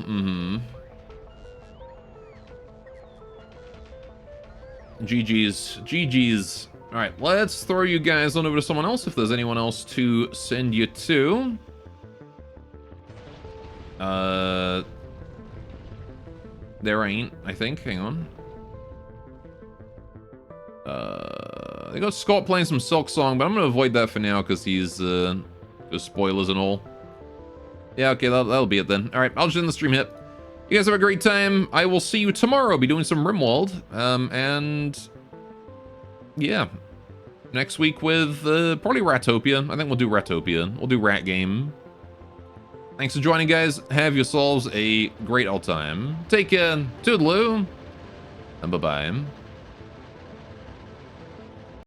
GG's. GG's. Alright, let's throw you guys on over to someone else if there's anyone else to send you to. There ain't, I think. Hang on. They got Scott playing some Silk Song, but I'm gonna avoid that for now because he's because spoilers and all. Yeah, okay, that'll be it then. All right, I'll just end the stream here. You guys have a great time. I will see you tomorrow. I'll be doing some Rimworld, and yeah, next week with probably Ratopia. I think we'll do Ratopia. We'll do Rat Game. Thanks for joining, guys. Have yourselves a great old time. Take care. Toodaloo. And bye-bye.